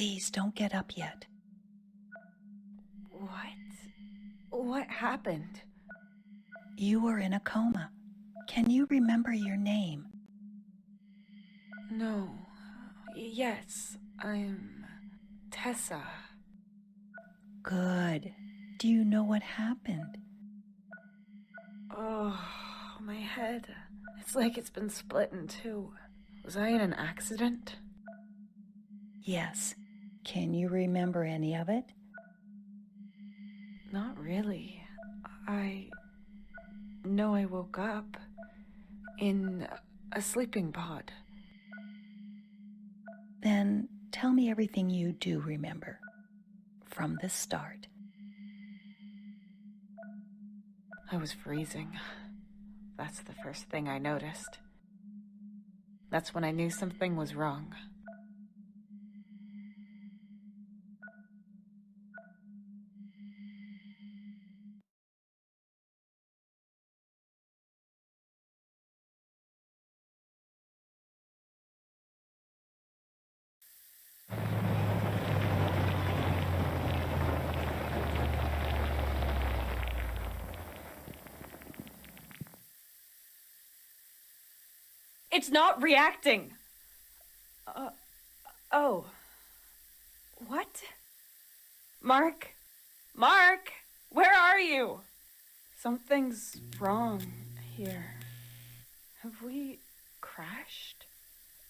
Please don't get up yet. What? What happened? You were in a coma. Can you remember your name? No. Yes, I'm Tessa. Good. Do you know what happened? Oh, my head. It's like it's been split in two. Was I in an accident? Yes. Can you remember any of it? Not really. I know I woke up in a sleeping pod. Then tell me everything you do remember. From the start. I was freezing. That's the first thing I noticed. That's when I knew something was wrong. It's not reacting! Oh. What? Mark? Mark! Where are you? Something's wrong here. Have we crashed?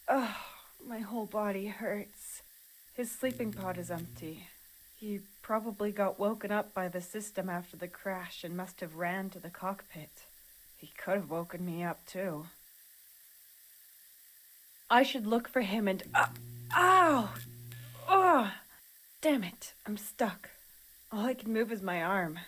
Oh, my whole body hurts. His sleeping pod is empty. He probably got woken up by the system after the crash and must have ran to the cockpit. He could have woken me up too. I should look for him and... ow! Oh! Damn it, I'm stuck. All I can move is my arm.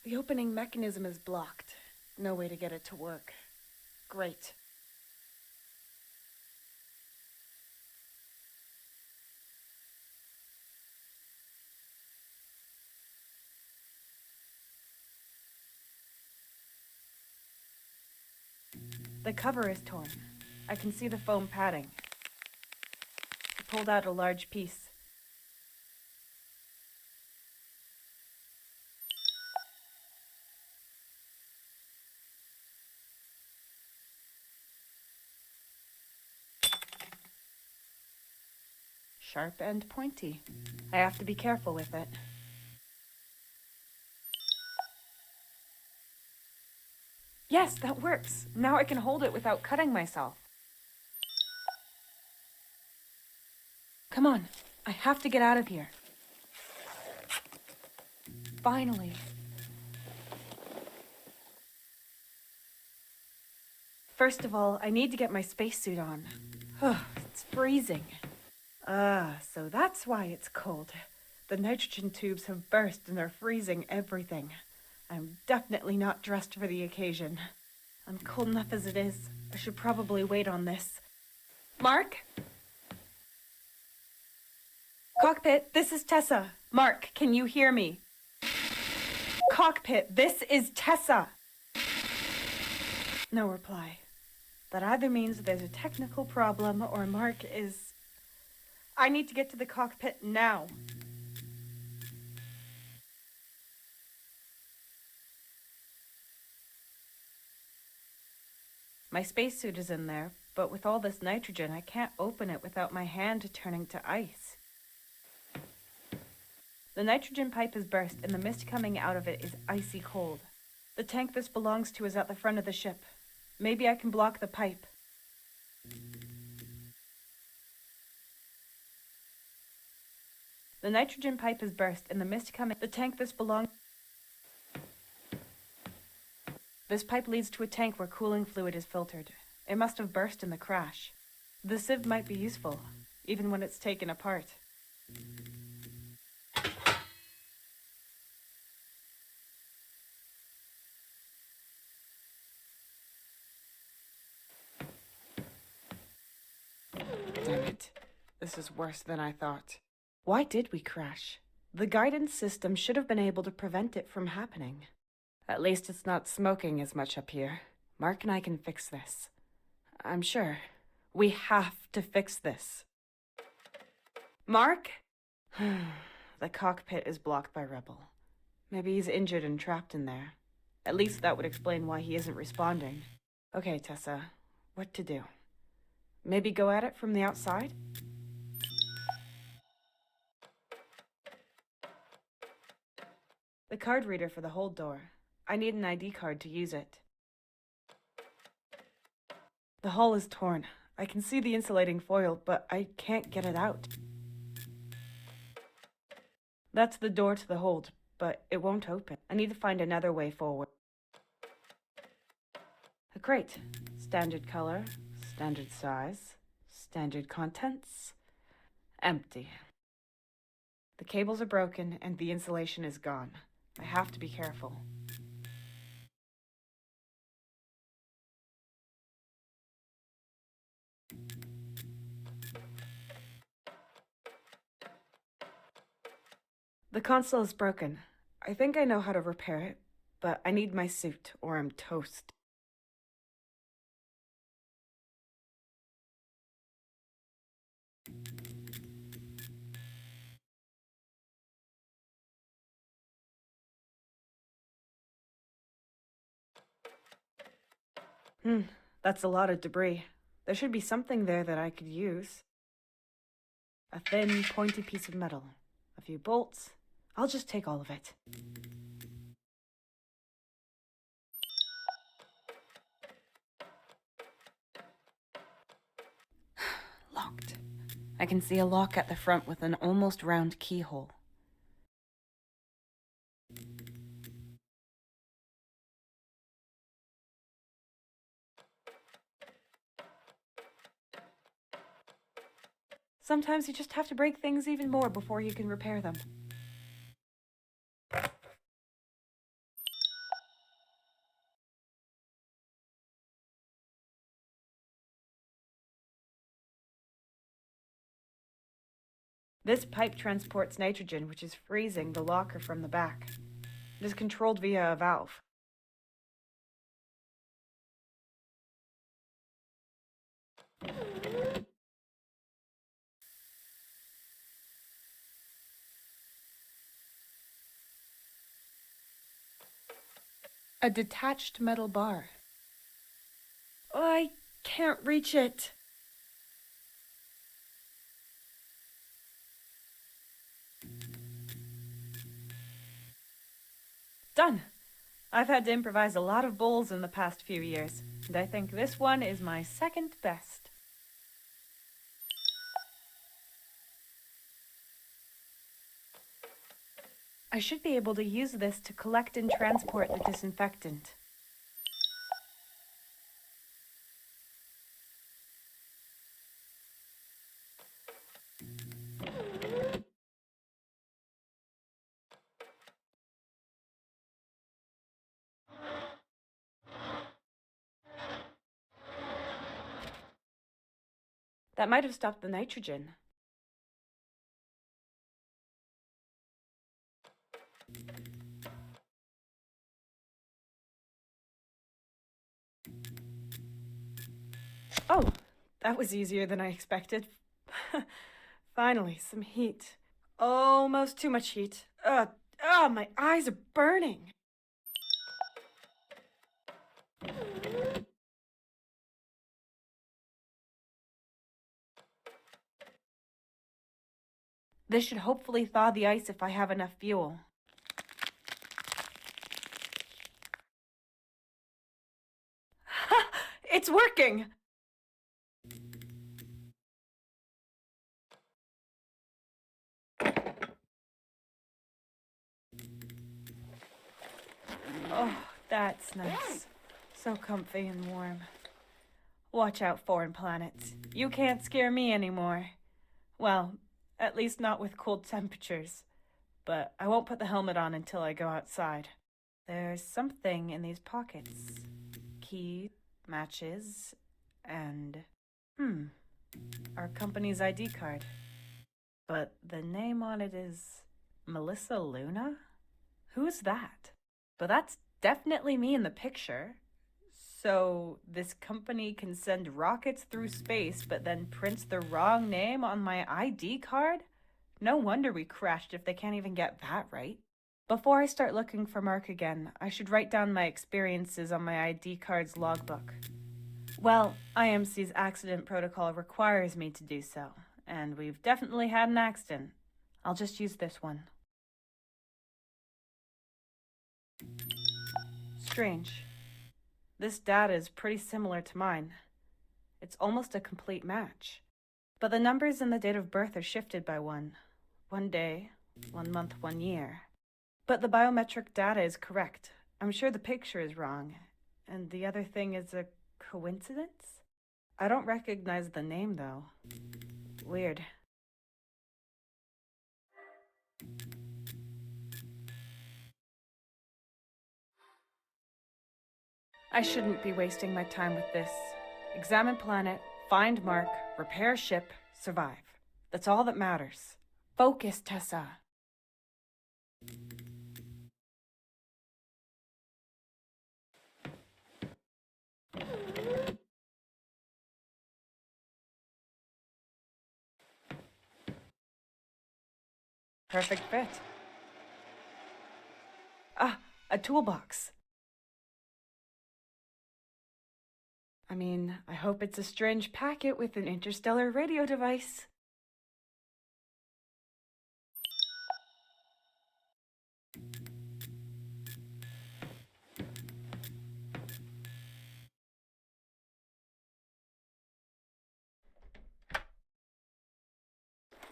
The opening mechanism is blocked. No way to get it to work. Great. The cover is torn. I can see the foam padding. I pulled out a large piece. Sharp and pointy. I have to be careful with it. Yes, that works. Now I can hold it without cutting myself. Come on, I have to get out of here. Finally. First of all, I need to get my spacesuit on. It's freezing. So that's why it's cold. The nitrogen tubes have burst and are freezing everything. I'm definitely not dressed for the occasion. I'm cold enough as it is. I should probably wait on this. Mark? Cockpit, this is Tessa. Mark, can you hear me? Cockpit, this is Tessa. No reply. That either means there's a technical problem or Mark is... I need to get to the cockpit now. My spacesuit is in there, but with all this nitrogen, I can't open it without my hand turning to ice. The nitrogen pipe is burst, and the mist coming out of it is icy cold. The tank this belongs to is at the front of the ship. Maybe I can block the pipe. The nitrogen pipe is burst, and the mist coming... The tank this belongs... This pipe leads to a tank where cooling fluid is filtered. It must have burst in the crash. The sieve might be useful, even when it's taken apart. worse than I thought. Why did we crash? The guidance system should have been able to prevent it from happening. At least it's not smoking as much up here. Mark and I can fix this. I'm sure. We have to fix this. Mark? The cockpit is blocked by rubble. Maybe he's injured and trapped in there. At least that would explain why he isn't responding. Okay, Tessa, what to do? Maybe go at it from the outside? The card reader for the hold door. I need an ID card to use it. The hull is torn. I can see the insulating foil, but I can't get it out. That's the door to the hold, but it won't open. I need to find another way forward. A crate. Standard color, standard size, standard contents. Empty. The cables are broken and the insulation is gone. I have to be careful. The console is broken. I think I know how to repair it, but I need my suit or I'm toast. That's a lot of debris. There should be something there that I could use. A thin, pointy piece of metal. A few bolts. I'll just take all of it. Locked. I can see a lock at the front with an almost round keyhole. Sometimes you just have to break things even more before you can repair them. This pipe transports nitrogen, which is freezing the locker from the back. It is controlled via a valve. A detached metal bar. Oh, I can't reach it. Done. I've had to improvise a lot of bowls in the past few years, and I think this one is my second best. I should be able to use this to collect and transport the disinfectant. That might have stopped the nitrogen. Oh, that was easier than I expected. Finally, some heat. Almost too much heat. My eyes are burning. This should hopefully thaw the ice if I have enough fuel. It's working! Oh, that's nice. So comfy and warm. Watch out, foreign planets. You can't scare me anymore. Well, at least not with cold temperatures. But I won't put the helmet on until I go outside. There's something in these pockets. Key, matches, and... our company's ID card. But the name on it is Melissa Luna? Who's that? But that's definitely me in the picture. So this company can send rockets through space, but then prints the wrong name on my ID card? No wonder we crashed if they can't even get that right. Before I start looking for Mark again, I should write down my experiences on my ID card's logbook. Well, IMC's accident protocol requires me to do so, and we've definitely had an accident. I'll just use this one. Strange. This data is pretty similar to mine. It's almost a complete match. But the numbers and the date of birth are shifted by one. 1 day, 1 month, 1 year. But the biometric data is correct. I'm sure the picture is wrong. And the other thing is a coincidence? I don't recognize the name, though. Weird. I shouldn't be wasting my time with this. Examine planet, find Mark, repair ship, survive. That's all that matters. Focus, Tessa. Perfect fit. Ah, a toolbox. I mean, I hope it's a strange packet with an interstellar radio device.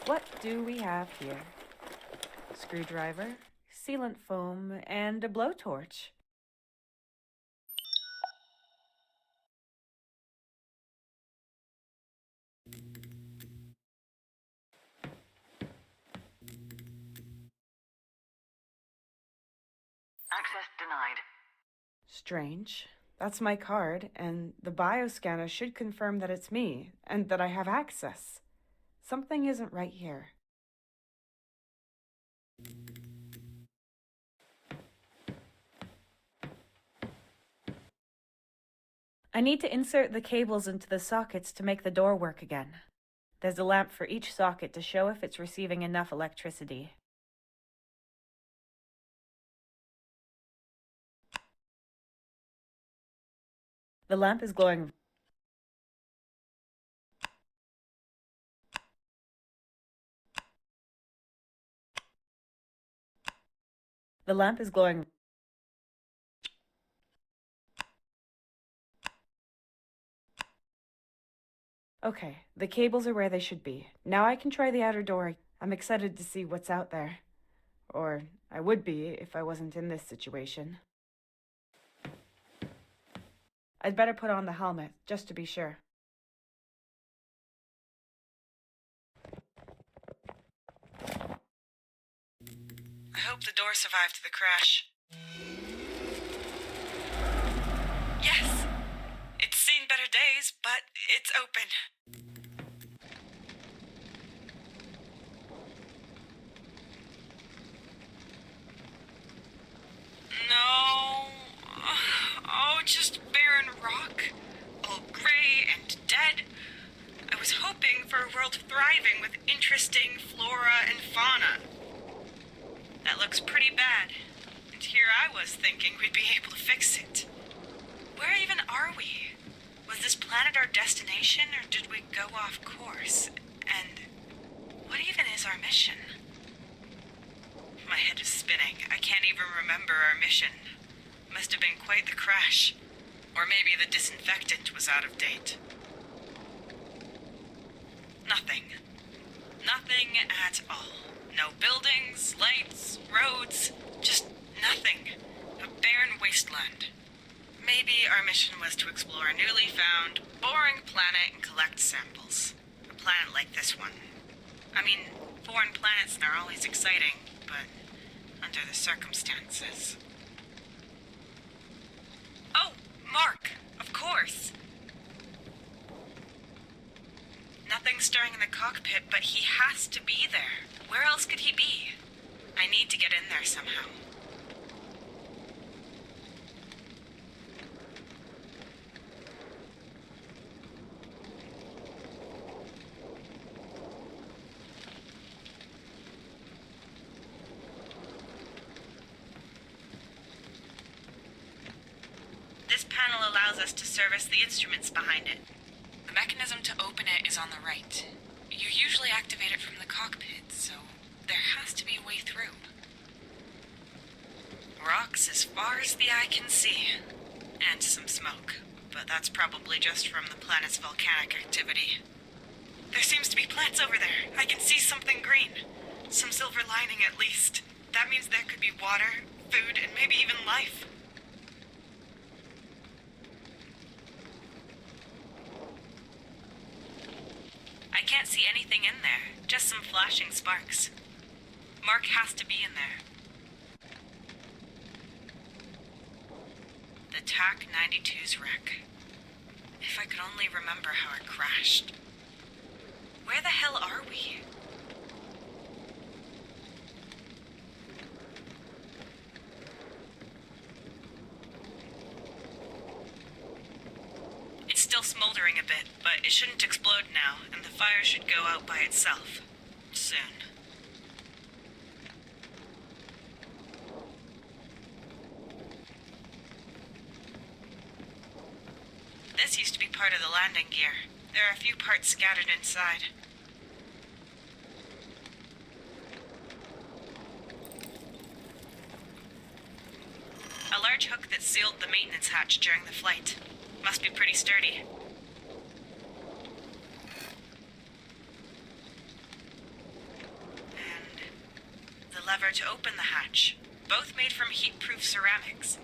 What do we have here? Screwdriver, sealant foam, and a blowtorch. Access denied. Strange. That's my card, and the bioscanner should confirm that it's me, and that I have access. Something isn't right here. I need to insert the cables into the sockets to make the door work again. There's a lamp for each socket to show if it's receiving enough electricity. The lamp is glowing. The lamp is glowing. Okay, the cables are where they should be. Now I can try the outer door. I'm excited to see what's out there. Or I would be if I wasn't in this situation. I'd better put on the helmet, just to be sure. I hope the door survived the crash. Yes! It's seen better days, but it's open. No. Oh, just barren rock. All gray and dead. I was hoping for a world thriving with interesting flora and fauna. That looks pretty bad. And here I was thinking we'd be able to fix it. Where even are we? Was this planet our destination, or did we go off course? And what even is our mission? My head is spinning. I can't even remember our mission. Must have been quite the crash. Or maybe the disinfectant was out of date. Nothing. Nothing at all. No buildings, lights, roads, just nothing. A barren wasteland. Maybe our mission was to explore a newly found, boring planet and collect samples. A planet like this one. I mean, foreign planets are always exciting, but under the circumstances. Oh, Mark, of course. Nothing stirring in the cockpit, but he has to be there. allows us to service the instruments behind it. The mechanism to open it is on the right. You usually activate it from the cockpit, so there has to be a way through. Rocks as far as the eye can see. And some smoke. But that's probably just from the planet's volcanic activity. There seems to be plants over there. I can see something green. Some silver lining at least. That means there could be water, food, and maybe even life. I can't see anything in there. Just some flashing sparks. Mark has to be in there. The TAC-92's wreck. If I could only remember how it crashed. Where the hell are we? It's still smoldering a bit, but it shouldn't explode now, and the fire should go out by itself. Soon. This used to be part of the landing gear. There are a few parts scattered inside. A large hook that sealed the maintenance hatch during the flight. Must be pretty sturdy. And the lever to open the hatch. Both made from heat-proof ceramics.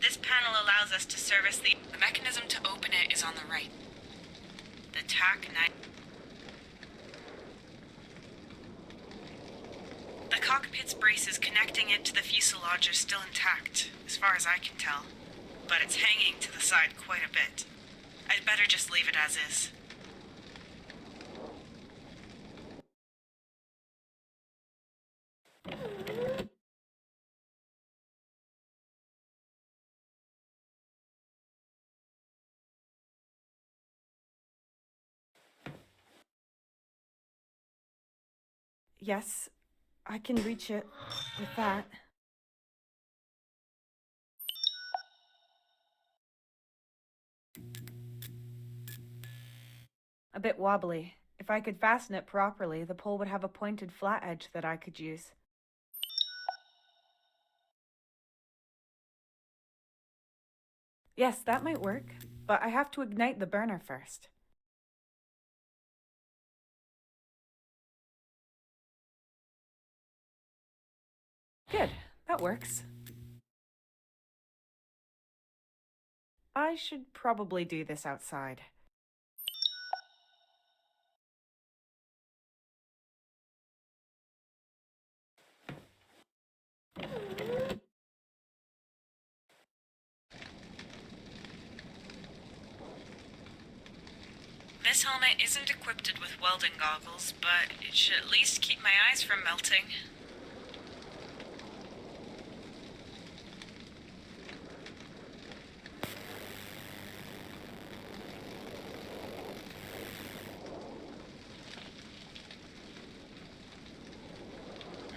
This panel allows us to service the mechanism to open it is on the right. The TAC-9. The cockpit's braces connecting it to the fuselage are still intact, as far as I can tell. But it's hanging to the side quite a bit. I'd better just leave it as is. Yes, I can reach it with that. A bit wobbly. If I could fasten it properly, the pole would have a pointed flat edge that I could use. Yes, that might work, but I have to ignite the burner first. Good, that works. I should probably do this outside. This helmet isn't equipped with welding goggles, but it should at least keep my eyes from melting.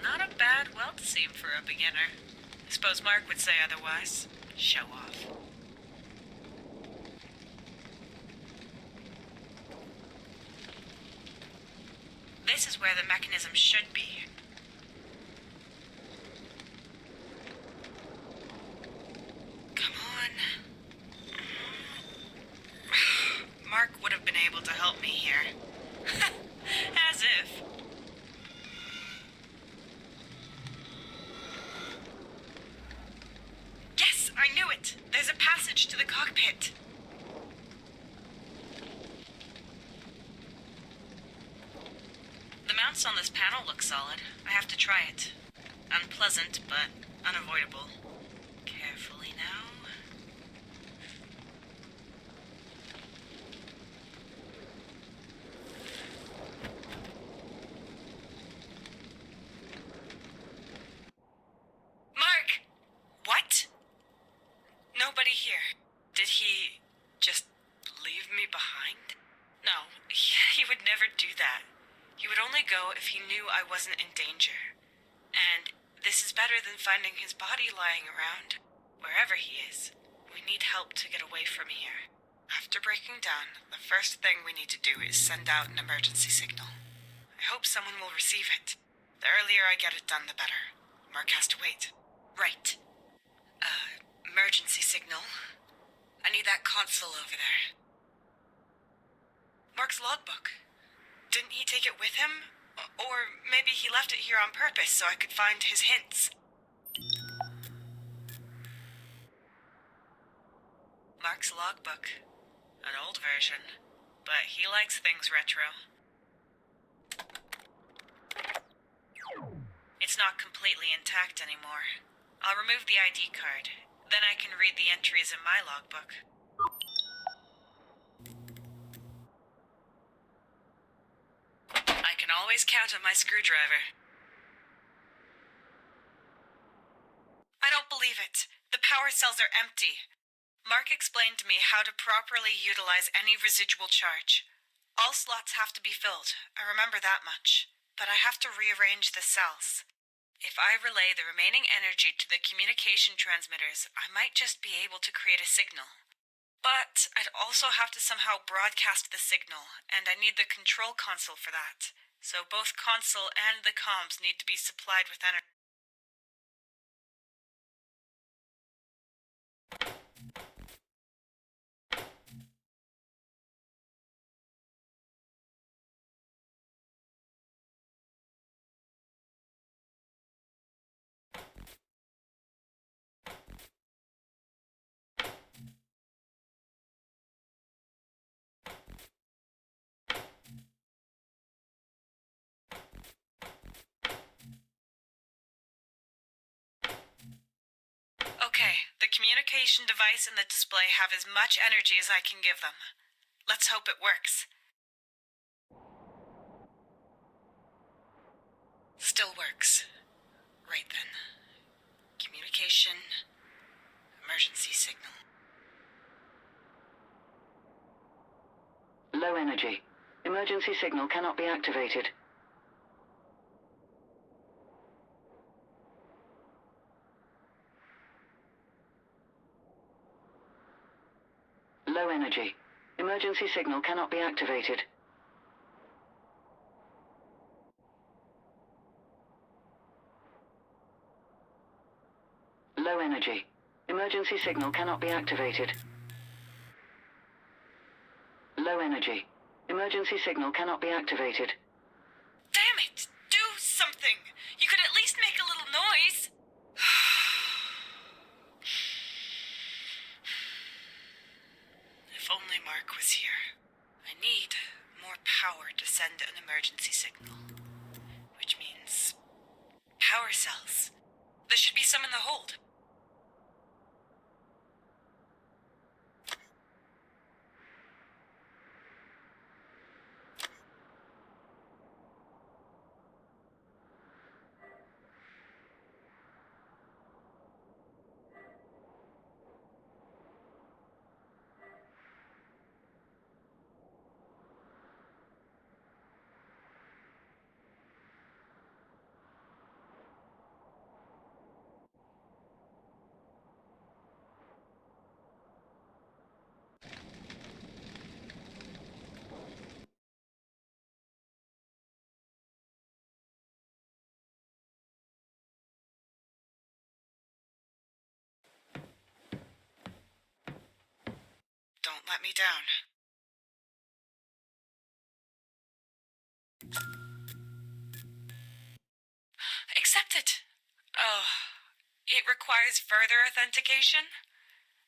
Not a bad weld seam for a beginner. I suppose Mark would say otherwise. Show off. This is where the mechanism should be. Come on. Mark would have been able to help me here. As if. Yes, I knew it! There's a passage to the cockpit. The mounts on this panel look solid. I have to try it. Unpleasant, but unavoidable. Carefully now. Mark! What? Nobody He would only go if he knew I wasn't in danger. And this is better than finding his body lying around. Wherever he is, we need help to get away from here. After breaking down, the first thing we need to do is send out an emergency signal. I hope someone will receive it. The earlier I get it done, the better. Mark has to wait. Right. Emergency signal. I need that console over there. Mark's logbook. Didn't he take it with him? Or maybe he left it here on purpose so I could find his hints. Mark's logbook. An old version. But he likes things retro. It's not completely intact anymore. I'll remove the ID card. Then I can read the entries in my logbook. I can always count on my screwdriver. I don't believe it. The power cells are empty. Mark explained to me how to properly utilize any residual charge. All slots have to be filled. I remember that much. But I have to rearrange the cells. If I relay the remaining energy to the communication transmitters, I might just be able to create a signal. But I'd also have to somehow broadcast the signal, and I need the control console for that. So both console and the comms need to be supplied with energy. Okay, the communication device and the display have as much energy as I can give them. Let's hope it works. Still works. Right then. Communication. Emergency signal. Low energy. Emergency signal cannot be activated. Low energy. Emergency signal cannot be activated. Low energy. Emergency signal cannot be activated. Low energy. Emergency signal cannot be activated. Damn it! Do something! You could at least make a little noise! If only Mark was here. I need more power to send an emergency signal. Which means power cells. There should be some in the hold. Don't let me down. Accepted. Oh, it requires further authentication?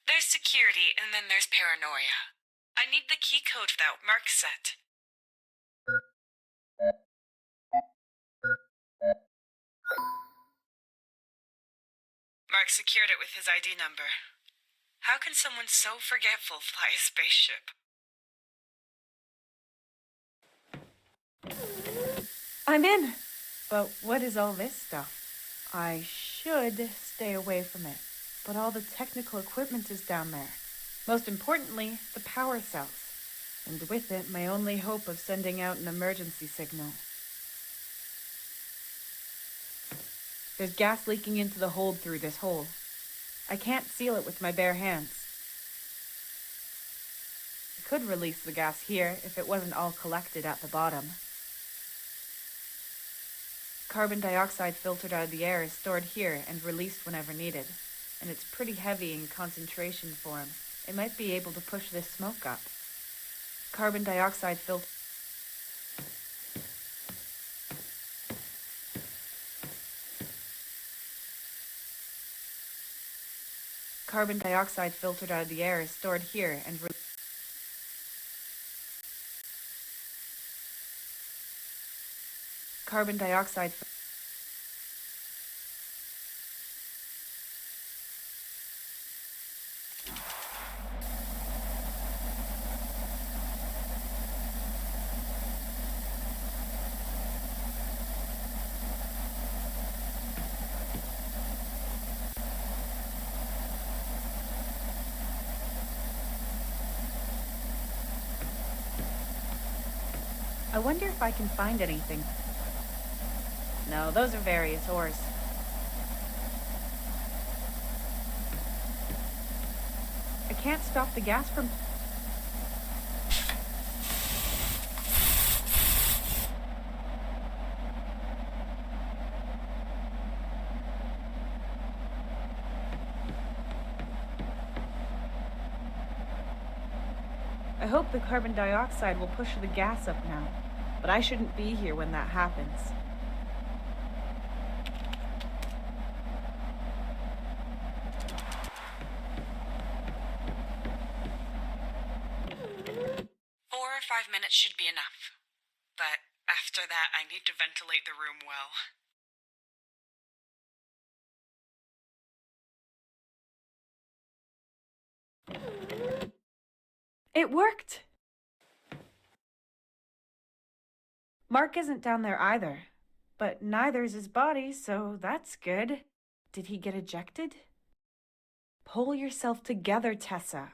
There's security, and then there's paranoia. I need the key code that Mark set. Mark secured it with his ID number. How can someone so forgetful fly a spaceship? I'm in. But what is all this stuff? I should stay away from it, but all the technical equipment is down there. Most importantly, the power cells. And with it, my only hope of sending out an emergency signal. There's gas leaking into the hold through this hole. I can't seal it with my bare hands. I could release the gas here if it wasn't all collected at the bottom. Carbon dioxide filtered out of the air is stored here and released whenever needed, and it's pretty heavy in concentration form. It might be able to push this smoke up. Carbon dioxide filter. Carbon dioxide filtered out of the air is stored here and carbon dioxide. I wonder if I can find anything. No, those are various ores. I can't stop the gas from... I hope the carbon dioxide will push the gas up now, but I shouldn't be here when that happens. Should be enough. But after that, I need to ventilate the room well. It worked! Mark isn't down there either, but neither is his body, so that's good. Did he get ejected? Pull yourself together, Tessa.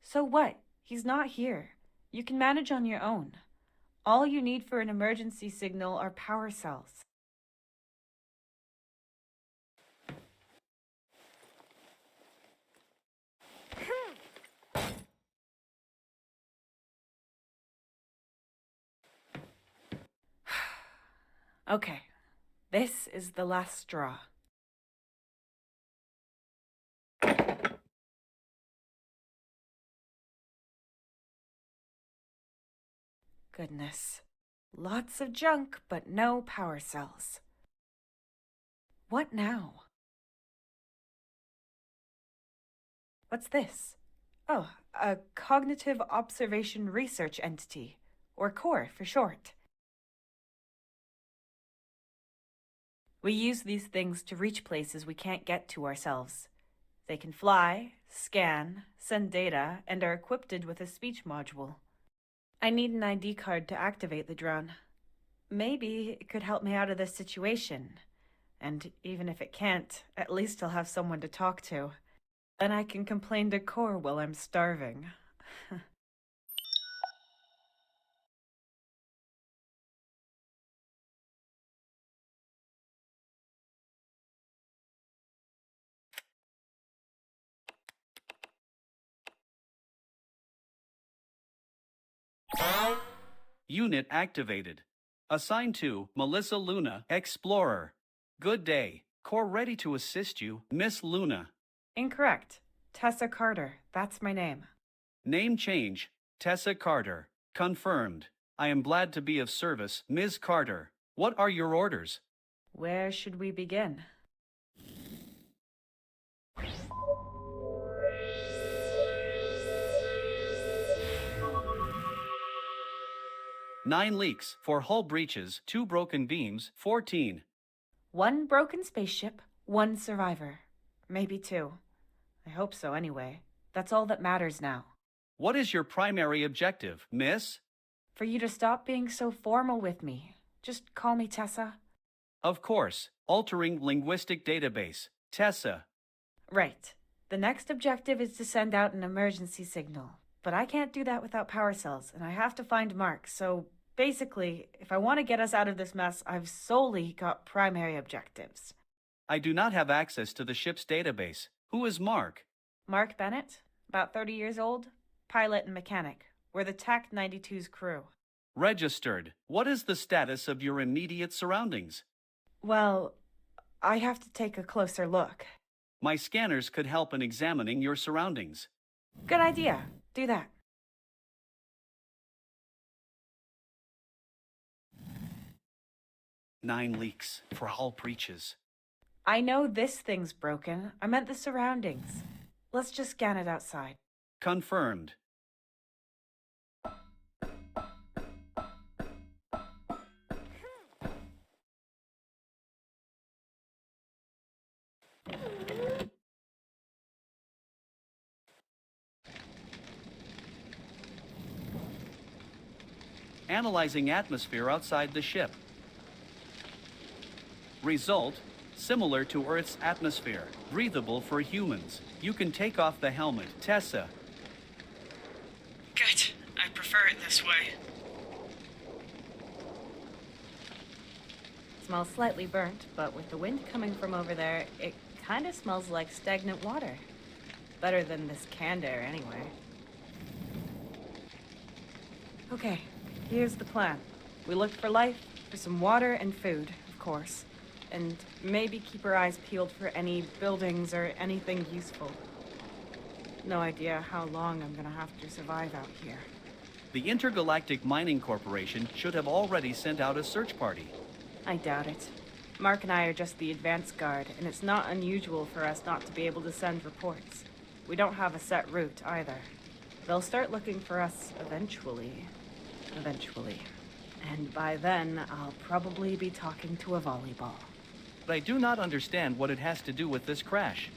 So what? He's not here. You can manage on your own. All you need for an emergency signal are power cells. Okay, this is the last straw. Goodness. Lots of junk, but no power cells. What now? What's this? Oh, a Cognitive Observation Research Entity, or C.O.R.E for short. We use these things to reach places we can't get to ourselves. They can fly, scan, send data, and are equipped with a speech module. I need an ID card to activate the drone. Maybe it could help me out of this situation. And even if it can't, at least I'll have someone to talk to. Then I can complain to C.O.R.E while I'm starving. Unit activated. Assigned to Melissa Luna, Explorer. Good day. C.O.R.E ready to assist you, Miss Luna. Incorrect. Tessa Carter. That's my name. Name change. Tessa Carter. Confirmed. I am glad to be of service, Ms. Carter. What are your orders? Where should we begin? Nine leaks, 4 hull breaches, 2 broken beams, 14. 1 broken spaceship, 1 survivor. Maybe 2. I hope so anyway. That's all that matters now. What is your primary objective, miss? For you to stop being so formal with me. Just call me Tessa. Of course. Altering linguistic database. Tessa. Right. The next objective is to send out an emergency signal. But I can't do that without power cells, and I have to find Mark, so basically, if I want to get us out of this mess, I've solely got primary objectives. I do not have access to the ship's database. Who is Mark? Mark Bennett, about 30 years old, pilot and mechanic. We're the TAC 92's crew. Registered. What is the status of your immediate surroundings? Well, I have to take a closer look. My scanners could help in examining your surroundings. Good idea. Do that. Nine leaks for hull breaches. I know this thing's broken. I meant the surroundings. Let's just scan it outside. Confirmed. Analyzing atmosphere outside the ship. Result, similar to Earth's atmosphere, breathable for humans. You can take off the helmet. Tessa. Good. I prefer it this way. Smells slightly burnt, but with the wind coming from over there, it kind of smells like stagnant water. Better than this canned air, anyway. Okay, here's the plan. We look for life, for some water and food, of course. And maybe keep our eyes peeled for any buildings or anything useful. No idea how long I'm gonna have to survive out here. The Intergalactic Mining Corporation should have already sent out a search party. I doubt it. Mark and I are just the advance guard, and it's not unusual for us not to be able to send reports. We don't have a set route, either. They'll start looking for us eventually. Eventually. And by then, I'll probably be talking to a volleyball. But I do not understand what it has to do with this crash.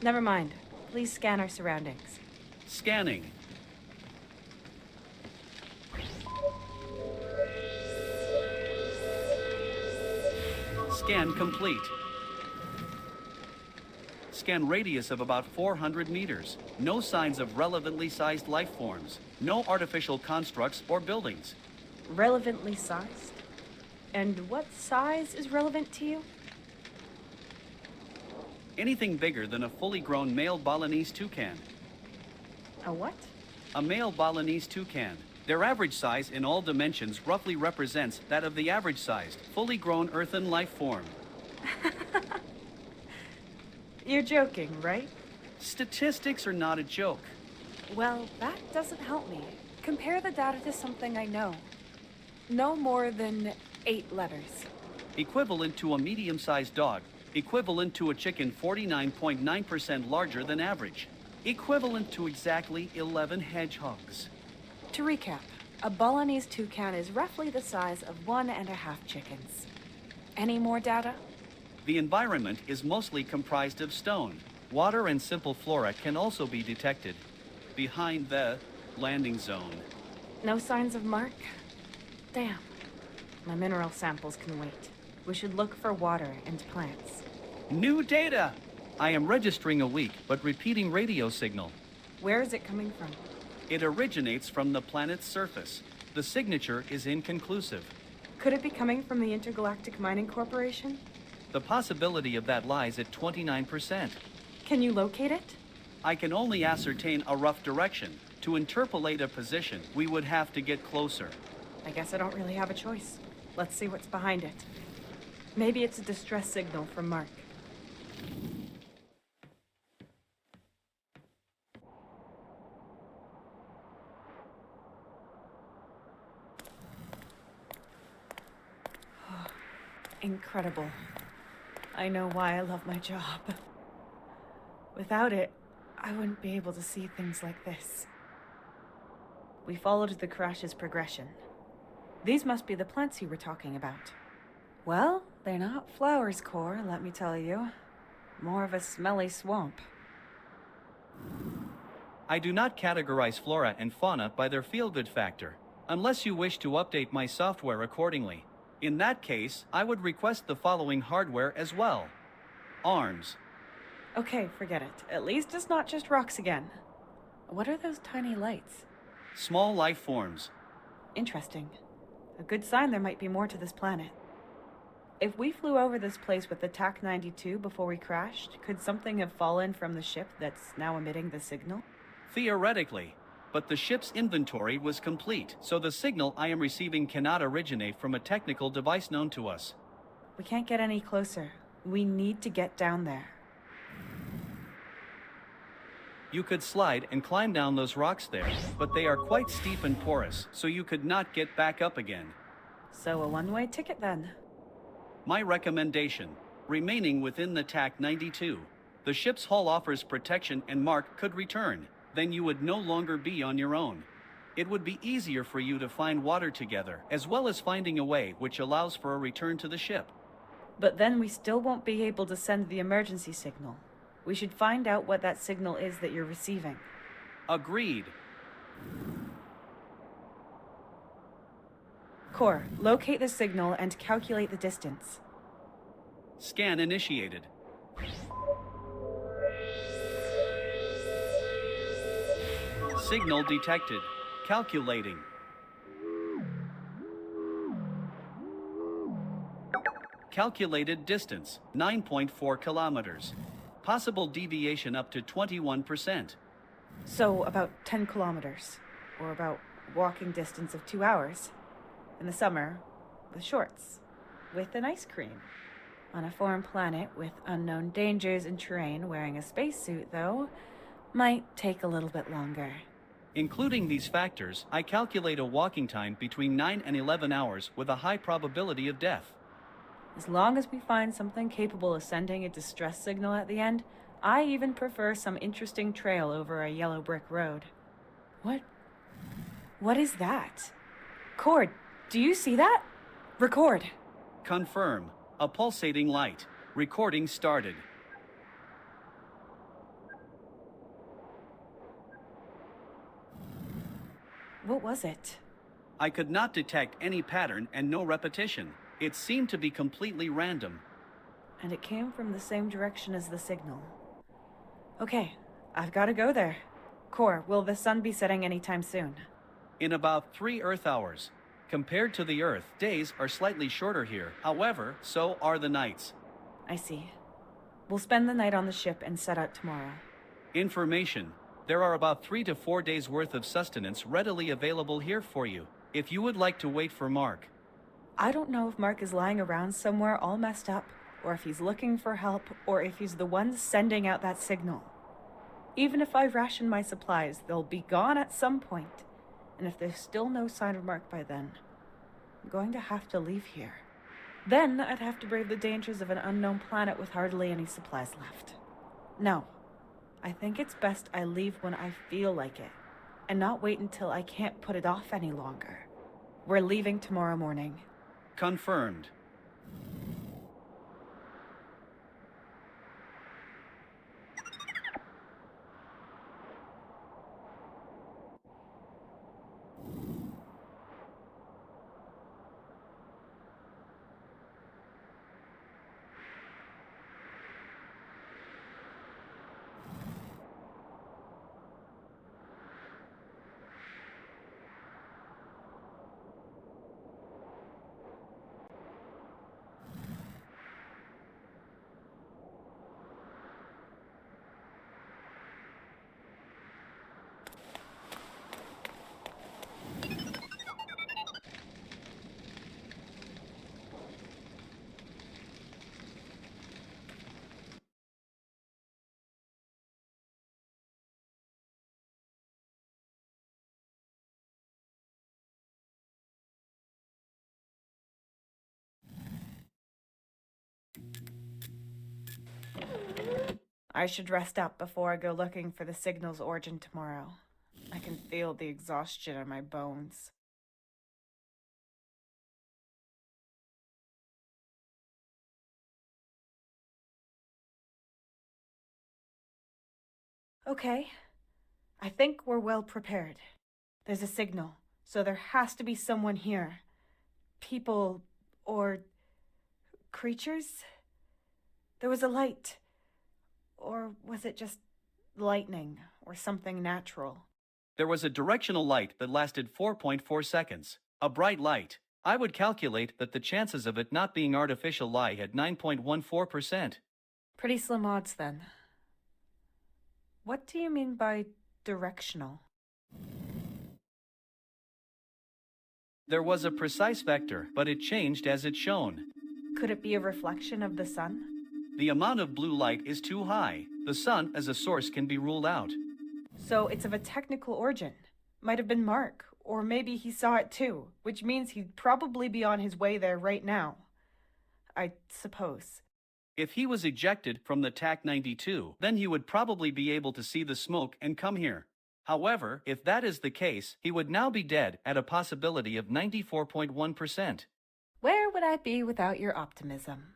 Never mind. Please scan our surroundings. Scanning. Scan complete. Scan radius of about 400 meters. No signs of relevantly sized life forms. No artificial constructs or buildings. Relevantly sized? And what size is relevant to you? Anything bigger than a fully grown male Balinese toucan. A what? A male Balinese toucan. Their average size in all dimensions roughly represents that of the average-sized, fully grown earthen life form. You're joking, right? Statistics are not a joke. Well, that doesn't help me. Compare the data to something I know. No more than 8 letters. Equivalent to a medium-sized dog. Equivalent to a chicken 49.9% larger than average. Equivalent to exactly 11 hedgehogs. To recap, a Balinese toucan is roughly the size of 1.5 chickens. Any more data? The environment is mostly comprised of stone. Water and simple flora can also be detected behind the landing zone. No signs of Mark? Damn. My mineral samples can wait. We should look for water and plants. New data! I am registering a weak but repeating radio signal. Where is it coming from? It originates from the planet's surface. The signature is inconclusive. Could it be coming from the Intergalactic Mining Corporation? The possibility of that lies at 29%. Can you locate it? I can only ascertain a rough direction. To interpolate a position, we would have to get closer. I guess I don't really have a choice. Let's see what's behind it. Maybe it's a distress signal from Mark. Incredible. I know why I love my job. Without it, I wouldn't be able to see things like this. We followed the crash's progression. These must be the plants you were talking about. Well, they're not flowers, C.O.R.E, let me tell you. More of a smelly swamp. I do not categorize flora and fauna by their feel-good factor, unless you wish to update my software accordingly. In that case, I would request the following hardware as well. Arms. Okay, forget it. At least it's not just rocks again. What are those tiny lights? Small life forms. Interesting. A good sign there might be more to this planet. If we flew over this place with the TAC-92 before we crashed, could something have fallen from the ship that's now emitting the signal? Theoretically, but the ship's inventory was complete, so the signal I am receiving cannot originate from a technical device known to us. We can't get any closer. We need to get down there. You could slide and climb down those rocks there, but they are quite steep and porous, so you could not get back up again. So a one-way ticket then. My recommendation, remaining within the TAC-92. The ship's hull offers protection and Mark could return. Then you would no longer be on your own. It would be easier for you to find water together, as well as finding a way which allows for a return to the ship. But then we still won't be able to send the emergency signal. We should find out what that signal is that you're receiving. Agreed. C.O.R.E, locate the signal and calculate the distance. Scan initiated. Signal detected. Calculating. Calculated distance, 9.4 kilometers. Possible deviation up to 21%. So about 10 kilometers, or about walking distance of 2 hours. In the summer, with shorts, with an ice cream. On a foreign planet with unknown dangers and terrain, wearing a spacesuit, though, might take a little bit longer. Including these factors, I calculate a walking time between 9 and 11 hours with a high probability of death. As long as we find something capable of sending a distress signal at the end, I even prefer some interesting trail over a yellow brick road. What is that? C.O.R.E, do you see that? Record. Confirm. A pulsating light. Recording started. What was it? I could not detect any pattern and no repetition. It seemed to be completely random. And it came from the same direction as the signal. Okay, I've got to go there. C.O.R.E, will the sun be setting anytime soon? In about 3 Earth hours. Compared to the Earth, days are slightly shorter here. However, so are the nights. I see. We'll spend the night on the ship and set out tomorrow. Information. There are about 3 to 4 days worth of sustenance readily available here for you, if you would like to wait for Mark. I don't know if Mark is lying around somewhere all messed up, or if he's looking for help, or if he's the one sending out that signal. Even if I ration my supplies, they'll be gone at some point. And if there's still no sign of Mark by then, I'm going to have to leave here. Then I'd have to brave the dangers of an unknown planet with hardly any supplies left. No, I think it's best I leave when I feel like it, and not wait until I can't put it off any longer. We're leaving tomorrow morning. Confirmed. I should rest up before I go looking for the signal's origin tomorrow. I can feel the exhaustion in my bones. Okay, I think we're well prepared. There's a signal, so there has to be someone here. People, or creatures? There was a light. Or was it just lightning, or something natural? There was a directional light that lasted 4.4 seconds. A bright light. I would calculate that the chances of it not being artificial lie at 9.14%. Pretty slim odds then. What do you mean by directional? There was a precise vector, but it changed as it shone. Could it be a reflection of the sun? The amount of blue light is too high. The sun as a source can be ruled out. So it's of a technical origin. Might have been Mark, or maybe he saw it too, which means he'd probably be on his way there right now. I suppose. If he was ejected from the TAC-92, then he would probably be able to see the smoke and come here. However, if that is the case, he would now be dead at a possibility of 94.1%. Where would I be without your optimism?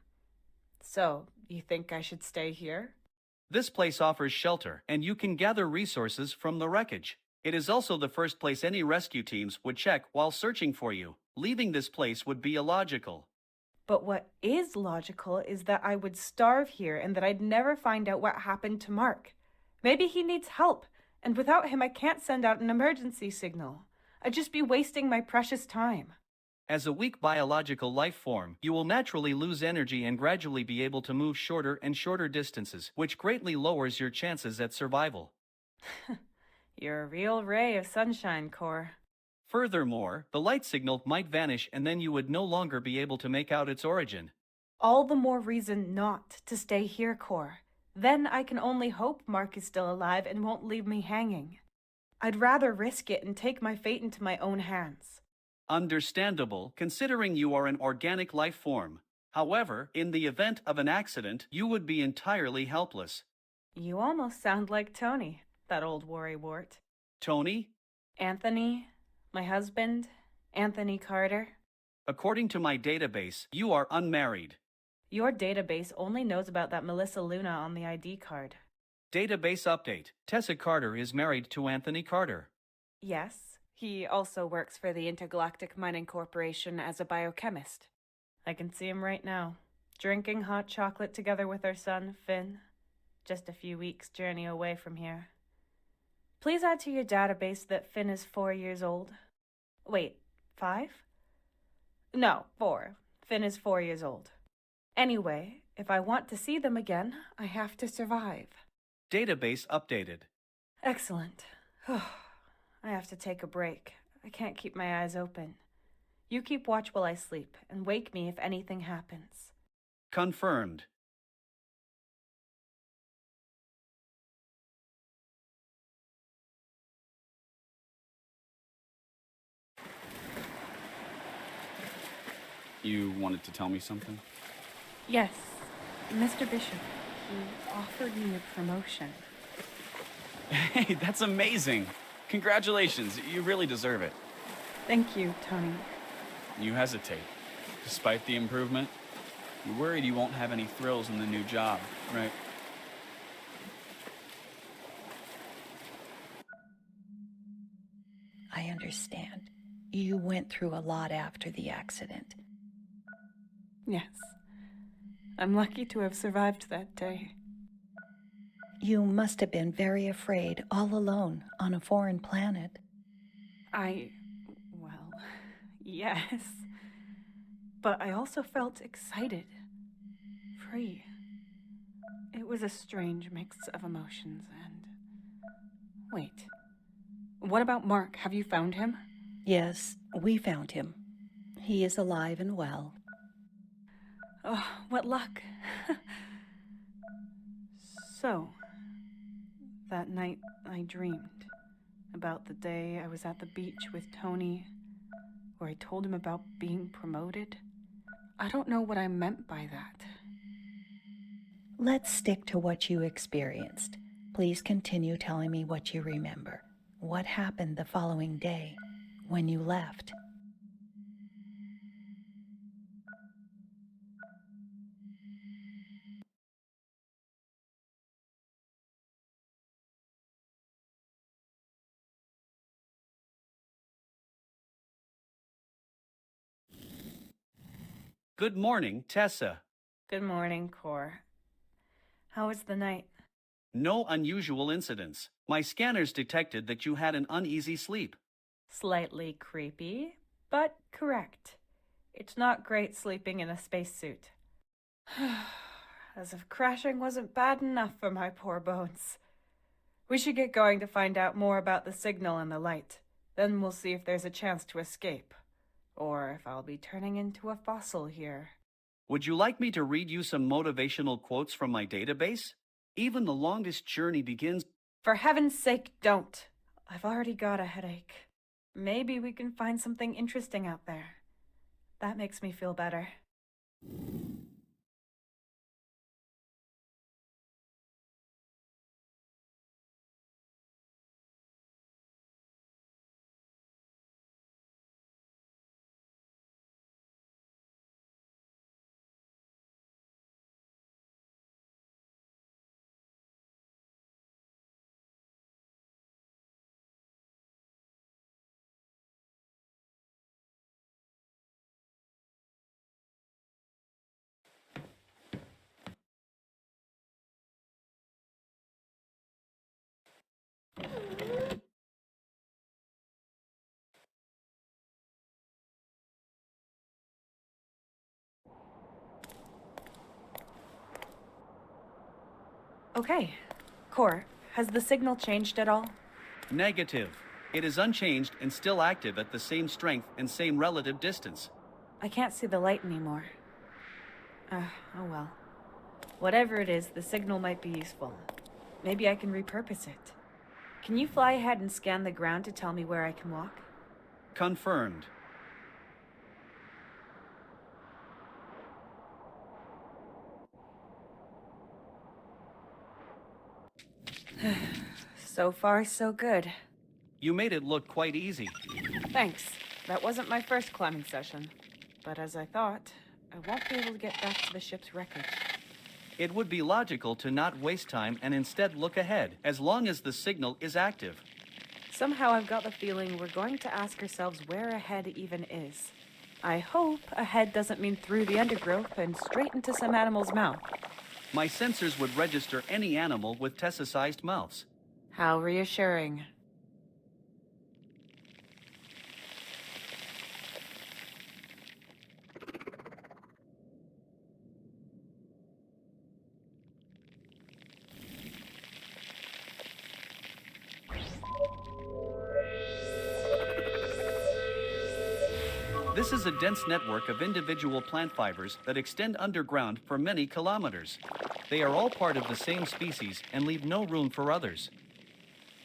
So, you think I should stay here? This place offers shelter, and you can gather resources from the wreckage. It is also the first place any rescue teams would check while searching for you. Leaving this place would be illogical. But what is logical is that I would starve here and that I'd never find out what happened to Mark. Maybe he needs help, and without him I can't send out an emergency signal. I'd just be wasting my precious time. As a weak biological life form, you will naturally lose energy and gradually be able to move shorter and shorter distances, which greatly lowers your chances at survival. You're a real ray of sunshine, C.O.R.E. Furthermore, the light signal might vanish and then you would no longer be able to make out its origin. All the more reason not to stay here, C.O.R.E. Then I can only hope Mark is still alive and won't leave me hanging. I'd rather risk it and take my fate into my own hands. Understandable, considering you are an organic life form. However, in the event of an accident, you would be entirely helpless. You almost sound like Tony, that old worrywart. Tony? Anthony, my husband, Anthony Carter. According to my database, you are unmarried. Your database only knows about that Melissa Luna on the ID card. Database update. Tessa Carter is married to Anthony Carter. Yes, he also works for the Intergalactic Mining Corporation as a biochemist. I can see him right now, drinking hot chocolate together with our son, Finn. Just a few weeks' journey away from here. Please add to your database that Finn is 4 years old. Wait, 5? No, 4. Finn is 4 years old. Anyway, if I want to see them again, I have to survive. Database updated. Excellent. I have to take a break. I can't keep my eyes open. You keep watch while I sleep, and wake me if anything happens. Confirmed. You wanted to tell me something? Yes, Mr. Bishop. He offered me a promotion. Hey, that's amazing! Congratulations, you really deserve it. Thank you, Tony. You hesitate. Despite the improvement, you're worried you won't have any thrills in the new job, right? I understand. You went through a lot after the accident. Yes. I'm lucky to have survived that day. You must have been very afraid, all alone, on a foreign planet. Well, yes. But I also felt excited. Free. It was a strange mix of emotions and... Wait. What about Mark? Have you found him? Yes, we found him. He is alive and well. Oh, what luck. So, that night I dreamed about the day I was at the beach with Tony, where I told him about being promoted. I don't know what I meant by that. Let's stick to what you experienced. Please continue telling me what you remember. What happened the following day, when you left? Good morning, Tessa. Good morning, C.O.R.E. How was the night? No unusual incidents. My scanners detected that you had an uneasy sleep. Slightly creepy, but correct. It's not great sleeping in a spacesuit. As if crashing wasn't bad enough for my poor bones. We should get going to find out more about the signal and the light. Then we'll see if there's a chance to escape. Or if I'll be turning into a fossil here. Would you like me to read you some motivational quotes from my database? Even the longest journey begins... For heaven's sake, don't. I've already got a headache. Maybe we can find something interesting out there. That makes me feel better. Okay. C.O.R.E, has the signal changed at all? Negative. It is unchanged and still active at the same strength and same relative distance. I can't see the light anymore. Oh well. Whatever it is, the signal might be useful. Maybe I can repurpose it. Can you fly ahead and scan the ground to tell me where I can walk? Confirmed. So far, so good. You made it look quite easy. Thanks. That wasn't my first climbing session. But as I thought, I won't be able to get back to the ship's wreckage. It would be logical to not waste time and instead look ahead, as long as the signal is active. Somehow I've got the feeling we're going to ask ourselves where ahead even is. I hope ahead doesn't mean through the undergrowth and straight into some animal's mouth. My sensors would register any animal with Tessa-sized mouths. How reassuring. This is a dense network of individual plant fibers that extend underground for many kilometers. They are all part of the same species and leave no room for others.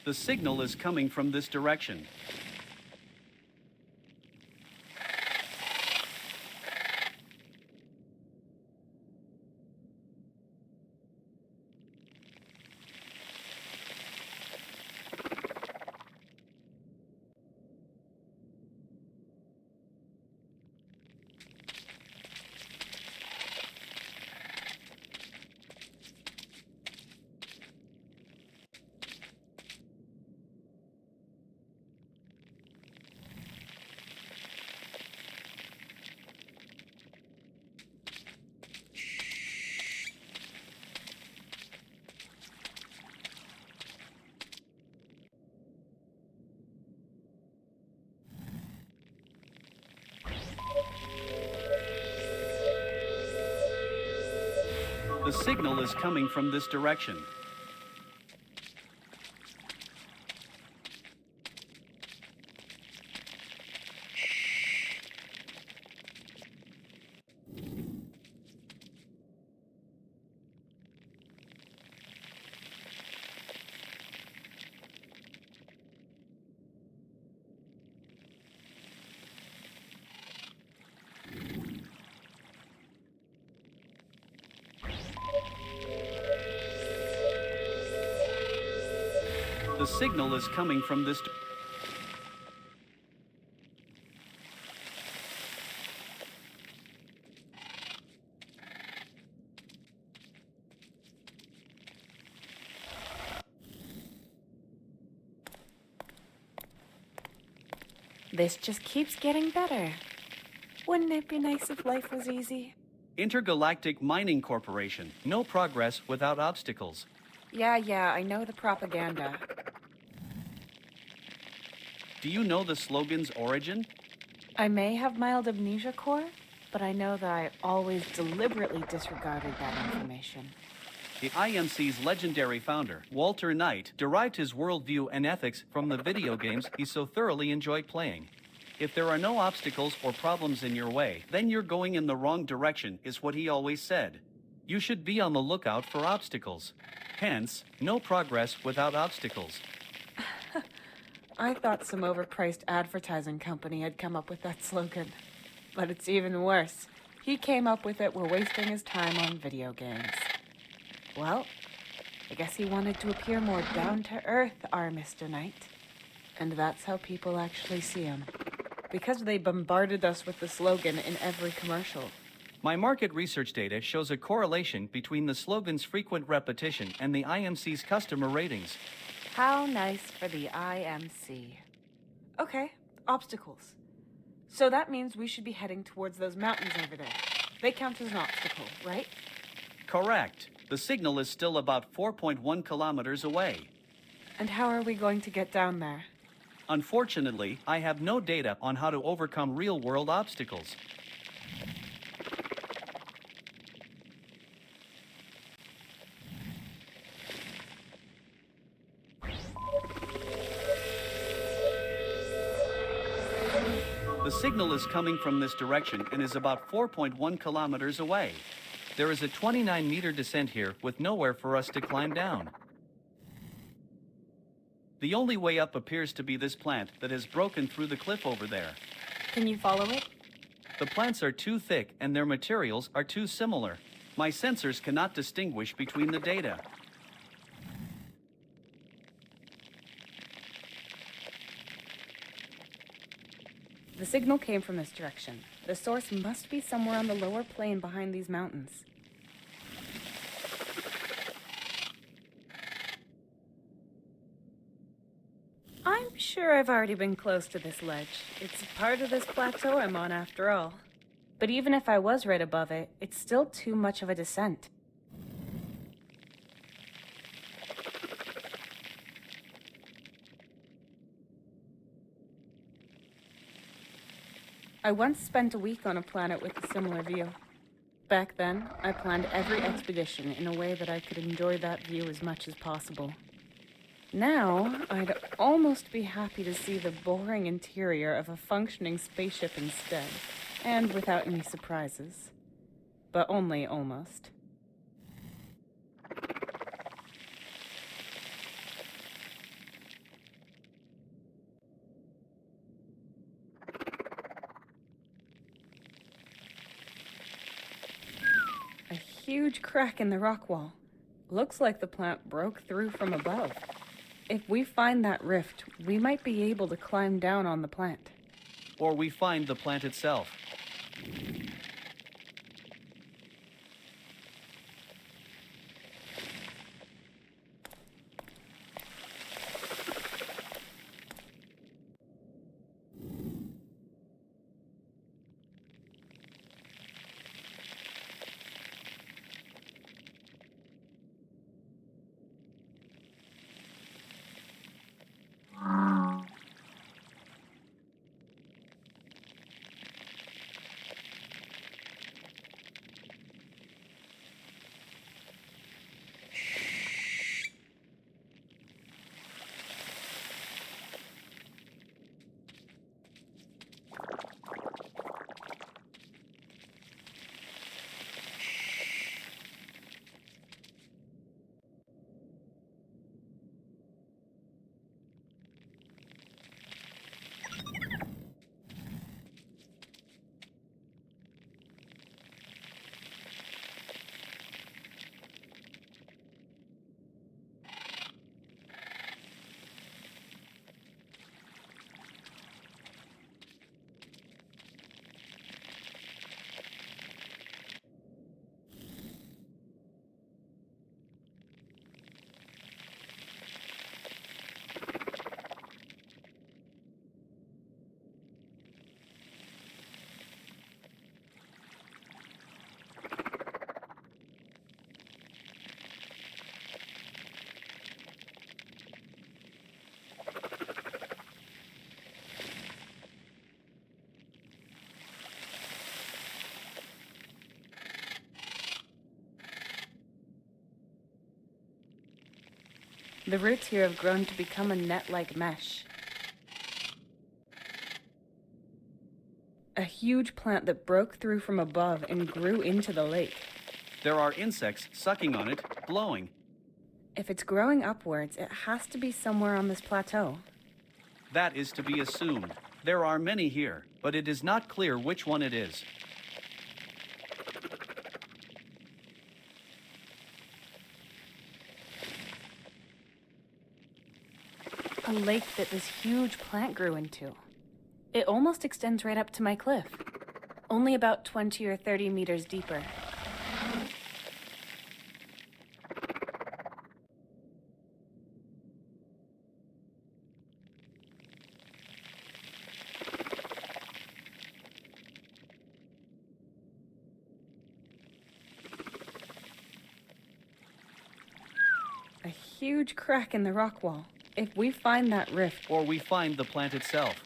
The signal is coming from this direction. The signal is coming from this direction. The signal is coming from this... This just keeps getting better. Wouldn't it be nice if life was easy? Intergalactic Mining Corporation. No progress without obstacles. Yeah, I know the propaganda. Do you know the slogan's origin? I may have mild amnesia, C.O.R.E, but I know that I always deliberately disregarded that information. The IMC's legendary founder, Walter Knight, derived his worldview and ethics from the video games he so thoroughly enjoyed playing. If there are no obstacles or problems in your way, then you're going in the wrong direction, is what he always said. You should be on the lookout for obstacles. Hence, no progress without obstacles. I thought some overpriced advertising company had come up with that slogan. But it's even worse. He came up with it while wasting his time on video games. Well, I guess he wanted to appear more down-to-earth, our Mr. Knight. And that's how people actually see him. Because they bombarded us with the slogan in every commercial. My market research data shows a correlation between the slogan's frequent repetition and the IMC's customer ratings. How nice for the IMC. Okay, obstacles. So that means we should be heading towards those mountains over there. They count as an obstacle, right? Correct. The signal is still about 4.1 kilometers away. And how are we going to get down there? Unfortunately, I have no data on how to overcome real-world obstacles. The signal is coming from this direction and is about 4.1 kilometers away. There is a 29-meter descent here with nowhere for us to climb down. The only way up appears to be this plant that has broken through the cliff over there. Can you follow it? The plants are too thick and their materials are too similar. My sensors cannot distinguish between the data. The signal came from this direction. The source must be somewhere on the lower plain behind these mountains. I'm sure I've already been close to this ledge. It's part of this plateau I'm on after all. But even if I was right above it, it's still too much of a descent. I once spent a week on a planet with a similar view. Back then, I planned every expedition in a way that I could enjoy that view as much as possible. Now, I'd almost be happy to see the boring interior of a functioning spaceship instead, and without any surprises. But only almost. A huge crack in the rock wall. Looks like the plant broke through from above. If we find that rift, we might be able to climb down on the plant. Or we find the plant itself. The roots here have grown to become a net-like mesh. A huge plant that broke through from above and grew into the lake. There are insects sucking on it, glowing. If it's growing upwards, it has to be somewhere on this plateau. That is to be assumed. There are many here, but it is not clear which one it is. A lake that this huge plant grew into. It almost extends right up to my cliff. Only about 20 or 30 meters deeper. A huge crack in the rock wall. If we find that rift, Or we find the plant itself.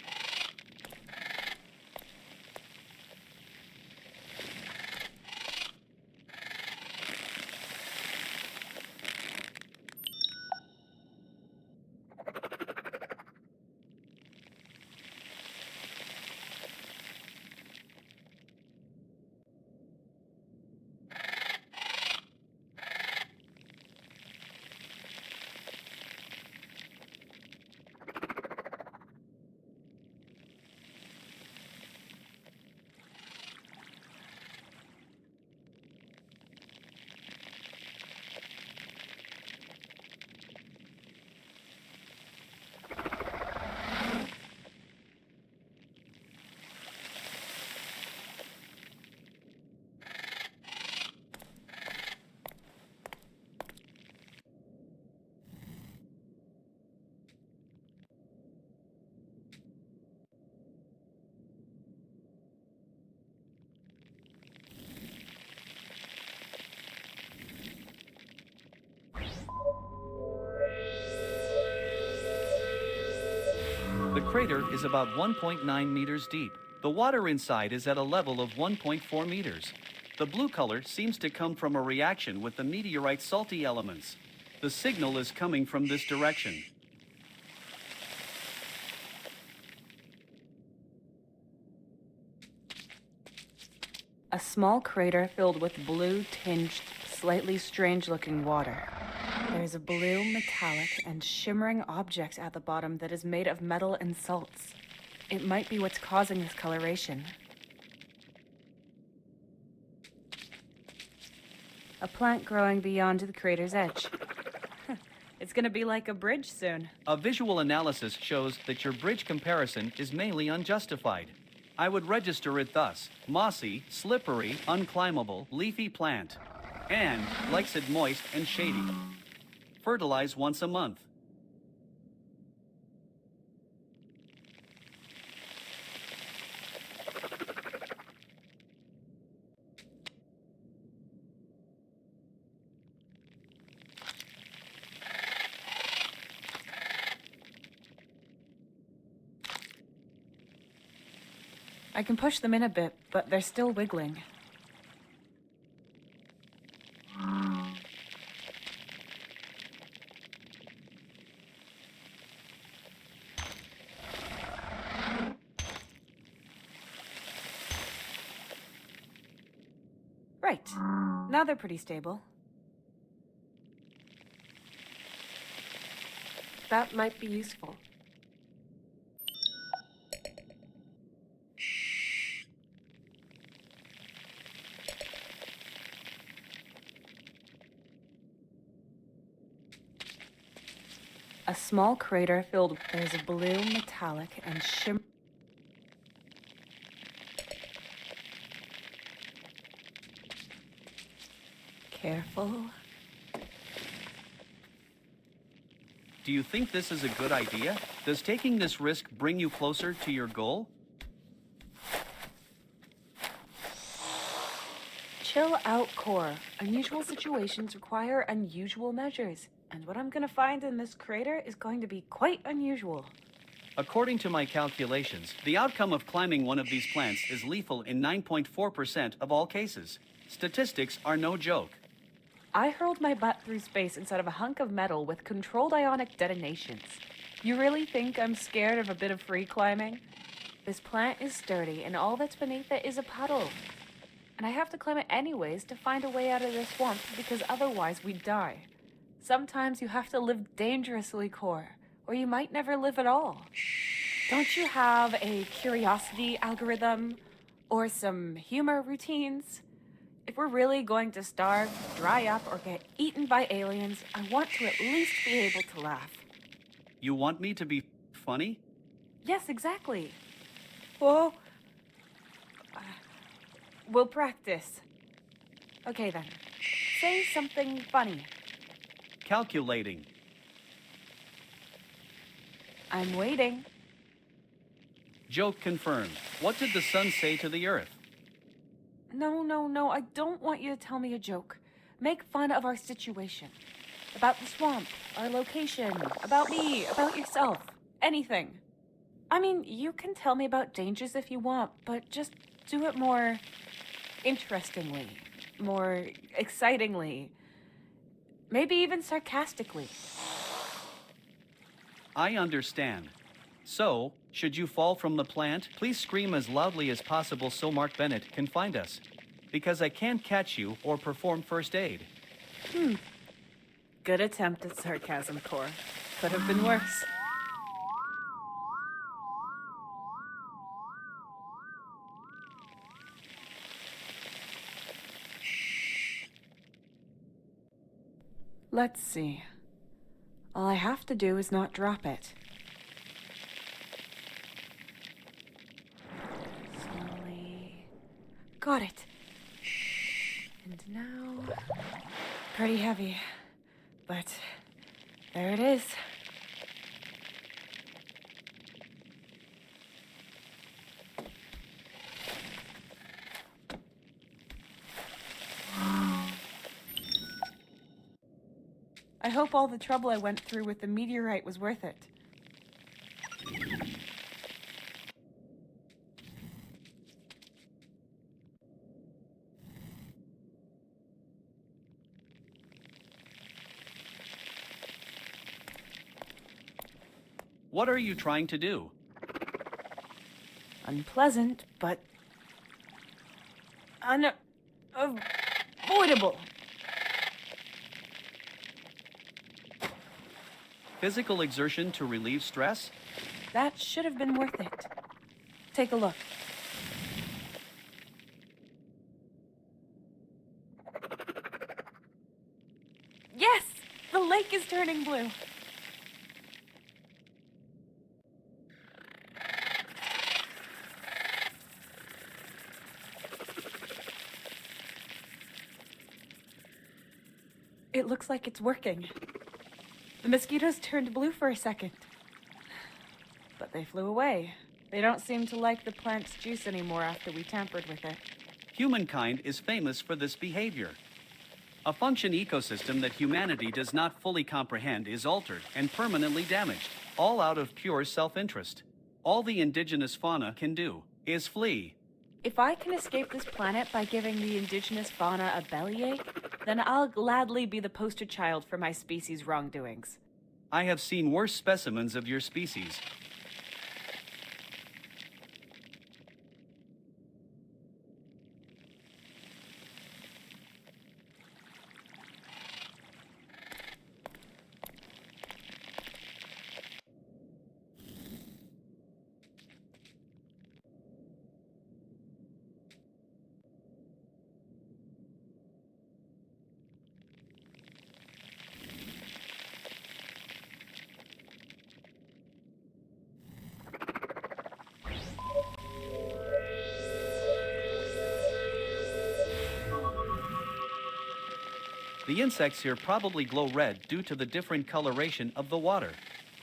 The crater is about 1.9 meters deep. The water inside is at a level of 1.4 meters. The blue color seems to come from a reaction with the meteorite's salty elements. The signal is coming from this direction. a small crater filled with blue-tinged, slightly strange-looking water. There's a blue, metallic, and shimmering object at the bottom that is made of metal and salts. It might be what's causing this coloration. A plant growing beyond the crater's edge. It's gonna be like a bridge soon. A visual analysis shows that your bridge comparison is mainly unjustified. I would register it thus: mossy, slippery, unclimbable, leafy plant. And likes it moist and shady. Fertilize once a month. I can push them in a bit, but they're still wiggling. Right. Now they're pretty stable. That might be useful. A small crater filled with there's a blue, metallic, and shimmer. Careful. Do you think this is a good idea? Does taking this risk bring you closer to your goal? Chill out, C.O.R.E. Unusual situations require unusual measures. And what I'm gonna find in this crater is going to be quite unusual. According to my calculations, the outcome of climbing one of these plants is lethal in 9.4% of all cases. Statistics are no joke. I hurled my butt through space inside of a hunk of metal with controlled ionic detonations. You really think I'm scared of a bit of free climbing? This plant is sturdy, and all that's beneath it is a puddle. And I have to climb it anyways to find a way out of this swamp, because otherwise we'd die. Sometimes you have to live dangerously, C.O.R.E, or you might never live at all. Don't you have a curiosity algorithm? Or some humor routines? If we're really going to starve, dry up, or get eaten by aliens, I want to at least be able to laugh. You want me to be funny? Yes, exactly. Whoa. We'll practice. Okay then. Say something funny. Calculating. I'm waiting. Joke confirmed. What did the sun say to the earth? No, I don't want you to tell me a joke. Make fun of our situation. About the swamp, our location, about me, about yourself. Anything. I mean, you can tell me about dangers if you want, but just do it more interestingly, more excitingly, maybe even sarcastically. I understand. So, should you fall from the plant, please scream as loudly as possible so Mark Bennett can find us. Because I can't catch you or perform first aid. Good attempt at sarcasm, C.O.R.E. Could have been worse. Let's see. All I have to do is not drop it. Slowly. Got it. And now... Pretty heavy. But there it is. I hope all the trouble I went through with the meteorite was worth it. What are you trying to do? Unpleasant, but unavoidable. Physical exertion to relieve stress? That should have been worth it. Take a look. Yes! The lake is turning blue. It looks like it's working. The mosquitoes turned blue for a second. But they flew away. They don't seem to like the plant's juice anymore after we tampered with it. Humankind is famous for this behavior. A function ecosystem that humanity does not fully comprehend is altered and permanently damaged, all out of pure self-interest. All the indigenous fauna can do is flee. If I can escape this planet by giving the indigenous fauna a bellyache, then I'll gladly be the poster child for my species' wrongdoings. I have seen worse specimens of your species. The insects here probably glow red due to the different coloration of the water.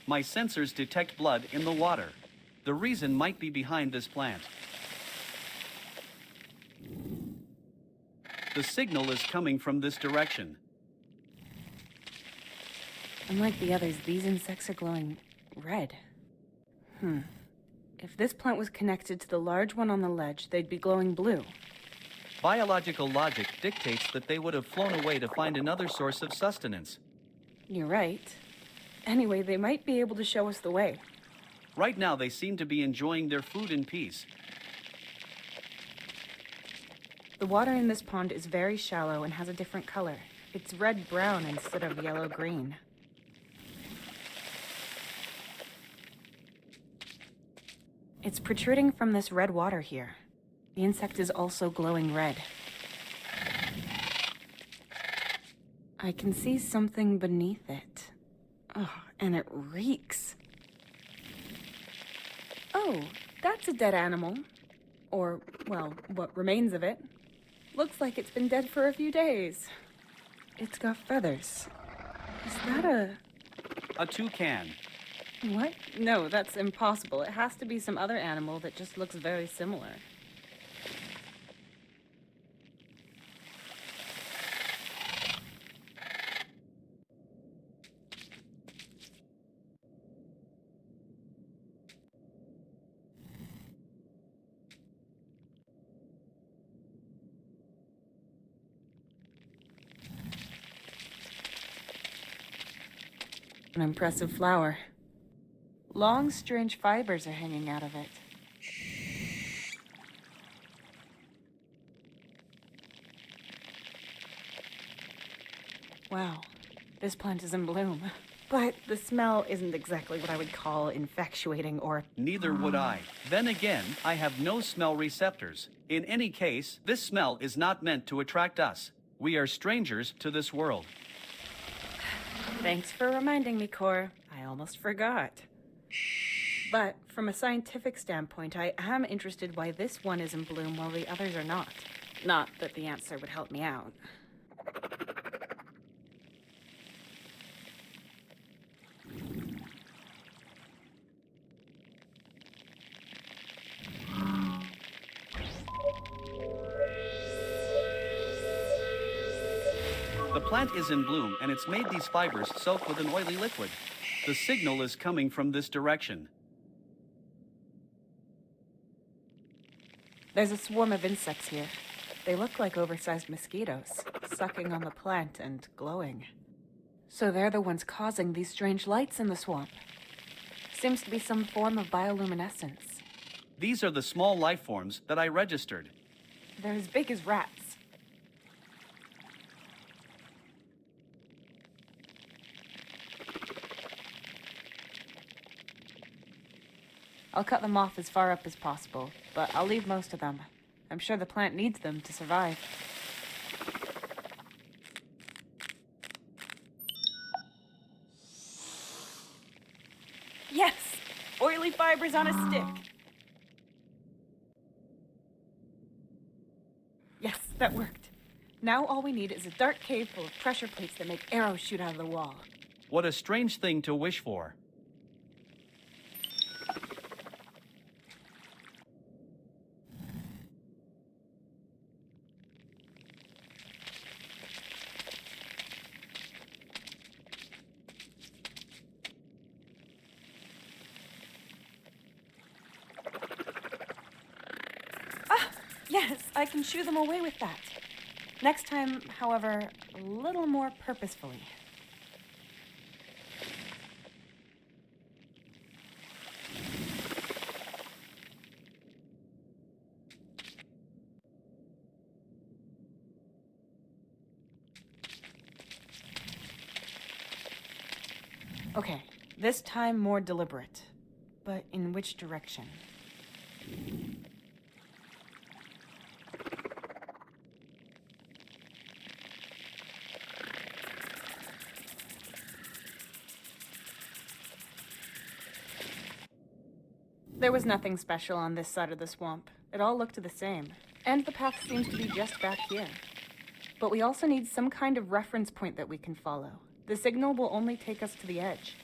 My sensors detect blood in the water. The reason might be behind this plant. The signal is coming from this direction. Unlike the others, these insects are glowing red. If this plant was connected to the large one on the ledge, they'd be glowing blue. Biological logic dictates that they would have flown away to find another source of sustenance. You're right. Anyway, they might be able to show us the way. Right now, they seem to be enjoying their food in peace. The water in this pond is very shallow and has a different color. It's red-brown instead of yellow-green. It's protruding from this red water here. The insect is also glowing red. I can see something beneath it. Oh, and it reeks. Oh, that's a dead animal. Or, well, what remains of it. Looks like it's been dead for a few days. It's got feathers. Is that A toucan. What? No, that's impossible. It has to be some other animal that just looks very similar. An impressive flower. Long, strange fibers are hanging out of it. Wow, this plant is in bloom. But the smell isn't exactly what I would call infatuating or... Neither would I. Then again, I have no smell receptors. In any case, this smell is not meant to attract us. We are strangers to this world. Thanks for reminding me, C.O.R.E. I almost forgot. But from a scientific standpoint, I am interested why this one is in bloom while the others are not. Not that the answer would help me out. The plant is in bloom and it's made these fibers soak with an oily liquid. The signal is coming from this direction. There's a swarm of insects here. They look like oversized mosquitoes, sucking on the plant and glowing. So they're the ones causing these strange lights in the swamp. Seems to be some form of bioluminescence. These are the small life forms that I registered. They're as big as rats. I'll cut them off as far up as possible, but I'll leave most of them. I'm sure the plant needs them to survive. Yes! Oily fibers on a stick! Yes, that worked. Now all we need is a dark cave full of pressure plates that make arrows shoot out of the wall. What a strange thing to wish for. Yes, I can shoo them away with that. Next time, however, a little more purposefully. Okay, this time more deliberate. But in which direction? There was nothing special on this side of the swamp. It all looked the same. And the path seems to be just back here. But we also need some kind of reference point that we can follow. The signal will only take us to the edge.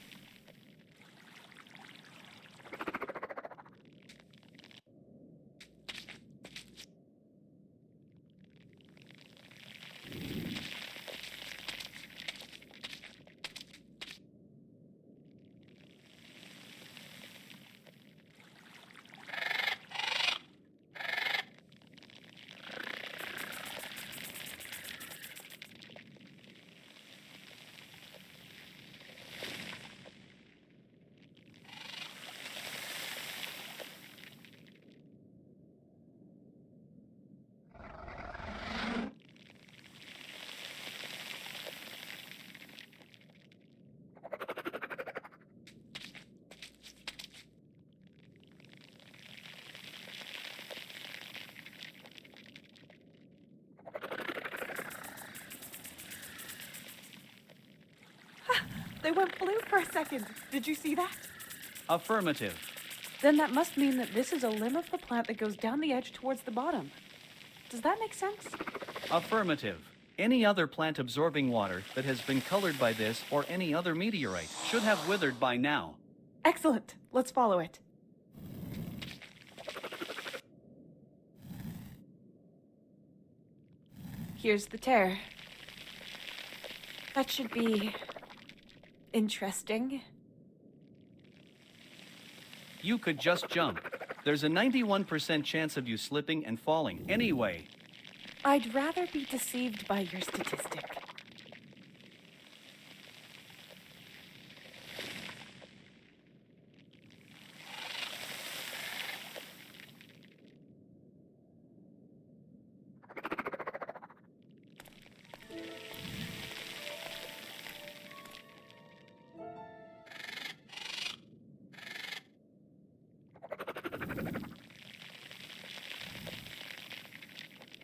They went blue for a second. Did you see that? Affirmative. Then that must mean that this is a limb of the plant that goes down the edge towards the bottom. Does that make sense? Affirmative. Any other plant absorbing water that has been colored by this or any other meteorite should have withered by now. Excellent. Let's follow it. Here's the tear. That should be interesting. You could just jump. There's a 91% chance of you slipping and falling anyway. I'd rather be deceived by your statistic.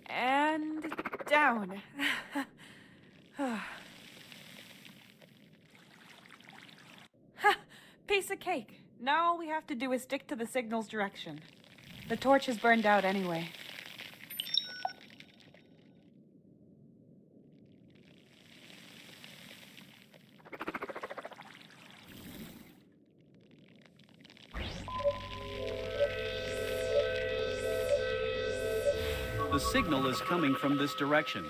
And down. Ha, piece of cake. Now all we have to do is stick to the signal's direction. The torch is burned out anyway. The signal is coming from this direction.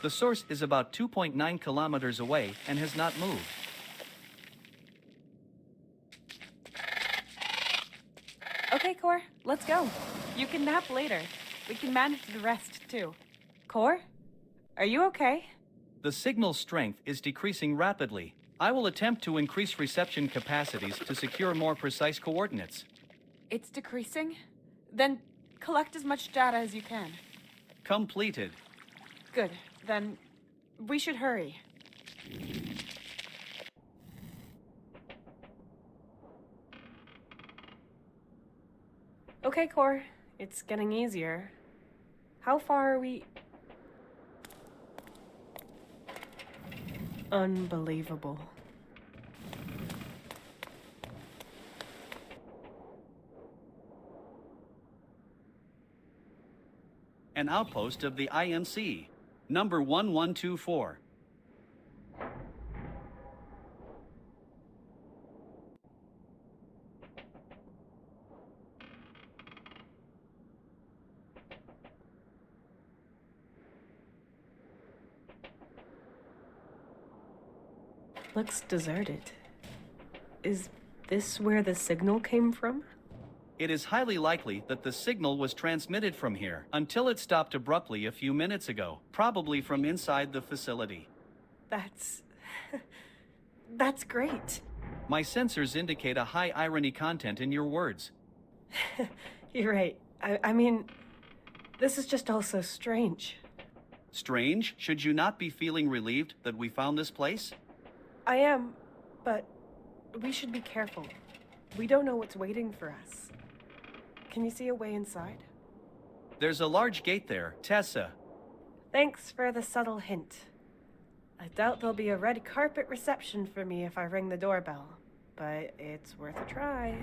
The source is about 2.9 kilometers away and has not moved. Okay, C.O.R.E, let's go. You can nap later. We can manage the rest, too. C.O.R.E, are you okay? The signal strength is decreasing rapidly. I will attempt to increase reception capacities to secure more precise coordinates. It's decreasing? Then collect as much data as you can. Completed. Good. Then we should hurry. Okay, C.O.R.E, it's getting easier. How far are we? Unbelievable. An outpost of the IMC, number 1124. Looks deserted. Is this where the signal came from? It is highly likely that the signal was transmitted from here until it stopped abruptly a few minutes ago, probably from inside the facility. That's... that's great. My sensors indicate a high irony content in your words. You're right. I mean, this is just all so strange. Strange? Should you not be feeling relieved that we found this place? I am, but we should be careful. We don't know what's waiting for us. Can you see a way inside? There's a large gate there, Tessa. Thanks for the subtle hint. I doubt there'll be a red carpet reception for me if I ring the doorbell, but it's worth a try.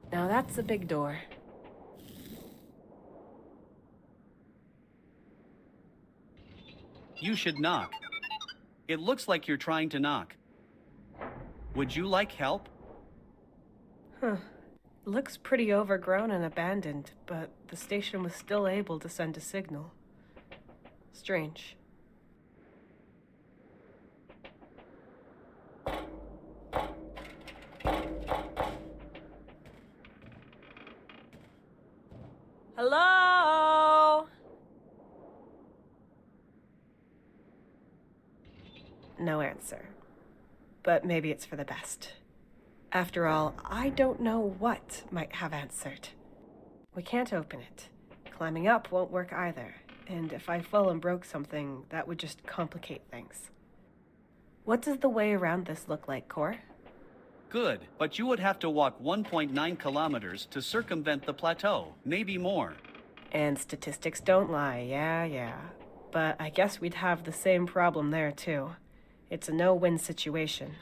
Now that's a big door. You should knock. It looks like you're trying to knock. Would you like help? Huh. Looks pretty overgrown and abandoned, but the station was still able to send a signal. Strange. Hello? No answer. But maybe it's for the best. After all, I don't know what might have answered. We can't open it. Climbing up won't work either. And if I fell and broke something, that would just complicate things. What does the way around this look like, C.O.R.E? Good, but you would have to walk 1.9 kilometers to circumvent the plateau, maybe more. And statistics don't lie, yeah. But I guess we'd have the same problem there, too. It's a no-win situation.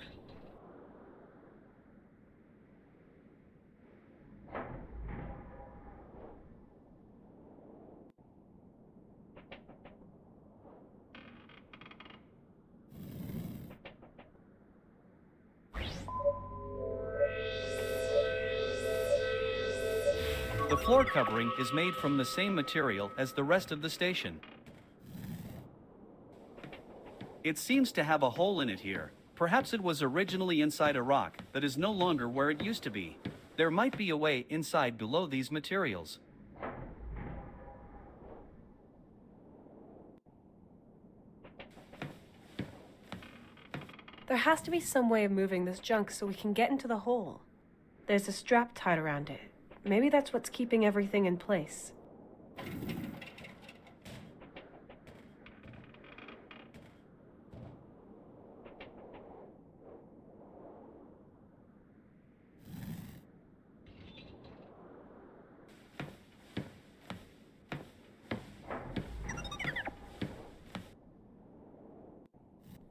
The floor covering is made from the same material as the rest of the station. It seems to have a hole in it here. Perhaps it was originally inside a rock that is no longer where it used to be. There might be a way inside below these materials. There has to be some way of moving this junk so we can get into the hole. There's a strap tied around it. Maybe that's what's keeping everything in place.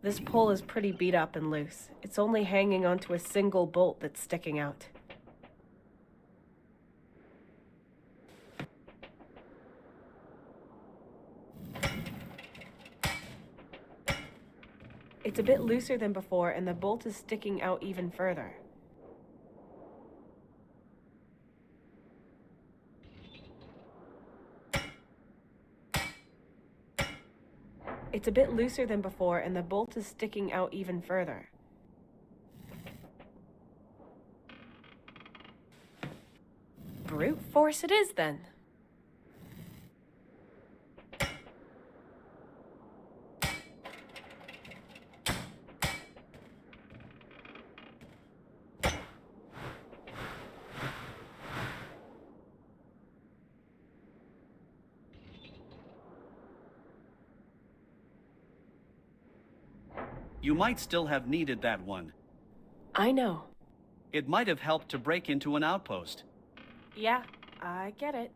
This pole is pretty beat up and loose. It's only hanging onto a single bolt that's sticking out. It's a bit looser than before, and the bolt is sticking out even further. It's a bit looser than before, and the bolt is sticking out even further. Brute force it is, then. You might still have needed that one. I know. It might have helped to break into an outpost. Yeah, I get it.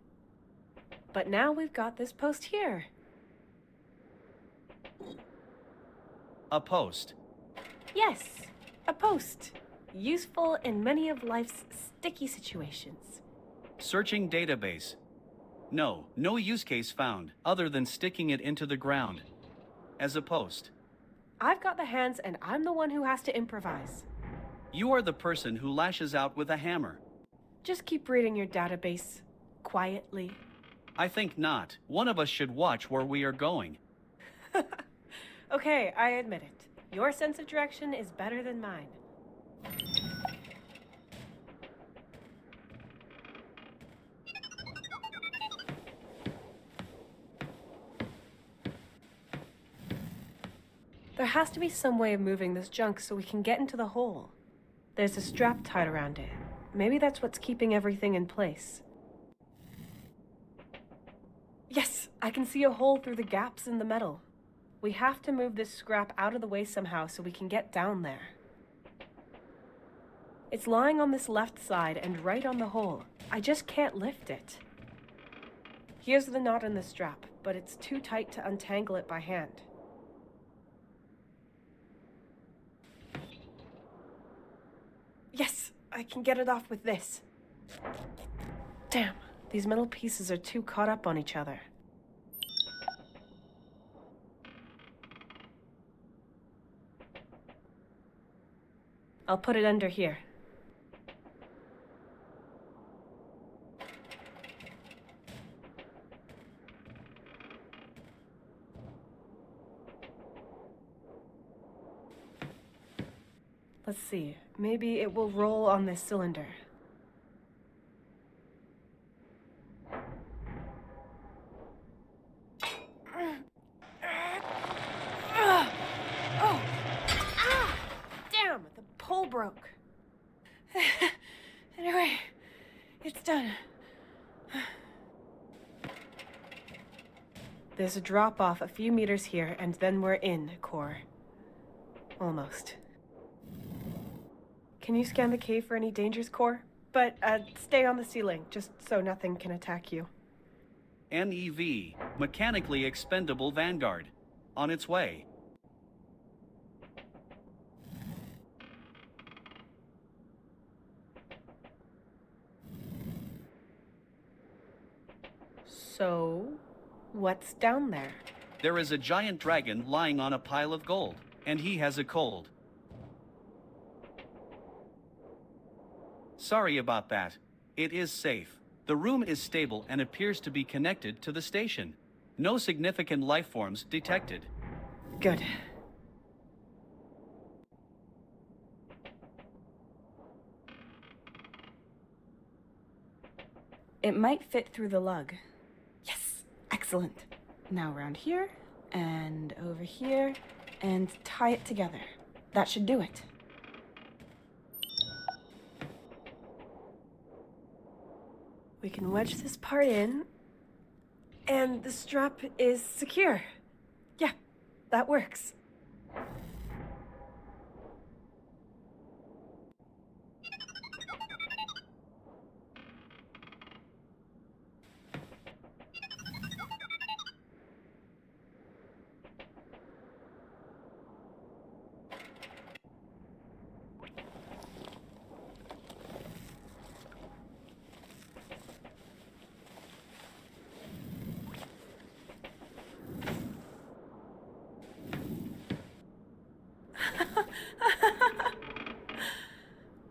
But now we've got this post here. A post. Yes, a post. Useful in many of life's sticky situations. Searching database. No use case found, other than sticking it into the ground. As a post. I've got the hands, and I'm the one who has to improvise. You are the person who lashes out with a hammer. Just keep reading your database. Quietly. I think not. One of us should watch where we are going. Okay, I admit it. Your sense of direction is better than mine. There has to be some way of moving this junk so we can get into the hole. There's a strap tied around it. Maybe that's what's keeping everything in place. Yes, I can see a hole through the gaps in the metal. We have to move this scrap out of the way somehow so we can get down there. It's lying on this left side and right on the hole. I just can't lift it. Here's the knot in the strap, but it's too tight to untangle it by hand. Yes, I can get it off with this. Damn, these metal pieces are too caught up on each other. I'll put it under here. Let's see, maybe it will roll on this cylinder. Damn, the pole broke. Anyway, it's done. There's a drop-off a few meters here, and then we're in, C.O.R.E. Almost. Can you scan the cave for any dangers, C.O.R.E.? But, stay on the ceiling, just so nothing can attack you. NEV, Mechanically Expendable Vanguard. On its way. So, what's down there? There is a giant dragon lying on a pile of gold, and he has a cold. Sorry about that. It is safe. The room is stable and appears to be connected to the station. No significant life forms detected. Good. It might fit through the lug. Yes, excellent. Now around here, and over here, and tie it together. That should do it. We can wedge this part in, and the strap is secure. Yeah, that works.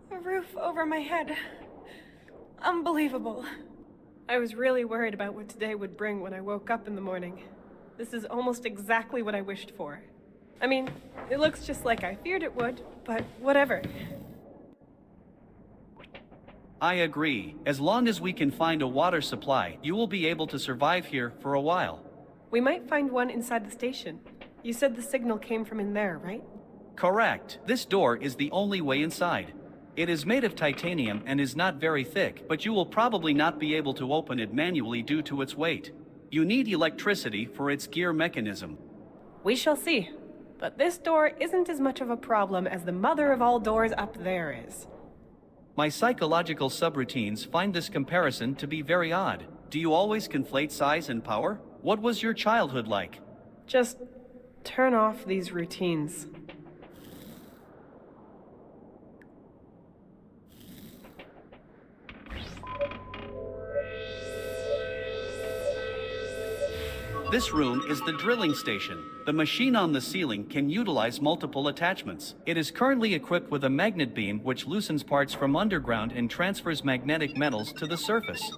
A roof over my head. Unbelievable. I was really worried about what today would bring when I woke up in the morning. This is almost exactly what I wished for. I mean, it looks just like I feared it would, but whatever. I agree. As long as we can find a water supply, you will be able to survive here for a while. We might find one inside the station. You said the signal came from in there, right? Correct. This door is the only way inside. It is made of titanium and is not very thick, but you will probably not be able to open it manually due to its weight. You need electricity for its gear mechanism. We shall see. But this door isn't as much of a problem as the mother of all doors up there is. My psychological subroutines find this comparison to be very odd. Do you always conflate size and power? What was your childhood like? Just turn off these routines. This room is the drilling station. The machine on the ceiling can utilize multiple attachments. It is currently equipped with a magnet beam which loosens parts from underground and transfers magnetic metals to the surface.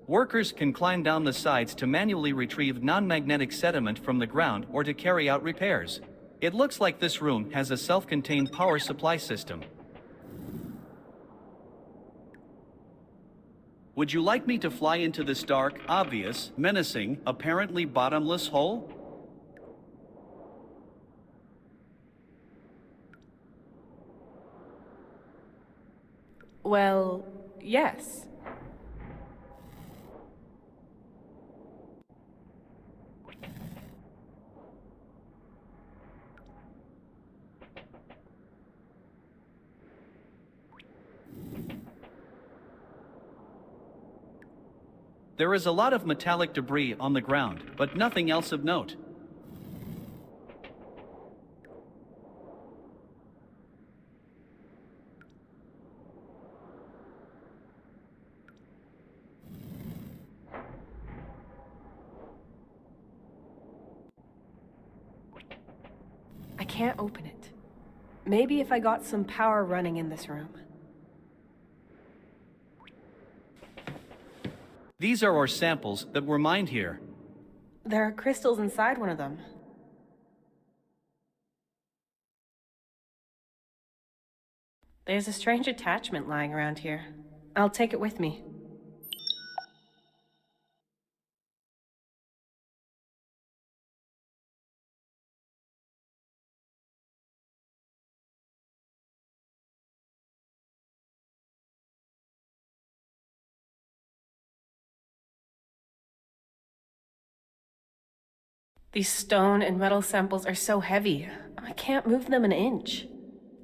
Workers can climb down the sides to manually retrieve non-magnetic sediment from the ground or to carry out repairs. It looks like this room has a self-contained power supply system. Would you like me to fly into this dark, obvious, menacing, apparently bottomless hole? Well, yes. There is a lot of metallic debris on the ground, but nothing else of note. I can't open it. Maybe if I got some power running in this room. These are our samples that were mined here. There are crystals inside one of them. There's a strange attachment lying around here. I'll take it with me. These stone and metal samples are so heavy, I can't move them an inch.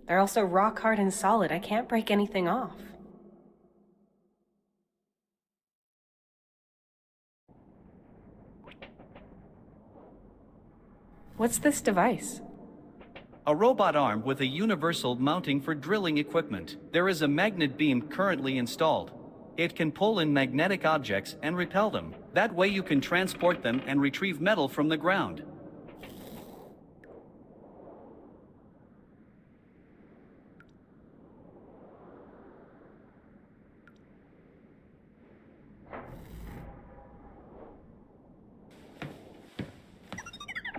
They're also rock hard and solid. I can't break anything off. What's this device? A robot arm with a universal mounting for drilling equipment. There is a magnet beam currently installed. It can pull in magnetic objects and repel them. That way you can transport them and retrieve metal from the ground.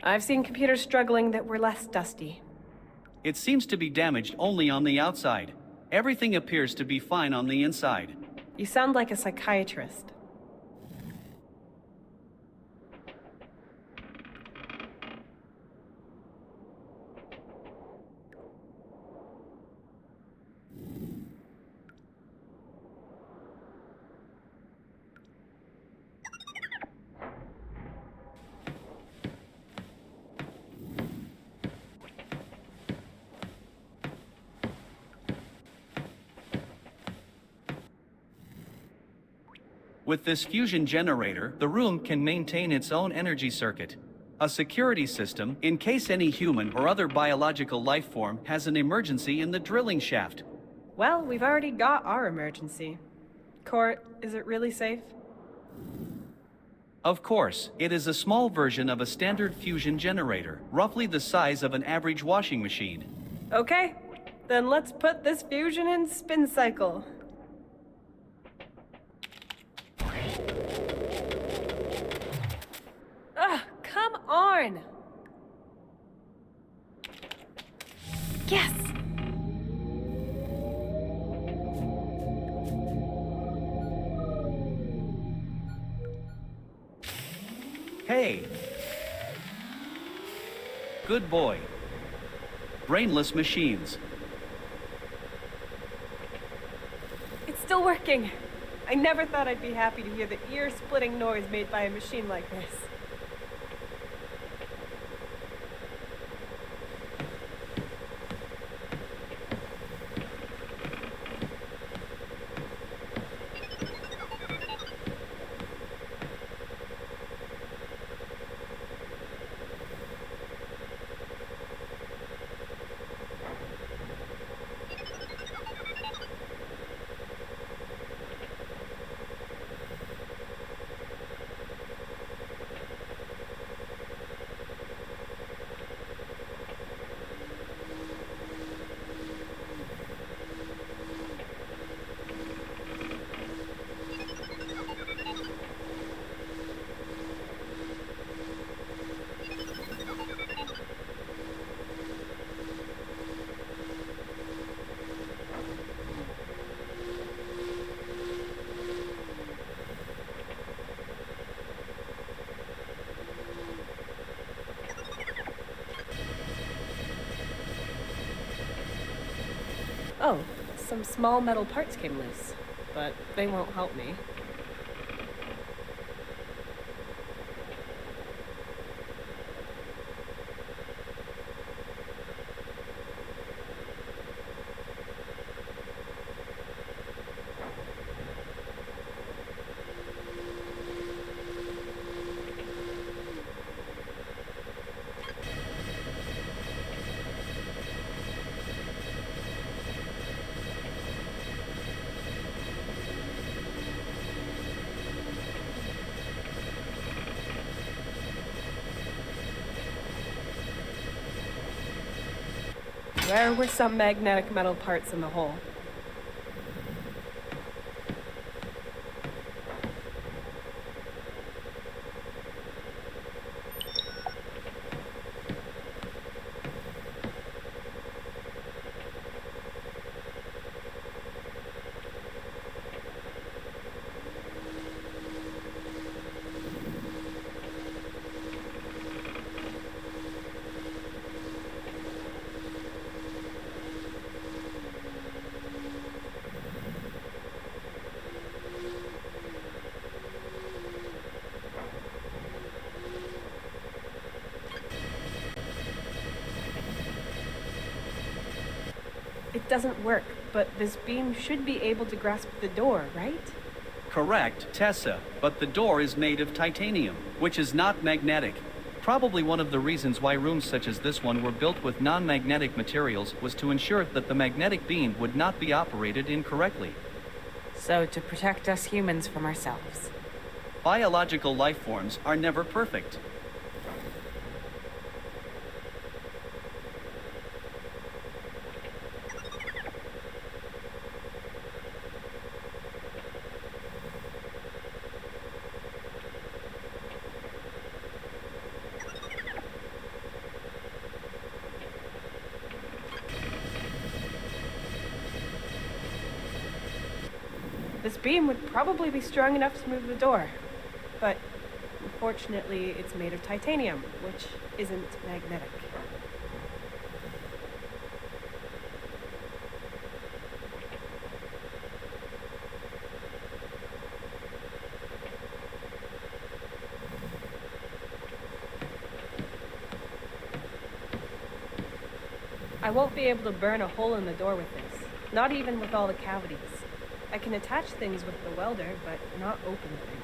I've seen computers struggling that were less dusty. It seems to be damaged only on the outside. Everything appears to be fine on the inside. You sound like a psychiatrist. With this fusion generator, the room can maintain its own energy circuit. A security system in case any human or other biological life form has an emergency in the drilling shaft. Well, we've already got our emergency. C.O.R.E, is it really safe? Of course, it is a small version of a standard fusion generator, roughly the size of an average washing machine. Okay, then let's put this fusion in spin cycle. Ugh, come on! Yes! Hey! Good boy. Brainless machines. It's still working. I never thought I'd be happy to hear the ear-splitting noise made by a machine like this. Oh, some small metal parts came loose, but they won't help me. Where were some magnetic metal parts in the hole? doesn't work, but this beam should be able to grasp the door, right? Correct, Tessa, but the door is made of titanium, which is not magnetic. Probably one of the reasons why rooms such as this one were built with non-magnetic materials was to ensure that the magnetic beam would not be operated incorrectly. So, to protect us humans from ourselves. Biological life forms are never perfect. This beam would probably be strong enough to move the door. But unfortunately, it's made of titanium, which isn't magnetic. I won't be able to burn a hole in the door with this, not even with all the cavities. I can attach things with the welder, but not open things.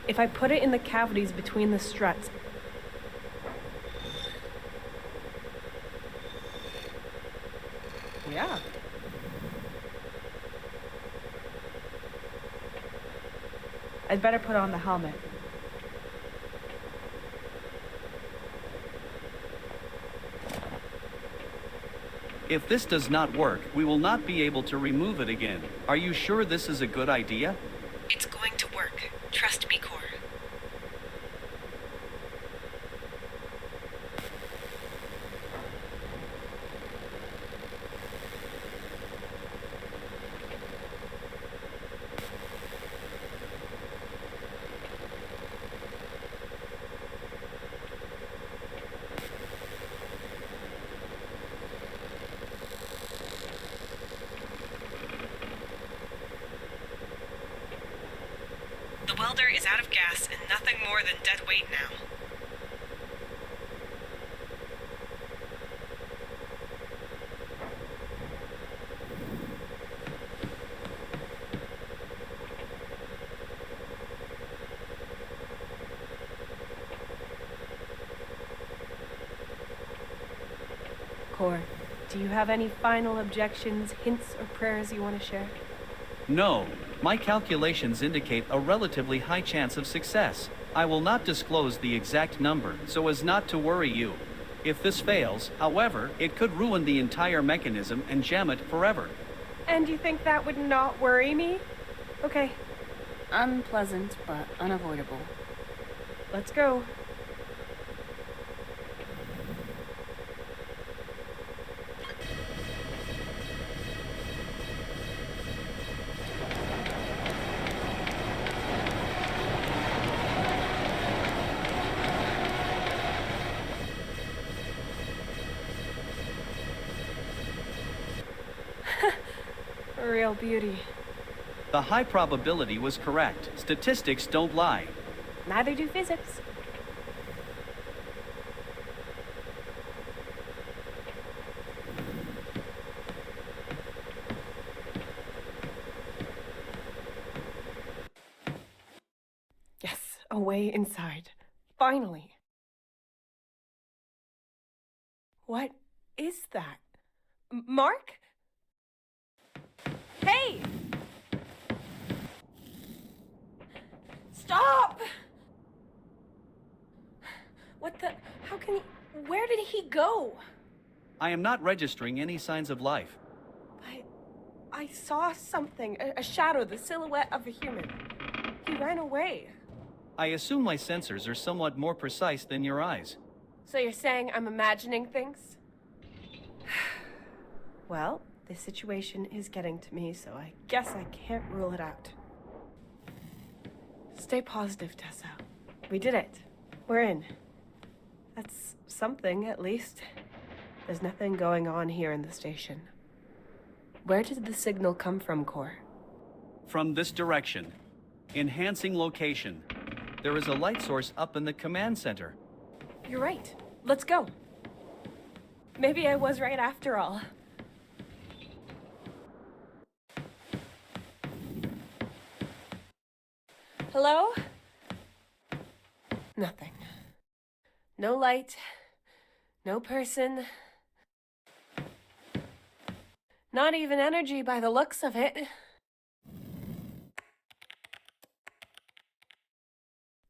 If I put it in the cavities between the struts, yeah. I'd better put on the helmet. If this does not work, we will not be able to remove it again. Are you sure this is a good idea? It's going to work. Trust me, C.O.R.E. The welder is out of gas and nothing more than dead weight now. C.O.R.E., do you have any final objections, hints, or prayers you want to share? No. My calculations indicate a relatively high chance of success. I will not disclose the exact number so as not to worry you. If this fails, however, it could ruin the entire mechanism and jam it forever. And you think that would not worry me? Okay, Unpleasant, but unavoidable. let's go. A real beauty. The high probability was correct. Statistics don't lie. Neither do physics. Yes, a way inside. Finally. What is that? Mark? Hey! Stop! What the? How can he? Where did he go? I am not registering any signs of life. I saw something, a shadow, the silhouette of a human. He ran away. I assume my sensors are somewhat more precise than your eyes. So you're saying I'm imagining things? Well, this situation is getting to me, so I guess I can't rule it out. Stay positive, Tessa. We did it. We're in. That's something, at least. There's nothing going on here in the station. Where did the signal come from, C.O.R.E.? From this direction. Enhancing location. There is a light source up in the command center. You're right. Let's go. Maybe I was right after all. Hello? Nothing. No light. No person. Not even energy by the looks of it.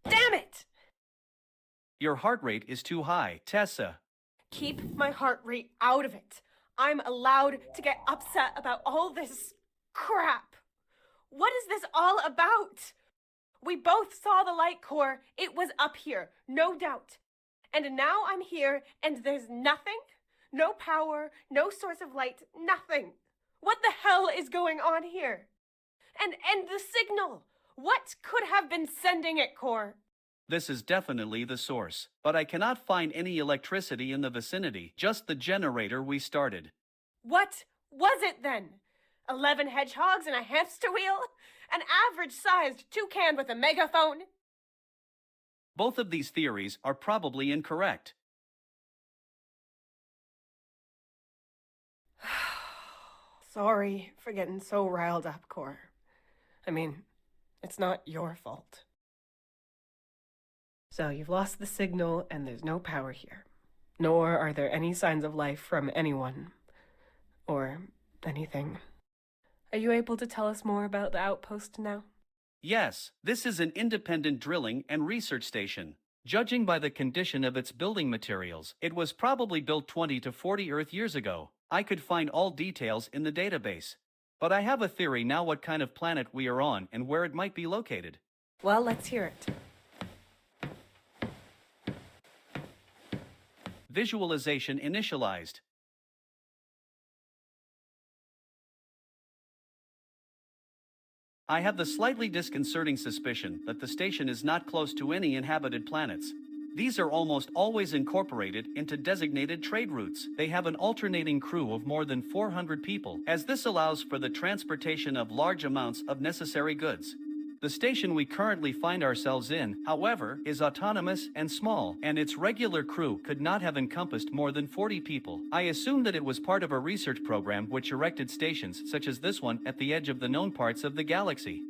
Damn it! Your heart rate is too high, Tessa. Keep my heart rate out of it. I'm allowed to get upset about all this crap. What is this all about? We both saw the light core. It was up here, no doubt. And now I'm here and there's nothing? No power, no source of light, nothing. What the hell is going on here? And the signal. What could have been sending it, C.O.R.E? This is definitely the source, but I cannot find any electricity in the vicinity, just the generator we started. What was it then? 11 hedgehogs and a hamster wheel? An average-sized toucan with a megaphone? Both of these theories are probably incorrect. Sorry for getting so riled up, C.O.R.E. I mean, it's not your fault. So you've lost the signal and there's no power here. Nor are there any signs of life from anyone. Or anything. Are you able to tell us more about the outpost now? Yes, this is an independent drilling and research station. Judging by the condition of its building materials, it was probably built 20 to 40 Earth years ago. I could find all details in the database. But I have a theory now what kind of planet we are on and where it might be located. Well, let's hear it. Visualization initialized. I have the slightly disconcerting suspicion that the station is not close to any inhabited planets. These are almost always incorporated into designated trade routes. They have an alternating crew of more than 400 people, as this allows for the transportation of large amounts of necessary goods. The station we currently find ourselves in, however, is autonomous and small, and its regular crew could not have encompassed more than 40 people. I assume that it was part of a research program which erected stations such as this one at the edge of the known parts of the galaxy.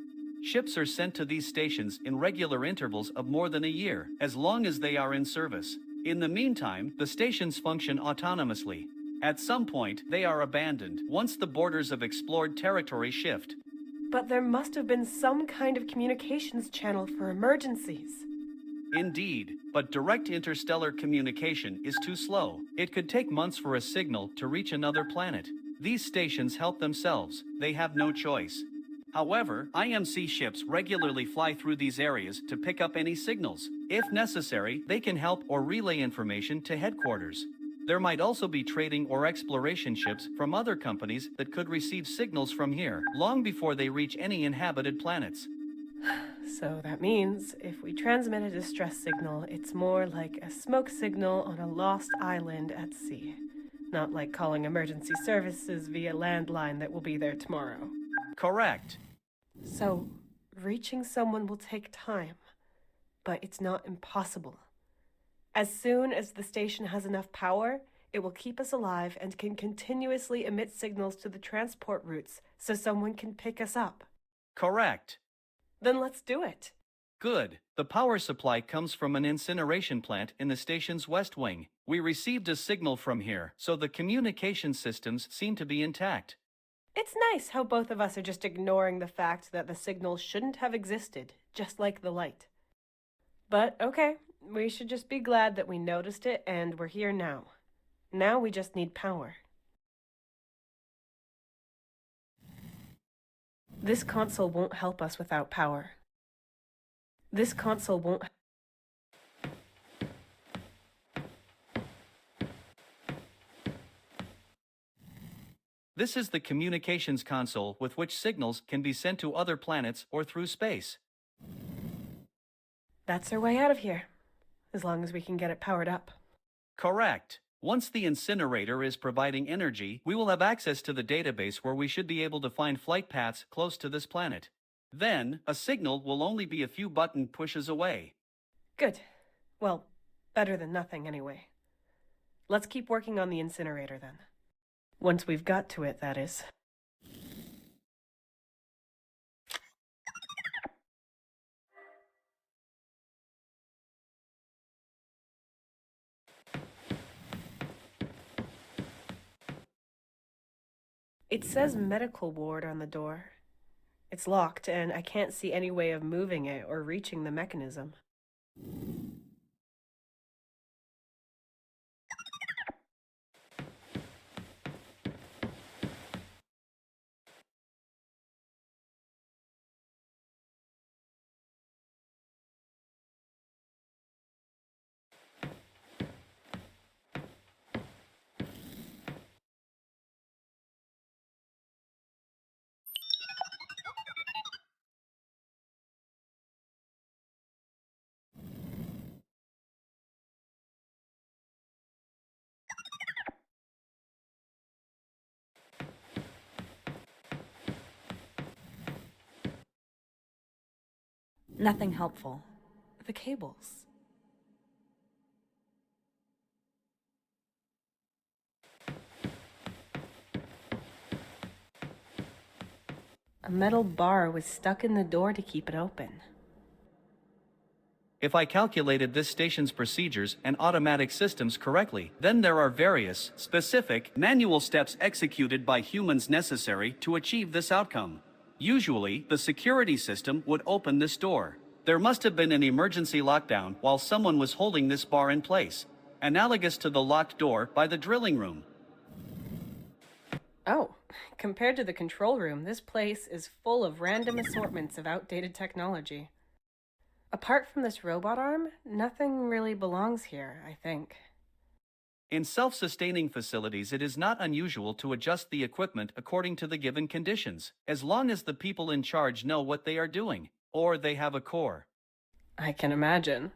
Ships are sent to these stations in regular intervals of more than a year, as long as they are in service. In the meantime, the stations function autonomously. At some point, they are abandoned once the borders of explored territory shift. But there must have been some kind of communications channel for emergencies. Indeed, but direct interstellar communication is too slow. It could take months for a signal to reach another planet. These stations help themselves. They have no choice. However, IMC ships regularly fly through these areas to pick up any signals. If necessary, they can help or relay information to headquarters. There might also be trading or exploration ships from other companies that could receive signals from here long before they reach any inhabited planets. So that means if we transmit a distress signal, it's more like a smoke signal on a lost island at sea. Not like calling emergency services via landline that will be there tomorrow. Correct. So, reaching someone will take time, but it's not impossible. As soon as the station has enough power, it will keep us alive and can continuously emit signals to the transport routes so someone can pick us up. Correct. Then let's do it. Good. The power supply comes from an incineration plant in the station's west wing. We received a signal from here, so the communication systems seem to be intact. It's nice how both of us are just ignoring the fact that the signal shouldn't have existed, just like the light. But okay, we should just be glad that we noticed it and we're here now. Now we just need power. This console won't help us without power. This console won't... This is the communications console with which signals can be sent to other planets or through space. That's our way out of here, as long as we can get it powered up. Correct. Once the incinerator is providing energy, we will have access to the database where we should be able to find flight paths close to this planet. Then, a signal will only be a few button pushes away. Good. Well, better than nothing anyway. Let's keep working on the incinerator then. Once we've got to it, that is. It says medical ward on the door. It's locked, and I can't see any way of moving it or reaching the mechanism. Nothing helpful. The cables. A metal bar was stuck in the door to keep it open. If I calculated this station's procedures and automatic systems correctly, then there are various, specific, manual steps executed by humans necessary to achieve this outcome. Usually, the security system would open this door. There must have been an emergency lockdown while someone was holding this bar in place, analogous to the locked door by the drilling room. Oh, compared to the control room, this place is full of random assortments of outdated technology. Apart from this robot arm, nothing really belongs here, I think. In self-sustaining facilities, it is not unusual to adjust the equipment according to the given conditions, as long as the people in charge know what they are doing, or they have a core. I can imagine.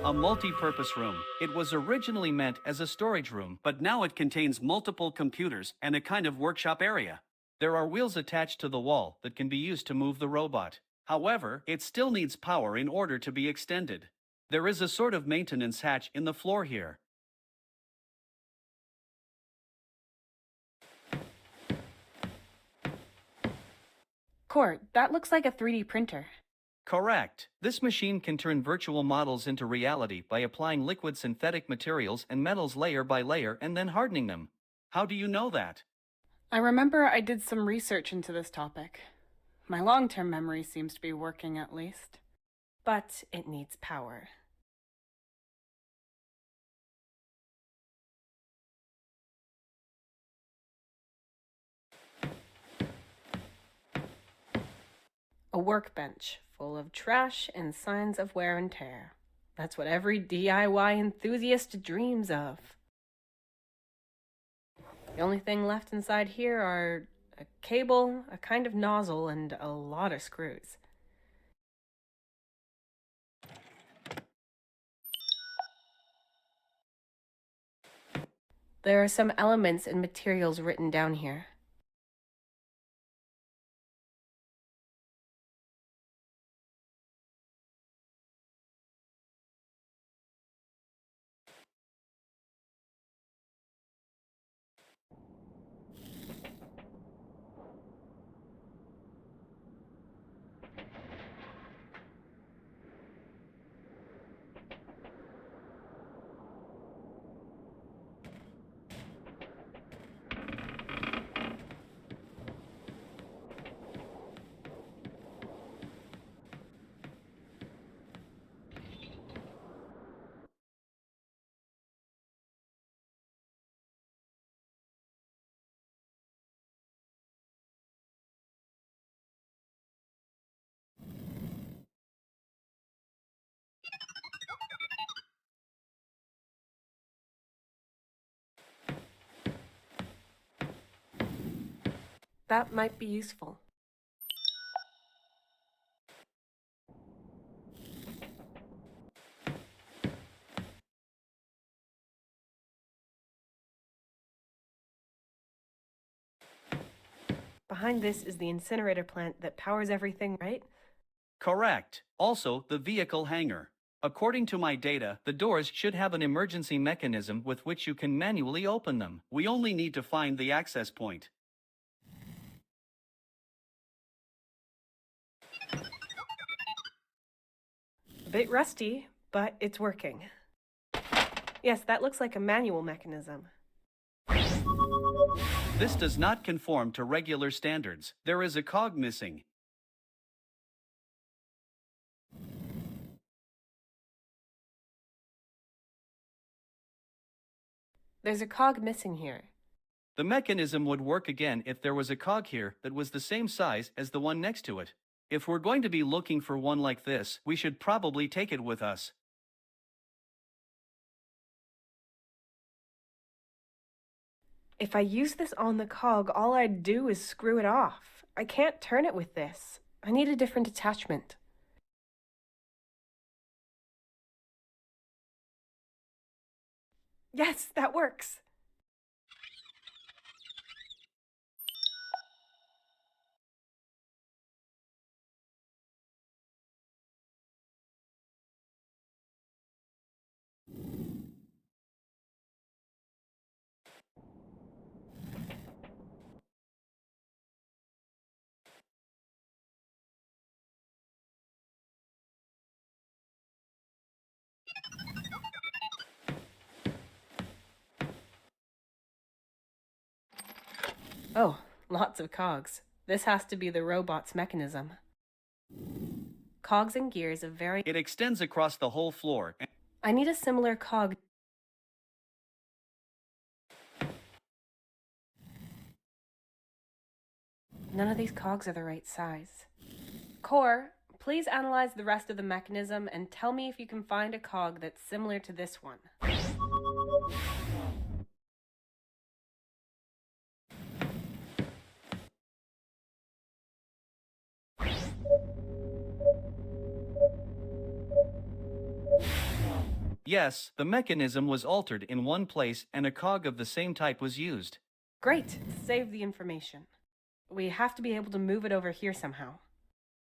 A multi-purpose room. It was originally meant as a storage room, but now it contains multiple computers and a kind of workshop area. There are wheels attached to the wall that can be used to move the robot. However, it still needs power in order to be extended. There is a sort of maintenance hatch in the floor here. C.O.R.E, that looks like a 3D printer. Correct. This machine can turn virtual models into reality by applying liquid synthetic materials and metals layer by layer and then hardening them. How do you know that? I remember I did some research into this topic. My long-term memory seems to be working at least. But it needs power. A workbench full of trash and signs of wear and tear. That's what every DIY enthusiast dreams of. The only thing left inside here are a cable, a kind of nozzle, and a lot of screws. There are some elements and materials written down here. That might be useful. Behind this is the incinerator plant that powers everything, right? Correct. Also, the vehicle hangar. According to my data, the doors should have an emergency mechanism with which you can manually open them. We only need to find the access point. A bit rusty, but it's working. Yes, that looks like a manual mechanism. This does not conform to regular standards. There is a cog missing. There's a cog missing here. The mechanism would work again if there was a cog here that was the same size as the one next to it. If we're going to be looking for one like this, we should probably take it with us. If I use this on the cog, all I'd do is screw it off. I can't turn it with this. I need a different attachment. Yes, that works. Oh, lots of cogs. This has to be the robot's mechanism. Cogs and gears of varying... It extends across the whole floor. I need a similar cog. None of these cogs are the right size. C.O.R.E, please analyze the rest of the mechanism and tell me if you can find a cog that's similar to this one. Yes, the mechanism was altered in one place and a cog of the same type was used. Great, save the information. We have to be able to move it over here somehow.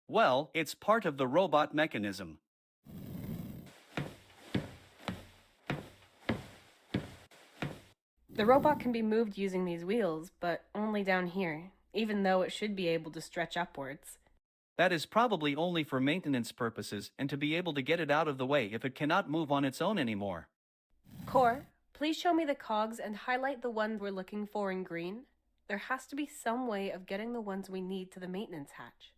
Well, it's part of the robot mechanism. The robot can be moved using these wheels, but only down here, even though it should be able to stretch upwards. That is probably only for maintenance purposes and to be able to get it out of the way if it cannot move on its own anymore. C.O.R.E, please show me the cogs and highlight the ones we're looking for in green. There has to be some way of getting the ones we need to the maintenance hatch.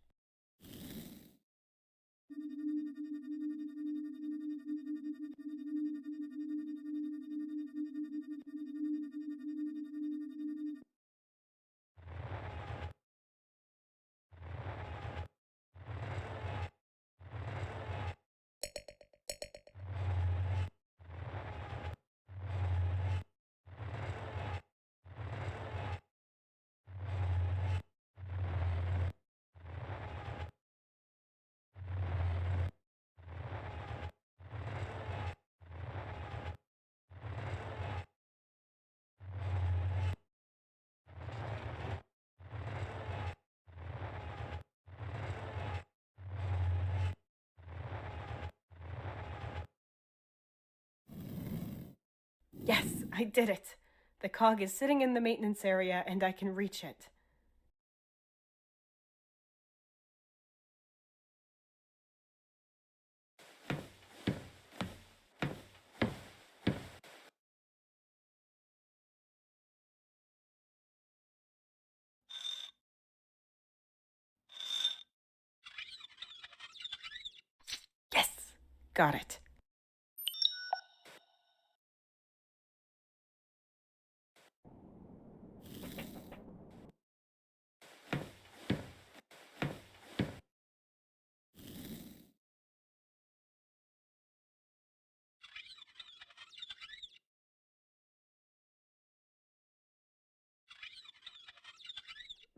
Yes, I did it. The cog is sitting in the maintenance area and I can reach it. Yes, got it.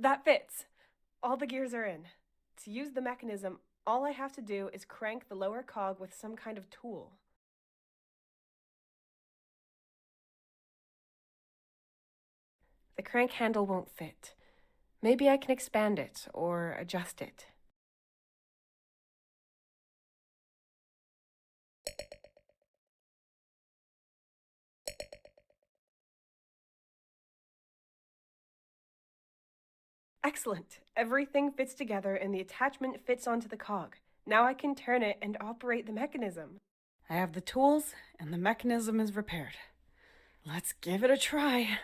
That fits. All the gears are in. To use the mechanism, all I have to do is crank the lower cog with some kind of tool. The crank handle won't fit. Maybe I can expand it or adjust it. Excellent. Everything fits together and the attachment fits onto the cog. Now I can turn it and operate the mechanism. I have the tools and the mechanism is repaired. Let's give it a try.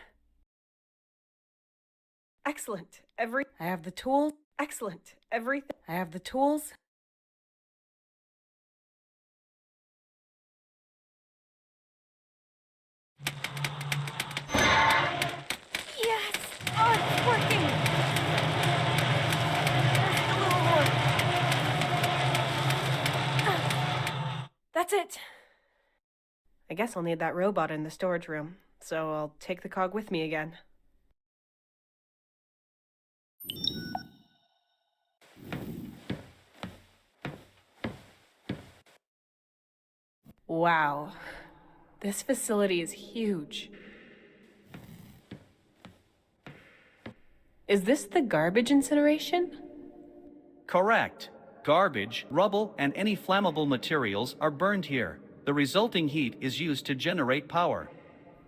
Excellent. I have the tools. Excellent. I have the tools. Yes! Oh, it's working! Just a little more. That's it. I guess I'll need that robot in the storage room, so I'll take the cog with me again. Wow. This facility is huge. Is this the garbage incineration? Correct. Garbage, rubble, and any flammable materials are burned here. The resulting heat is used to generate power.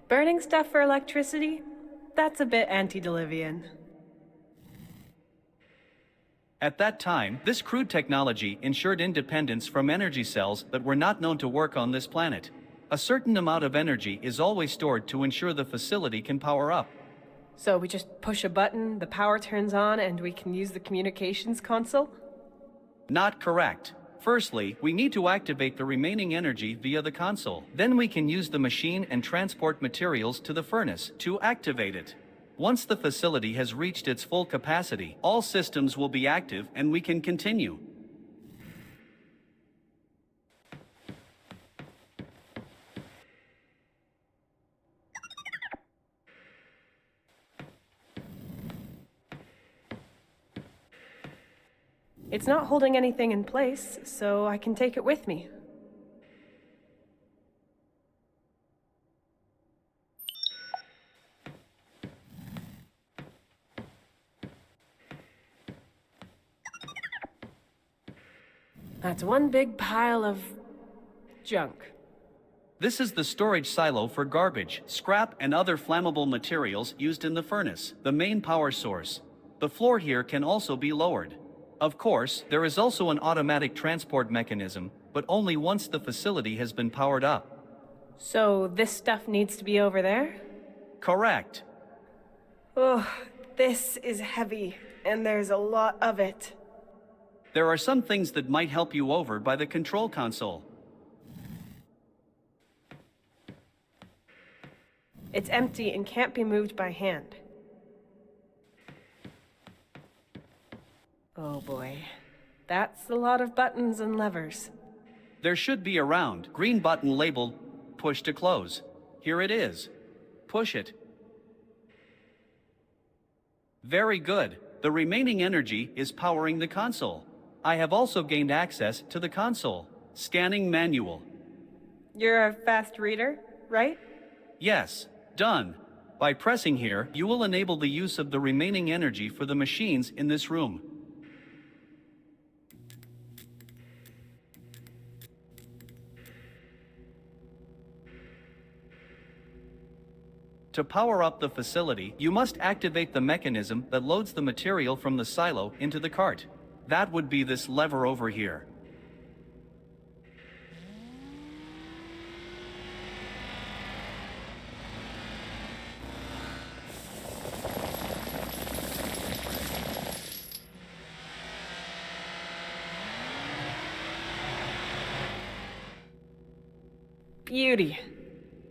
Burning stuff for electricity? That's a bit antediluvian. At that time, this crude technology ensured independence from energy cells that were not known to work on this planet. A certain amount of energy is always stored to ensure the facility can power up. So we just push a button, the power turns on, and we can use the communications console? Not correct. Firstly, we need to activate the remaining energy via the console. Then we can use the machine and transport materials to the furnace to activate it. Once the facility has reached its full capacity, all systems will be active and we can continue. It's not holding anything in place, so I can take it with me. That's one big pile of junk. This is the storage silo for garbage, scrap, and other flammable materials used in the furnace, the main power source. The floor here can also be lowered. Of course, there is also an automatic transport mechanism, but only once the facility has been powered up. So this stuff needs to be over there? Correct. Oh, this is heavy, and there's a lot of it. There are some things that might help you over by the control console. It's empty and can't be moved by hand. Oh boy, that's a lot of buttons and levers. There should be a round, green button labeled "Push to close." Here it is. Push it. Very good. The remaining energy is powering the console. I have also gained access to the console. Scanning manual. You're a fast reader, right? Yes, done. By pressing here, you will enable the use of the remaining energy for the machines in this room. To power up the facility, you must activate the mechanism that loads the material from the silo into the cart. That would be this lever over here. Beauty.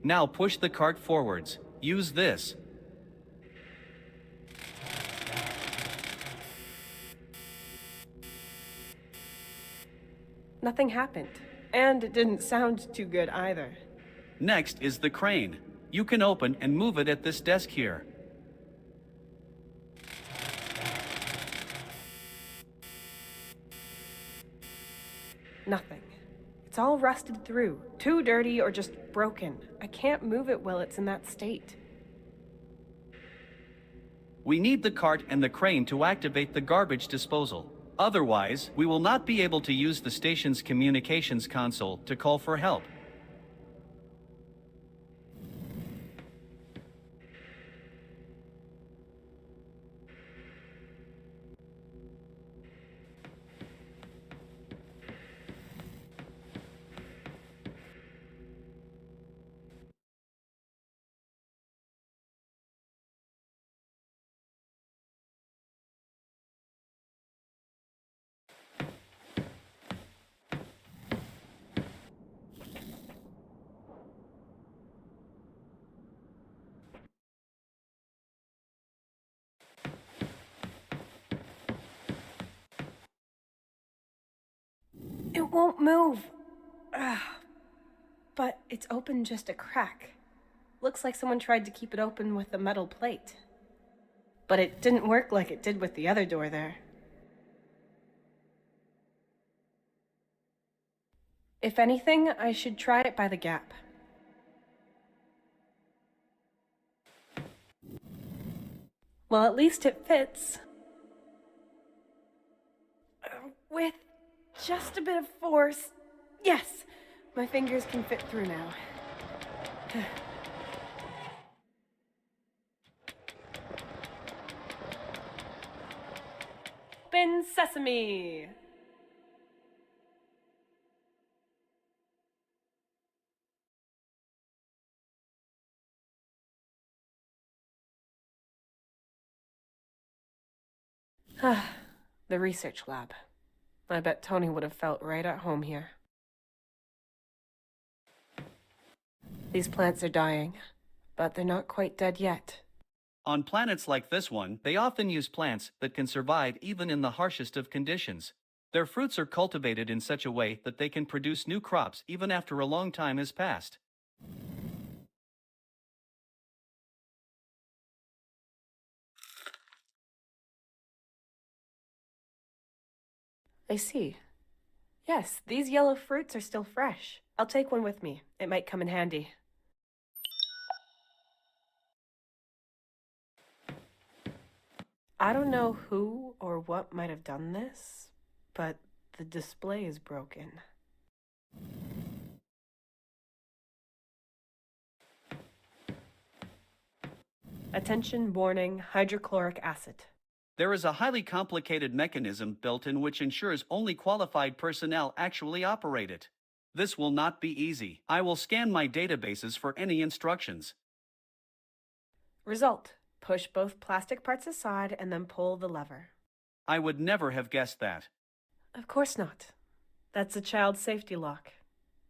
Now push the cart forwards. Use this. Nothing happened. And it didn't sound too good either. Next is the crane. You can open and move it at this desk here. Nothing. It's all rusted through. Too dirty or just broken. I can't move it while it's in that state. We need the cart and the crane to activate the garbage disposal. Otherwise, we will not be able to use the station's communications console to call for help. It won't move. But it's open just a crack. Looks like someone tried to keep it open with a metal plate. But it didn't work like it did with the other door there. If anything, I should try it by the gap. Well, at least it fits. With just a bit of force. Yes! My fingers can fit through now. Open sesame! The research lab. I bet Tony would have felt right at home here. These plants are dying, but they're not quite dead yet. On planets like this one, they often use plants that can survive even in the harshest of conditions. Their fruits are cultivated in such a way that they can produce new crops even after a long time has passed. I see. Yes, these yellow fruits are still fresh. I'll take one with me. It might come in handy. I don't know who or what might have done this, but the display is broken. Attention warning, hydrochloric acid. There is a highly complicated mechanism built in which ensures only qualified personnel actually operate it. This will not be easy. I will scan my databases for any instructions. Result: push both plastic parts aside and then pull the lever. I would never have guessed that. Of course not. That's a child safety lock.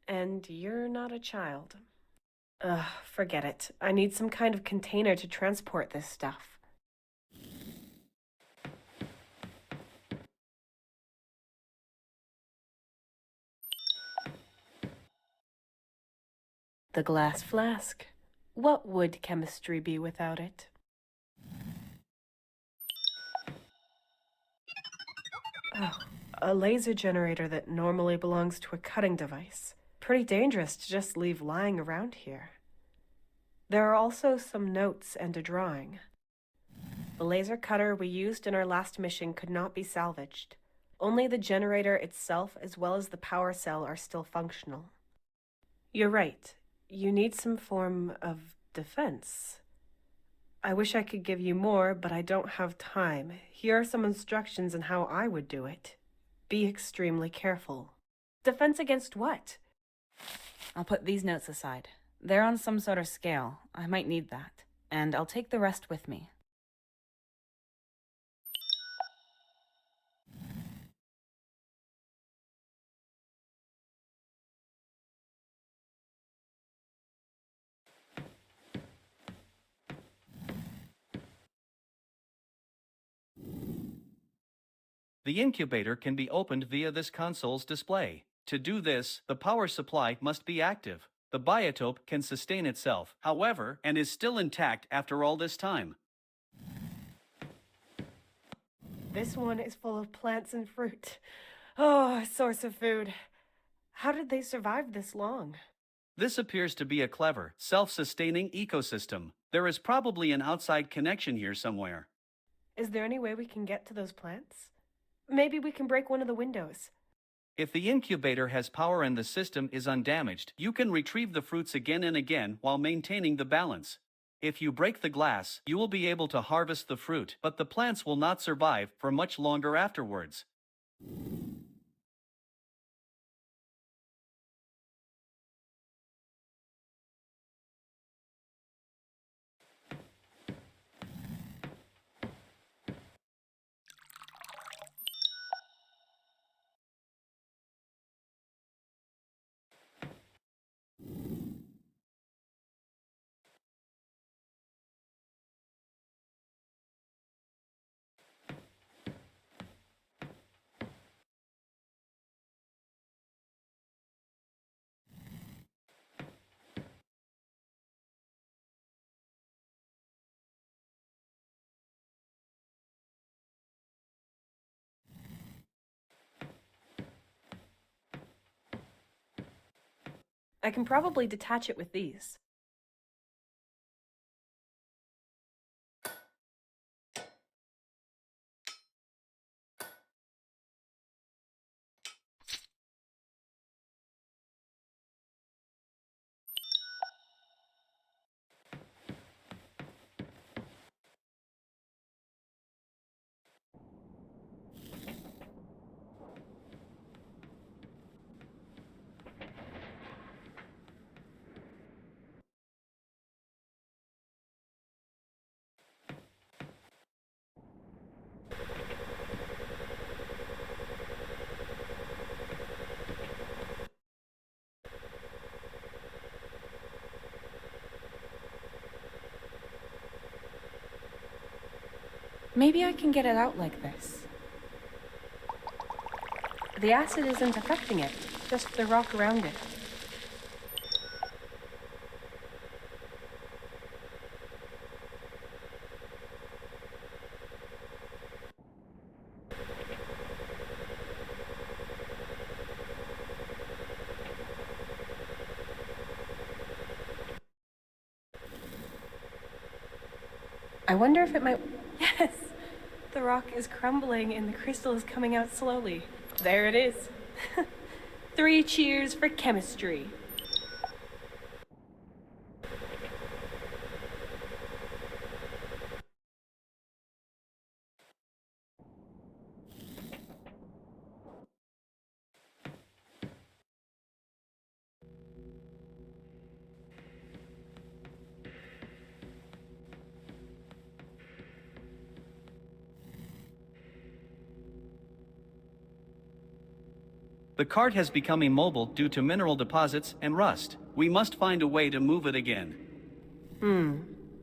And you're not a child. Forget it. I need some kind of container to transport this stuff. The glass flask. What would chemistry be without it? Oh, a laser generator that normally belongs to a cutting device. Pretty dangerous to just leave lying around here. There are also some notes and a drawing. The laser cutter we used in our last mission could not be salvaged. Only the generator itself as well as the power cell are still functional. You're right. You need some form of defense. I wish I could give you more, but I don't have time. Here are some instructions on how I would do it. Be extremely careful. Defense against what? I'll put these notes aside. They're on some sort of scale. I might need that. And I'll take the rest with me. The incubator can be opened via this console's display. To do this, the power supply must be active. The biotope can sustain itself, however, and is still intact after all this time. This one is full of plants and fruit. Oh, a source of food. How did they survive this long? This appears to be a clever, self-sustaining ecosystem. There is probably an outside connection here somewhere. Is there any way we can get to those plants? Maybe we can break one of the windows. If the incubator has power and the system is undamaged, you can retrieve the fruits again and again while maintaining the balance. If you break the glass, you will be able to harvest the fruit, but the plants will not survive for much longer afterwards. I can probably detach it with these. Maybe I can get it out like this. The acid isn't affecting it, just the rock around it. I wonder if it might... Yes! The rock is crumbling and the crystal is coming out slowly. There it is. 3 cheers for chemistry. The cart has become immobile due to mineral deposits and rust. We must find a way to move it again.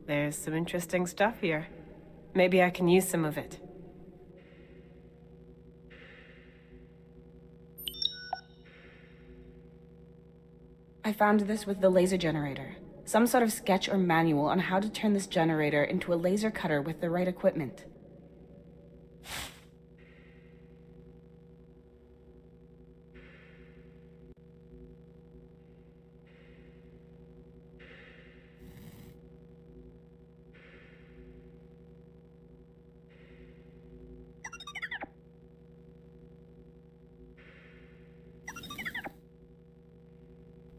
There's some interesting stuff here. Maybe I can use some of it. I found this with the laser generator. Some sort of sketch or manual on how to turn this generator into a laser cutter with the right equipment.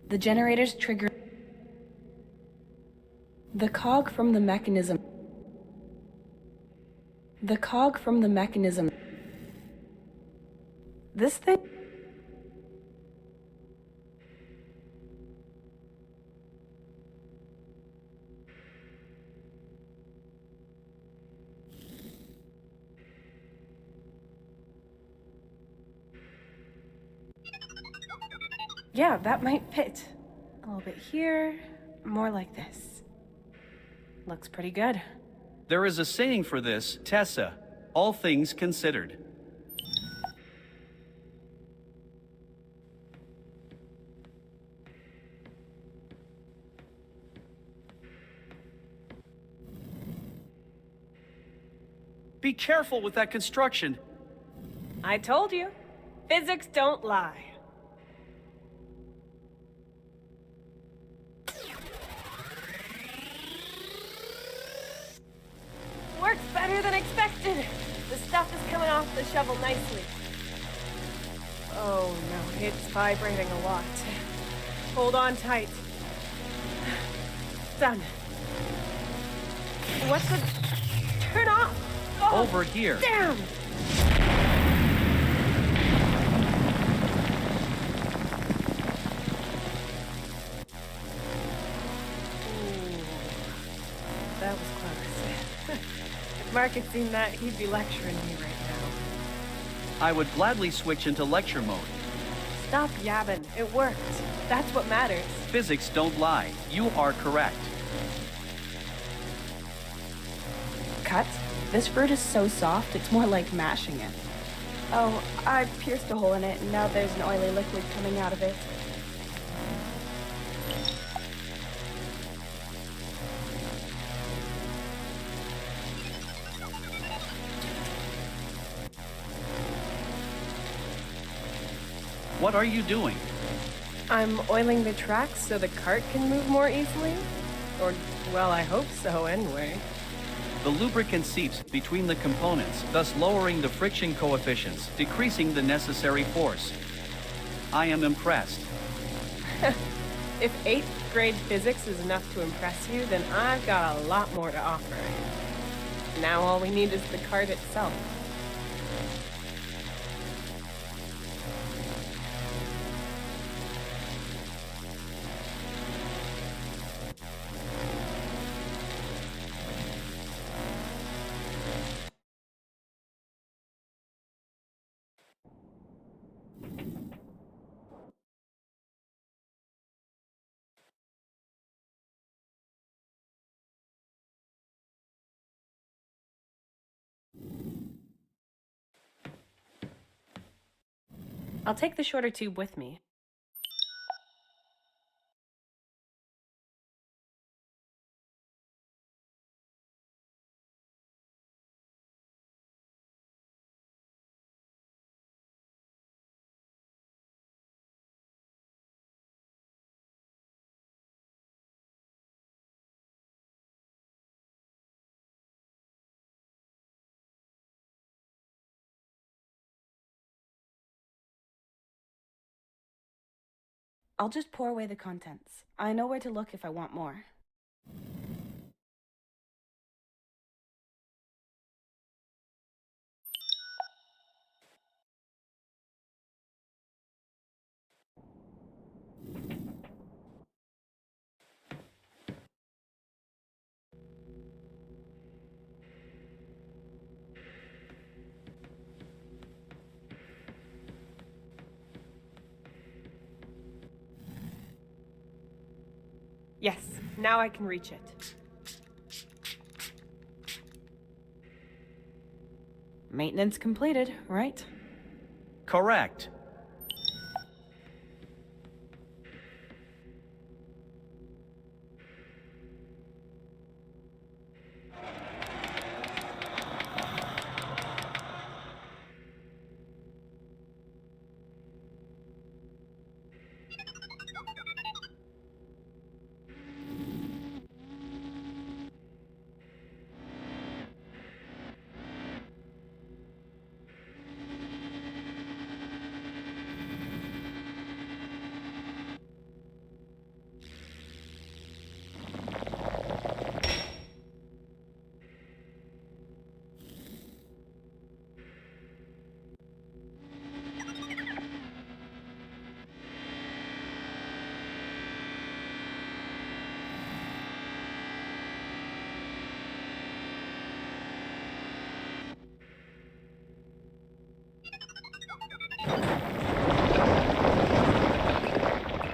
The generator's trigger... The cog from the mechanism... The cog from the mechanism... This thing? Yeah, that might fit. A little bit here, more like this. Looks pretty good. There is a saying for this, Tessa, all things considered. Be careful with that construction. I told you, physics don't lie. Works Better than expected. The stuff is coming off the shovel nicely. Oh no, it's vibrating a lot. Hold on tight. Done. What's the... Turn off! Oh, Over here. damn! Ooh, that was close. If Mark had seen that, he'd be lecturing me right now. I would gladly switch into lecture mode. Stop yabbing. It worked. That's what matters. Physics don't lie. You are correct. Cut? This fruit is so soft, it's more like mashing it. Oh, I pierced a hole in it, and now there's an oily liquid coming out of it. What are you doing? I'm oiling the tracks so the cart can move more easily? Or, well, I hope so anyway. The lubricant seeps between the components, thus lowering the friction coefficients, decreasing the necessary force. I am impressed. If 8th grade physics is enough to impress you, then I've got a lot more to offer. Now all we need is the cart itself. I'll take the shorter tube with me. I'll just pour away the contents. I know where to look if I want more. Yes, now I can reach it. Maintenance completed, right? Correct.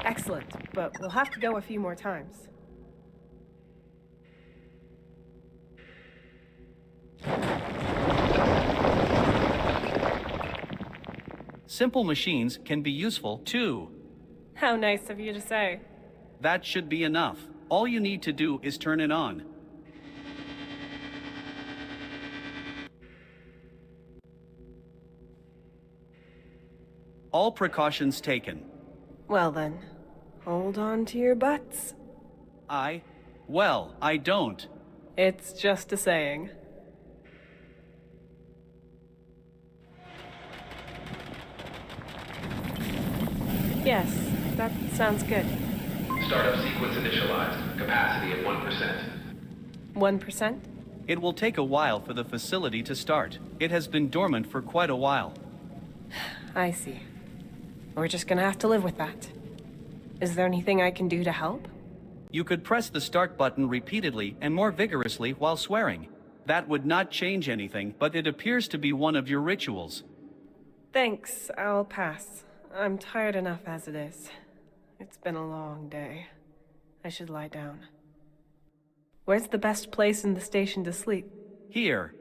Excellent, but we'll have to go a few more times. Simple machines can be useful too. How nice of you to say. That should be enough. All you need to do is turn it on. All precautions taken. Well then, hold on to your butts. Well, I don't. It's just a saying. Yes, that sounds good. Startup sequence initialized. Capacity at 1%. 1%? It will take a while for the facility to start. It has been dormant for quite a while. I see. We're just gonna have to live with that. Is there anything I can do to help? You could press the start button repeatedly and more vigorously while swearing. That would not change anything, but it appears to be one of your rituals. Thanks, I'll pass. I'm tired enough as it is. It's been a long day. I should lie down. Where's the best place in the station to sleep? Here.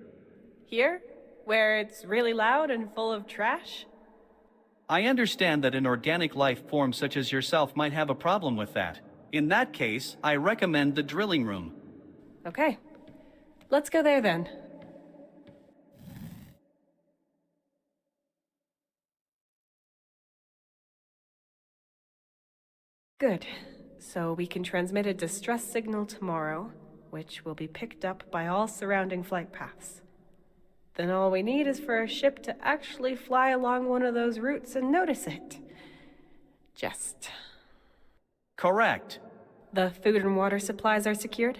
Here? Where it's really loud and full of trash? I understand that an organic life form such as yourself might have a problem with that. In that case, I recommend the drilling room. Okay. Let's go there then. Good. So we can transmit a distress signal tomorrow, which will be picked up by all surrounding flight paths. Then all we need is for a ship to actually fly along one of those routes and notice it. Just. Correct. The food and water supplies are secured?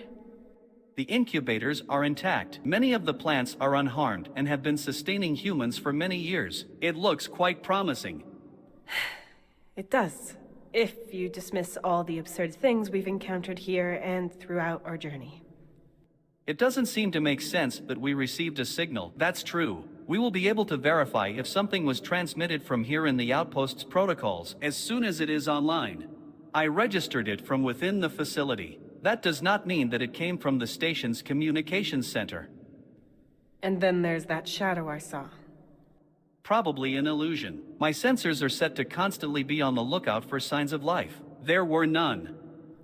The incubators are intact. Many of the plants are unharmed and have been sustaining humans for many years. It looks quite promising. It does, if you dismiss all the absurd things we've encountered here and throughout our journey. It doesn't seem to make sense that we received a signal. That's true. We will be able to verify if something was transmitted from here in the outpost's protocols as soon as it is online. I registered it from within the facility. That does not mean that it came from the station's communications center. And then there's that shadow I saw. Probably an illusion. My sensors are set to constantly be on the lookout for signs of life. There were none.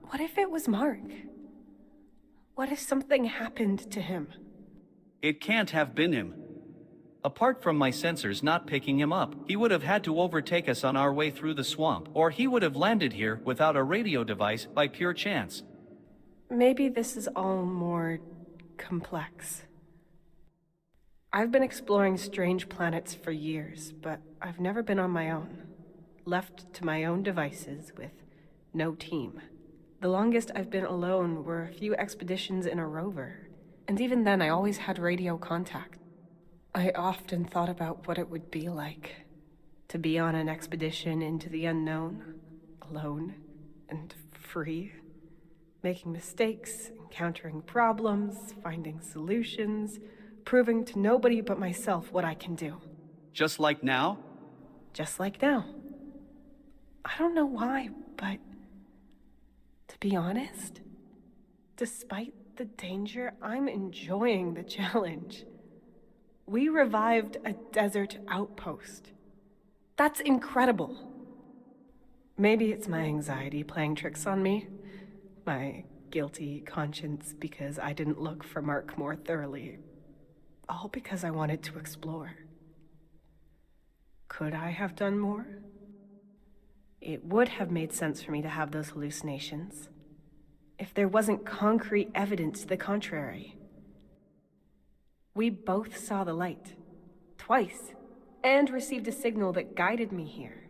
What if it was Mark? What if something happened to him? It can't have been him. Apart from my sensors not picking him up, he would have had to overtake us on our way through the swamp, or he would have landed here without a radio device by pure chance. Maybe this is all more complex. I've been exploring strange planets for years, but I've never been on my own. Left to my own devices with no team. The longest I've been alone were a few expeditions in a rover, and even then I always had radio contact. I often thought about what it would be like to be on an expedition into the unknown, alone and free, making mistakes, encountering problems, finding solutions, proving to nobody but myself what I can do. Just like now? Just like now. I don't know why, but to be honest, despite the danger, I'm enjoying the challenge. We revived a desert outpost. That's incredible. Maybe it's my anxiety playing tricks on me. My guilty conscience because I didn't look for Mark more thoroughly. All because I wanted to explore. Could I have done more? It would have made sense for me to have those hallucinations if there wasn't concrete evidence to the contrary. We both saw the light, twice, and received a signal that guided me here,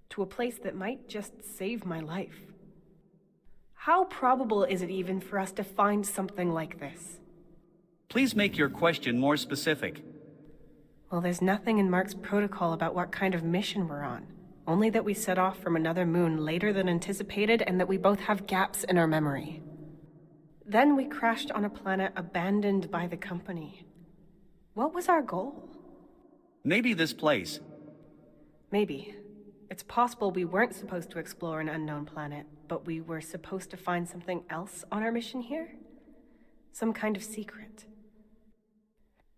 to a place that might just save my life. How probable is it even for us to find something like this? Please make your question more specific. Well, there's nothing in Mark's protocol about what kind of mission we're on. Only that we set off from another moon later than anticipated and that we both have gaps in our memory. Then we crashed on a planet abandoned by the company. What was our goal? Maybe this place. Maybe. It's possible we weren't supposed to explore an unknown planet, but we were supposed to find something else on our mission here? Some kind of secret.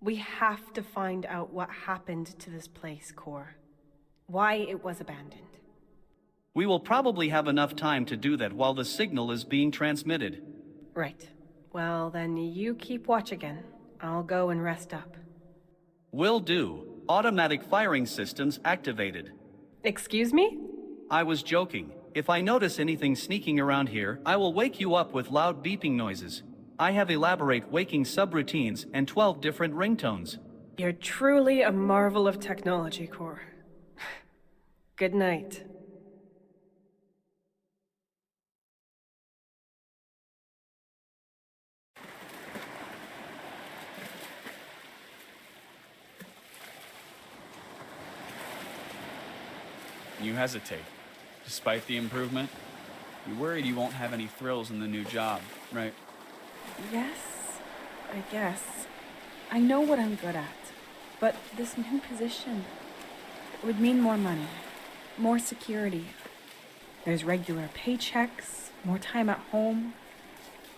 We have to find out what happened to this place, C.O.R.E. Why it was abandoned. We will probably have enough time to do that while the signal is being transmitted. Right. Well, then you keep watch again. I'll go and rest up. Will do. Automatic firing systems activated. Excuse me? I was joking. If I notice anything sneaking around here, I will wake you up with loud beeping noises. I have elaborate waking subroutines and 12 different ringtones. You're truly a marvel of technology, C.O.R.E. Good night. You hesitate. Despite the improvement, you're worried you won't have any thrills in the new job, right? Yes, I guess. I know what I'm good at. But this new position, it would mean more money, more security. There's regular paychecks, more time at home,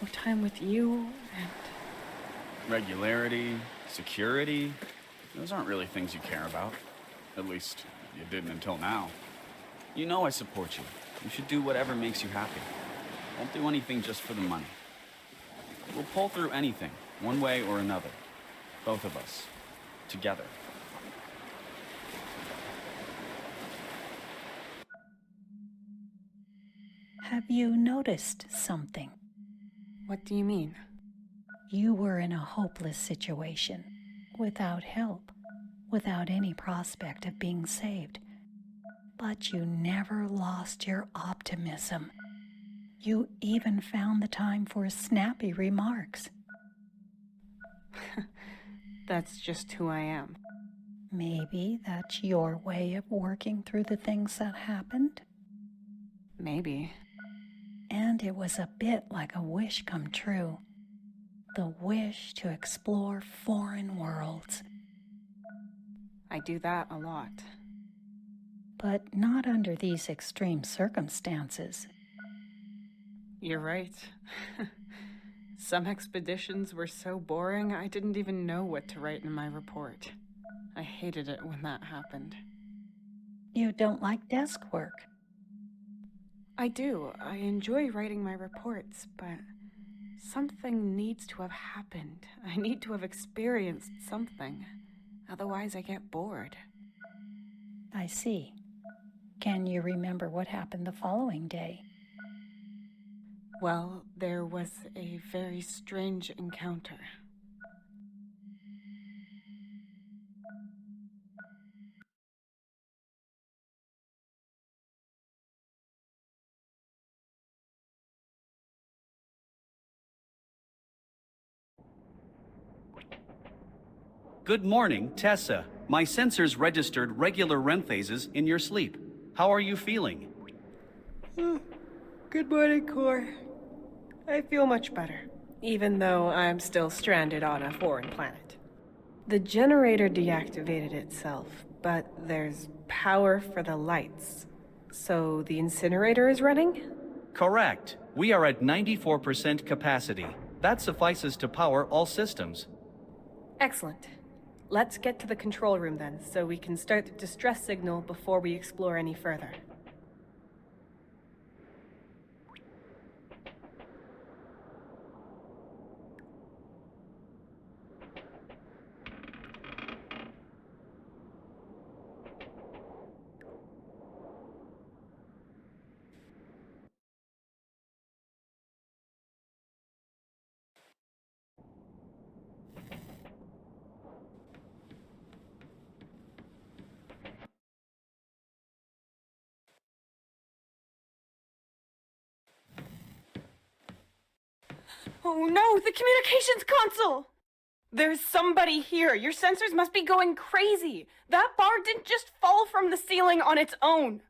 more time with you, and... Regularity, security, those aren't really things you care about. At least, you didn't until now. You know I support you. You should do whatever makes you happy. Don't do anything just for the money. We'll pull through anything, one way or another. Both of us. Together. Have you noticed something? What do you mean? You were in a hopeless situation, without help, without any prospect of being saved. But you never lost your optimism. You even found the time for snappy remarks. That's just who I am. Maybe that's your way of working through the things that happened. Maybe. And it was a bit like a wish come true. The wish to explore foreign worlds. I do that a lot. But not under these extreme circumstances. You're right. Some expeditions were so boring I didn't even know what to write in my report. I hated it when that happened. You don't like desk work. I do. I enjoy writing my reports, but something needs to have happened. I need to have experienced something. Otherwise, I get bored. I see. Can you remember what happened the following day? Well, there was a very strange encounter. Good morning, Tessa. My sensors registered regular REM phases in your sleep. How are you feeling? Good morning, C.O.R.E. I feel much better, even though I'm still stranded on a foreign planet. The generator deactivated itself, but there's power for the lights. So the incinerator is running? Correct. We are at 94% capacity. That suffices to power all systems. Excellent. Let's get to the control room then, so we can start the distress signal before we explore any further. Oh no, the communications console! There's somebody here. Your sensors must be going crazy. That bar didn't just fall from the ceiling on its own.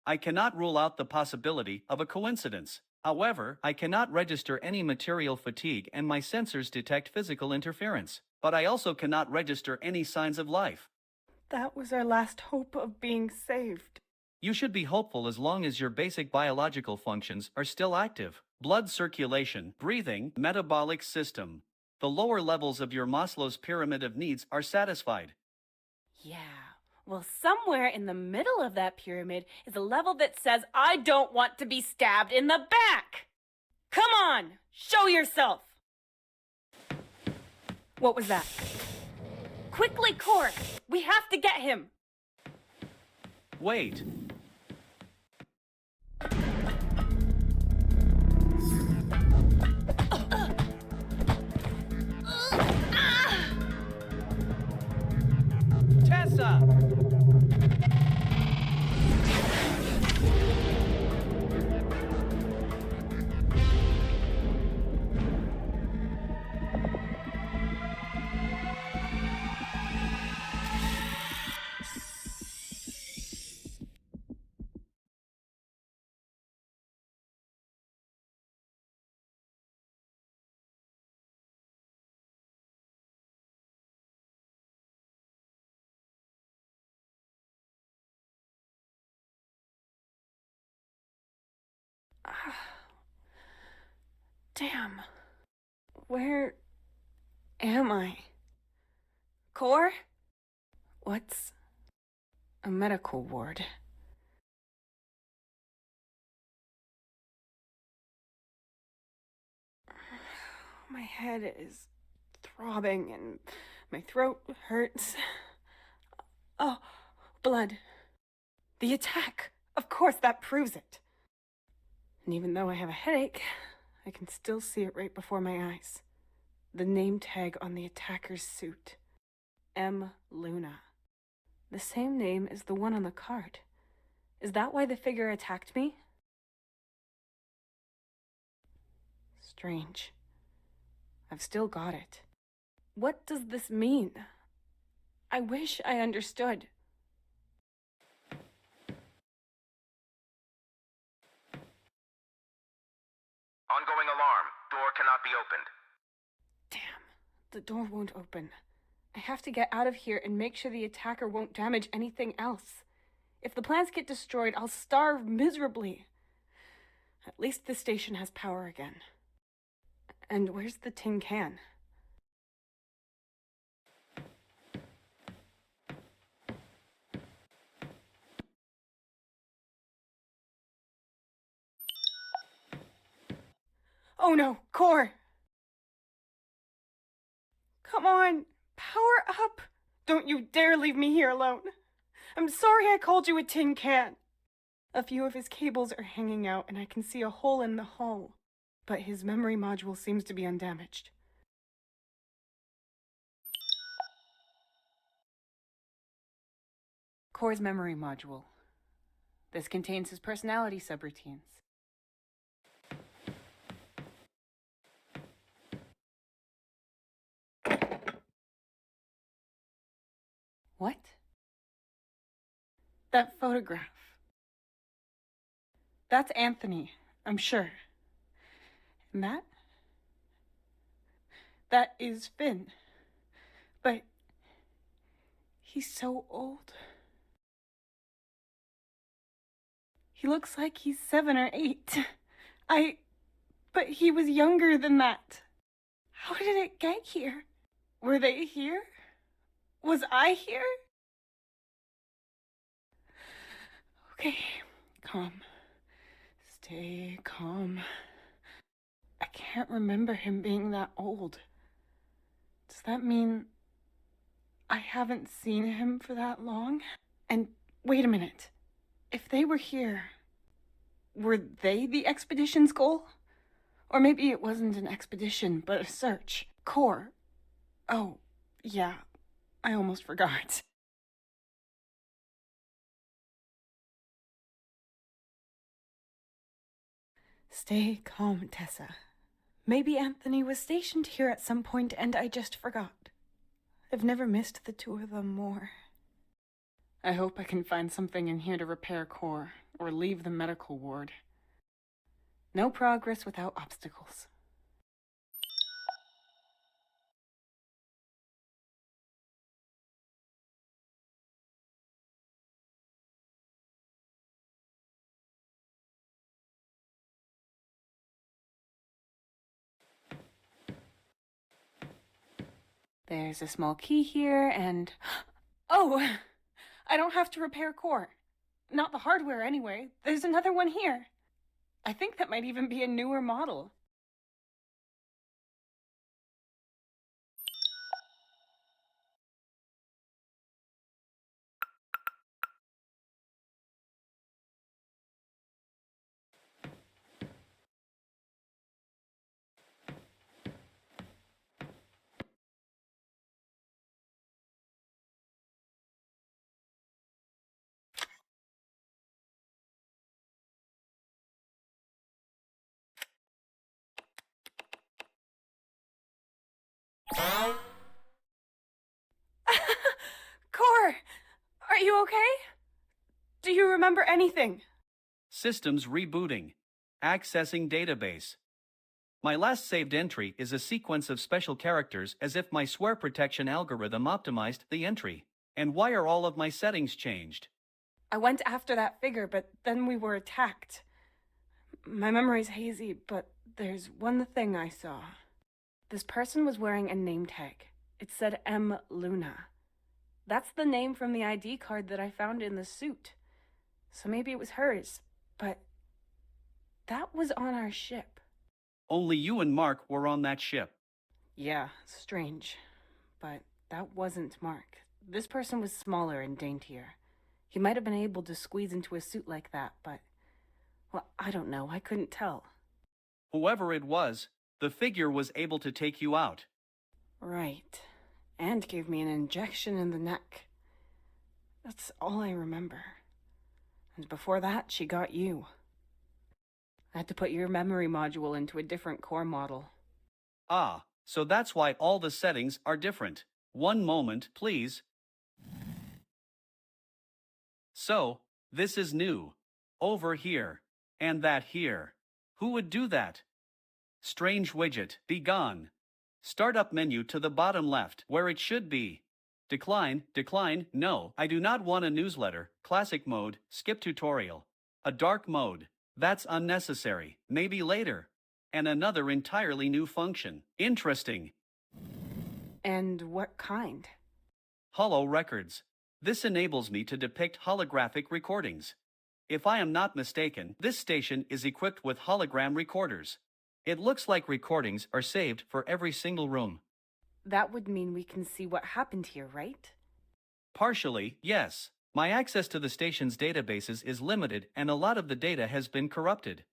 I cannot rule out the possibility of a coincidence. However, I cannot register any material fatigue and my sensors detect physical interference. But I also cannot register any signs of life. That was our last hope of being saved. You should be hopeful as long as your basic biological functions are still active. Blood circulation, breathing, metabolic system. The lower levels of your Maslow's pyramid of needs are satisfied. Yeah, well, somewhere in the middle of that pyramid is a level that says I don't want to be stabbed in the back. Come on, show yourself. What was that? Quickly, C.O.R.E., we have to get him. Wait. Tessa! Damn. Where am I? C.O.R.E? What's a medical ward? My head is throbbing and my throat hurts. Oh, blood. The attack! Of course, that proves it. And even though I have a headache, I can still see it right before my eyes. The name tag on the attacker's suit. M. Luna. The same name as the one on the card. Is that why the figure attacked me? Strange. I've still got it. What does this mean? I wish I understood. Ongoing alarm. Door cannot be opened. Damn, the door won't open. I have to get out of here and make sure the attacker won't damage anything else. If the plants get destroyed, I'll starve miserably. At least the station has power again. And where's the tin can? Oh no, C.O.R.E! Come on, power up! Don't you dare leave me here alone. I'm sorry I called you a tin can. A few of his cables are hanging out and I can see a hole in the hull, but his memory module seems to be undamaged. C.O.R.E.'s memory module. This contains his personality subroutines. What? That photograph. That's Anthony, I'm sure. And that? That is Finn. But he's so old. He looks like he's 7 or 8. But he was younger than that. How did it get here? Were they here? Was I here? Okay, calm. Stay calm. I can't remember him being that old. Does that mean I haven't seen him for that long? And wait a minute. If they were here, were they the expedition's goal? Or maybe it wasn't an expedition, but a search. C.O.R.E. Oh, yeah. I almost forgot. Stay calm, Tessa. Maybe Anthony was stationed here at some point and I just forgot. I've never missed the two of them more. I hope I can find something in here to repair C.O.R.E. or leave the medical ward. No progress without obstacles. There's a small key here, and... Oh! I don't have to repair C.O.R.E. Not the hardware, anyway. There's another one here. I think that might even be a newer model. C.O.R.E! Are you okay? Do you remember anything? Systems rebooting. Accessing database. My last saved entry is a sequence of special characters as if my swear protection algorithm optimized the entry. And why are all of my settings changed? I went after that figure, but then we were attacked. My memory's hazy, but there's one thing I saw. This person was wearing a name tag. It said M. Luna. That's the name from the ID card that I found in the suit. So maybe it was hers, but that was on our ship. Only you and Mark were on that ship. Yeah, strange. But that wasn't Mark. This person was smaller and daintier. He might have been able to squeeze into a suit like that, but... well, I don't know. I couldn't tell. Whoever it was, the figure was able to take you out. Right. And gave me an injection in the neck. That's all I remember. And before that, she got you. I had to put your memory module into a different core model. Ah, so that's why all the settings are different. One moment, please. So, this is new. Over here. And that here. Who would do that? Strange widget, be gone. Startup menu to the bottom left, where it should be. Decline, no, I do not want a newsletter. Classic mode, skip tutorial. A dark mode, that's unnecessary, maybe later. And another entirely new function. Interesting. And what kind? Holo records. This enables me to depict holographic recordings. If I am not mistaken, this station is equipped with hologram recorders. It looks like recordings are saved for every single room. That would mean we can see what happened here, right? Partially, yes. My access to the station's databases is limited and a lot of the data has been corrupted.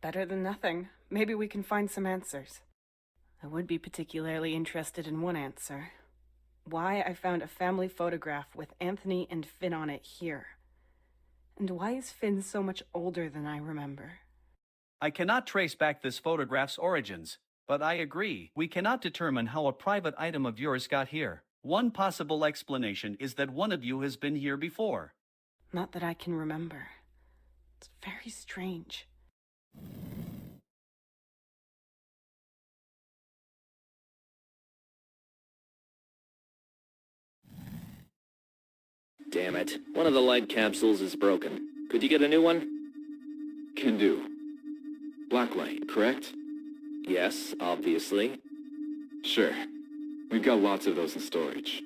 Better than nothing. Maybe we can find some answers. I would be particularly interested in one answer. Why I found a family photograph with Anthony and Finn on it here. And why is Finn so much older than I remember? I cannot trace back this photograph's origins, but I agree, we cannot determine how a private item of yours got here. One possible explanation is that one of you has been here before. Not that I can remember. It's very strange. Damn it. One of the light capsules is broken. Could you get a new one? Can do. Black light, correct? Yes, obviously. Sure. We've got lots of those in storage.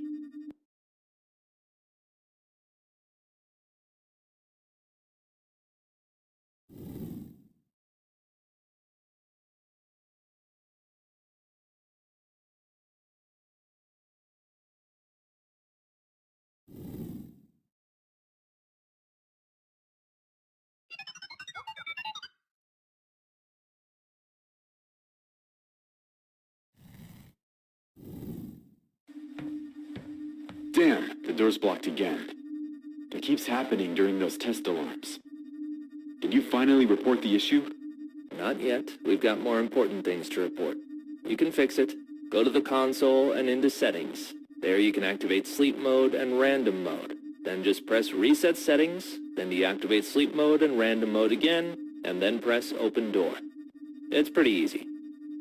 Damn, the door's blocked again. It keeps happening during those test alarms. Did you finally report the issue? Not yet. We've got more important things to report. You can fix it. Go to the console and into settings. There you can activate sleep mode and random mode. Then just press reset settings, then deactivate sleep mode and random mode again, and then press open door. It's pretty easy.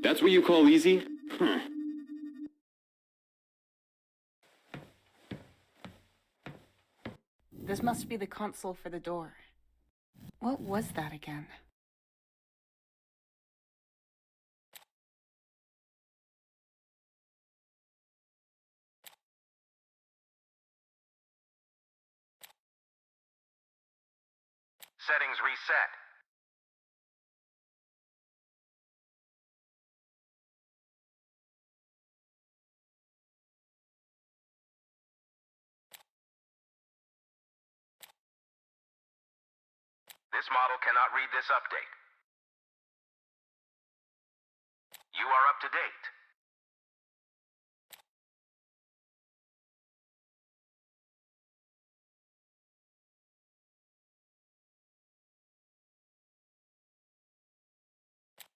That's what you call easy? Huh. This must be the console for the door. What was that again? Settings reset. This model cannot read this update. You are up to date.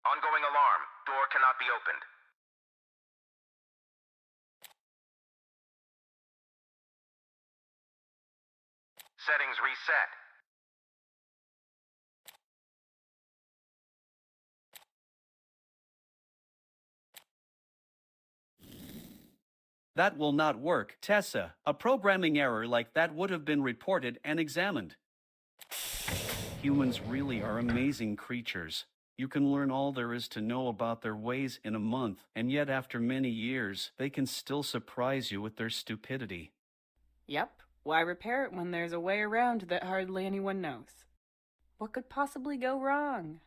Ongoing alarm. Door cannot be opened. Settings reset. That will not work, Tessa. A programming error like that would have been reported and examined. Humans really are amazing creatures. You can learn all there is to know about their ways in a month, and yet after many years, they can still surprise you with their stupidity. Yep. Why repair it when there's a way around that hardly anyone knows? What could possibly go wrong?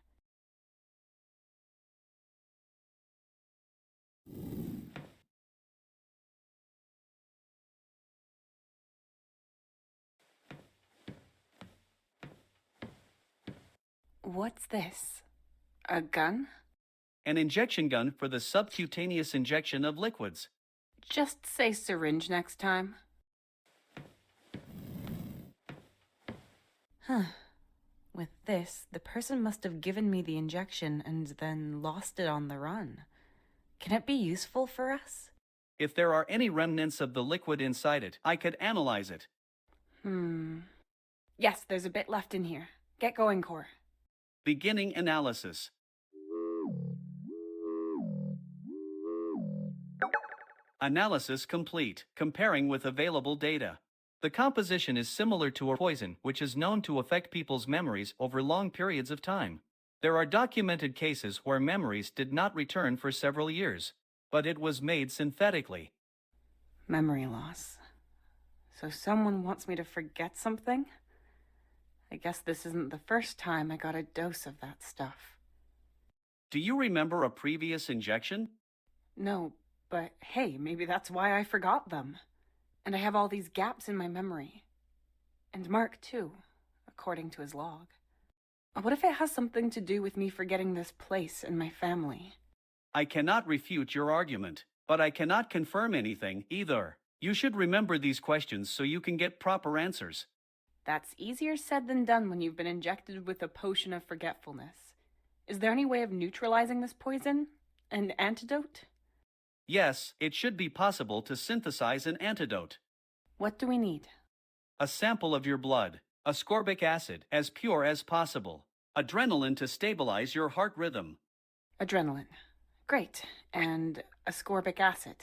What's this? A gun? An injection gun for the subcutaneous injection of liquids. Just say syringe next time. Huh. With this, the person must have given me the injection and then lost it on the run. Can it be useful for us? If there are any remnants of the liquid inside it, I could analyze it. Yes, there's a bit left in here. Get going, C.O.R.E. Beginning analysis. Analysis complete, comparing with available data. The composition is similar to a poison, which is known to affect people's memories over long periods of time. There are documented cases where memories did not return for several years, but it was made synthetically. Memory loss. So someone wants me to forget something? I guess this isn't the first time I got a dose of that stuff. Do you remember a previous injection? No, but hey, maybe that's why I forgot them. And I have all these gaps in my memory. And Mark, too, according to his log. What if it has something to do with me forgetting this place and my family? I cannot refute your argument, but I cannot confirm anything either. You should remember these questions so you can get proper answers. That's easier said than done when you've been injected with a potion of forgetfulness. Is there any way of neutralizing this poison? An antidote? Yes, it should be possible to synthesize an antidote. What do we need? A sample of your blood, ascorbic acid, as pure as possible, adrenaline to stabilize your heart rhythm. Adrenaline. Great. And ascorbic acid.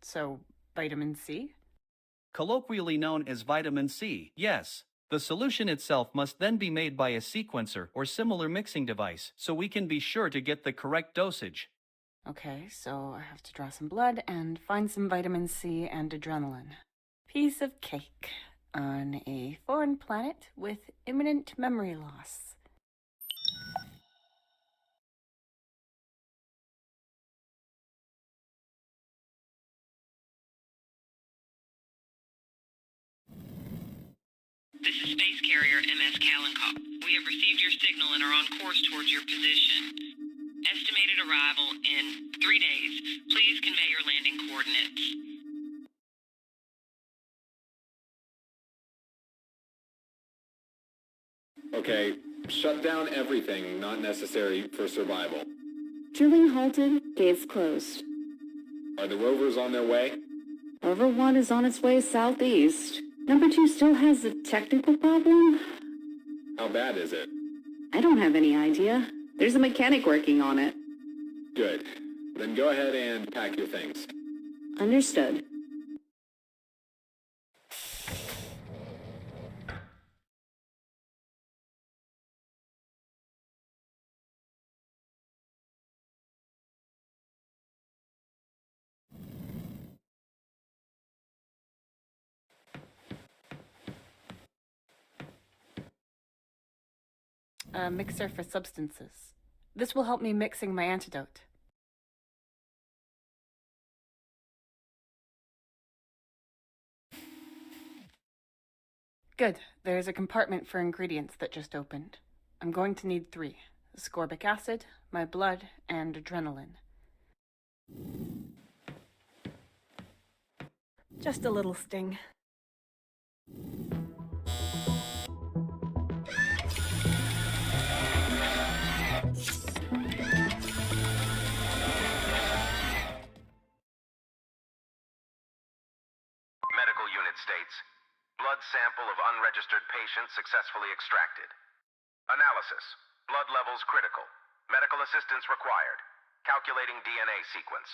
So, vitamin C? Colloquially known as vitamin C, yes. The solution itself must then be made by a sequencer or similar mixing device, so we can be sure to get the correct dosage. Okay, so I have to draw some blood and find some vitamin C and adrenaline. Piece of cake on a foreign planet with imminent memory loss. This is Space Carrier MS Kalinkov. We have received your signal and are on course towards your position. Estimated arrival in 3 days. Please convey your landing coordinates. Okay, shut down everything not necessary for survival. Drilling halted, gates closed. Are the rovers on their way? Rover 1 is on its way southeast. Number 2 still has a technical problem? How bad is it? I don't have any idea. There's a mechanic working on it. Good. Then go ahead and pack your things. Understood. A mixer for substances. This will help me mixing my antidote. Good. There's a compartment for ingredients that just opened. I'm going to need 3. Ascorbic acid, my blood, and adrenaline. Just a little sting. Medical unit states, blood sample of unregistered patient successfully extracted. Analysis, blood levels critical. Medical assistance required. Calculating DNA sequence.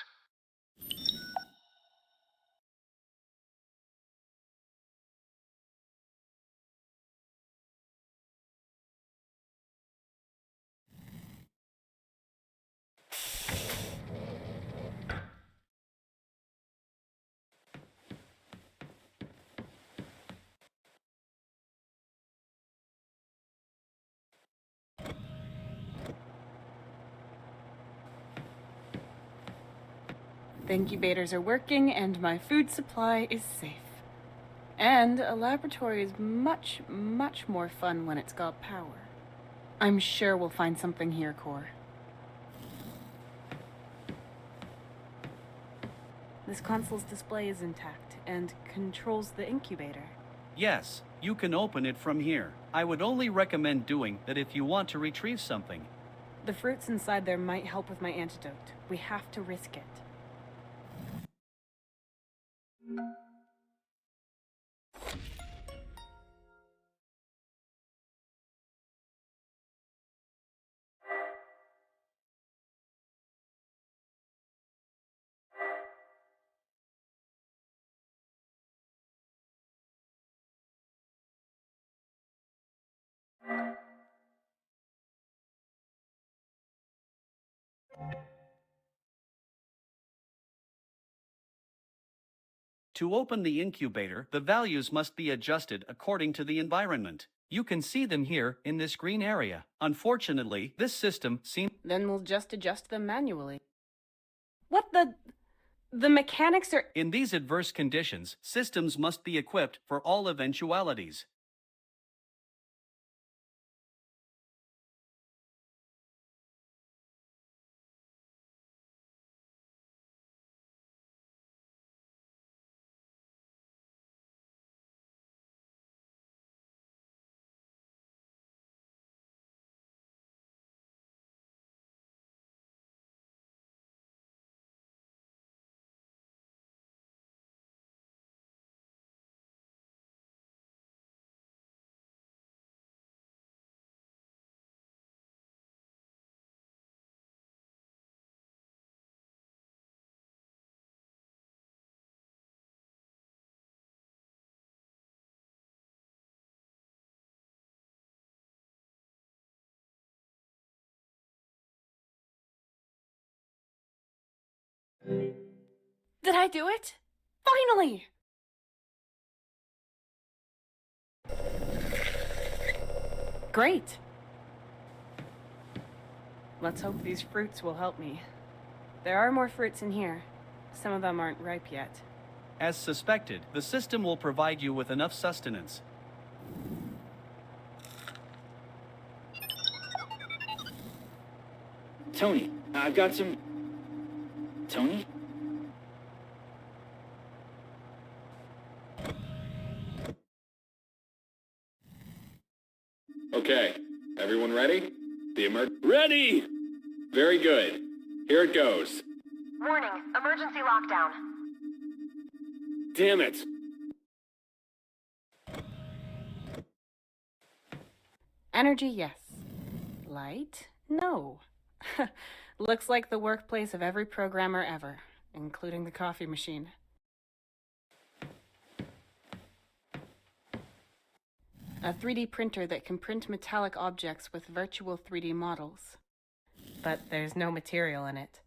The incubators are working and my food supply is safe. And a laboratory is much, much more fun when it's got power. I'm sure we'll find something here, C.O.R.E. This console's display is intact and controls the incubator. Yes, you can open it from here. I would only recommend doing that if you want to retrieve something. The fruits inside there might help with my antidote. We have to risk it. To open the incubator, the values must be adjusted according to the environment. You can see them here in this green area. Unfortunately, this system seems... Then we'll just adjust them manually. What the... The mechanics are... In these adverse conditions, systems must be equipped for all eventualities. Did I do it? Finally! Great. Let's hope these fruits will help me. There are more fruits in here. Some of them aren't ripe yet. As suspected, the system will provide you with enough sustenance. Tony, I've got some... Tony? Okay, everyone ready? Ready! Very good. Here it goes. Warning, emergency lockdown. Damn it! Energy, yes. Light? No. Looks like the workplace of every programmer ever, including the coffee machine. A 3D printer that can print metallic objects with virtual 3D models. But there's no material in it.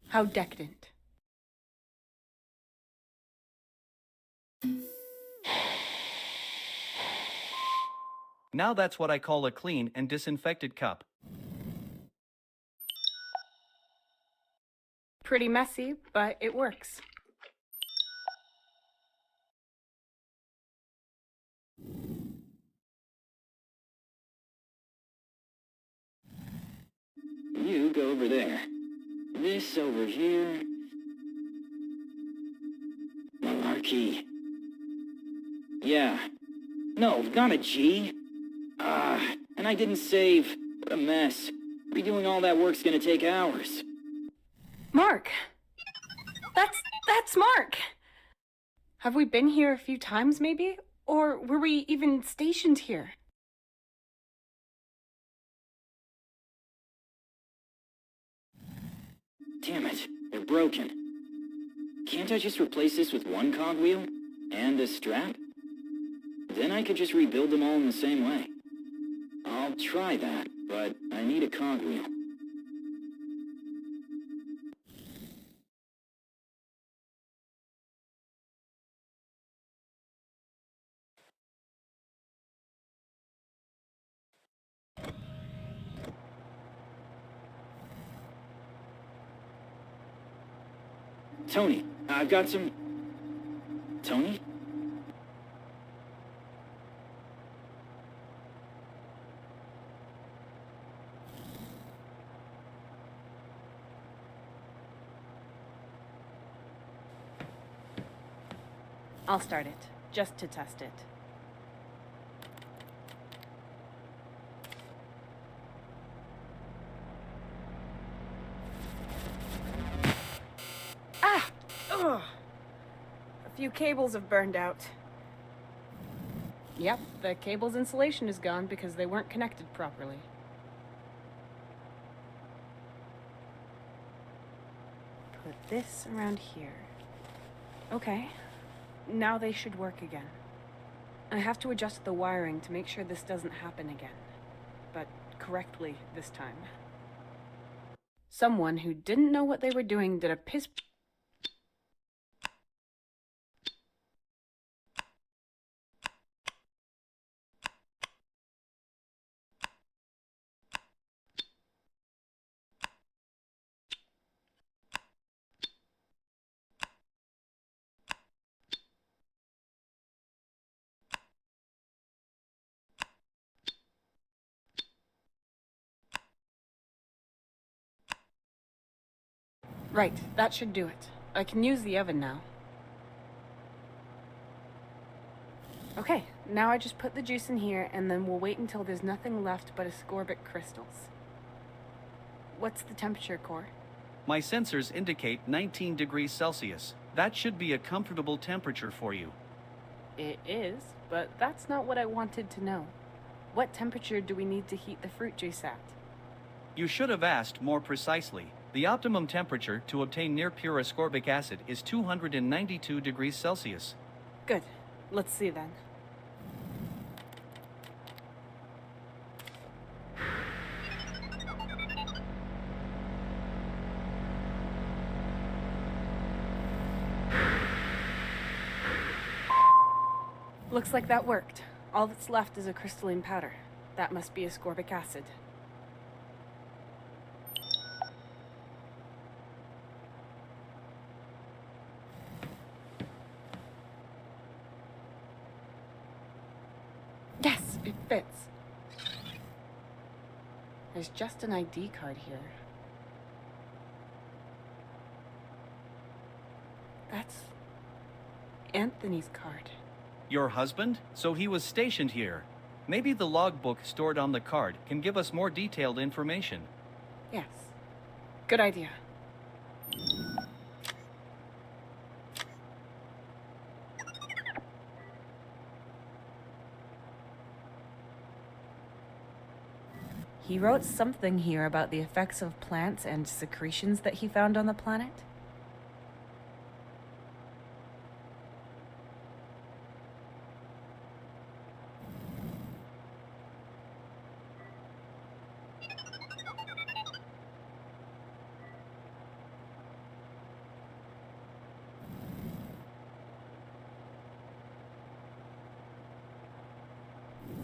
How decadent. Now that's what I call a clean and disinfected cup. Pretty messy, but it works. You go over there. This over here. Malarkey. Yeah. No, not a G. And I didn't save. What a mess. Redoing all that work's gonna take hours. Mark! That's Mark! Have we been here a few times, maybe? Or were we even stationed here? Damn it, they're broken. Can't I just replace this with one cogwheel? And a strap? Then I could just rebuild them all in the same way. I'll try that, but I need a cogwheel. Tony, I've got some... Tony? I'll start it, just to test it. Ah! Ugh. A few cables have burned out. Yep, the cable's insulation is gone because they weren't connected properly. Put this around here. Okay, now they should work again. I have to adjust the wiring to make sure this doesn't happen again. But correctly this time. Someone who didn't know what they were doing did a piss... Right, that should do it. I can use the oven now. Okay, now I just put the juice in here and then we'll wait until there's nothing left but ascorbic crystals. What's the temperature, C.O.R.E? My sensors indicate 19 degrees Celsius. That should be a comfortable temperature for you. It is, but that's not what I wanted to know. What temperature do we need to heat the fruit juice at? You should have asked more precisely. The optimum temperature to obtain near pure ascorbic acid is 292 degrees Celsius. Good. Let's see then. Looks like that worked. All that's left is a crystalline powder. That must be ascorbic acid. Yes, it fits. There's just an ID card here. That's Anthony's card. Your husband? So he was stationed here. Maybe the logbook stored on the card can give us more detailed information. Yes. Good idea. He wrote something here about the effects of plants and secretions that he found on the planet.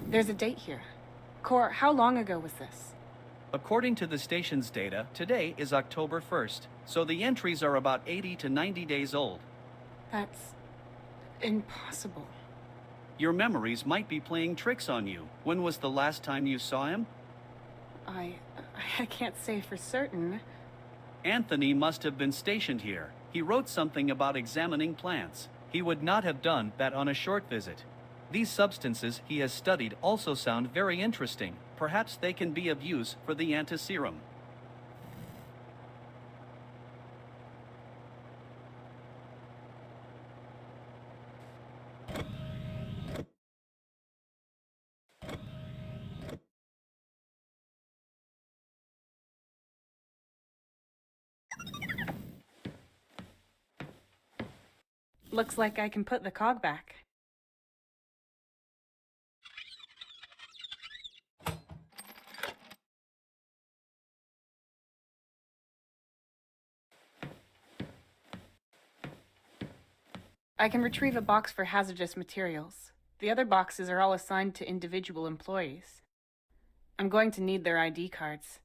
There's a date here. C.O.R.E, how long ago was this? According to the station's data, today is October 1st, so the entries are about 80 to 90 days old. That's impossible. Your memories might be playing tricks on you. When was the last time you saw him? I can't say for certain. Anthony must have been stationed here. He wrote something about examining plants. He would not have done that on a short visit. These substances he has studied also sound very interesting. Perhaps they can be of use for the antiserum. Looks like I can put the cog back. I can retrieve a box for hazardous materials. The other boxes are all assigned to individual employees. I'm going to need their ID cards.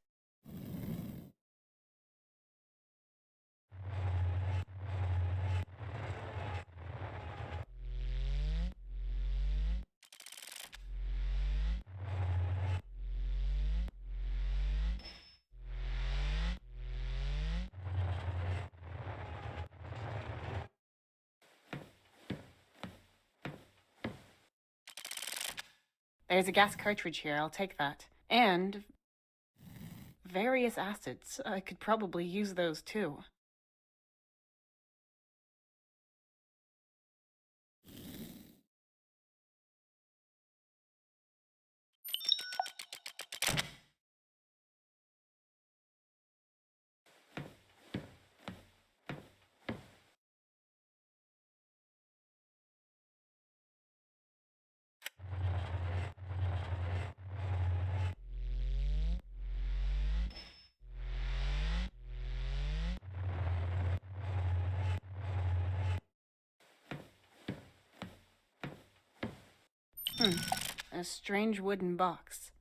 There's a gas cartridge here, I'll take that. And various acids. I could probably use those too. A strange wooden box.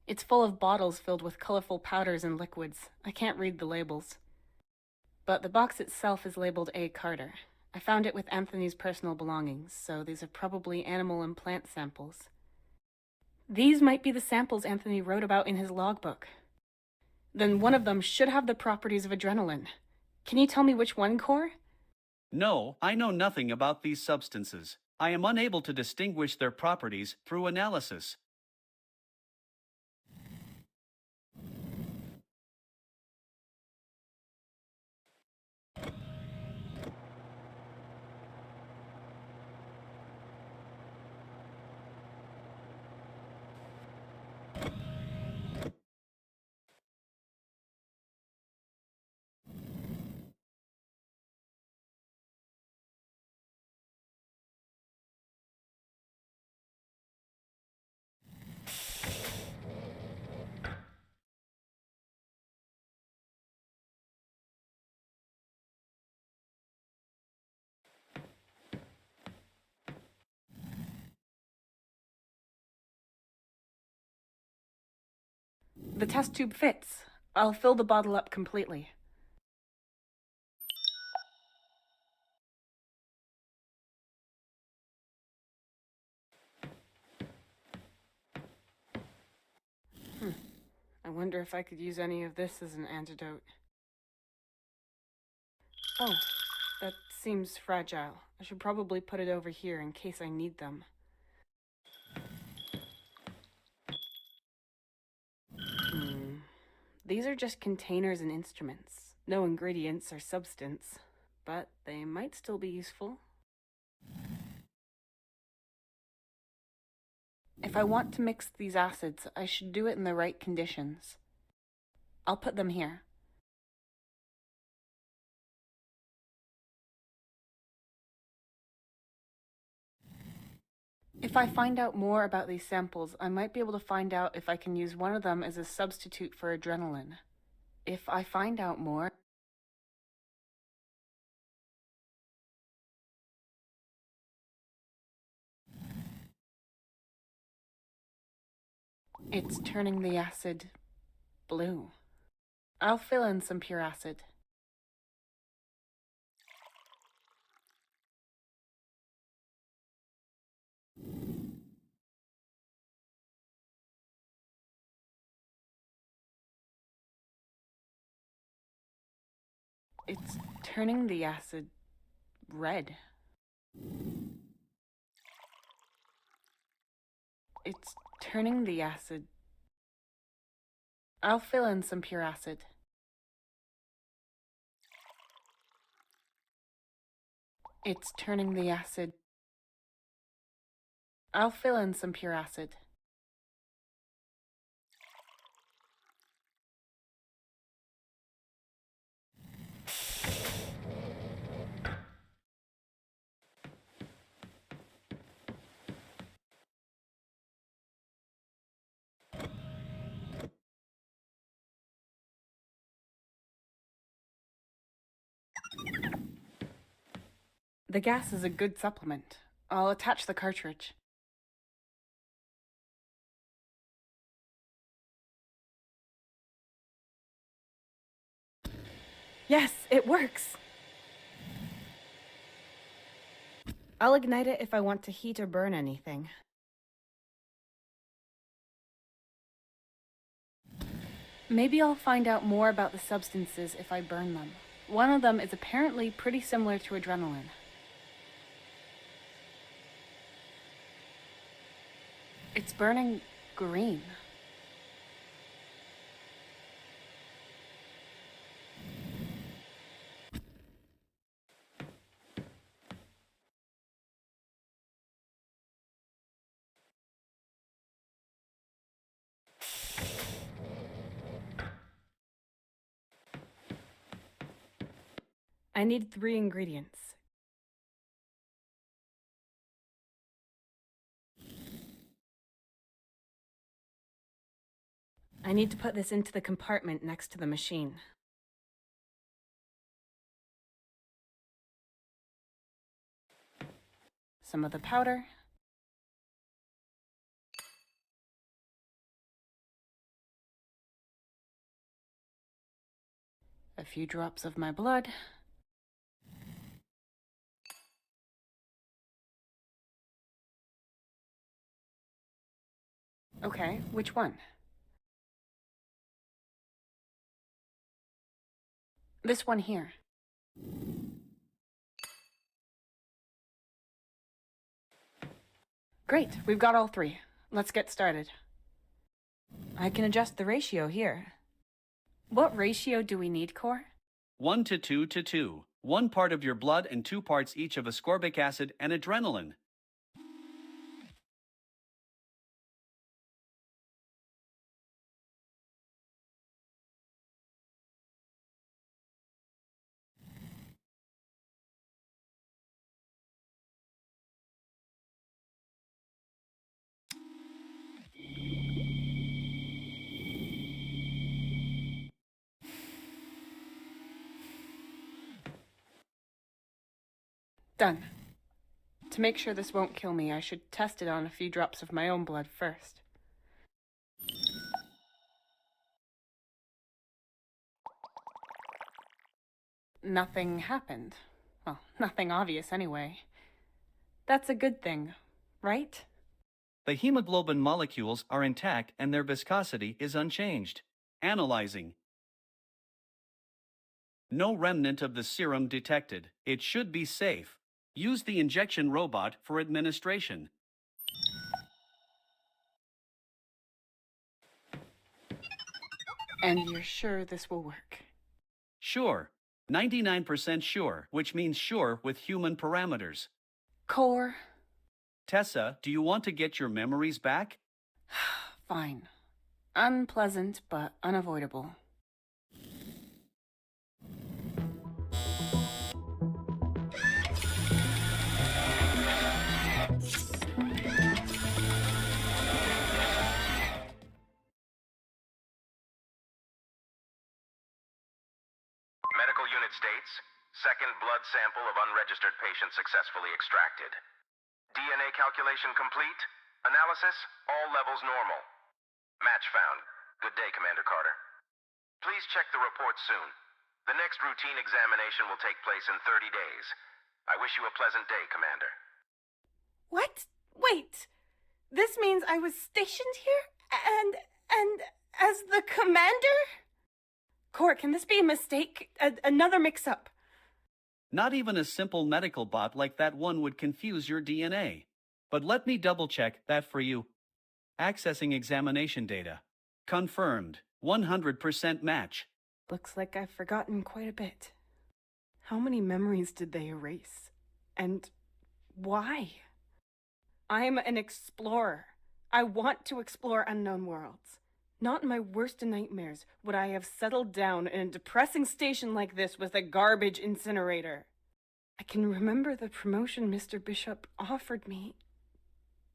It's full of bottles filled with colorful powders and liquids. I can't read the labels. But the box itself is labeled A. Carter. I found it with Anthony's personal belongings, so these are probably animal and plant samples. These might be the samples Anthony wrote about in his logbook. Then one of them should have the properties of adrenaline. Can you tell me which one, C.O.R.E? No, I know nothing about these substances. I am unable to distinguish their properties through analysis. The test tube fits. I'll fill the bottle up completely. I wonder if I could use any of this as an antidote. Oh, that seems fragile. I should probably put it over here in case I need them. These are just containers and instruments. No ingredients or substance, but they might still be useful. If I want to mix these acids, I should do it in the right conditions. I'll put them here. If I find out more about these samples, I might be able to find out if I can use one of them as a substitute for adrenaline. If I find out more... It's turning the acid blue. I'll fill in some pure acid. It's turning the acid red. It's turning the acid... I'll fill in some pure acid. It's turning the acid... I'll fill in some pure acid. The gas is a good supplement. I'll attach the cartridge. Yes, it works! I'll ignite it if I want to heat or burn anything. Maybe I'll find out more about the substances if I burn them. One of them is apparently pretty similar to adrenaline. It's burning green. I need 3 ingredients. I need to put this into the compartment next to the machine. Some of the powder. A few drops of my blood. Okay, which one? This one here. Great, we've got all 3. Let's get started. I can adjust the ratio here. What ratio do we need, C.O.R.E? 1 to 2 to 2. 1 part of your blood and 2 parts each of ascorbic acid and adrenaline. Done. To make sure this won't kill me, I should test it on a few drops of my own blood first. Nothing happened. Well, nothing obvious anyway. That's a good thing, right? The hemoglobin molecules are intact and their viscosity is unchanged. Analyzing. No remnant of the serum detected. It should be safe. Use the injection robot for administration. And you're sure this will work? Sure. 99% sure, which means sure with human parameters. C.O.R.E. Tessa, do you want to get your memories back? Fine. Unpleasant, but unavoidable. Medical unit states, second blood sample of unregistered patient successfully extracted. DNA calculation complete. Analysis, all levels normal. Match found. Good day, Commander Carter. Please check the report soon. The next routine examination will take place in 30 days. I wish you a pleasant day, Commander. What? Wait. This means I was stationed here? And as the commander? C.O.R.E, can this be a mistake? Another mix-up? Not even a simple medical bot like that one would confuse your DNA. But let me double-check that for you. Accessing examination data. Confirmed. 100% match. Looks like I've forgotten quite a bit. How many memories did they erase? And why? I'm an explorer. I want to explore unknown worlds. Not in my worst nightmares would I have settled down in a depressing station like this with a garbage incinerator. I can remember the promotion Mr. Bishop offered me.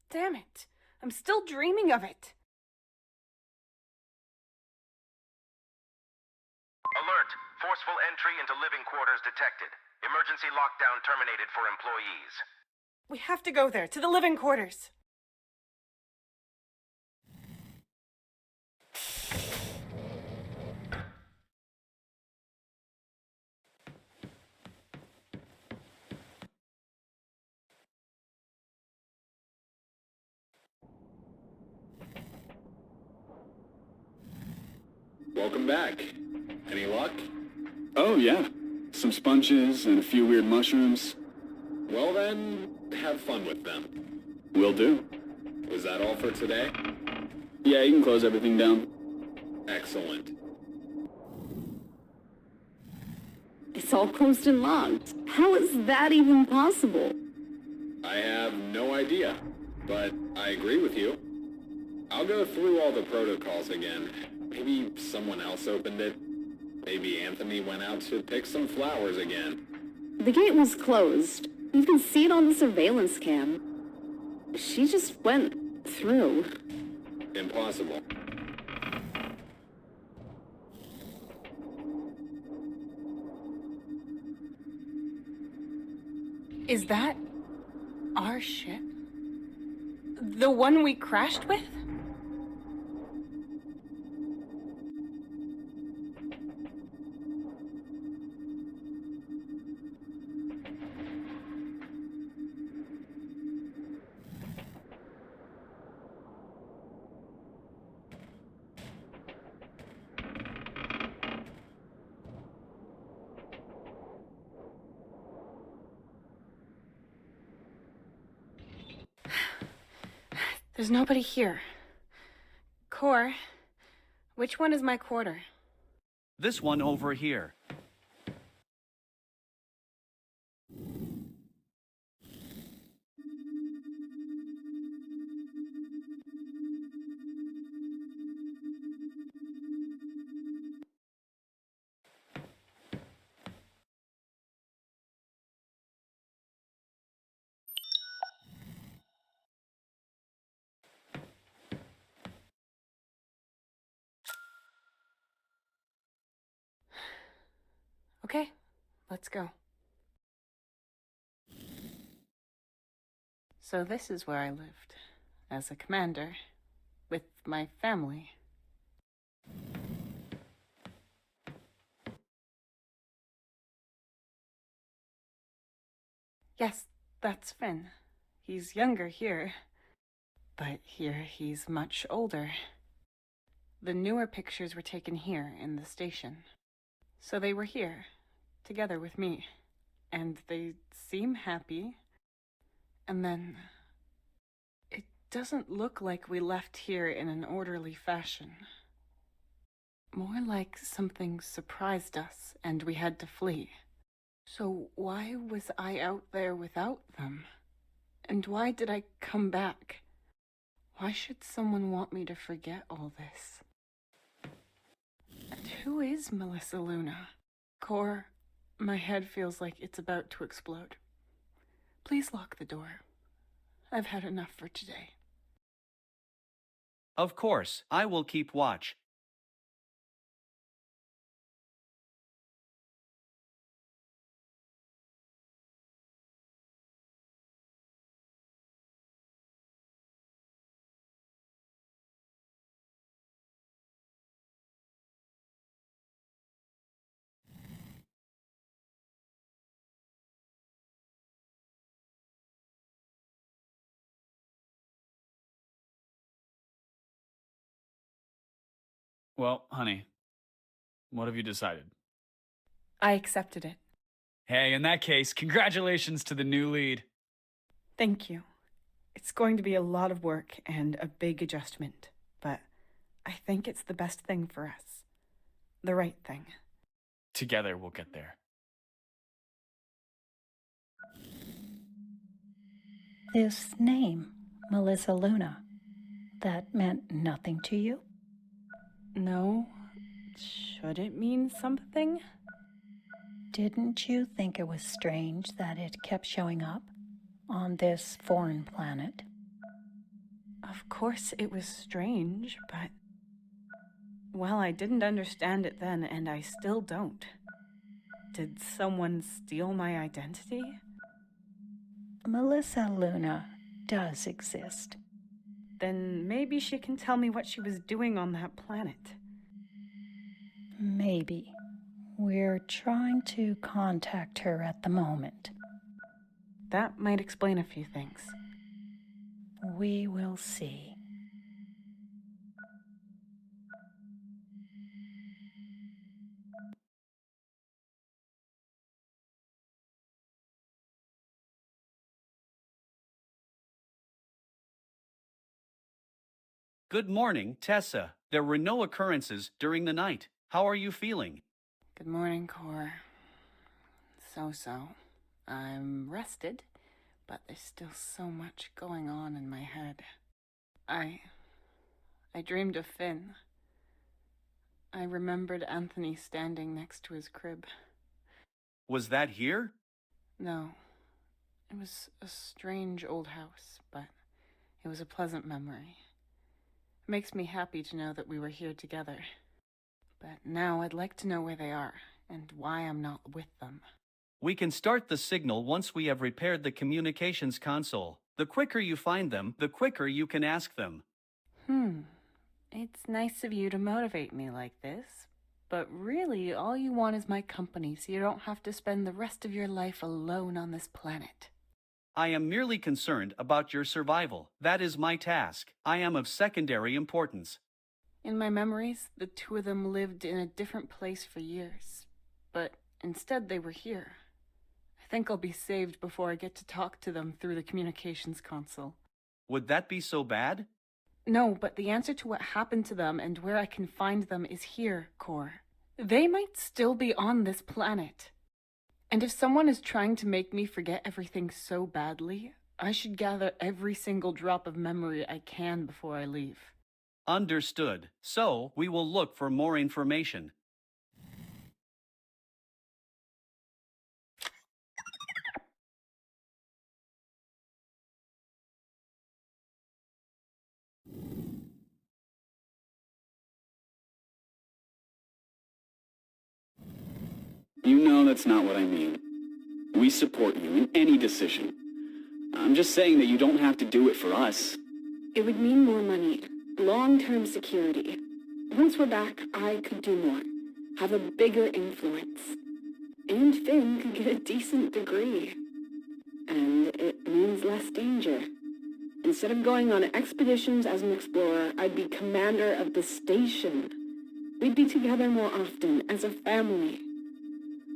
Damn it, I'm still dreaming of it. Alert! Forceful entry into living quarters detected. Emergency lockdown terminated for employees. We have to go there, to the living quarters. Welcome back. Any luck? Oh, yeah. Some sponges and a few weird mushrooms. Well then, have fun with them. Will do. Was that all for today? Yeah, you can close everything down. Excellent. It's all closed and locked. How is that even possible? I have no idea, but I agree with you. I'll go through all the protocols again. Maybe someone else opened it. Maybe Anthony went out to pick some flowers again. The gate was closed. You can see it on the surveillance cam. She just went through. Impossible. Is that our ship? The one we crashed with? There's nobody here. C.O.R.E, which one is my quarter? This one over here. Okay, let's go. So this is where I lived, as a commander, with my family. Yes, that's Finn. He's younger here, but here he's much older. The newer pictures were taken here in the station. So they were here, together with me, and they seem happy. And then it doesn't look like we left here in an orderly fashion. More like something surprised us and we had to flee. So why was I out there without them? And why did I come back? Why should someone want me to forget all this? And who is Melissa Luna? C.O.R.E, my head feels like it's about to explode. Please lock the door. I've had enough for today. Of course, I will keep watch. Well, honey, what have you decided? I accepted it. Hey, in that case, congratulations to the new lead. Thank you. It's going to be a lot of work and a big adjustment, but I think it's the best thing for us. The right thing. Together we'll get there. This name, Melissa Luna, that meant nothing to you? No. Should it mean something? Didn't you think it was strange that it kept showing up on this foreign planet? Of course it was strange, but... well, I didn't understand it then, and I still don't. Did someone steal my identity? Melissa Luna does exist. Then maybe she can tell me what she was doing on that planet. Maybe. We're trying to contact her at the moment. That might explain a few things. We will see. Good morning, Tessa. There were no occurrences during the night. How are you feeling? Good morning, C.O.R.E. So. I'm rested, but there's still so much going on in my head. I dreamed of Finn. I remembered Anthony standing next to his crib. Was that here? No. It was a strange old house, but it was a pleasant memory. It makes me happy to know that we were here together. But now I'd like to know where they are, and why I'm not with them. We can start the signal once we have repaired the communications console. The quicker you find them, the quicker you can ask them. It's nice of you to motivate me like this, but really all you want is my company so you don't have to spend the rest of your life alone on this planet. I am merely concerned about your survival. That is my task. I am of secondary importance. In my memories, the two of them lived in a different place for years, but instead they were here. I think I'll be saved before I get to talk to them through the communications console. Would that be so bad? No, but the answer to what happened to them and where I can find them is here, C.O.R.E. They might still be on this planet. And if someone is trying to make me forget everything so badly, I should gather every single drop of memory I can before I leave. Understood. So, we will look for more information. You know that's not what I mean. We support you in any decision. I'm just saying that you don't have to do it for us. It would mean more money, long-term security. Once we're back, I could do more, have a bigger influence. And Finn could get a decent degree. And it means less danger. Instead of going on expeditions as an explorer, I'd be commander of the station. We'd be together more often, as a family.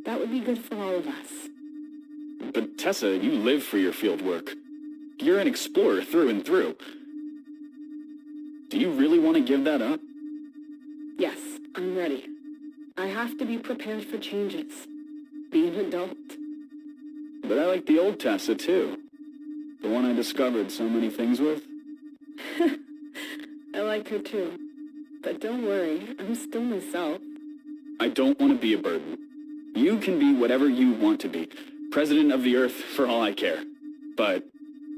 That would be good for all of us. But Tessa, you live for your field work. You're an explorer through and through. Do you really want to give that up? Yes, I'm ready. I have to be prepared for changes. Be an adult. But I like the old Tessa, too. The one I discovered so many things with. I like her too. But don't worry, I'm still myself. I don't want to be a burden. You can be whatever you want to be. President of the Earth, for all I care. But,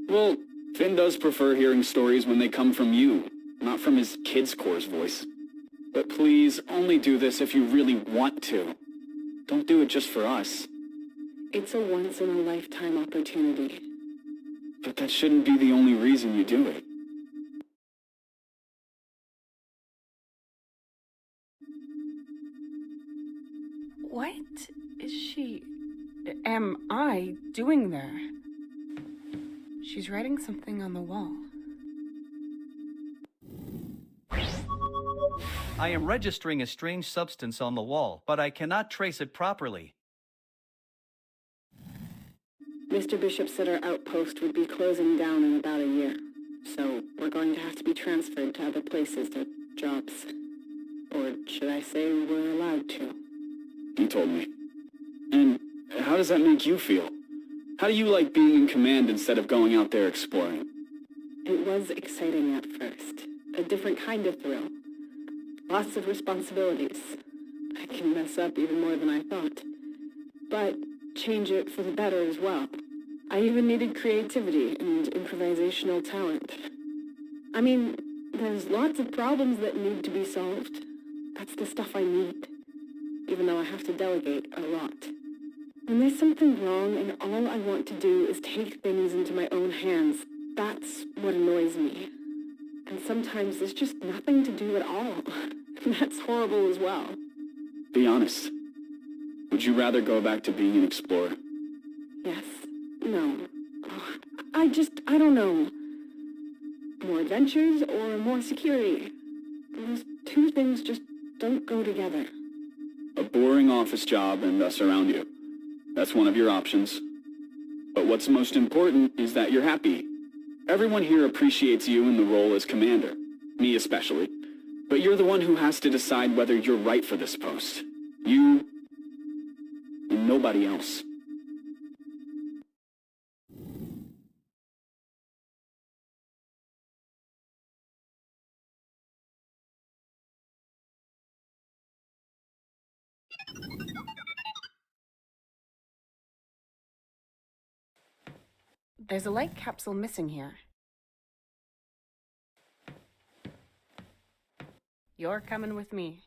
well, Finn does prefer hearing stories when they come from you, not from his kid's core's voice. But please, only do this if you really want to. Don't do it just for us. It's a once-in-a-lifetime opportunity. But that shouldn't be the only reason you do it. What am I doing there? She's writing something on the wall. I am registering a strange substance on the wall, but I cannot trace it properly. Mr. Bishop said our outpost would be closing down in about a year. So we're going to have to be transferred to other places to jobs. Or should I say we're allowed to? You told me. And how does that make you feel? How do you like being in command instead of going out there exploring? It was exciting at first. A different kind of thrill. Lots of responsibilities. I can mess up even more than I thought. But change it for the better as well. I even needed creativity and improvisational talent. I mean, there's lots of problems that need to be solved. That's the stuff I need. Even though I have to delegate a lot. When there's something wrong and all I want to do is take things into my own hands, that's what annoys me. And sometimes there's just nothing to do at all. That's horrible as well. Be honest. Would you rather go back to being an explorer? Yes. No. Oh, I don't know. More adventures or more security? Those two things just don't go together. A boring office job and us around you. That's one of your options. But what's most important is that you're happy. Everyone here appreciates you in the role as commander. Me especially. But you're the one who has to decide whether you're right for this post. You... and nobody else. There's a light capsule missing here. You're coming with me.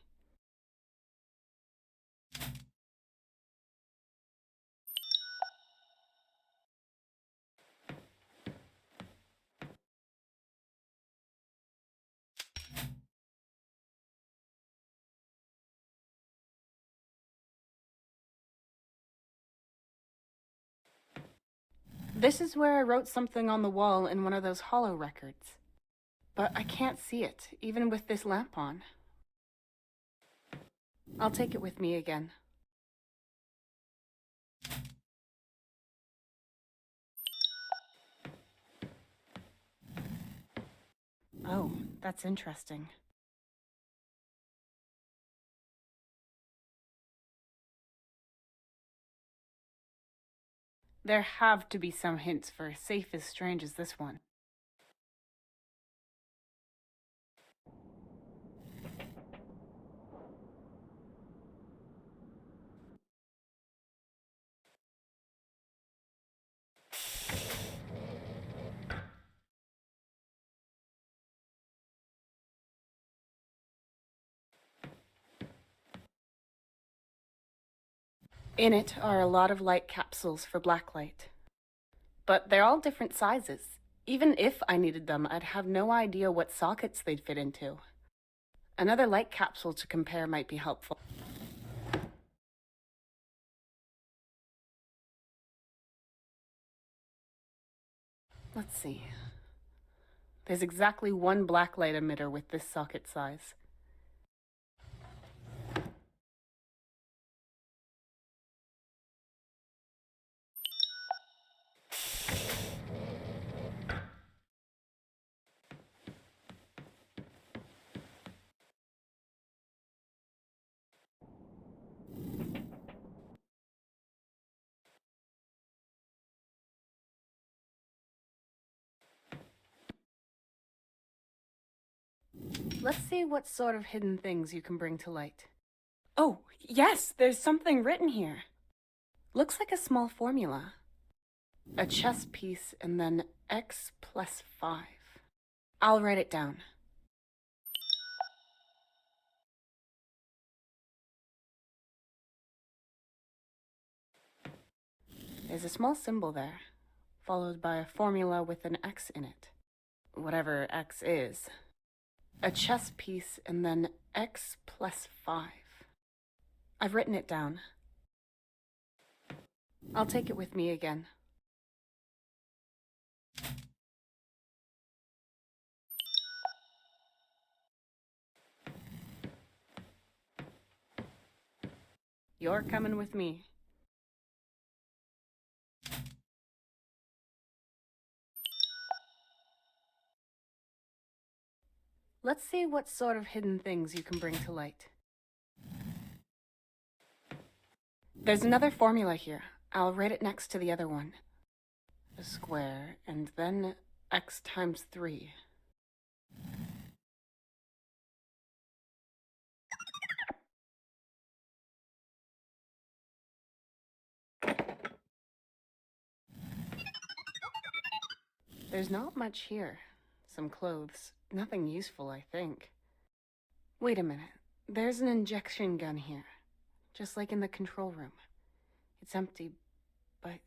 This is where I wrote something on the wall in one of those holo records. But I can't see it, even with this lamp on. I'll take it with me again. Oh, that's interesting. There have to be some hints for a safe as strange as this one. In it are a lot of light capsules for blacklight. But they're all different sizes. Even if I needed them, I'd have no idea what sockets they'd fit into. Another light capsule to compare might be helpful. Let's see. There's exactly one blacklight emitter with this socket size. Let's see what sort of hidden things you can bring to light. Oh, yes, there's something written here. Looks like a small formula. A chess piece and then x plus 5. I'll write it down. There's a small symbol there, followed by a formula with an x in it. Whatever x is. A chess piece and then x plus 5. I've written it down. I'll take it with me again. You're coming with me. Let's see what sort of hidden things you can bring to light. There's another formula here. I'll write it next to the other one. A square, and then x times 3. There's not much here. Some clothes. Nothing useful, I think. Wait a minute. There's an injection gun here. Just like in the control room. It's empty, but...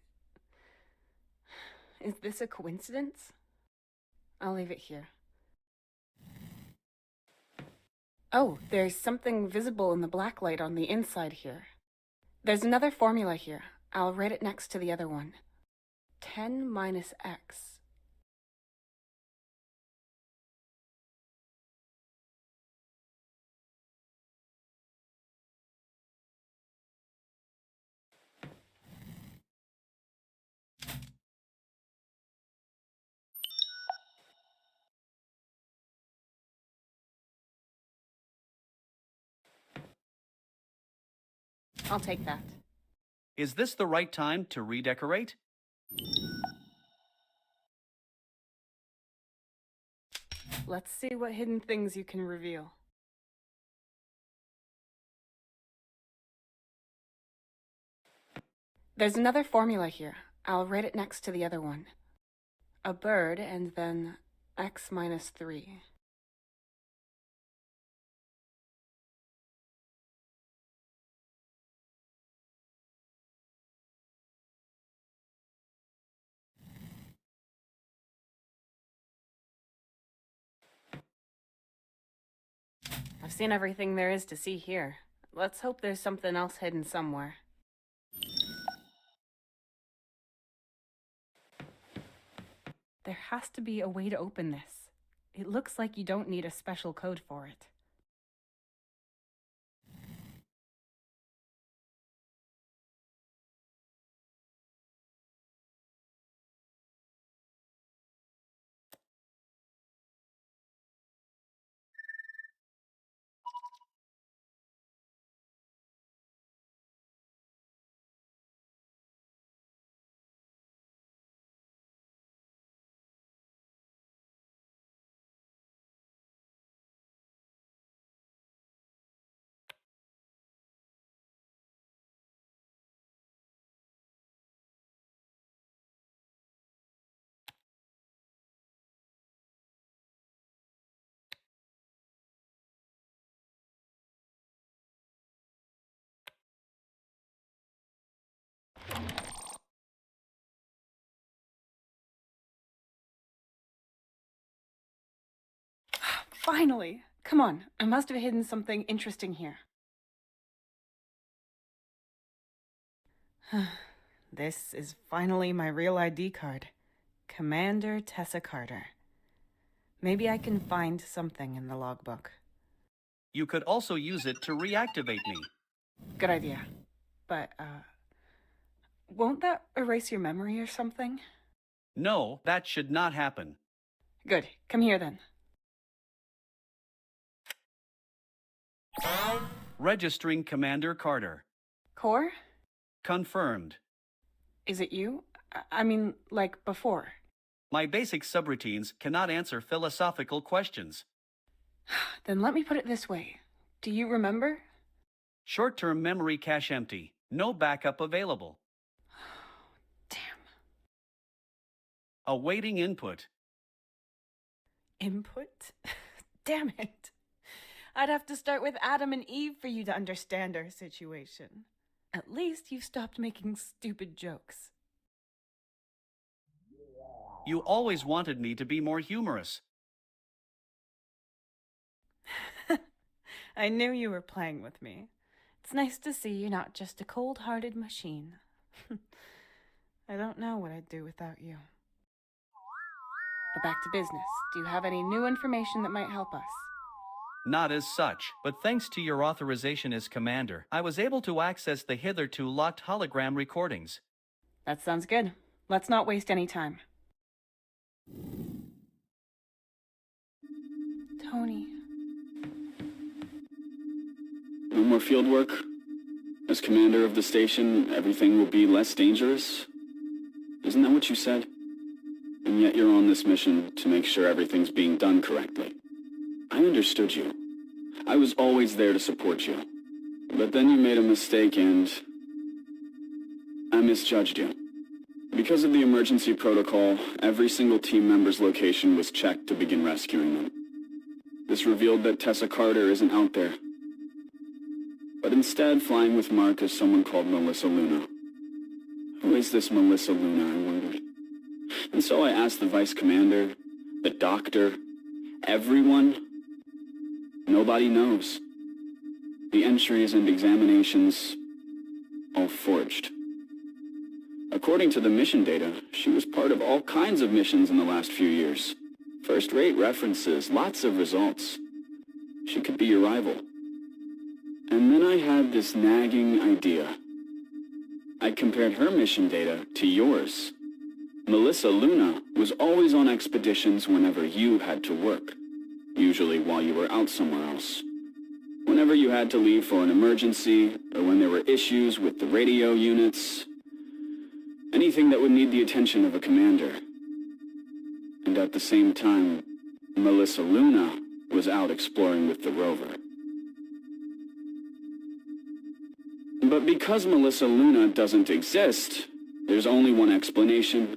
Is this a coincidence? I'll leave it here. Oh, there's something visible in the blacklight on the inside here. There's another formula here. I'll write it next to the other one. 10 minus x. I'll take that. Is this the right time to redecorate? Let's see what hidden things you can reveal. There's another formula here. I'll write it next to the other one. A bird and then x minus 3. I've seen everything there is to see here. Let's hope there's something else hidden somewhere. There has to be a way to open this. It looks like you don't need a special code for it. Finally! Come on, I must have hidden something interesting here. This is finally my real ID card. Commander Tessa Carter. Maybe I can find something in the logbook. You could also use it to reactivate me. Good idea. But, won't that erase your memory or something? No, that should not happen. Good. Come here then. Registering Commander Carter. C.O.R.E? Confirmed. Is it you? I mean, like before. My basic subroutines cannot answer philosophical questions. Then let me put it this way. Do you remember? Short-term memory cache empty. No backup available. Damn. Awaiting input. Input? Damn it. I'd have to start with Adam and Eve for you to understand our situation. At least you've stopped making stupid jokes. You always wanted me to be more humorous. I knew you were playing with me. It's nice to see you're not just a cold-hearted machine. I don't know what I'd do without you. But back to business. Do you have any new information that might help us? Not as such, but thanks to your authorization as commander, I was able to access the hitherto locked hologram recordings. That sounds good. Let's not waste any time. Tony. No more field work? As commander of the station, everything will be less dangerous? Isn't that what you said? And yet you're on this mission to make sure everything's being done correctly. I understood you. I was always there to support you. But then you made a mistake and I misjudged you. Because of the emergency protocol, every single team member's location was checked to begin rescuing them. This revealed that Tessa Carter isn't out there. But instead, flying with Mark is someone called Melissa Luna. Who is this Melissa Luna, I wondered. And so I asked the vice commander, the doctor, everyone. Nobody knows. The entries and examinations, all forged. According to the mission data, she was part of all kinds of missions in the last few years. First-rate references, lots of results. She could be your rival. And then I had this nagging idea. I compared her mission data to yours. Melissa Luna was always on expeditions whenever you had to work, usually while you were out somewhere else. whenever you had to leave for an emergency, or when there were issues with the radio units. Anything that would need the attention of a commander. And at the same time, Melissa Luna was out exploring with the rover. But because Melissa Luna doesn't exist, there's only one explanation.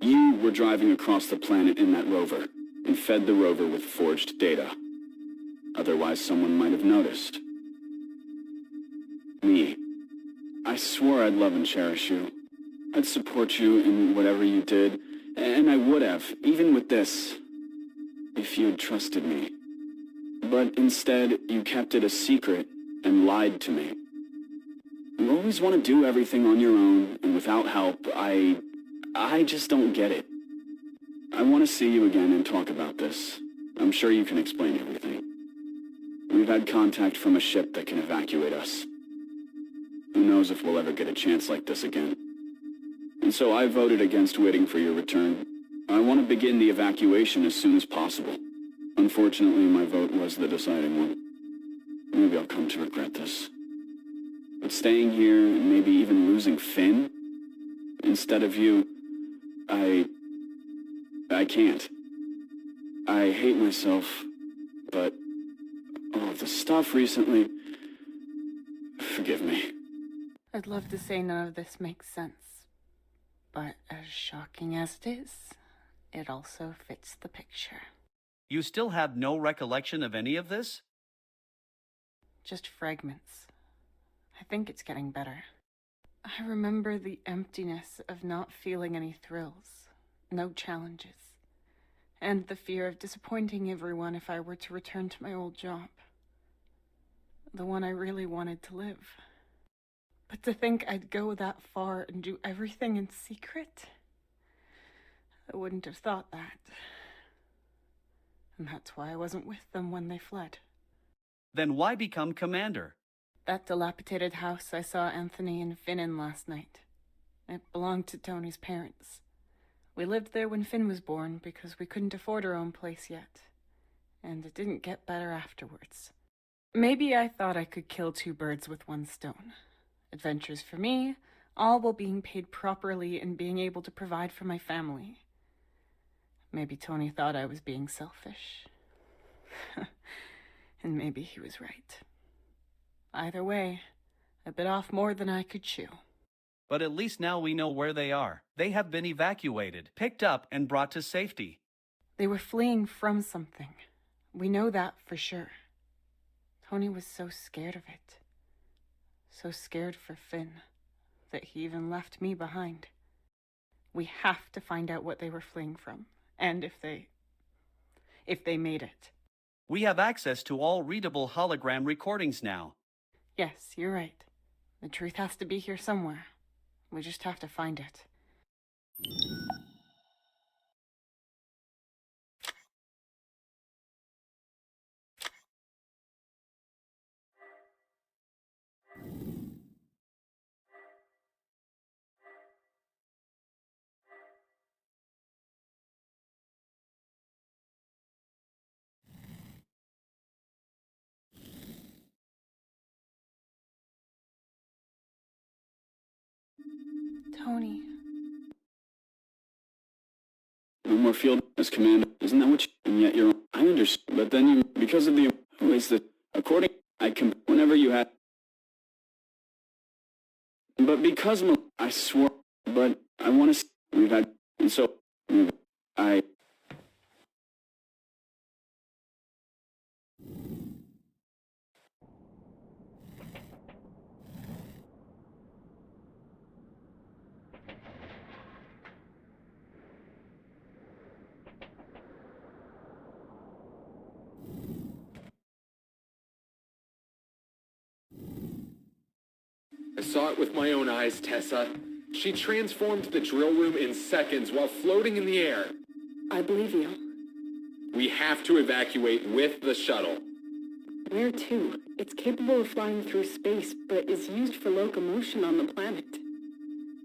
You were driving across the planet in that rover, and fed the rover with forged data. Otherwise, someone might have noticed. Me. I swore I'd love and cherish you. I'd support you in whatever you did, and I would have, even with this, if you'd trusted me. But instead, you kept it a secret and lied to me. You always want to do everything on your own, and without help. I just don't get it. I want to see you again and talk about this. I'm sure you can explain everything. We've had contact from a ship that can evacuate us. Who knows if we'll ever get a chance like this again. And so I voted against waiting for your return. I want to begin the evacuation as soon as possible. Unfortunately, my vote was the deciding one. Maybe I'll come to regret this. But staying here and maybe even losing Finn instead of you, I can't. I hate myself, but all of the stuff recently, forgive me. I'd love to say none of this makes sense, but as shocking as it is, it also fits the picture. You still have no recollection of any of this? Just fragments. I think it's getting better. I remember the emptiness of not feeling any thrills, no challenges, and the fear of disappointing everyone if I were to return to my old job. The one I really wanted to live. But to think I'd go that far and do everything in secret? I wouldn't have thought that. And that's why I wasn't with them when they fled. Then why become commander? That dilapidated house I saw Anthony and Finn in last night. It belonged to Tony's parents. We lived there when Finn was born because we couldn't afford our own place yet. And it didn't get better afterwards. Maybe I thought I could kill two birds with one stone. Adventures for me, all while being paid properly and being able to provide for my family. Maybe Tony thought I was being selfish. And maybe he was right. Either way, I bit off more than I could chew. But at least now we know where they are. They have been evacuated, picked up, and brought to safety. They were fleeing from something. We know that for sure. Tony was so scared of it. So scared for Finn that he even left me behind. We have to find out what they were fleeing from, and if they made it. We have access to all readable hologram recordings now. Yes, you're right. The truth has to be here somewhere. We just have to find it. Tony. No more field as commander. Isn't that what you... And yet you're... I understand. But then you... Because of the... Who is the... According... I can... Whenever you had... But because... I swore... But I want to... We've had... And so... I... I saw it with my own eyes, Tessa. She transformed the drill room in seconds while floating in the air. I believe you. We have to evacuate with the shuttle. Where to? It's capable of flying through space, but is used for locomotion on the planet.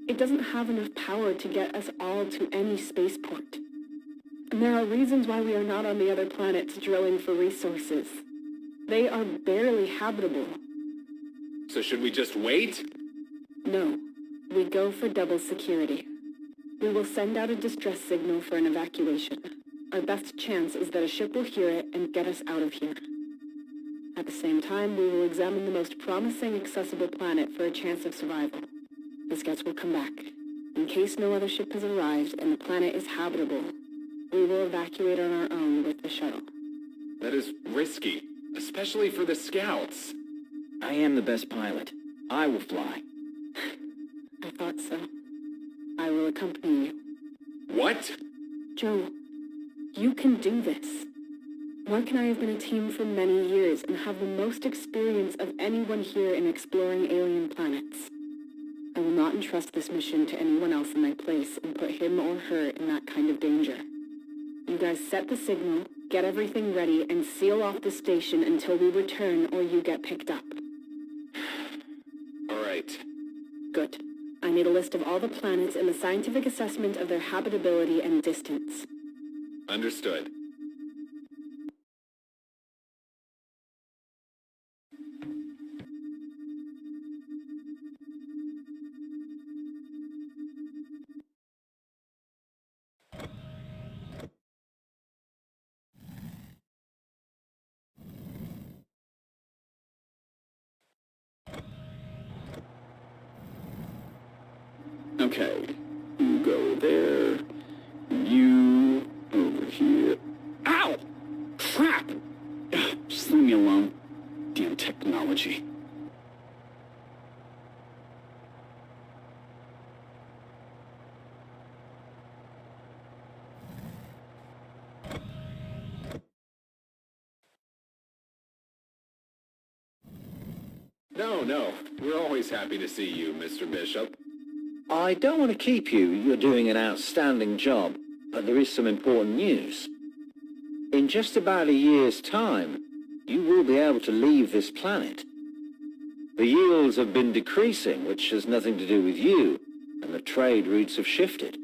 It doesn't have enough power to get us all to any spaceport. And there are reasons why we are not on the other planets drilling for resources. They are barely habitable. So should we just wait? No, we go for double security. We will send out a distress signal for an evacuation. Our best chance is that a ship will hear it and get us out of here. At the same time, we will examine the most promising accessible planet for a chance of survival. The scouts will come back. In case no other ship has arrived and the planet is habitable, we will evacuate on our own with the shuttle. That is risky, especially for the scouts. I am the best pilot. I will fly. I thought so. I will accompany you. What? Joe, you can do this. Mark and I have been a team for many years and have the most experience of anyone here in exploring alien planets. I will not entrust this mission to anyone else in my place and put him or her in that kind of danger. You guys set the signal, get everything ready, and seal off the station until we return or you get picked up. All right. Good. I need a list of all the planets and the scientific assessment of their habitability and distance. Understood. Okay, you go there, you over here. Ow! Crap! Just leave me alone. Damn technology. No, we're always happy to see you, Mr. Bishop. I don't want to keep you. You're doing an outstanding job. But there is some important news. In just about a year's time, you will be able to leave this planet. The yields have been decreasing, which has nothing to do with you, and the trade routes have shifted.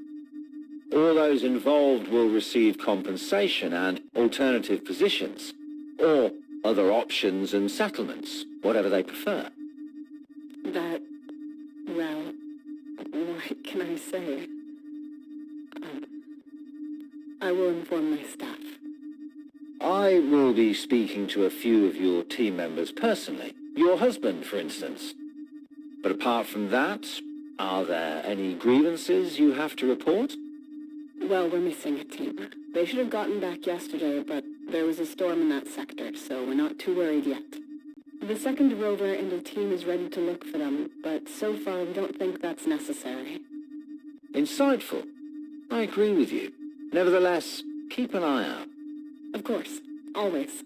All those involved will receive compensation and alternative positions, or other options and settlements, whatever they prefer. Well, what can I say? I will inform my staff. I will be speaking to a few of your team members personally. Your husband, for instance. But apart from that, are there any grievances you have to report? Well, we're missing a team. They should have gotten back yesterday, but there was a storm in that sector, so we're not too worried yet. The second rover and a team is ready to look for them, but so far we don't think that's necessary. Insightful. I agree with you. Nevertheless, keep an eye out. Of course. Always.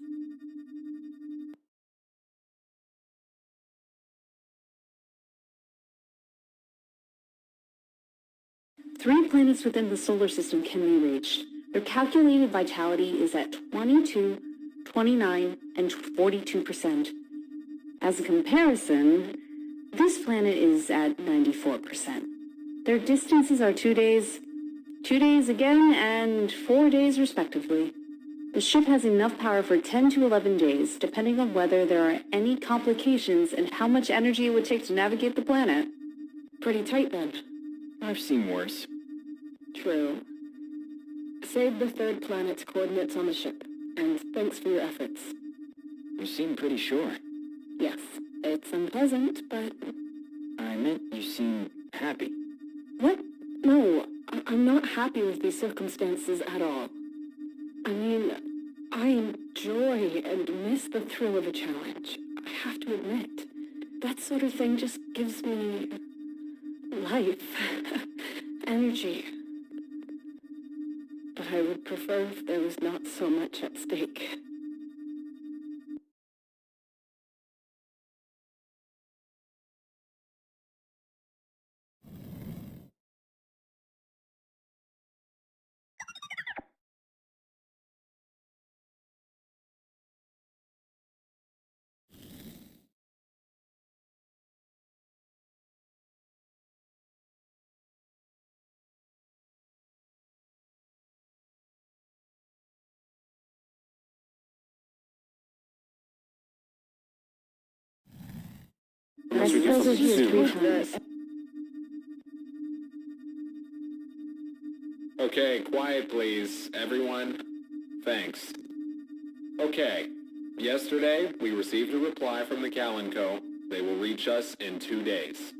Three planets within the solar system can be reached. Their calculated vitality is at 22, 29, and 42%. As a comparison, this planet is at 94%. Their distances are 2 days, 2 days again, and 4 days respectively. The ship has enough power for 10 to 11 days, depending on whether there are any complications and how much energy it would take to navigate the planet. Pretty tight then. I've seen worse. True. Save the third planet's coordinates on the ship, and thanks for your efforts. You seem pretty sure. Yes, it's unpleasant, but... I meant you seem happy. What? No, I'm not happy with these circumstances at all. I mean, I enjoy and miss the thrill of a challenge. I have to admit. That sort of thing just gives me... life. Energy. But I would prefer if there was not so much at stake. I suppose a huge refund. Okay, quiet please, everyone. Thanks. Okay, yesterday we received a reply from the Calenco. They will reach us in 2 days.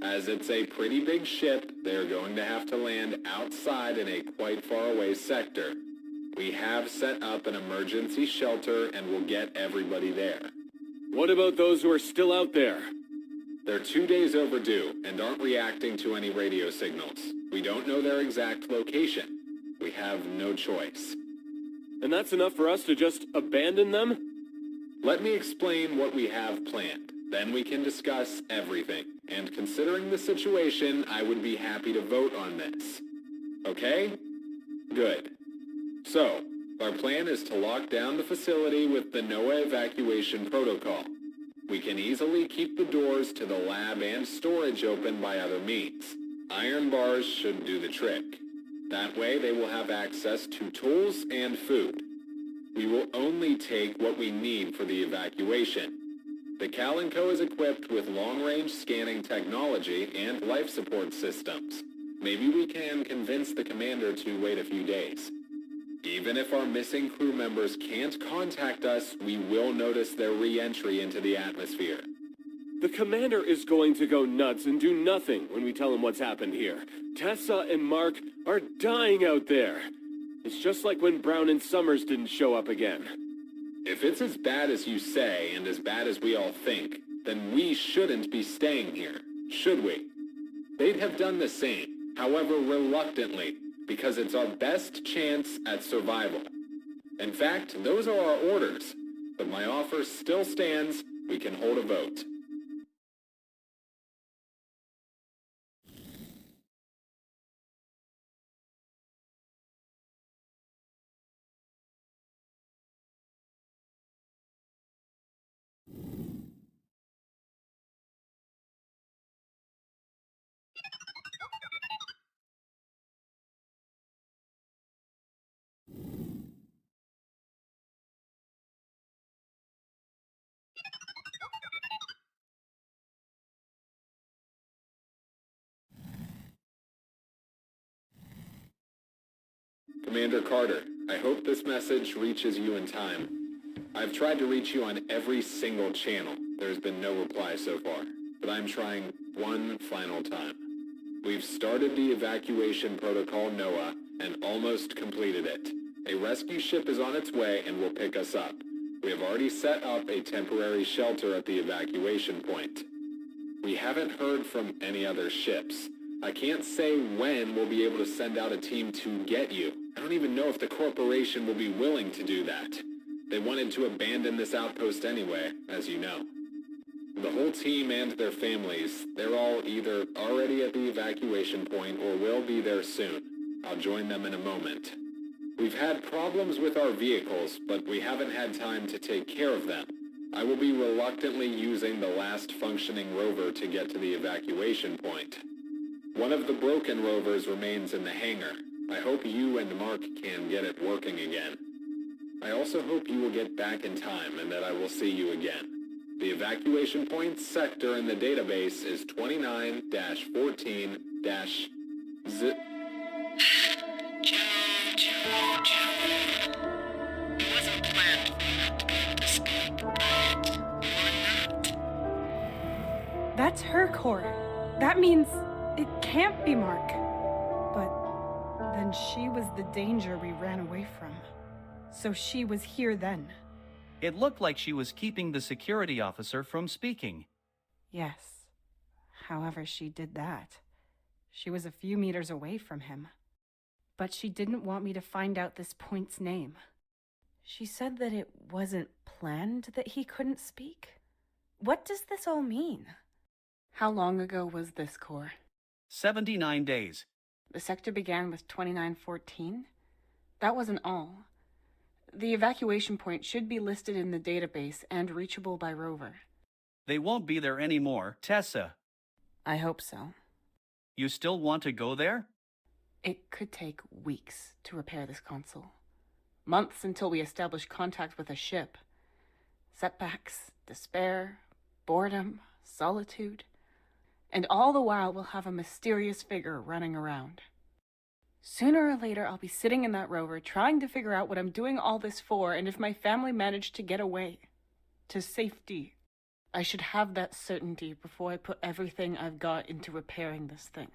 As it's a pretty big ship, they're going to have to land outside in a quite far away sector. We have set up an emergency shelter and will get everybody there. What about those who are still out there? They're 2 days overdue and aren't reacting to any radio signals. We don't know their exact location. We have no choice. And that's enough for us to just abandon them? Let me explain what we have planned. Then we can discuss everything. And considering the situation, I would be happy to vote on this. Okay? Good. So, our plan is to lock down the facility with the NOAA evacuation protocol. We can easily keep the doors to the lab and storage open by other means. Iron bars should do the trick. That way they will have access to tools and food. We will only take what we need for the evacuation. The Calenco is equipped with long-range scanning technology and life support systems. Maybe we can convince the commander to wait a few days. Even if our missing crew members can't contact us, we will notice their re-entry into the atmosphere. The commander is going to go nuts and do nothing when we tell him what's happened here. Tessa and Mark are dying out there. It's just like when Brown and Summers didn't show up again. If it's as bad as you say, and as bad as we all think, then we shouldn't be staying here, should we? They'd have done the same, however reluctantly, because it's our best chance at survival. In fact, those are our orders, but my offer still stands. We can hold a vote. Commander Carter, I hope this message reaches you in time. I've tried to reach you on every single channel. There's been no reply so far, but I'm trying one final time. We've started the evacuation protocol NOAA and almost completed it. A rescue ship is on its way and will pick us up. We have already set up a temporary shelter at the evacuation point. We haven't heard from any other ships. I can't say when we'll be able to send out a team to get you. I don't even know if the corporation will be willing to do that. They wanted to abandon this outpost anyway, as you know. The whole team and their families, they're all either already at the evacuation point or will be there soon. I'll join them in a moment. We've had problems with our vehicles, but we haven't had time to take care of them. I will be reluctantly using the last functioning rover to get to the evacuation point. One of the broken rovers remains in the hangar. I hope you and Mark can get it working again. I also hope you will get back in time and that I will see you again. The evacuation point sector in the database is 29-14-Z... It wasn't planned for that to be this big, but you're not. That's her core. That means it can't be Mark. But then she was the danger we ran away from. So she was here then. It looked like she was keeping the security officer from speaking. Yes. However, she did that. She was a few meters away from him. But she didn't want me to find out this point's name. She said that it wasn't planned that he couldn't speak. What does this all mean? How long ago was this, C.O.R.E? 79 days. The sector began with 2914? That wasn't all. The evacuation point should be listed in the database and reachable by rover. They won't be there anymore, Tessa. I hope so. You still want to go there? It could take weeks to repair this console. Months until we establish contact with a ship. Setbacks, despair, boredom, solitude. And all the while we'll have a mysterious figure running around. Sooner or later I'll be sitting in that rover trying to figure out what I'm doing all this for and if my family managed to get away. To safety. I should have that certainty before I put everything I've got into repairing this thing.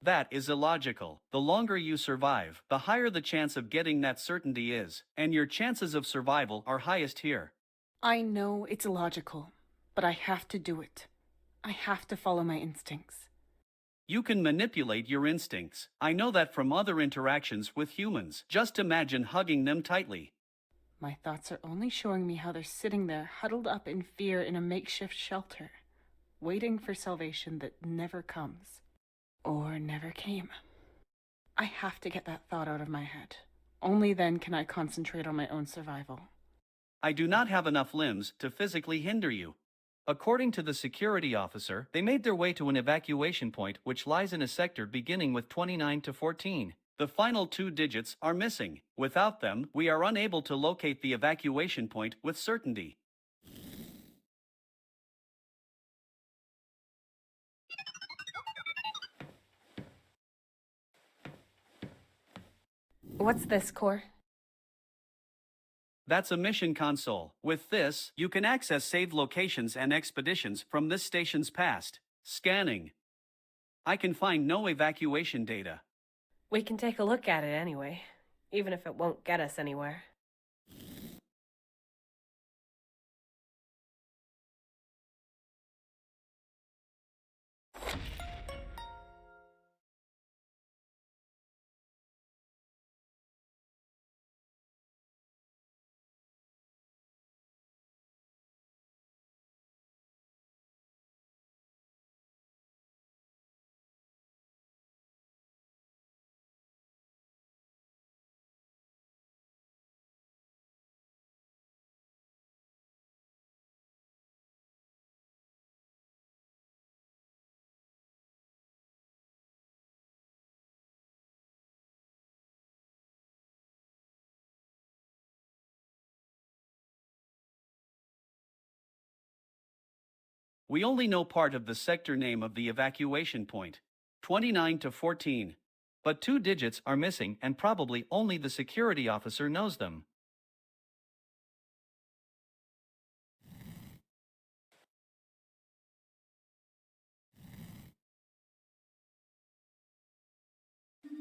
That is illogical. The longer you survive, the higher the chance of getting that certainty is, and your chances of survival are highest here. I know it's illogical, but I have to do it. I have to follow my instincts. You can manipulate your instincts. I know that from other interactions with humans. Just imagine hugging them tightly. My thoughts are only showing me how they're sitting there, huddled up in fear in a makeshift shelter, waiting for salvation that never comes. Or never came. I have to get that thought out of my head. Only then can I concentrate on my own survival. I do not have enough limbs to physically hinder you. According to the security officer, they made their way to an evacuation point which lies in a sector beginning with 29 to 14. The final 2 digits are missing. Without them, we are unable to locate the evacuation point with certainty. What's this, C.O.R.E? That's a mission console. With this, you can access saved locations and expeditions from this station's past. Scanning. I can find no evacuation data. We can take a look at it anyway, even if it won't get us anywhere. We only know part of the sector name of the evacuation point, 29 to 14. But 2 digits are missing and probably only the security officer knows them.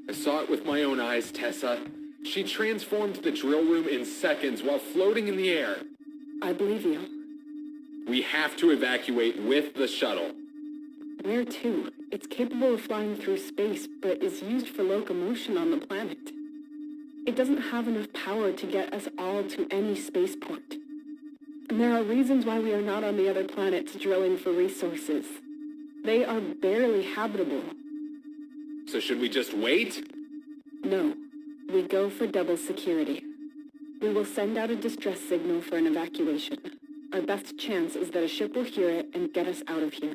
I saw it with my own eyes, Tessa. She transformed the drill room in seconds while floating in the air. I believe you. We have to evacuate with the shuttle. Where to? It's capable of flying through space, but is used for locomotion on the planet. It doesn't have enough power to get us all to any spaceport. And there are reasons why we are not on the other planets drilling for resources. They are barely habitable. So should we just wait? No. We go for double security. We will send out a distress signal for an evacuation. Our best chance is that a ship will hear it and get us out of here.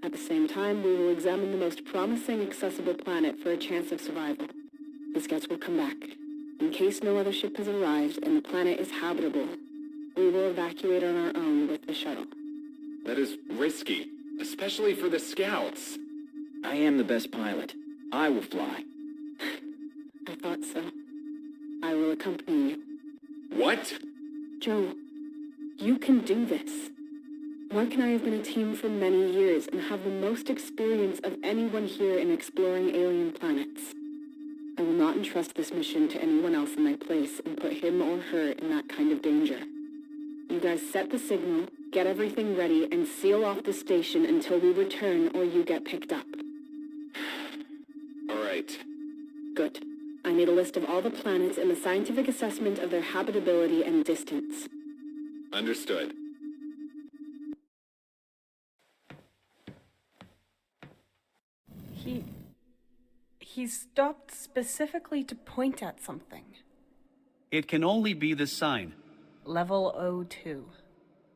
At the same time, we will examine the most promising accessible planet for a chance of survival. The scouts will come back. In case no other ship has arrived and the planet is habitable, we will evacuate on our own with the shuttle. That is risky, especially for the scouts. I am the best pilot. I will fly. I thought so. I will accompany you. What? Joe, you can do this. Mark and I have been a team for many years and have the most experience of anyone here in exploring alien planets. I will not entrust this mission to anyone else in my place and put him or her in that kind of danger. You guys set the signal, get everything ready, and seal off the station until we return or you get picked up. All right. Good. I need a list of all the planets and the scientific assessment of their habitability and distance. Understood. He stopped specifically to point at something. It can only be the sign. Level 02.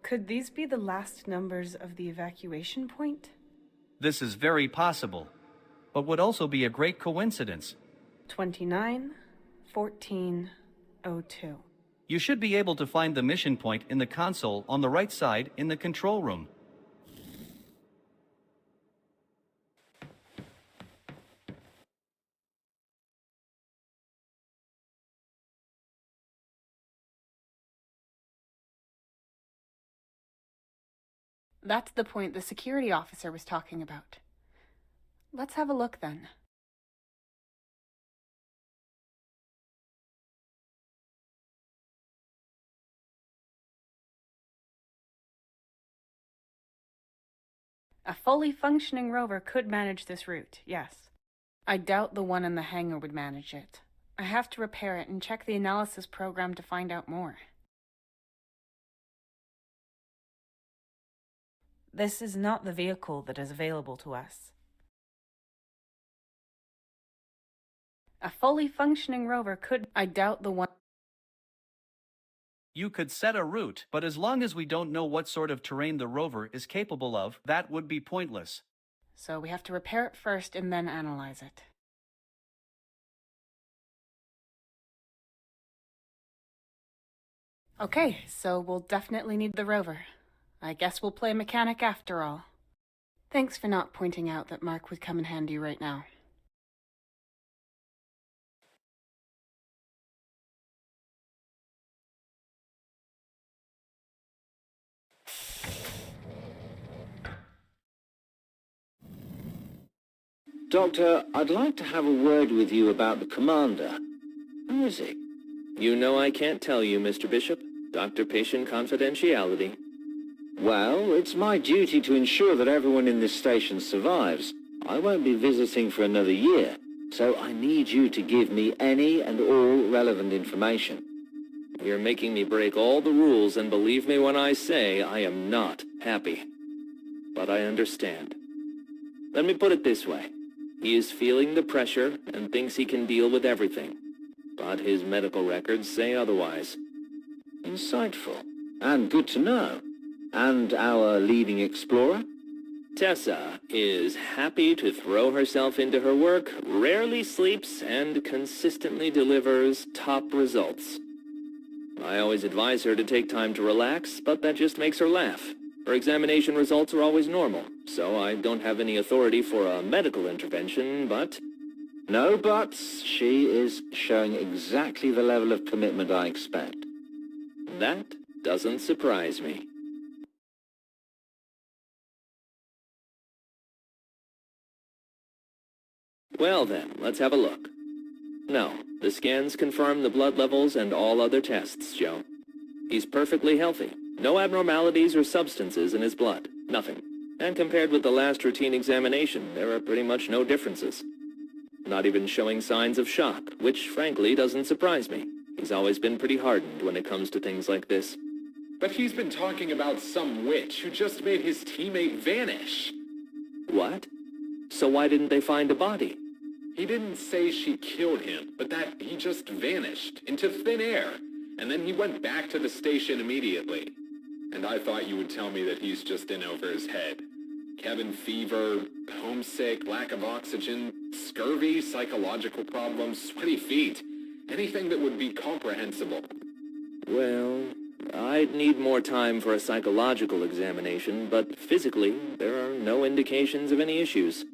Could these be the last numbers of the evacuation point? This is very possible, but would also be a great coincidence. 29, 14, 02. You should be able to find the mission point in the console on the right side in the control room. That's the point the security officer was talking about. Let's have a look then. A fully functioning rover could manage this route, yes. I doubt the one in the hangar would manage it. I have to repair it and check the analysis program to find out more. This is not the vehicle that is available to us. A fully functioning rover could... I doubt the one... You could set a route, but as long as we don't know what sort of terrain the rover is capable of, that would be pointless. So we have to repair it first and then analyze it. Okay, so we'll definitely need the rover. I guess we'll play mechanic after all. Thanks for not pointing out that Mark would come in handy right now. Doctor, I'd like to have a word with you about the commander. Who is he? You know I can't tell you, Mr. Bishop. Doctor-patient confidentiality. Well, it's my duty to ensure that everyone in this station survives. I won't be visiting for another year, so I need you to give me any and all relevant information. You're making me break all the rules, and believe me when I say I am not happy. But I understand. Let me put it this way. He is feeling the pressure and thinks he can deal with everything. But his medical records say otherwise. Insightful. And good to know. And our leading explorer? Tessa is happy to throw herself into her work, rarely sleeps, and consistently delivers top results. I always advise her to take time to relax, but that just makes her laugh. Her examination results are always normal, so I don't have any authority for a medical intervention, but... No buts. She is showing exactly the level of commitment I expect. That doesn't surprise me. Well then, let's have a look. No, the scans confirm the blood levels and all other tests, Joe. He's perfectly healthy. No abnormalities or substances in his blood. Nothing. And compared with the last routine examination, there are pretty much no differences. Not even showing signs of shock, which frankly doesn't surprise me. He's always been pretty hardened when it comes to things like this. But he's been talking about some witch who just made his teammate vanish. What? So why didn't they find a body? He didn't say she killed him, but that he just vanished into thin air. And then he went back to the station immediately. And I thought you would tell me that he's just in over his head. Cabin fever, homesick, lack of oxygen, scurvy, psychological problems, sweaty feet. Anything that would be comprehensible. Well, I'd need more time for a psychological examination, but physically, there are no indications of any issues.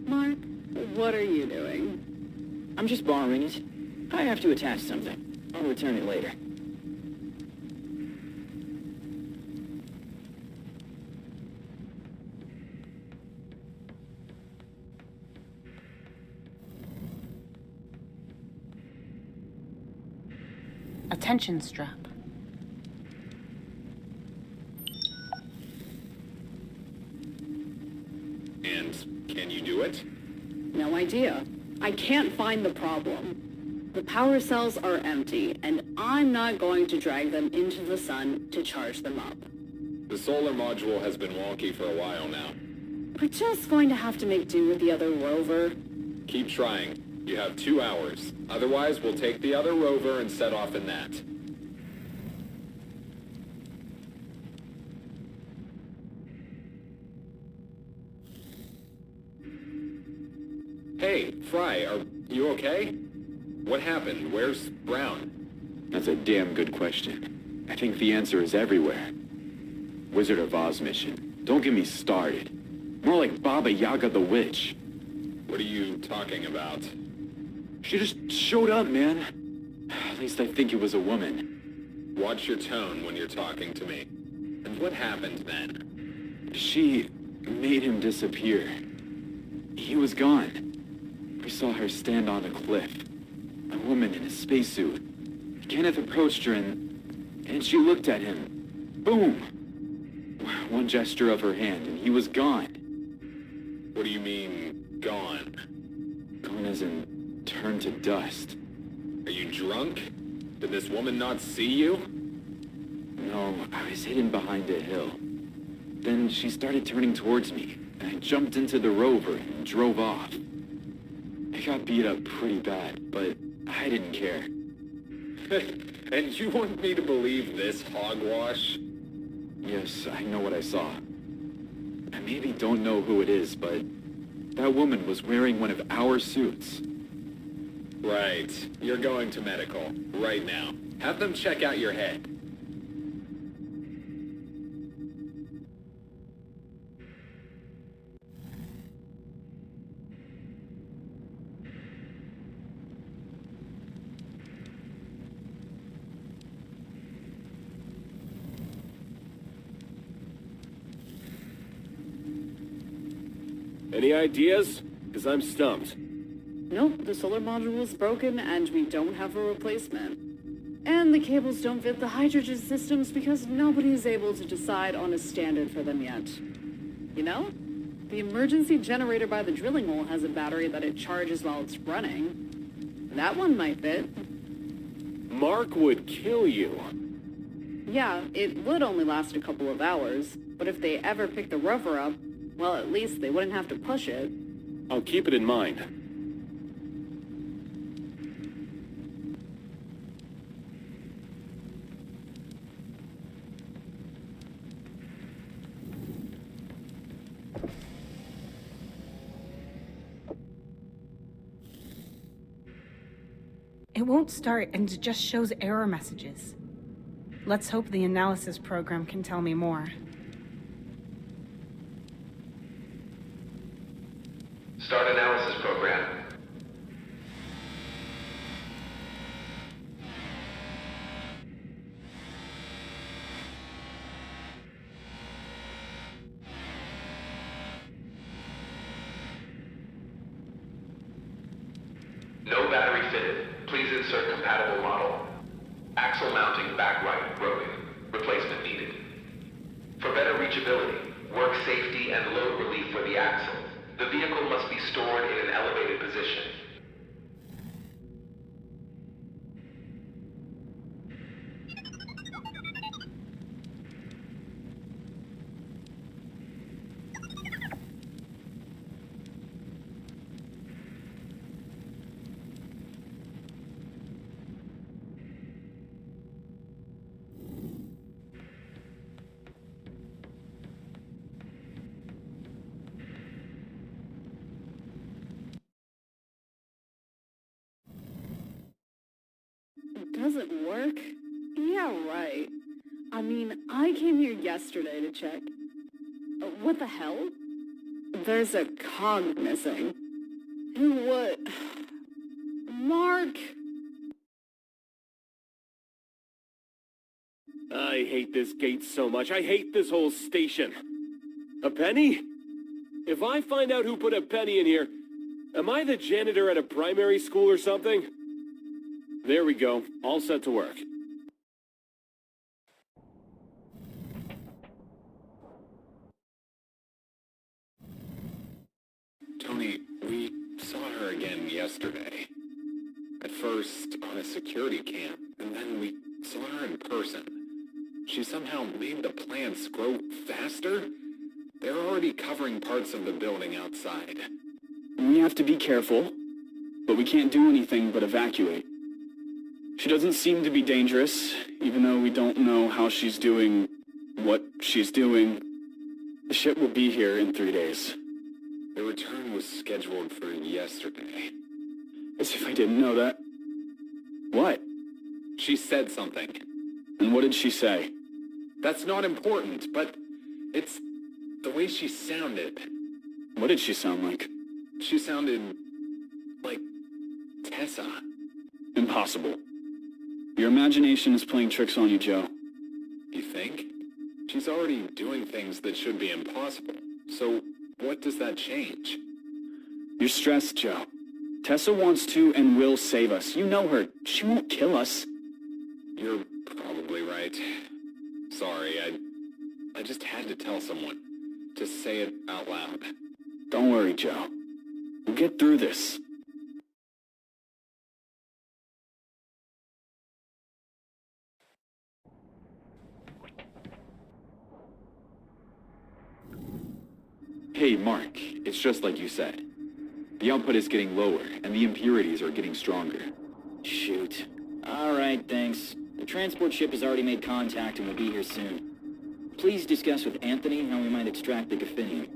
Mark, what are you doing? I'm just borrowing it. I have to attach something. I'll return it later. A tension strap. And can you do it? No idea. I can't find the problem. The power cells are empty, and I'm not going to drag them into the sun to charge them up. The solar module has been wonky for a while now. We're just going to have to make do with the other rover. Keep trying. You have 2 hours. Otherwise, we'll take the other rover and set off in that. Hey, Fry, are you okay? What happened? Where's Brown? That's a damn good question. I think the answer is everywhere. Wizard of Oz mission. Don't get me started. More like Baba Yaga the Witch. What are you talking about? She just showed up, man. At least I think it was a woman. Watch your tone when you're talking to me. And what happened then? She made him disappear. He was gone. We saw her stand on a cliff. A woman in a spacesuit. Kenneth approached her and she looked at him. Boom! One gesture of her hand and he was gone. What do you mean, gone? Gone as in turned to dust. Are you drunk? Did this woman not see you? No, I was hidden behind a hill. Then she started turning towards me, and I jumped into the rover and drove off. I got beat up pretty bad, but I didn't care. And you want me to believe this hogwash? Yes, I know what I saw. I maybe don't know who it is, but that woman was wearing one of our suits. Right. You're going to medical, right now. Have them check out your head. Any ideas? Because I'm stumped. Nope, the solar module is broken and we don't have a replacement. And the cables don't fit the hydrogen systems because nobody is able to decide on a standard for them yet. You know, the emergency generator by the drilling hole has a battery that it charges while it's running. That one might fit. Mark would kill you. Yeah, it would only last a couple of hours, but if they ever pick the rover up, well, at least they wouldn't have to push it. I'll keep it in mind. It won't start and it just shows error messages. Let's hope the analysis program can tell me more. Start analysis program. No battery fitted. Please insert compatible model. Axle mounting back right broken. Replacement needed. For better reachability, work safety and load relief for the axle. The vehicle must be stored in an elevated position. It doesn't work? Yeah, right. I mean, I came here yesterday to check. What the hell? There's a cog missing. And what? Mark! I hate this gate so much. I hate this whole station. A penny? If I find out who put a penny in here, am I the janitor at a primary school or something? There we go. All set to work. Tony, we saw her again yesterday. At first on a security cam, and then we saw her in person. She somehow made the plants grow faster? They're already covering parts of the building outside. We have to be careful. but we can't do anything but evacuate. She doesn't seem to be dangerous, even though we don't know how she's doing what she's doing. The ship will be here in 3 days. The return was scheduled for yesterday. As if I didn't know that. What? She said something. And what did she say? That's not important, but it's the way she sounded. What did she sound like? She sounded like Tessa. Impossible. Your imagination is playing tricks on you, Joe. You think? She's already doing things that should be impossible. So what does that change? You're stressed, Joe. Tessa wants to and will save us. You know her. She won't kill us. You're probably right. Sorry, I just had to tell someone. To say it out loud. Don't worry, Joe. We'll get through this. Hey, Mark, it's just like you said. The output is getting lower, and the impurities are getting stronger. Shoot. Alright, thanks. The transport ship has already made contact and will be here soon. Please discuss with Anthony how we might extract the Gaffinium.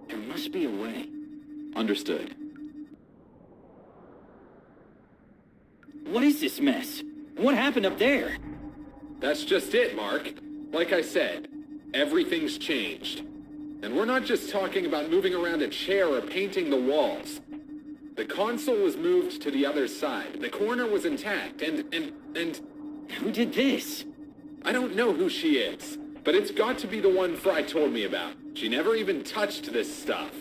There must be a way. Understood. What is this mess? What happened up there? That's just it, Mark. Like I said, everything's changed. And we're not just talking about moving around a chair or painting the walls. The console was moved to the other side. The corner was intact, and... Who did this? I don't know who she is, but it's got to be the one Fry told me about. She never even touched this stuff.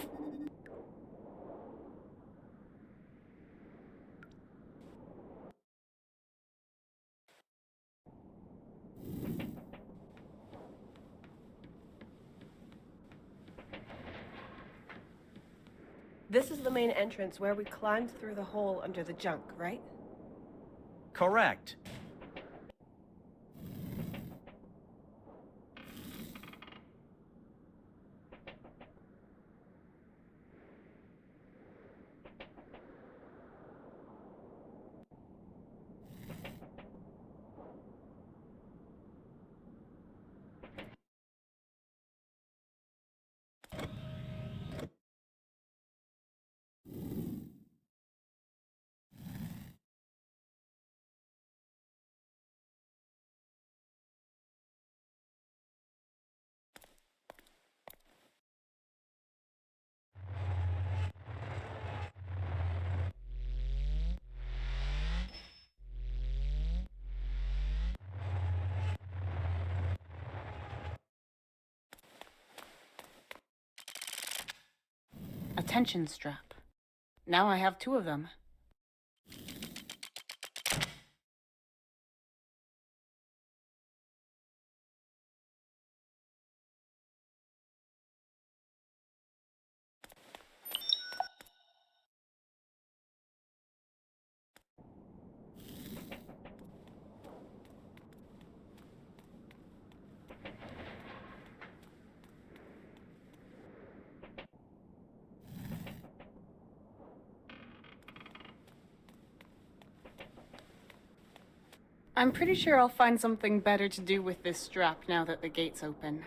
This is the main entrance where we climbed through the hole under the junk, right? Correct. A tension strap. Now I have 2 of them. I'm pretty sure I'll find something better to do with this strap now that the gate's open.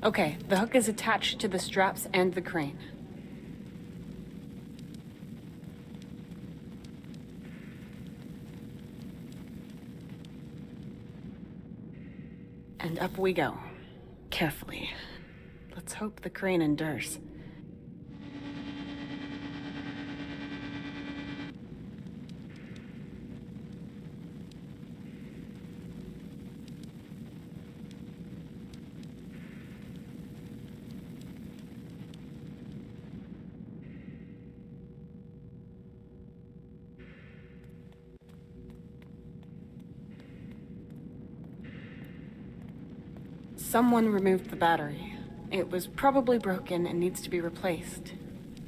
Okay, the hook is attached to the straps and the crane. And up we go. Carefully. Let's hope the crane endures. Someone removed the battery. It was probably broken and needs to be replaced.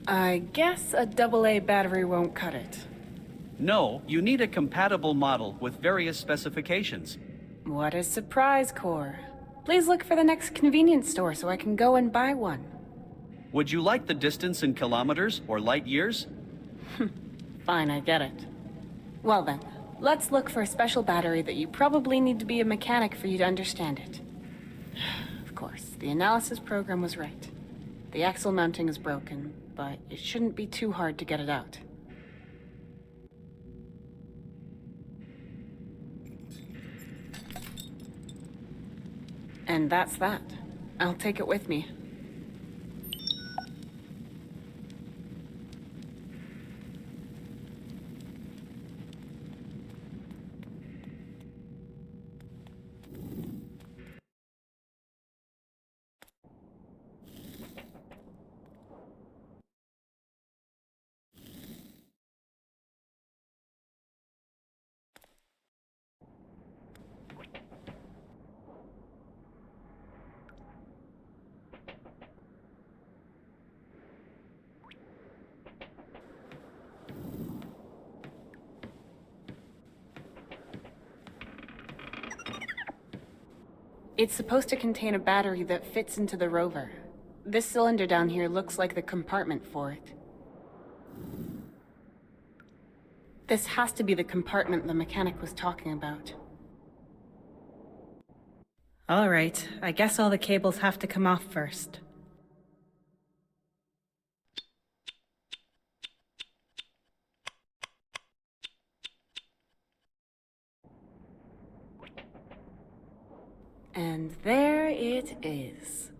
I guess a AA battery won't cut it. No, you need a compatible model with various specifications. What a surprise, C.O.R.E. Please look for the next convenience store so I can go and buy one. Would you like the distance in kilometers or light years? Fine, I get it. Well then, let's look for a special battery that you probably need to be a mechanic for you to understand it. Of course, the analysis program was right. The axle mounting is broken, but it shouldn't be too hard to get it out. And that's that. I'll take it with me. It's supposed to contain a battery that fits into the rover. This cylinder down here looks like the compartment for it. This has to be the compartment the mechanic was talking about. All right, I guess all the cables have to come off first. And there it is.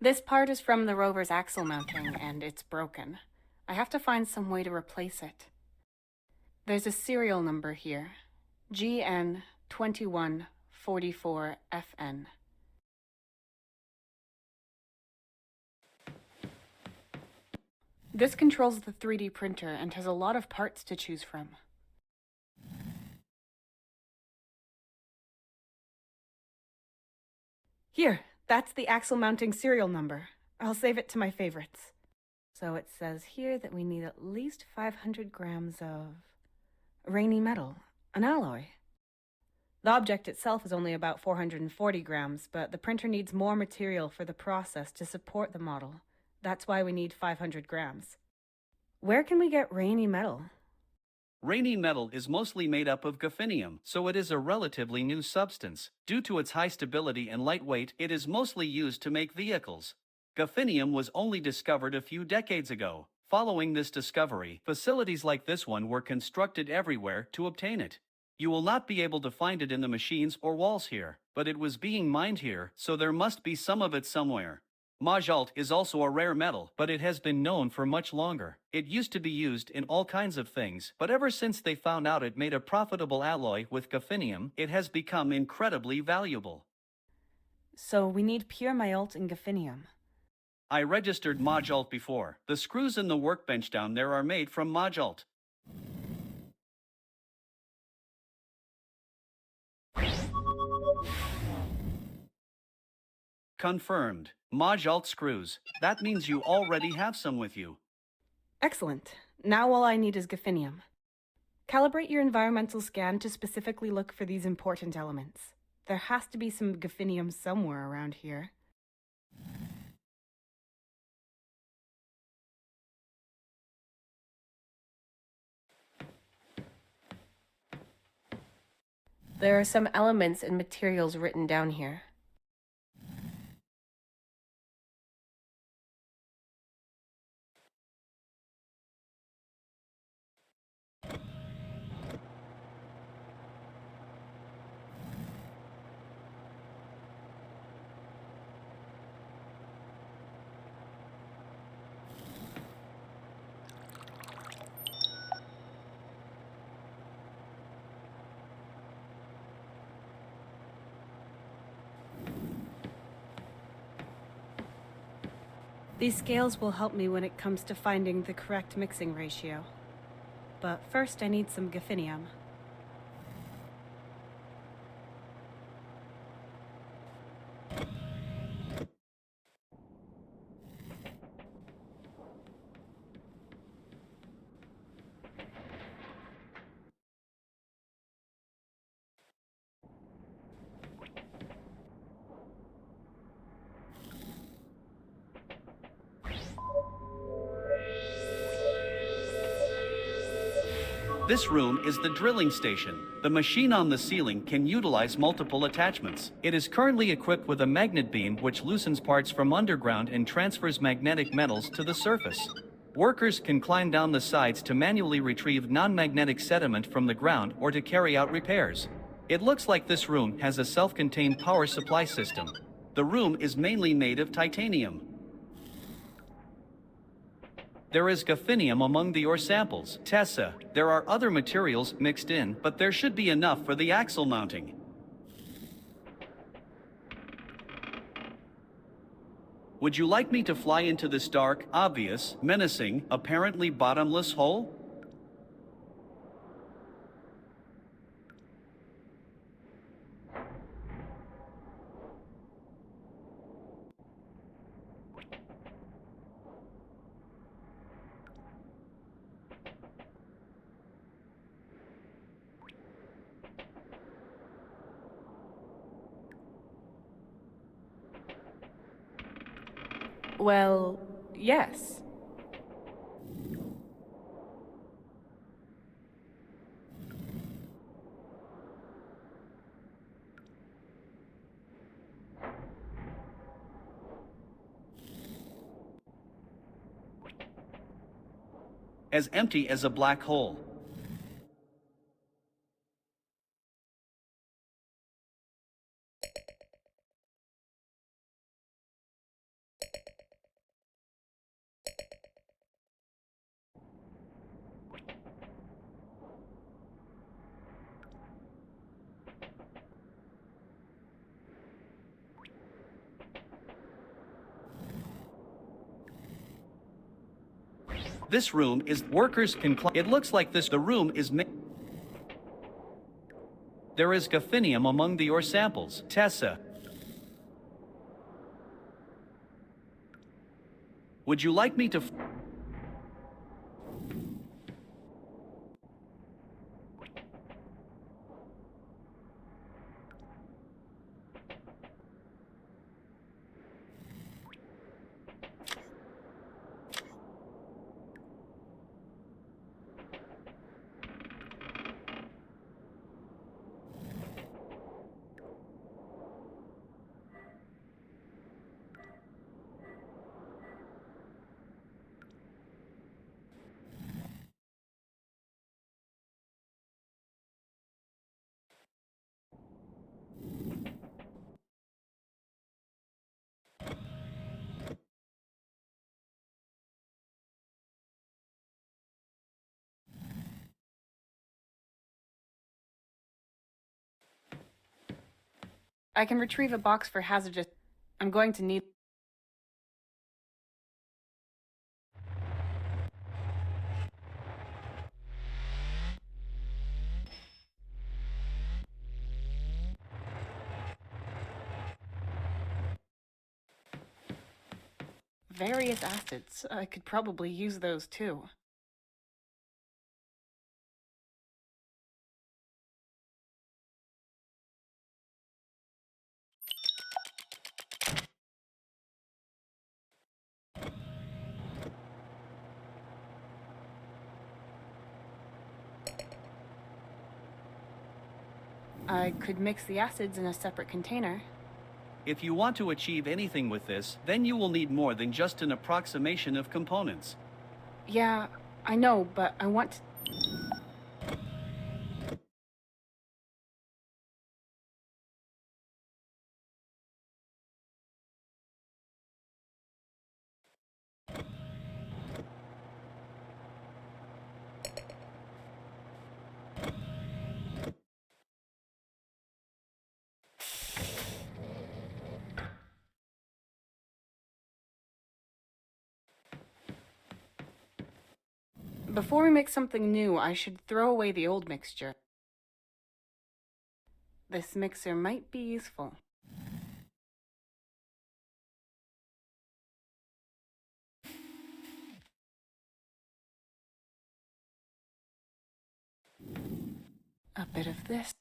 This part is from the rover's axle mounting, and it's broken. I have to find some way to replace it. There's a serial number here, GN2144FN. This controls the 3D printer and has a lot of parts to choose from. Here, that's the axle mounting serial number. I'll save it to my favorites. So it says here that we need at least 500 grams of rainy metal, an alloy. The object itself is only about 440 grams, but the printer needs more material for the process to support the model. That's why we need 500 grams. Where can we get rainy metal? Rainy metal is mostly made up of gophinium, so it is a relatively new substance. Due to its high stability and light weight, it is mostly used to make vehicles. Gophinium was only discovered a few decades ago. Following this discovery, facilities like this one were constructed everywhere to obtain it. You will not be able to find it in the machines or walls here, but it was being mined here, so there must be some of it somewhere. Monolith is also a rare metal, but it has been known for much longer. It used to be used in all kinds of things, but ever since they found out it made a profitable alloy with gophinium, it has become incredibly valuable. So we need pure monolith and gophinium. I registered Monolith before. The screws in the workbench down there are made from Monolith. Confirmed. Monolith screws. That means you already have some with you. Excellent. Now all I need is gophinium. Calibrate your environmental scan to specifically look for these important elements. There has to be some gaffinium somewhere around here. There are some elements and materials written down here. These scales will help me when it comes to finding the correct mixing ratio. But first I need some gaffinium. This room is the drilling station. The machine on the ceiling can utilize multiple attachments. It is currently equipped with a magnet beam which loosens parts from underground and transfers magnetic metals to the surface. Workers can climb down the sides to manually retrieve non-magnetic sediment from the ground or to carry out repairs. It looks like this room has a self-contained power supply system. The room is mainly made of titanium. There is gaffinium among the ore samples. Tessa, there are other materials mixed in, but there should be enough for the axle mounting. Would you like me to fly into this dark, obvious, menacing, apparently bottomless hole? Well, yes. As empty as a black hole. This room is workers can climb. It looks like the room is there is gaffinium among the ore samples. Tessa, would you like me to I can retrieve a box for hazardous. I'm going to need. Various acids. I could probably use those too. I could mix the acids in a separate container. If you want to achieve anything with this, then you will need more than just an approximation of components. Yeah, I know, but I want to... Before we make something new, I should throw away the old mixture. This mixer might be useful. A bit of this.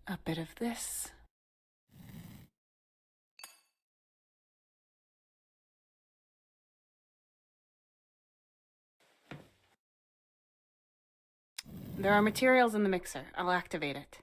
A bit of this. There are materials in the mixer. I'll activate it.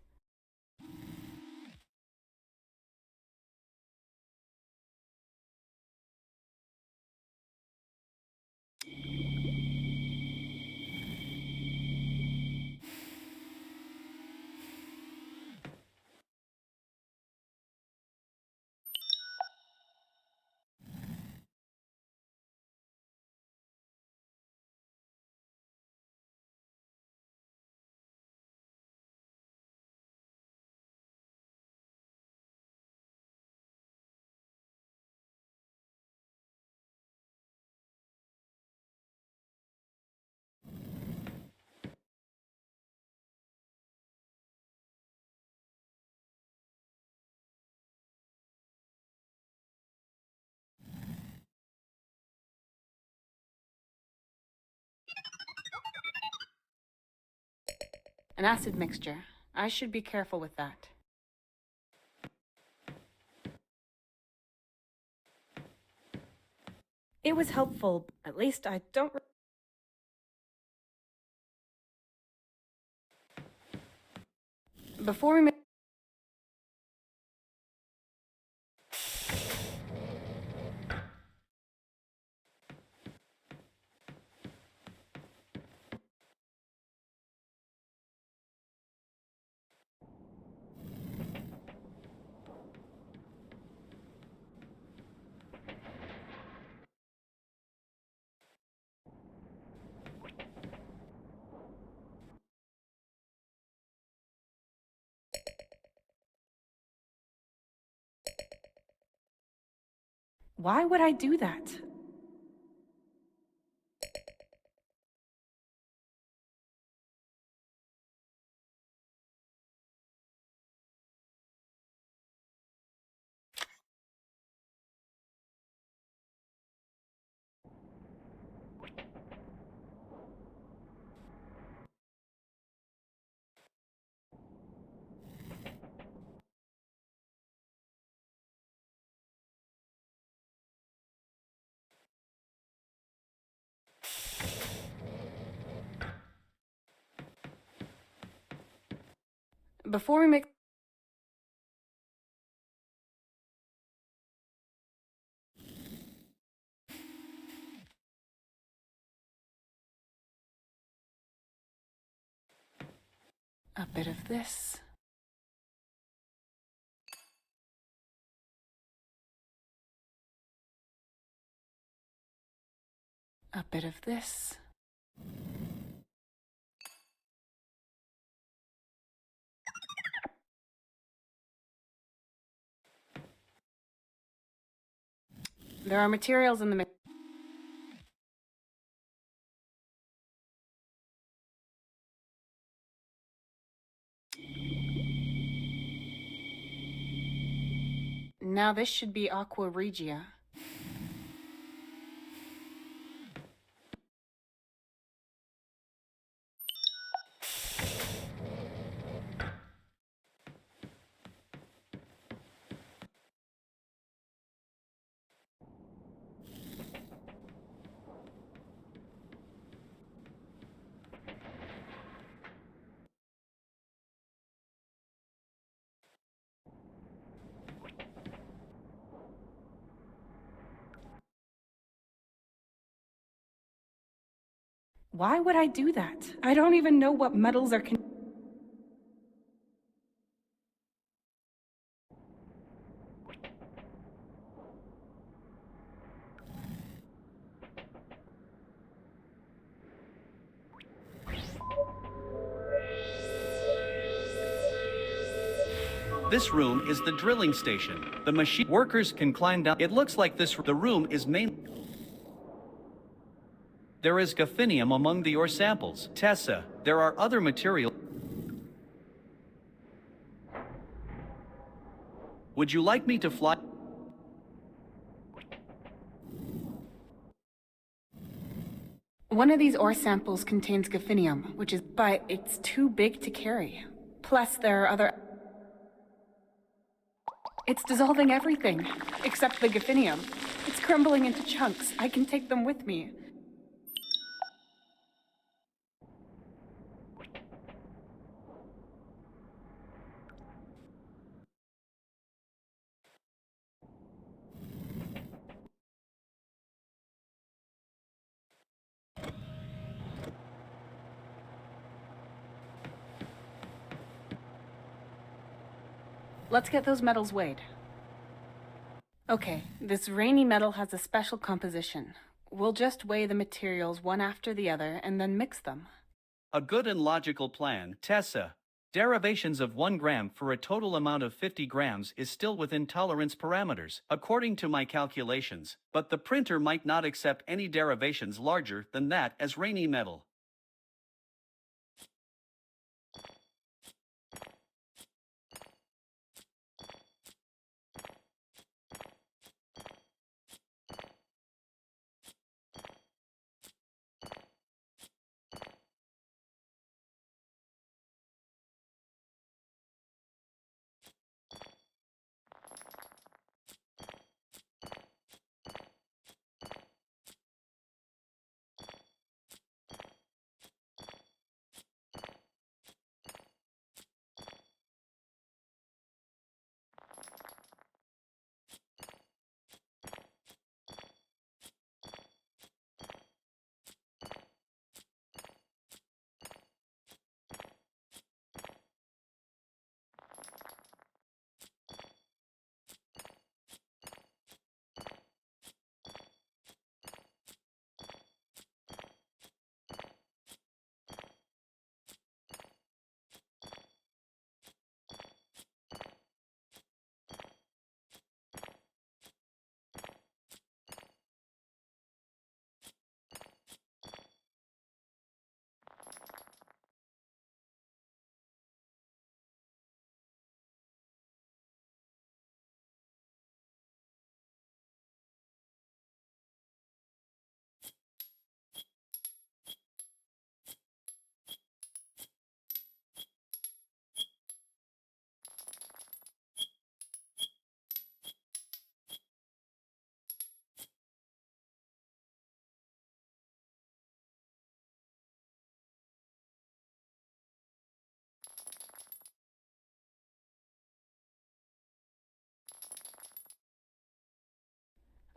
An acid mixture. I should be careful with that. It was helpful. At least I don't... Before we make... Why would I do that? Before we make... A bit of this. A bit of this. There are materials in the mix. Now this should be Aqua Regia. Why would I do that? I don't even know what metals are This room is the drilling station. The machine workers can climb down. It looks like the room is main. There is gaffinium among the ore samples. Tessa, there are other material. Would you like me to fly? One of these ore samples contains gaffinium, but it's too big to carry. Plus, there are other... It's dissolving everything, except the gaffinium. It's crumbling into chunks. I can take them with me. Let's get those metals weighed. Okay, this rainy metal has a special composition. We'll just weigh the materials one after the other and then mix them. A good and logical plan. Tessa, derivations of 1 gram for a total amount of 50 grams is still within tolerance parameters, according to my calculations, but the printer might not accept any derivations larger than that as rainy metal.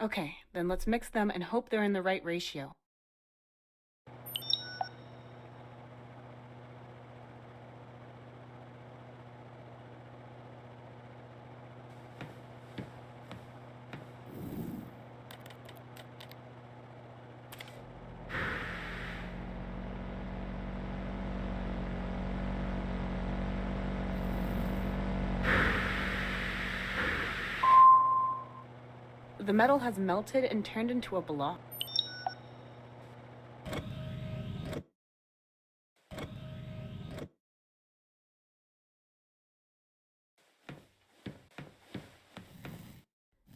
Okay, then let's mix them and hope they're in the right ratio. The metal has melted and turned into a block.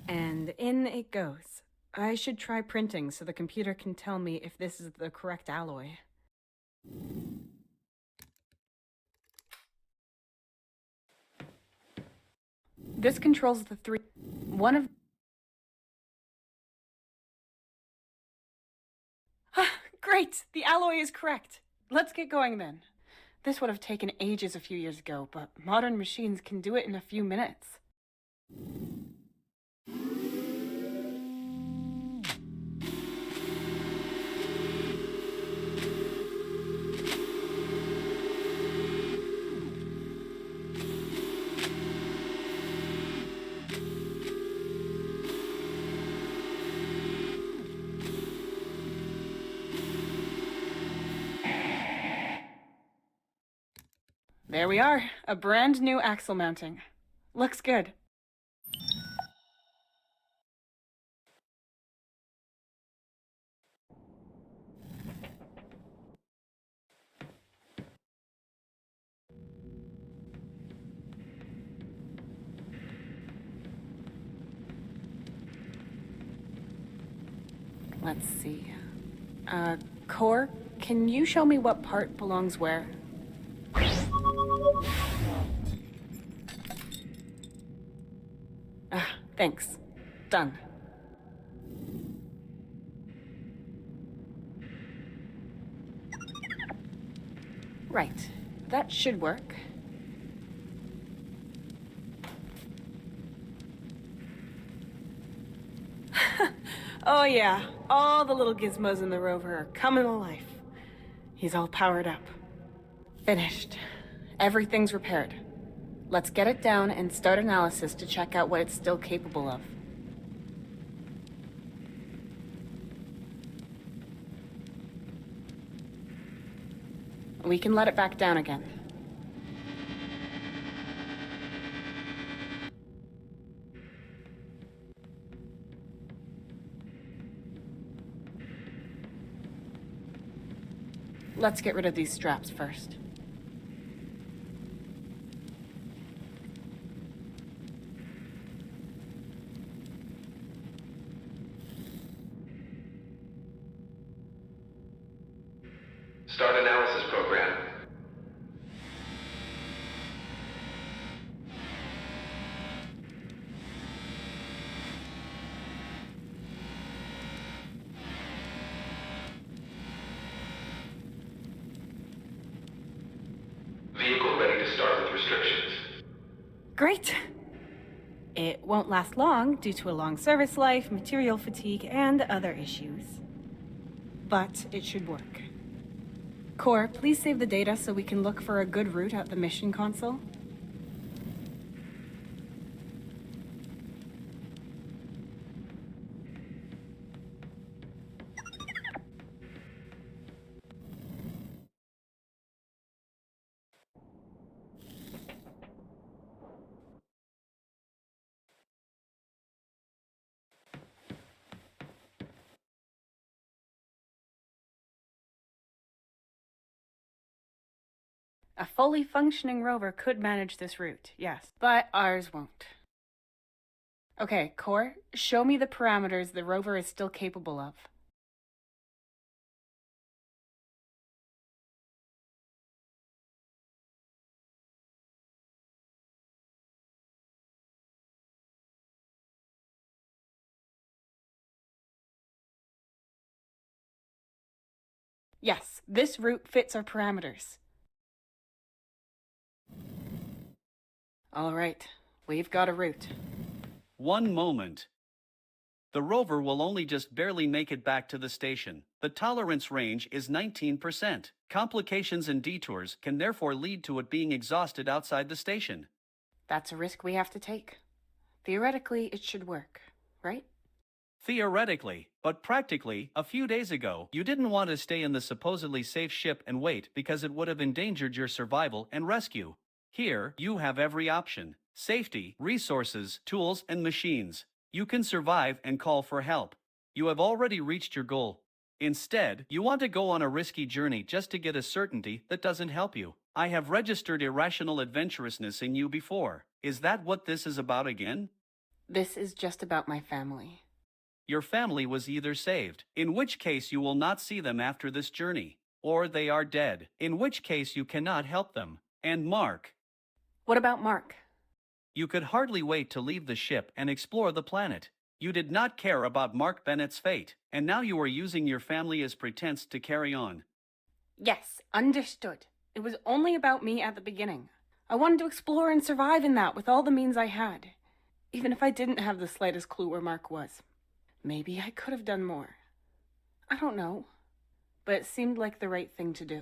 And in it goes. I should try printing so the computer can tell me if this is the correct alloy. This controls the three. One of... Great! The alloy is correct! Let's get going then. This would have taken ages a few years ago, but modern machines can do it in a few minutes. There we are, a brand new axle mounting. Looks good. Let's see. C.O.R.E, can you show me what part belongs where? Thanks. Done. Right. That should work. Oh yeah, all the little gizmos in the rover are coming to life. He's all powered up. Finished. Everything's repaired. Let's get it down and start analysis to check out what it's still capable of. We can let it back down again. Let's get rid of these straps first. Start analysis program. Vehicle ready to start with restrictions. Great! It won't last long due to a long service life, material fatigue, and other issues. But it should work. C.O.R.E, please save the data so we can look for a good route at the mission console. A fully functioning rover could manage this route, yes, but ours won't. Okay, C.O.R.E, show me the parameters the rover is still capable of. Yes, this route fits our parameters. All right, we've got a route. One moment. The rover will only just barely make it back to the station. The tolerance range is 19%. Complications and detours can therefore lead to it being exhausted outside the station. That's a risk we have to take. Theoretically, it should work, right? Theoretically, but practically, a few days ago, you didn't want to stay in the supposedly safe ship and wait because it would have endangered your survival and rescue. Here, you have every option: safety, resources, tools, and machines. You can survive and call for help. You have already reached your goal. Instead, you want to go on a risky journey just to get a certainty that doesn't help you. I have registered irrational adventurousness in you before. Is that what this is about again? This is just about my family. Your family was either saved, in which case you will not see them after this journey, or they are dead, in which case you cannot help them. And Mark. What about Mark? You could hardly wait to leave the ship and explore the planet. You did not care about Mark Bennett's fate, and now you are using your family as pretense to carry on. Yes, understood. It was only about me at the beginning. I wanted to explore and survive in that with all the means I had, even if I didn't have the slightest clue where Mark was. Maybe I could have done more. I don't know, but it seemed like the right thing to do.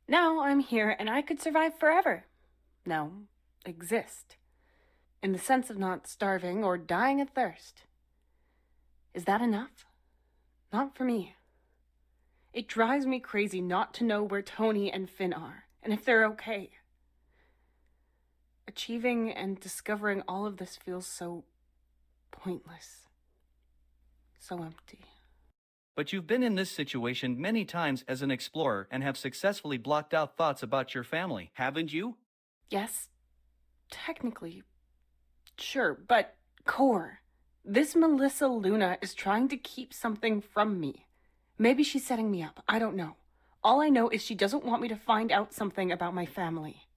Now I'm here and I could survive forever. No, exist. In the sense of not starving or dying of thirst. Is that enough? Not for me. It drives me crazy not to know where Tony and Finn are, and if they're okay. Achieving and discovering all of this feels so pointless. So empty. But you've been in this situation many times as an explorer and have successfully blocked out thoughts about your family, haven't you? Yes, technically. Sure, but C.O.R.E, this Melissa Luna is trying to keep something from me. Maybe she's setting me up. I don't know. All I know is she doesn't want me to find out something about my family.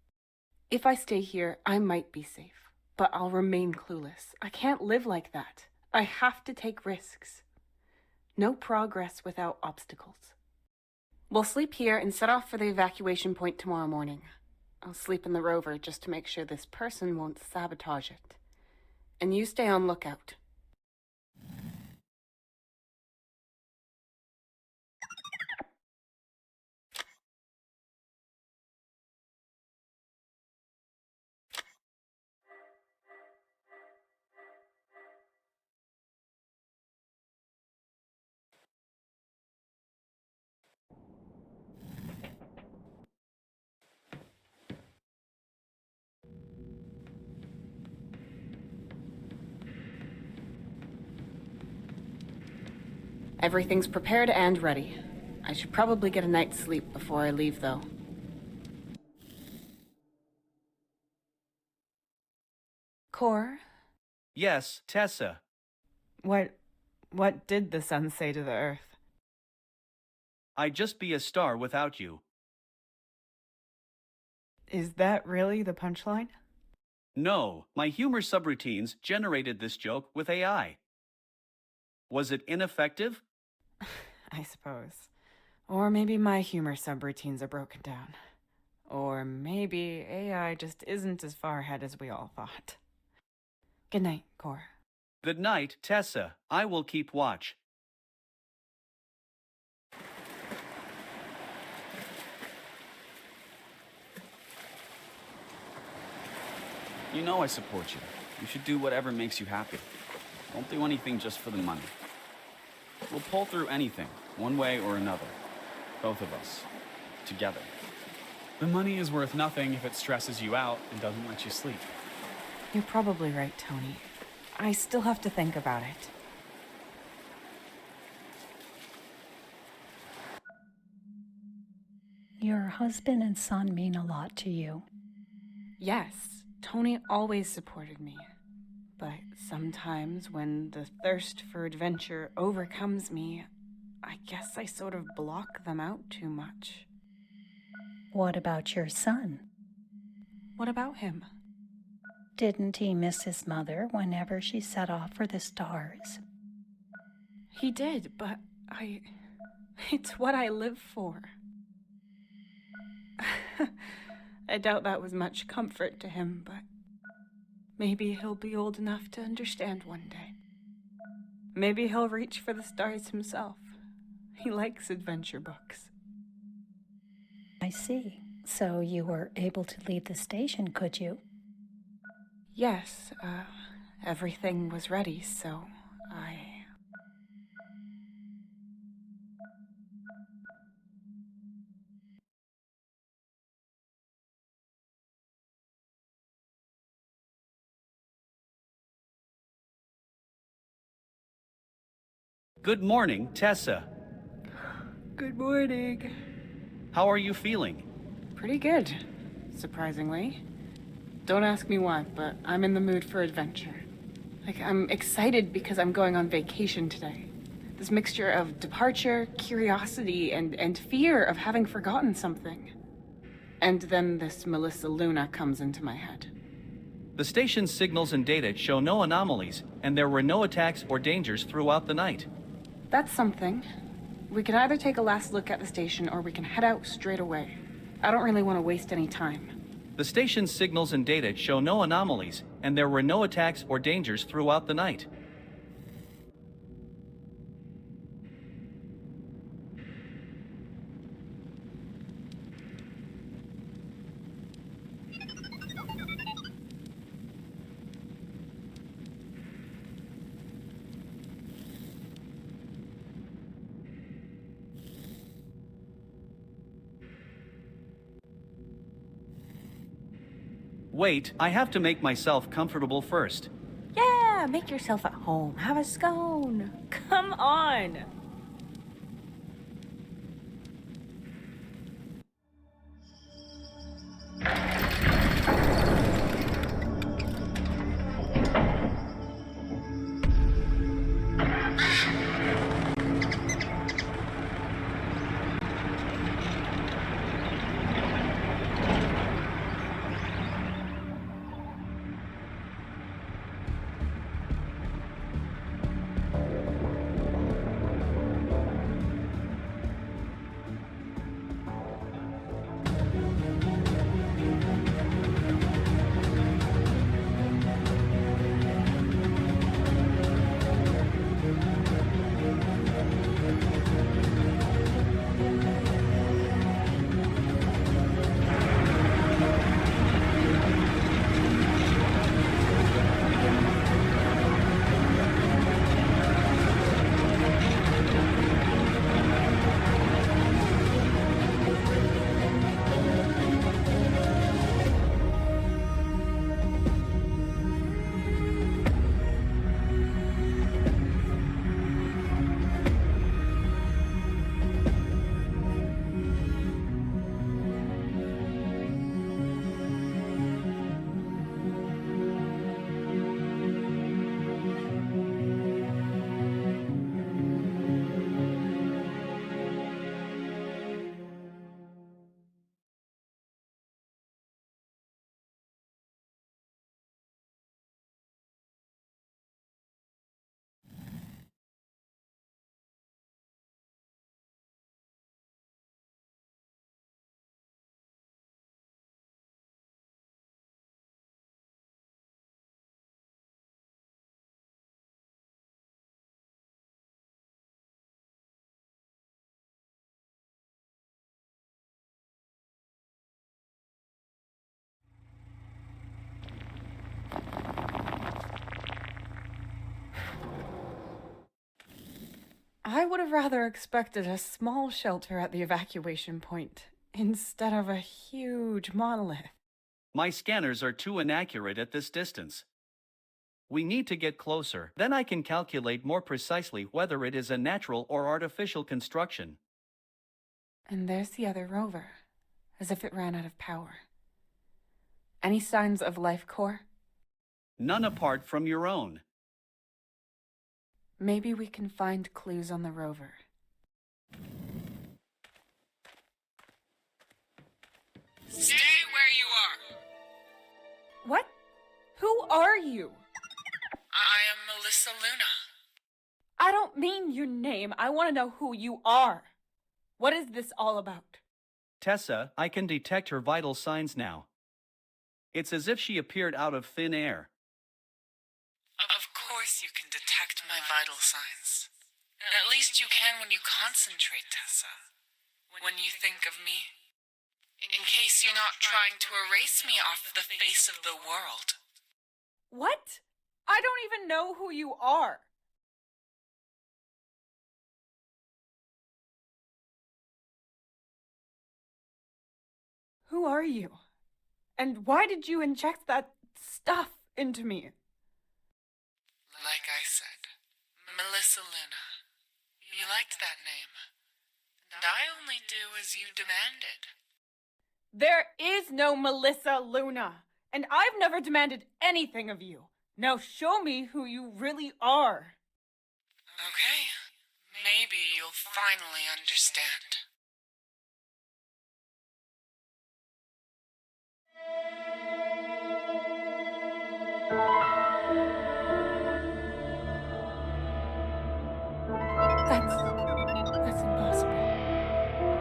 If I stay here, I might be safe, but I'll remain clueless. I can't live like that. I have to take risks. No progress without obstacles. We'll sleep here and set off for the evacuation point tomorrow morning. I'll sleep in the rover just to make sure this person won't sabotage it. And you stay on lookout. Everything's prepared and ready. I should probably get a night's sleep before I leave, though. C.O.R.E? Yes, Tessa. What did the sun say to the earth? I'd just be a star without you. Is that really the punchline? No, my humor subroutines generated this joke with AI. Was it ineffective? I suppose. Or maybe my humor subroutines are broken down. Or maybe AI just isn't as far ahead as we all thought. Good night, C.O.R.E. Good night, Tessa. I will keep watch. You know I support you. You should do whatever makes you happy. Don't do anything just for the money. We'll pull through anything, one way or another. Both of us. Together. The money is worth nothing if it stresses you out and doesn't let you sleep. You're probably right, Tony. I still have to think about it. Your husband and son mean a lot to you. Yes, Tony always supported me. But sometimes when the thirst for adventure overcomes me, I guess I sort of block them out too much. What about your son? What about him? Didn't he miss his mother whenever she set off for the stars? He did, but it's what I live for. I doubt that was much comfort to him, but maybe he'll be old enough to understand one day. Maybe he'll reach for the stars himself. He likes adventure books. I see. So you were able to leave the station, could you? Yes, everything was ready, so I... Good morning, Tessa. Good morning. How are you feeling? Pretty good, surprisingly. Don't ask me why, but I'm in the mood for adventure. I'm excited because I'm going on vacation today. This mixture of departure, curiosity, and fear of having forgotten something. And then this Melissa Luna comes into my head. The station's signals and data show no anomalies, and there were no attacks or dangers throughout the night. That's something. We can either take a last look at the station or we can head out straight away. I don't really want to waste any time. The station's signals and data show no anomalies, and there were no attacks or dangers throughout the night. Wait, I have to make myself comfortable first. Yeah, make yourself at home. Have a scone. Come on. I would have rather expected a small shelter at the evacuation point instead of a huge monolith. My scanners are too inaccurate at this distance. We need to get closer, then I can calculate more precisely whether it is a natural or artificial construction. And there's the other rover, as if it ran out of power. Any signs of life core? None apart from your own. Maybe we can find clues on the rover. Stay where you are. What? Who are you? I am Melissa Luna. I don't mean your name. I want to know who you are. What is this all about? Tessa, I can detect her vital signs now. It's as if she appeared out of thin air. Of course you can detect my vital signs. At least you can when you concentrate, Tessa. When you think of me. In case you're not trying to erase me off the face of the world. What? I don't even know who you are. Who are you? And why did you inject that stuff into me? Like I said, Melissa Luna. You liked that name. And I only do as you demanded. There is no Melissa Luna, and I've never demanded anything of you. Now show me who you really are. Okay, maybe you'll finally understand. That's impossible.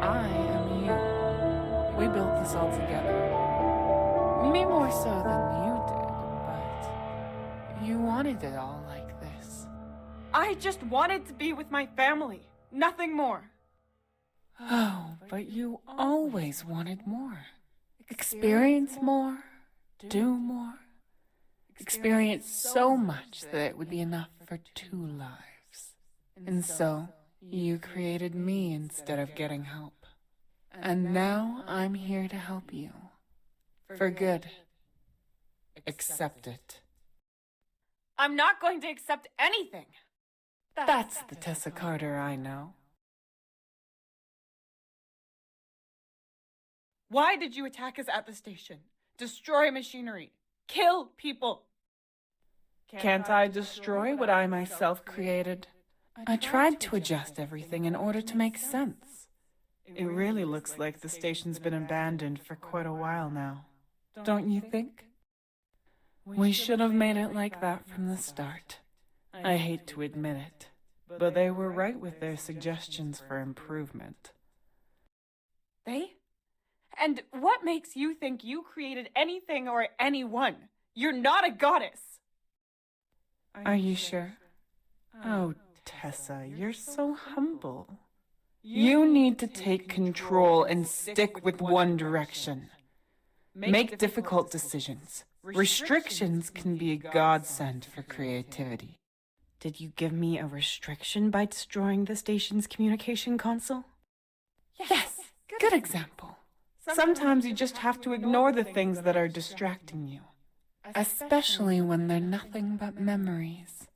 I am you. We built this all together. Me more so than you did, but you wanted it all like this. I just wanted to be with my family, nothing more. Oh, but you always wanted more. Experience more, do more. Experience so much that it would be enough for 2 lives. And so, you created me instead of getting help. And now I'm here to help you. For good. Accept it. I'm not going to accept anything. That's the Tessa Carter I know. Why did you attack us at the station? Destroy machinery. Kill people. Can't I destroy what I myself created? I tried to adjust everything in order to make sense. It really looks like the station's been abandoned for quite a while now. Don't you think? We should have made it like that from the start. I hate to admit it, but they were right with their suggestions for improvement. They? And what makes you think you created anything or anyone? You're not a goddess. Are you sure? Oh, Tessa, you're so humble. You need to take control and stick with one direction. Make difficult decisions. Restrictions can be a godsend for creativity. Did you give me a restriction by destroying the station's communication console? Yes, good example. Sometimes you just have to ignore the things that are distracting you, especially when they're nothing but memories.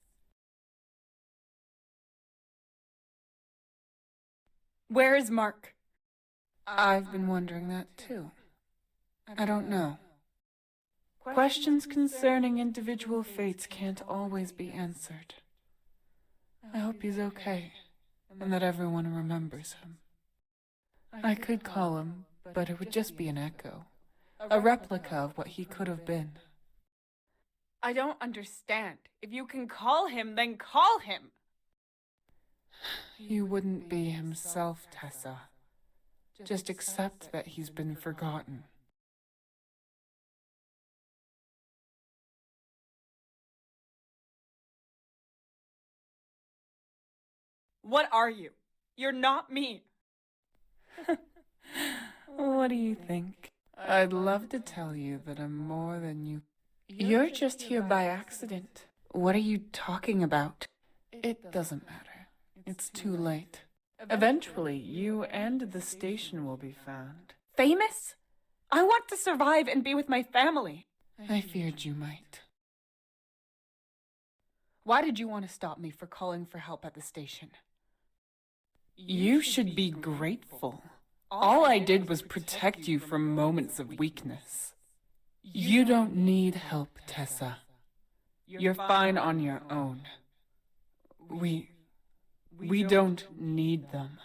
Where is Mark? I've been wondering that too. I don't know. Questions concerning individual fates can't always be answered. I hope he's okay, and that everyone remembers him. I could call him, but it would just be an echo, a replica of what he could have been. I don't understand. If you can call him, then call him. He wouldn't be himself, Tessa. Just accept that he's been forgotten. What are you? You're not me. What do you think? I'd love to tell you that I'm more than you. You're just here by accident. What are you talking about? It doesn't matter. It's too late. Eventually, you and the station will be found. Famous? I want to survive and be with my family. I feared you might. Why did you want to stop me for calling for help at the station? You should be grateful. All I did was protect you from moments of weakness. You don't need help, Tessa. You're fine on your own. We don't need them.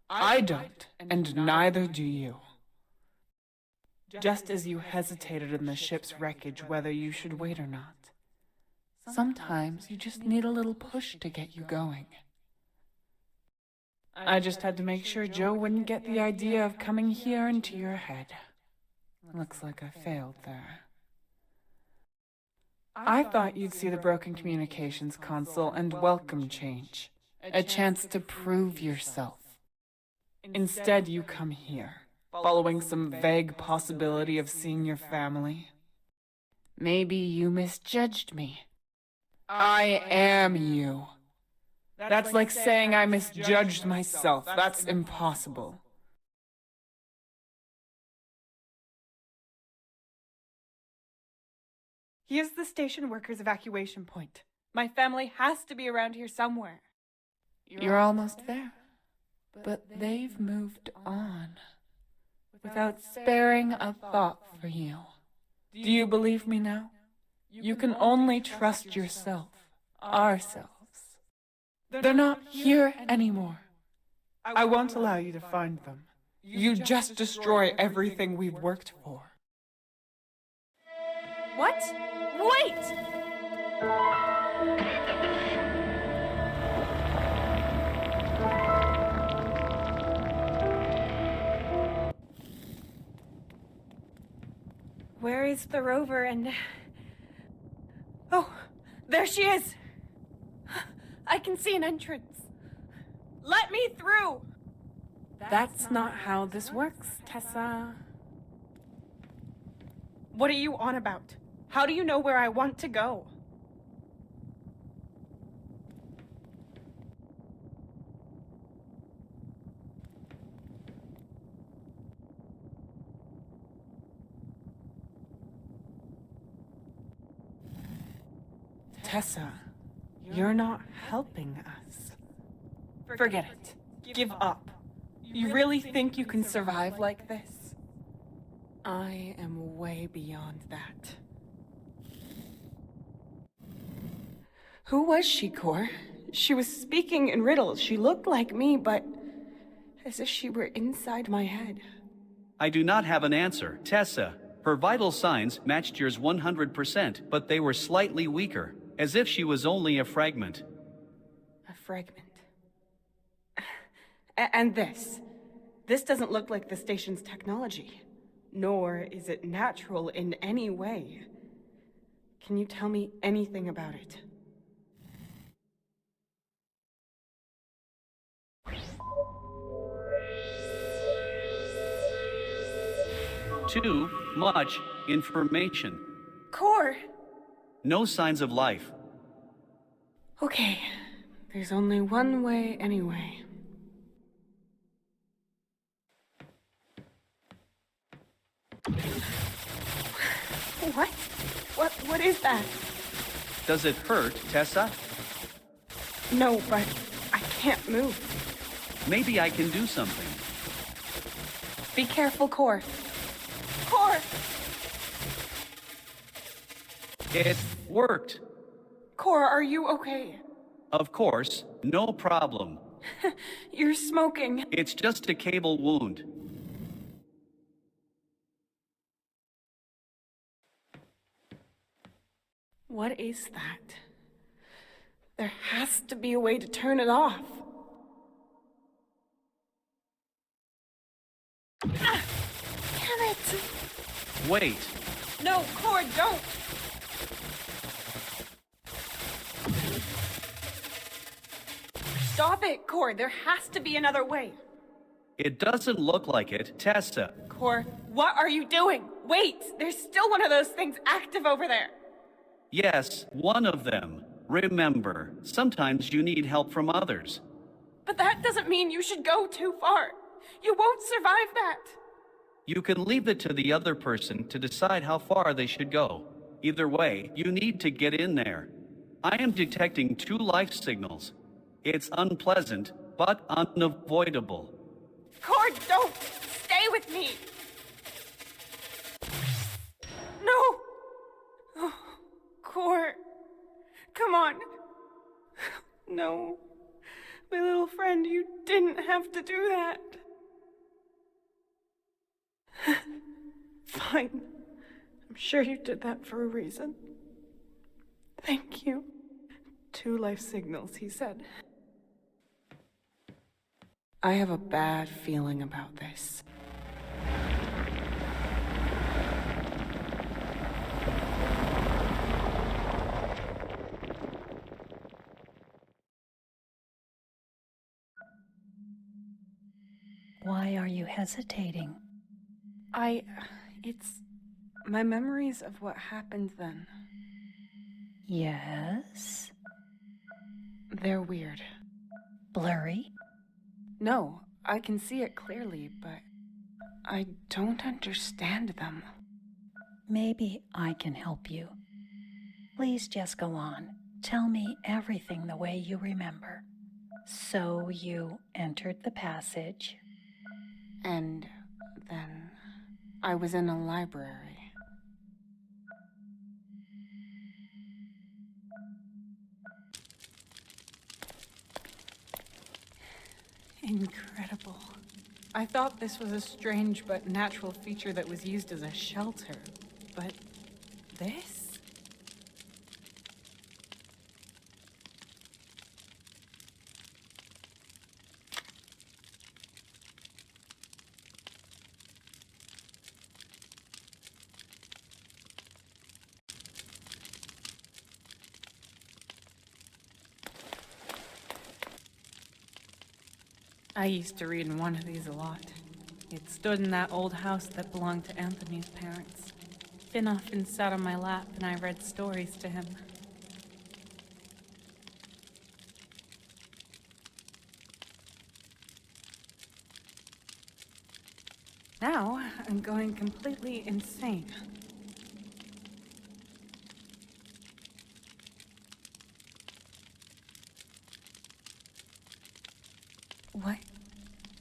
I don't, and neither do you. Just as you hesitated in the ship's wreckage whether you should wait or not. Sometimes you just need a little push to get you going. I just had to make sure Joe wouldn't get the idea of coming here into your head. Looks like I failed there. I thought you'd see the broken communications console and welcome change. A chance to prove yourself. Instead, you come here, following some vague possibility of seeing your family. Maybe you misjudged me. I am you. That's like saying I misjudged myself. That's impossible. Here's the station workers' evacuation point. My family has to be around here somewhere. You're almost there. But they've moved on, without sparing a thought for you. Do you believe me now? You can only trust yourself, ourselves. They're not here anymore. I won't allow you to find them. You just destroy everything we've worked for. What? Wait! Where is the rover and... Oh, there she is! I can see an entrance. Let me through! That's not how this works, Tessa. What are you on about? How do you know where I want to go? Tessa, you're not helping us. Forget it. Give up. You really think you can survive like this? I am way beyond that. Who was she, C.O.R.E? She was speaking in riddles. She looked like me, but as if she were inside my head. I do not have an answer, Tessa. Her vital signs matched yours 100%, but they were slightly weaker, as if she was only a fragment. A fragment. And this. This doesn't look like the station's technology. Nor is it natural in any way. Can you tell me anything about it? Too much information. C.O.R.E! No signs of life. Okay. There's only one way anyway. What is that? Does it hurt, Tessa? No, but I can't move. Maybe I can do something. Be careful, C.O.R.E. C.O.R.E! It worked. C.O.R.E, are you okay? Of course, no problem. You're smoking. It's just a cable wound. What is that? There has to be a way to turn it off. Ah, damn it! Wait. No, C.O.R.E, don't! Stop it, C.O.R.E, there has to be another way. It doesn't look like it, Tessa. C.O.R.E, what are you doing? Wait, there's still one of those things active over there. Yes, one of them. Remember, sometimes you need help from others. But that doesn't mean you should go too far. You won't survive that. You can leave it to the other person to decide how far they should go. Either way, you need to get in there. I am detecting 2 life signals. It's unpleasant, but unavoidable. C.O.R.E, don't! Stay with me! No! Oh, C.O.R.E, come on. No. My little friend, you didn't have to do that. Fine. I'm sure you did that for a reason. Thank you. 2 life signals, he said. I have a bad feeling about this. Why are you hesitating? It's my memories of what happened then. Yes? They're weird. Blurry? No, I can see it clearly, but I don't understand them. Maybe I can help you. Please just go on. Tell me everything the way you remember. So you entered the passage. And then I was in a library. Incredible. I thought this was a strange but natural feature that was used as a shelter, but this? I used to read in one of these a lot. It stood in that old house that belonged to Anthony's parents. Finn often sat on my lap and I read stories to him. Now, I'm going completely insane.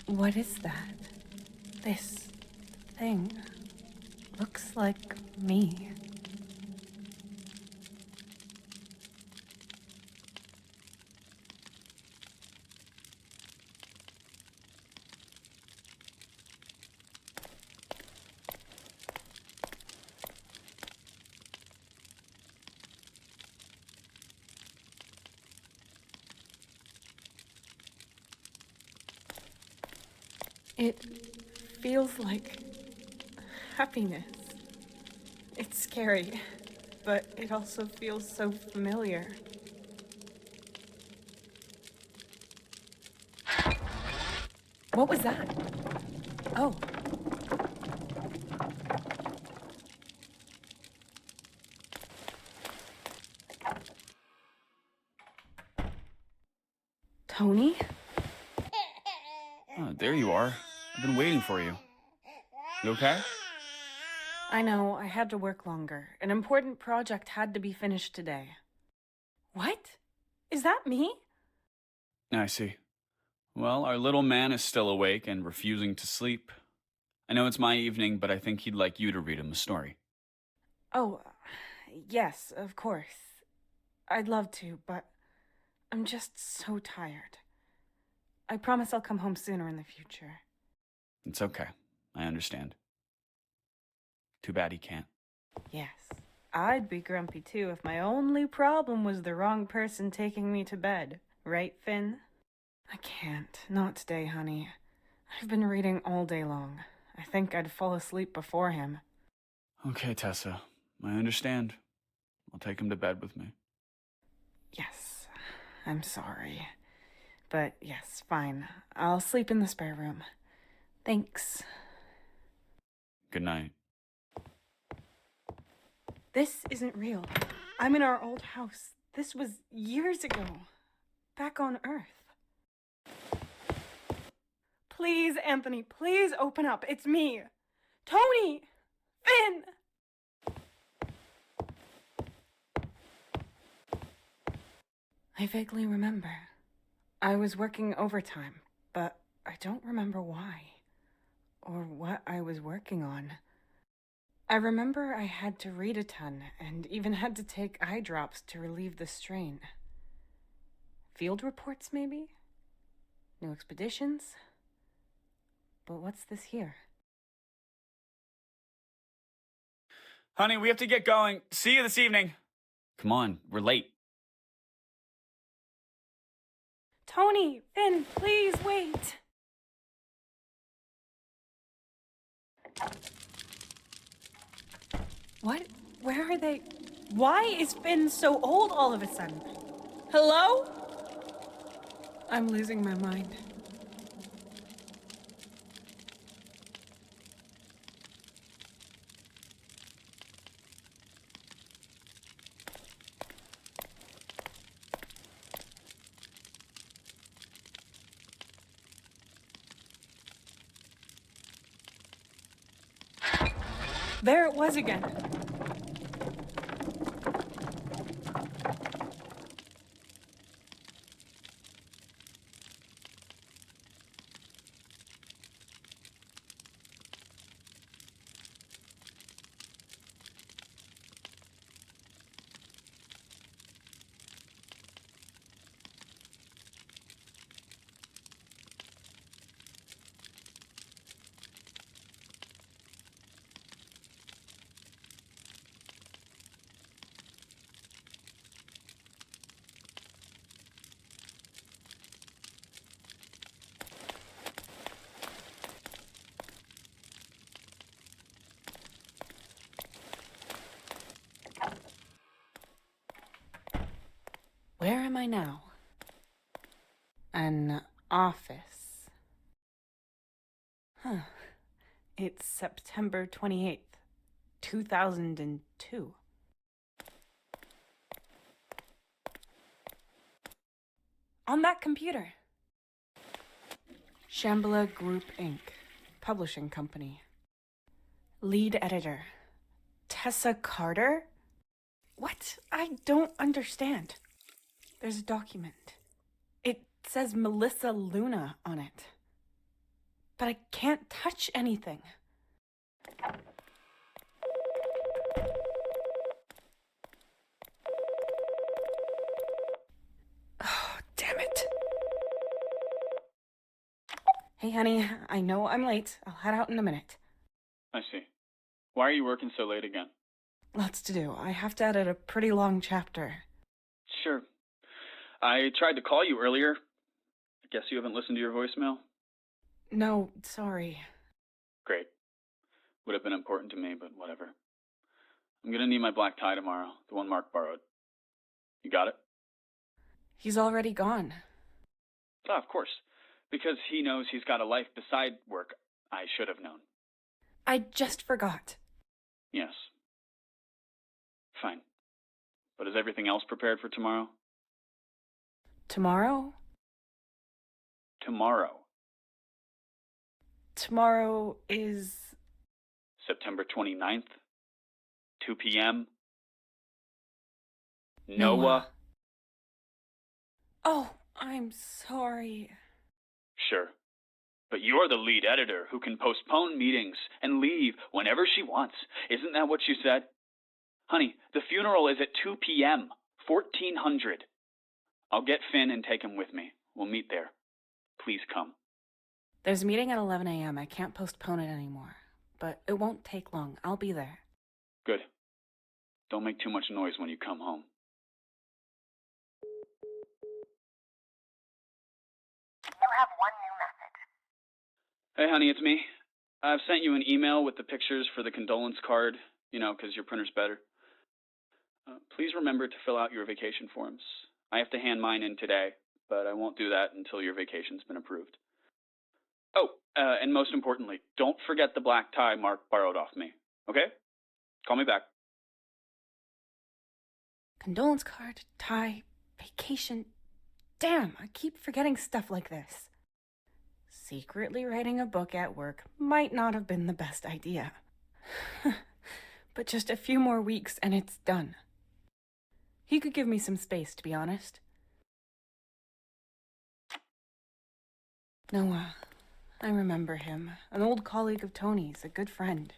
What is that? This thing looks like me. It feels like happiness. It's scary, but it also feels so familiar. What was that? Oh. Tony? Oh, there you are. I've been waiting for you. You okay? I know, I had to work longer. An important project had to be finished today. What? Is that me? I see. Well, our little man is still awake and refusing to sleep. I know it's my evening, but I think he'd like you to read him a story. Oh, yes, of course. I'd love to, but I'm just so tired. I promise I'll come home sooner in the future. It's okay. I understand. Too bad he can't. Yes, I'd be grumpy too if my only problem was the wrong person taking me to bed. Right, Finn? I can't. Not today, honey. I've been reading all day long. I think I'd fall asleep before him. Okay, Tessa. I understand. I'll take him to bed with me. Yes, I'm sorry. But yes, fine. I'll sleep in the spare room. Thanks. Good night. This isn't real. I'm in our old house. This was years ago. Back on Earth. Please, Anthony, please open up. It's me. Tony! Finn! I vaguely remember. I was working overtime, but I don't remember why. Or what I was working on. I remember I had to read a ton, and even had to take eye drops to relieve the strain. Field reports, maybe? New expeditions? But what's this here? Honey, we have to get going. See you this evening. Come on, we're late. Tony! Finn, please wait! What? Where are they? Why is Finn so old all of a sudden? Hello? I'm losing my mind. There it was again. Where am I now? An office. Huh. It's September 28th, 2002. On that computer. Shambhala Group, Inc., publishing company. Lead editor. Tessa Carter? What? I don't understand. There's a document. It It says Melissa Luna on it. But I can't touch anything. Oh, damn it. Hey, honey, I know I'm late. I'll head out in a minute. I see. Why are you working so late again? Lots to do. I have to edit a pretty long chapter. Sure. I tried to call you earlier. I guess you haven't listened to your voicemail? No, sorry. Great. Would have been important to me, but whatever. I'm gonna need my black tie tomorrow, the one Mark borrowed. You got it? He's already gone. Ah, of course. Because he knows he's got a life beside work. I should have known. I just forgot. Yes. Fine. But is everything else prepared for tomorrow? Tomorrow? Tomorrow. Tomorrow is... September 29th, 2 p.m. Noah. Oh, I'm sorry. Sure. But you're the lead editor who can postpone meetings and leave whenever she wants. Isn't that what you said? Honey, the funeral is at 2 p.m., 1400. I'll get Finn and take him with me. We'll meet there. Please come. There's a meeting at 11 a.m. I can't postpone it anymore. But it won't take long. I'll be there. Good. Don't make too much noise when you come home. You have one new message. Hey, honey, it's me. I've sent you an email with the pictures for the condolence card, you know, 'cause your printer's better. Please remember to fill out your vacation forms. I have to hand mine in today, but I won't do that until your vacation's been approved. Oh, and most importantly, don't forget the black tie Mark borrowed off me, okay? Call me back. Condolence card, tie, vacation. Damn, I keep forgetting stuff like this. Secretly writing a book at work might not have been the best idea. But just a few more weeks and it's done. He could give me some space, to be honest. Noah. I remember him. An old colleague of Tony's, a good friend.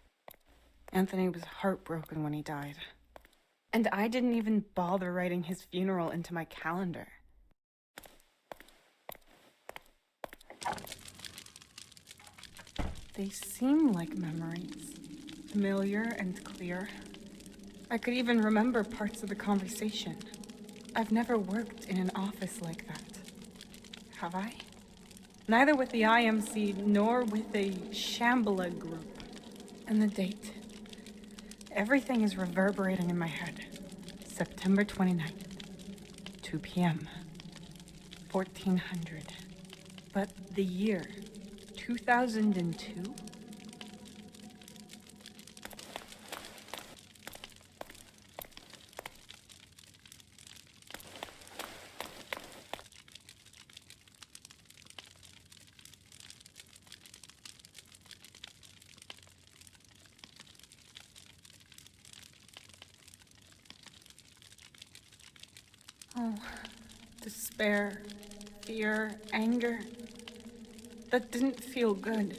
Anthony was heartbroken when he died. And I didn't even bother writing his funeral into my calendar. They seem like memories. Familiar and clear. I could even remember parts of the conversation. I've never worked in an office like that. Have I? Neither with the IMC nor with the Shambhala group. And the date. Everything is reverberating in my head. September 29th, 2 p.m., 1400. But the year, 2002? Oh, despair, fear, anger. That didn't feel good.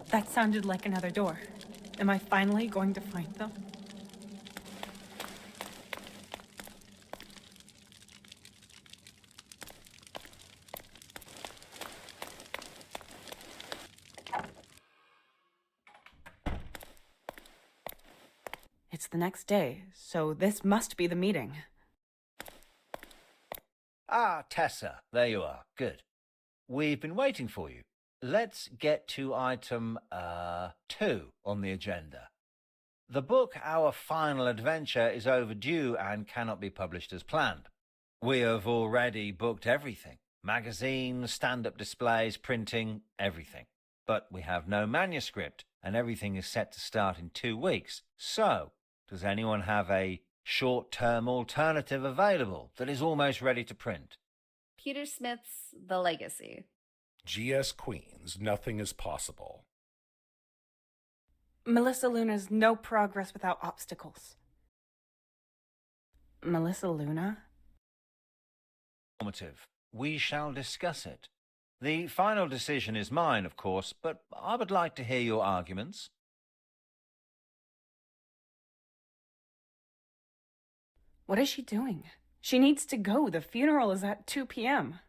That sounded like another door. Am I finally going to find them? It's the next day, so this must be the meeting. Ah, Tessa, there you are. Good. We've been waiting for you. Let's get to item 2 on the agenda. The book, Our Final Adventure, is overdue and cannot be published as planned. We have already booked everything. Magazines, stand-up displays, printing, everything. But we have no manuscript, and everything is set to start in 2 weeks. So, does anyone have a short-term alternative available that is almost ready to print. Peter Smith's The Legacy. GS Queens, nothing is possible. Melissa Luna's no progress without obstacles. Melissa Luna? Informative. We shall discuss it. The final decision is mine, of course, but I would like to hear your arguments. What is she doing? She needs to go. The funeral is at 2 p.m.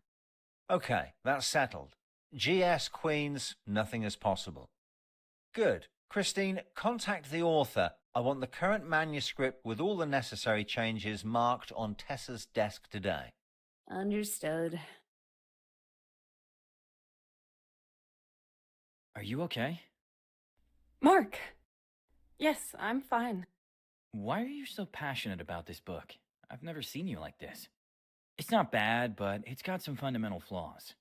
Okay, that's settled. GS Queens, nothing is possible. Good. Christine, contact the author. I want the current manuscript with all the necessary changes marked on Tessa's desk today. Understood. Are you okay? Mark! Yes, I'm fine. Why are you so passionate about this book? I've never seen you like this. It's not bad, but it's got some fundamental flaws.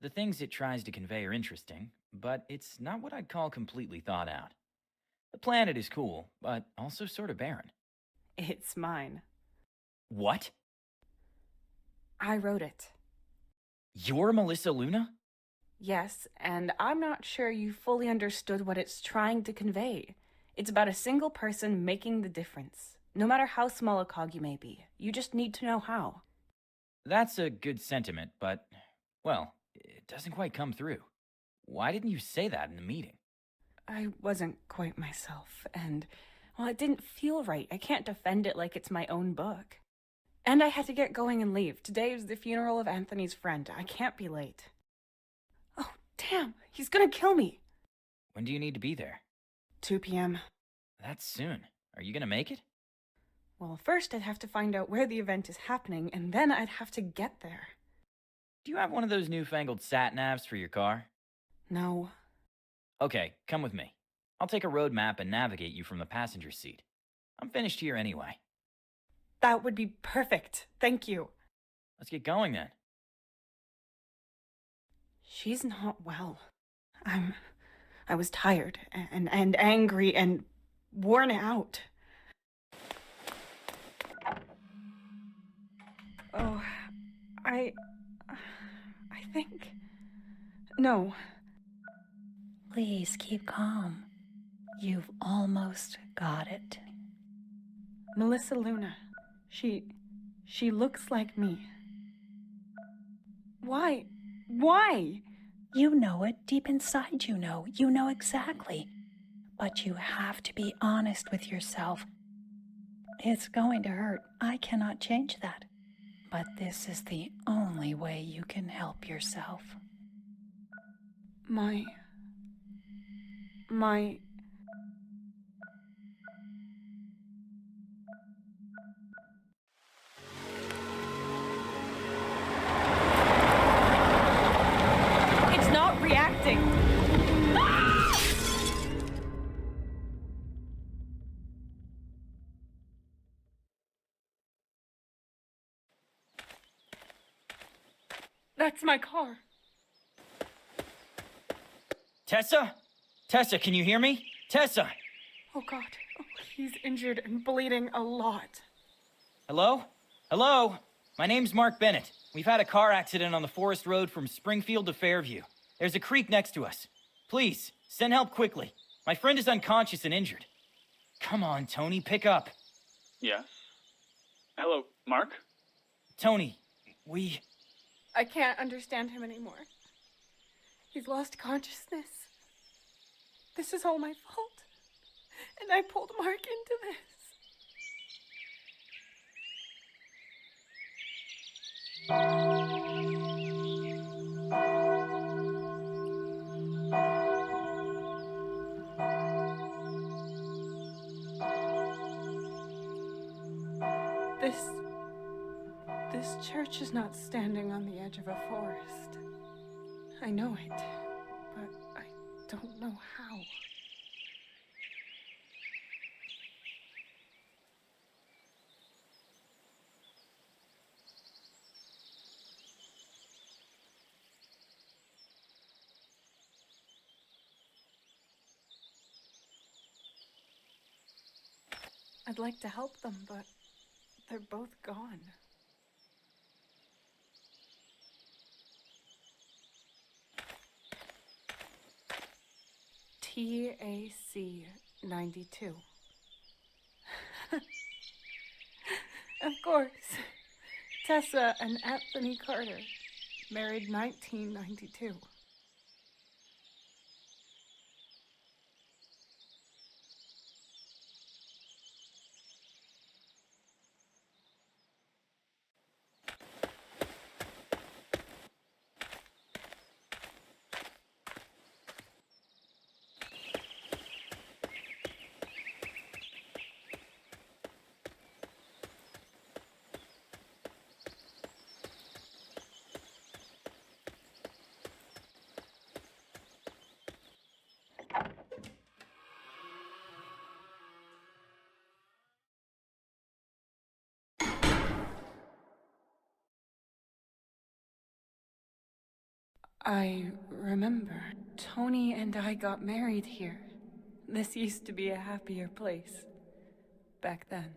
The things it tries to convey are interesting, but it's not what I'd call completely thought out. The planet is cool, but also sort of barren. It's mine. What? I wrote it. You're Melissa Luna? Yes, and I'm not sure you fully understood what it's trying to convey. It's about a single person making the difference. No matter how small a cog you may be, you just need to know how. That's a good sentiment, but, well, it doesn't quite come through. Why didn't you say that in the meeting? I wasn't quite myself, and, well, it didn't feel right. I can't defend it like it's my own book. And I had to get going and leave. Today is the funeral of Anthony's friend. I can't be late. Oh, damn, he's gonna kill me. When do you need to be there? 2 p.m. That's soon. Are you gonna make it? Well, first I'd have to find out where the event is happening, and then I'd have to get there. Do you have one of those newfangled sat-navs for your car? No. Okay, come with me. I'll take a road map and navigate you from the passenger seat. I'm finished here anyway. That would be perfect. Thank you. Let's get going then. She's not well. I was tired and angry and worn out. Oh, I think... No. Please keep calm. You've almost got it. Melissa Luna. She looks like me. Why? Why? You know it. Deep inside you know. You know exactly. But you have to be honest with yourself. It's going to hurt. I cannot change that. But this is the only way you can help yourself. My... It's not reacting. That's my car. Tessa? Tessa, can you hear me? Tessa! Oh God. Oh, he's injured and bleeding a lot. Hello? Hello? My name's Mark Bennett. We've had a car accident on the forest road from Springfield to Fairview. There's a creek next to us. Please, send help quickly. My friend is unconscious and injured. Come on, Tony, pick up. Yes? Hello, Mark? Tony, I can't understand him anymore. He's lost consciousness. This is all my fault. And I pulled Mark into this. This church is not standing on the edge of a forest. I know it, but I don't know how. I'd like to help them, but they're both gone. TAC 92. Of course. Tessa and Anthony Carter, married 1992. I remember Tony and I got married here. This used to be a happier place back then.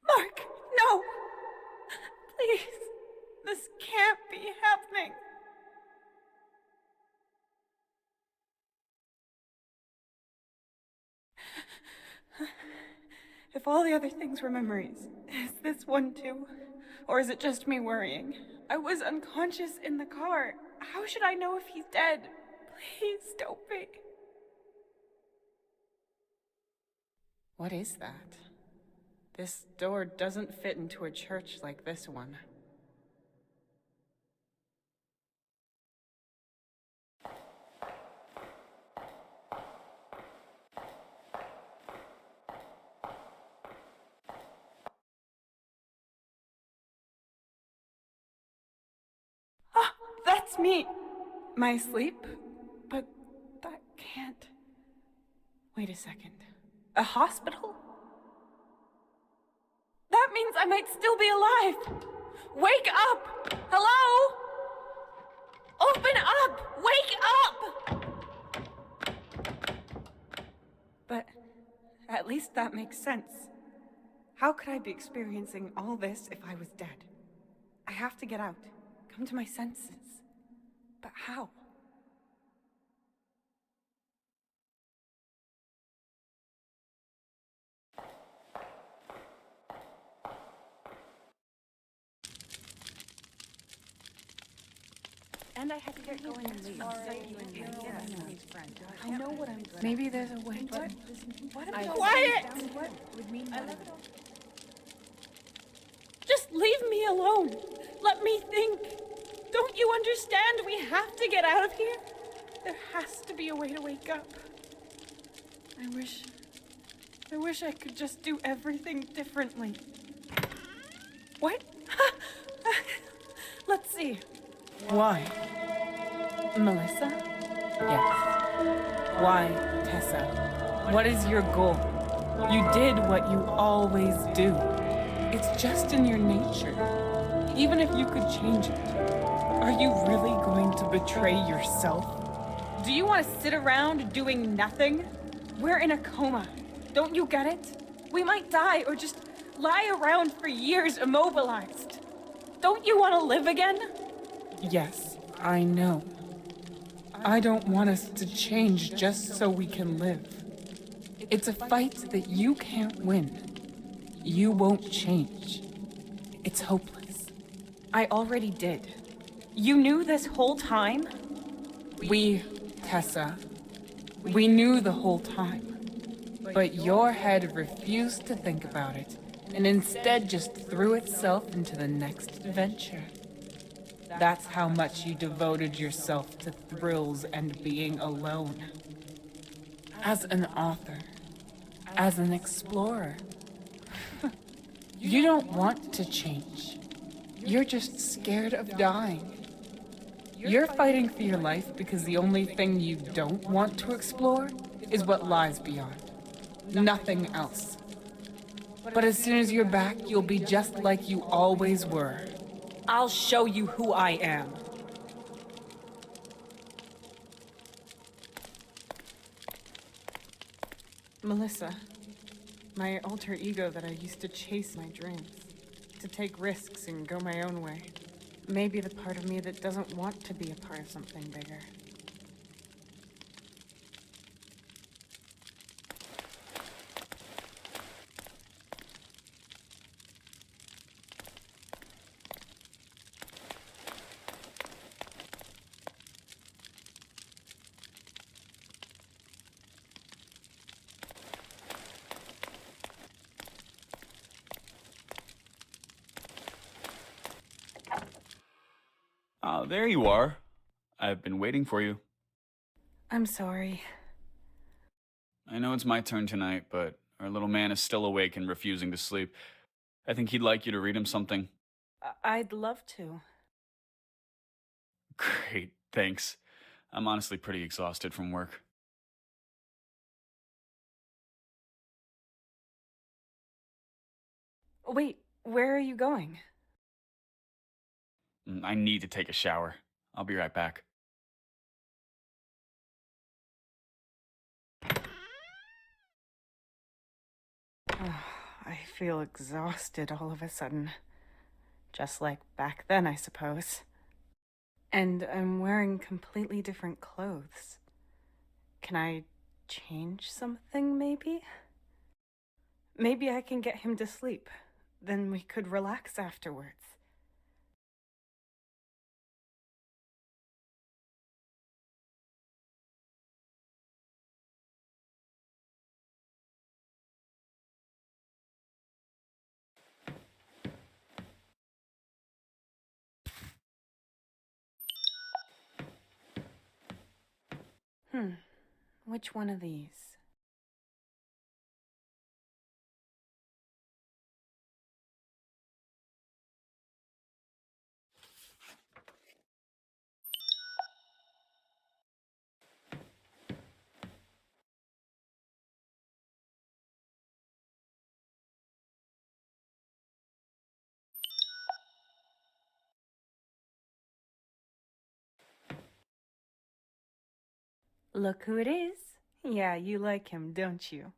Mark, no! Please, this can't be happening. If all the other things were memories, is this one too? Or is it just me worrying? I was unconscious in the car. How should I know if he's dead? Please don't be. What is that? This door doesn't fit into a church like this one. Ah, that's me! Am I asleep? But that can't... Wait a second. A hospital? That means I might still be alive! Wake up! Hello? Open up! Wake up! But at least that makes sense. How could I be experiencing all this if I was dead? I have to get out, come to my senses. But how? And I had to get going and leave. I know what I'm doing. Maybe there's a way to... Quiet! Just leave me alone. Let me think. Don't you understand? We have to get out of here. There has to be a way to wake up. I wish I could just do everything differently. What? Let's see. Why? Melissa? Yes. Why, Tessa? What is your goal? You did what you always do. It's just in your nature. Even if you could change it, are you really going to betray yourself? Do you want to sit around doing nothing? We're in a coma. Don't you get it? We might die or just lie around for years immobilized. Don't you want to live again? Yes, I know. I don't want us to change just so we can live. It's a fight that you can't win. You won't change. It's hopeless. I already did. You knew this whole time? We, Tessa, we knew the whole time. But your head refused to think about it, and instead just threw itself into the next adventure. That's how much you devoted yourself to thrills and being alone. As an author, as an explorer. You don't want to change. You're just scared of dying. You're fighting for your life because the only thing you don't want to explore is what lies beyond. Nothing else. But as soon as you're back, you'll be just like you always were. I'll show you who I am. Melissa, my alter ego that I used to chase my dreams, to take risks and go my own way. Maybe the part of me that doesn't want to be a part of something bigger. Oh, there you are. I've been waiting for you. I'm sorry. I know it's my turn tonight, but our little man is still awake and refusing to sleep. I think he'd like you to read him something. I'd love to. Great, thanks. I'm honestly pretty exhausted from work. Wait, where are you going? I need to take a shower. I'll be right back. I feel exhausted all of a sudden. Just like back then, I suppose. And I'm wearing completely different clothes. Can I change something, maybe? Maybe I can get him to sleep. Then we could relax afterwards. Which one of these? Look who it is. Yeah, you like him, don't you?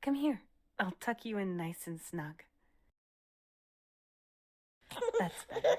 Come here. I'll tuck you in nice and snug. That's better.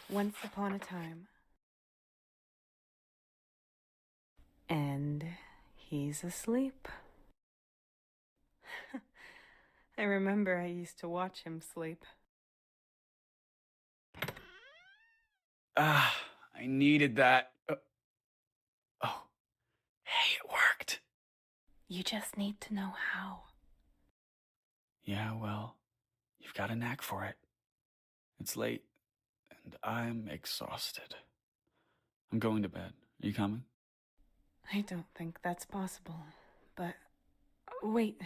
Once upon a time. And he's asleep. I remember I used to watch him sleep. I needed that. Oh, hey, it worked. You just need to know how. Yeah, well, you've got a knack for it. It's late, and I'm exhausted. I'm going to bed. Are you coming? I don't think that's possible, but wait.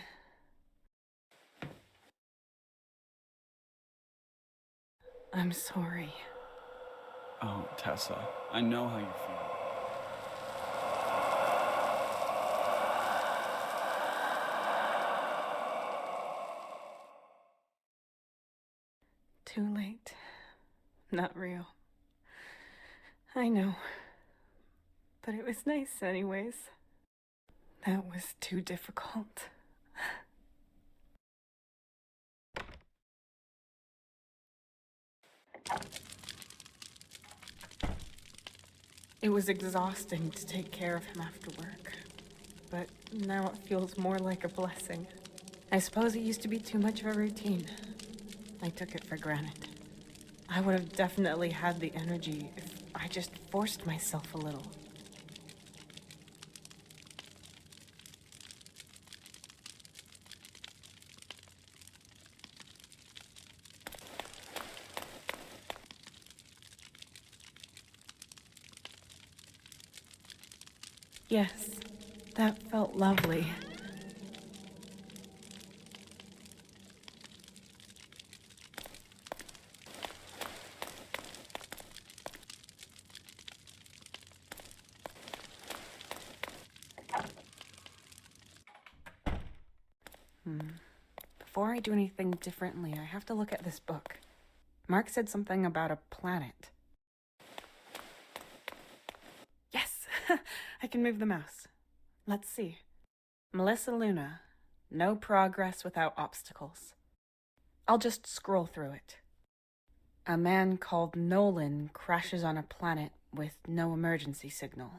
I'm sorry. Oh, Tessa, I know how you feel. Too late. Not real. I know. But it was nice anyways. That was too difficult. It was exhausting to take care of him after work, but now it feels more like a blessing. I suppose it used to be too much of a routine. I took it for granted. I would have definitely had the energy if I just forced myself a little. Yes, that felt lovely. Before I do anything differently, I have to look at this book. Mark said something about a planet. Yes! I can move the mouse. Let's see. Melissa Luna. No progress without obstacles. I'll just scroll through it. A man called Nolan crashes on a planet with no emergency signal.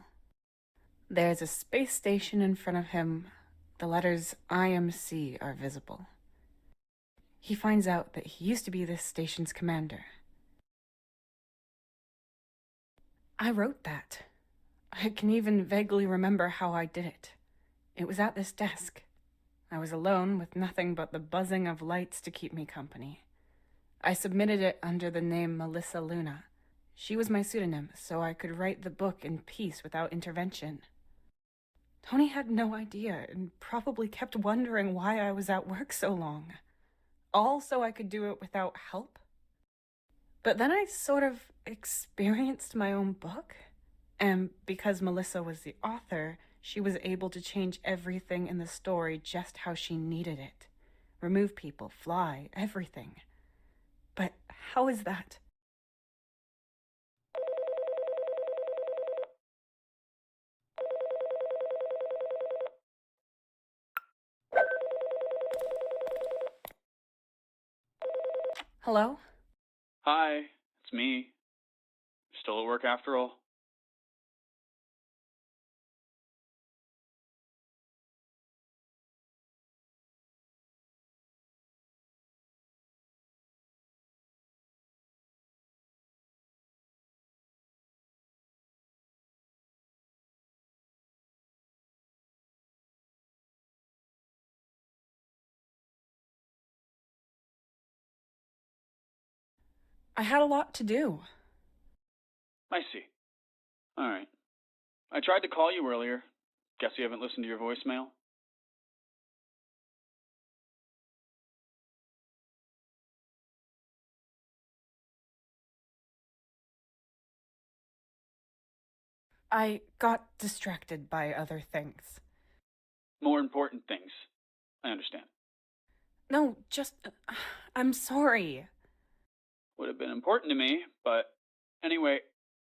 There's a space station in front of him. The letters IMC are visible. He finds out that he used to be this station's commander. I wrote that. I can even vaguely remember how I did it. It was at this desk. I was alone with nothing but the buzzing of lights to keep me company. I submitted it under the name Melissa Luna. She was my pseudonym, so I could write the book in peace without intervention. Tony had no idea and probably kept wondering why I was at work so long. All so I could do it without help? But then I sort of experienced my own book. And because Melissa was the author, she was able to change everything in the story just how she needed it. Remove people, fly, everything. But how is that? Hello? Hi, it's me. Still at work after all? I had a lot to do. I see. Alright. I tried to call you earlier. Guess you haven't listened to your voicemail? I got distracted by other things. More important things. I understand. No, just... I'm sorry. Would have been important to me, but anyway,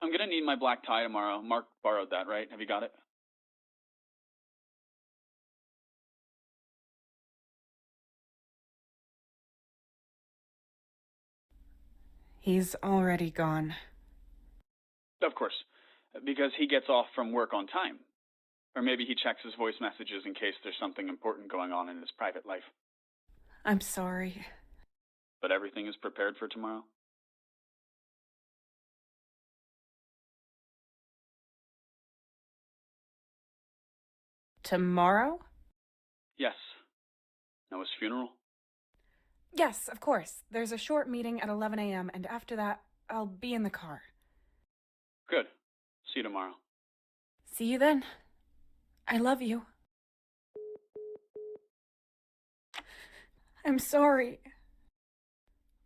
I'm gonna need my black tie tomorrow. Mark borrowed that, right? Have you got it? He's already gone. Of course, because he gets off from work on time. Or maybe he checks his voice messages in case there's something important going on in his private life. I'm sorry. But everything is prepared for tomorrow? Tomorrow? Yes. Noah's funeral? Yes, of course. There's a short meeting at 11 a.m., and after that, I'll be in the car. Good. See you tomorrow. See you then. I love you. I'm sorry.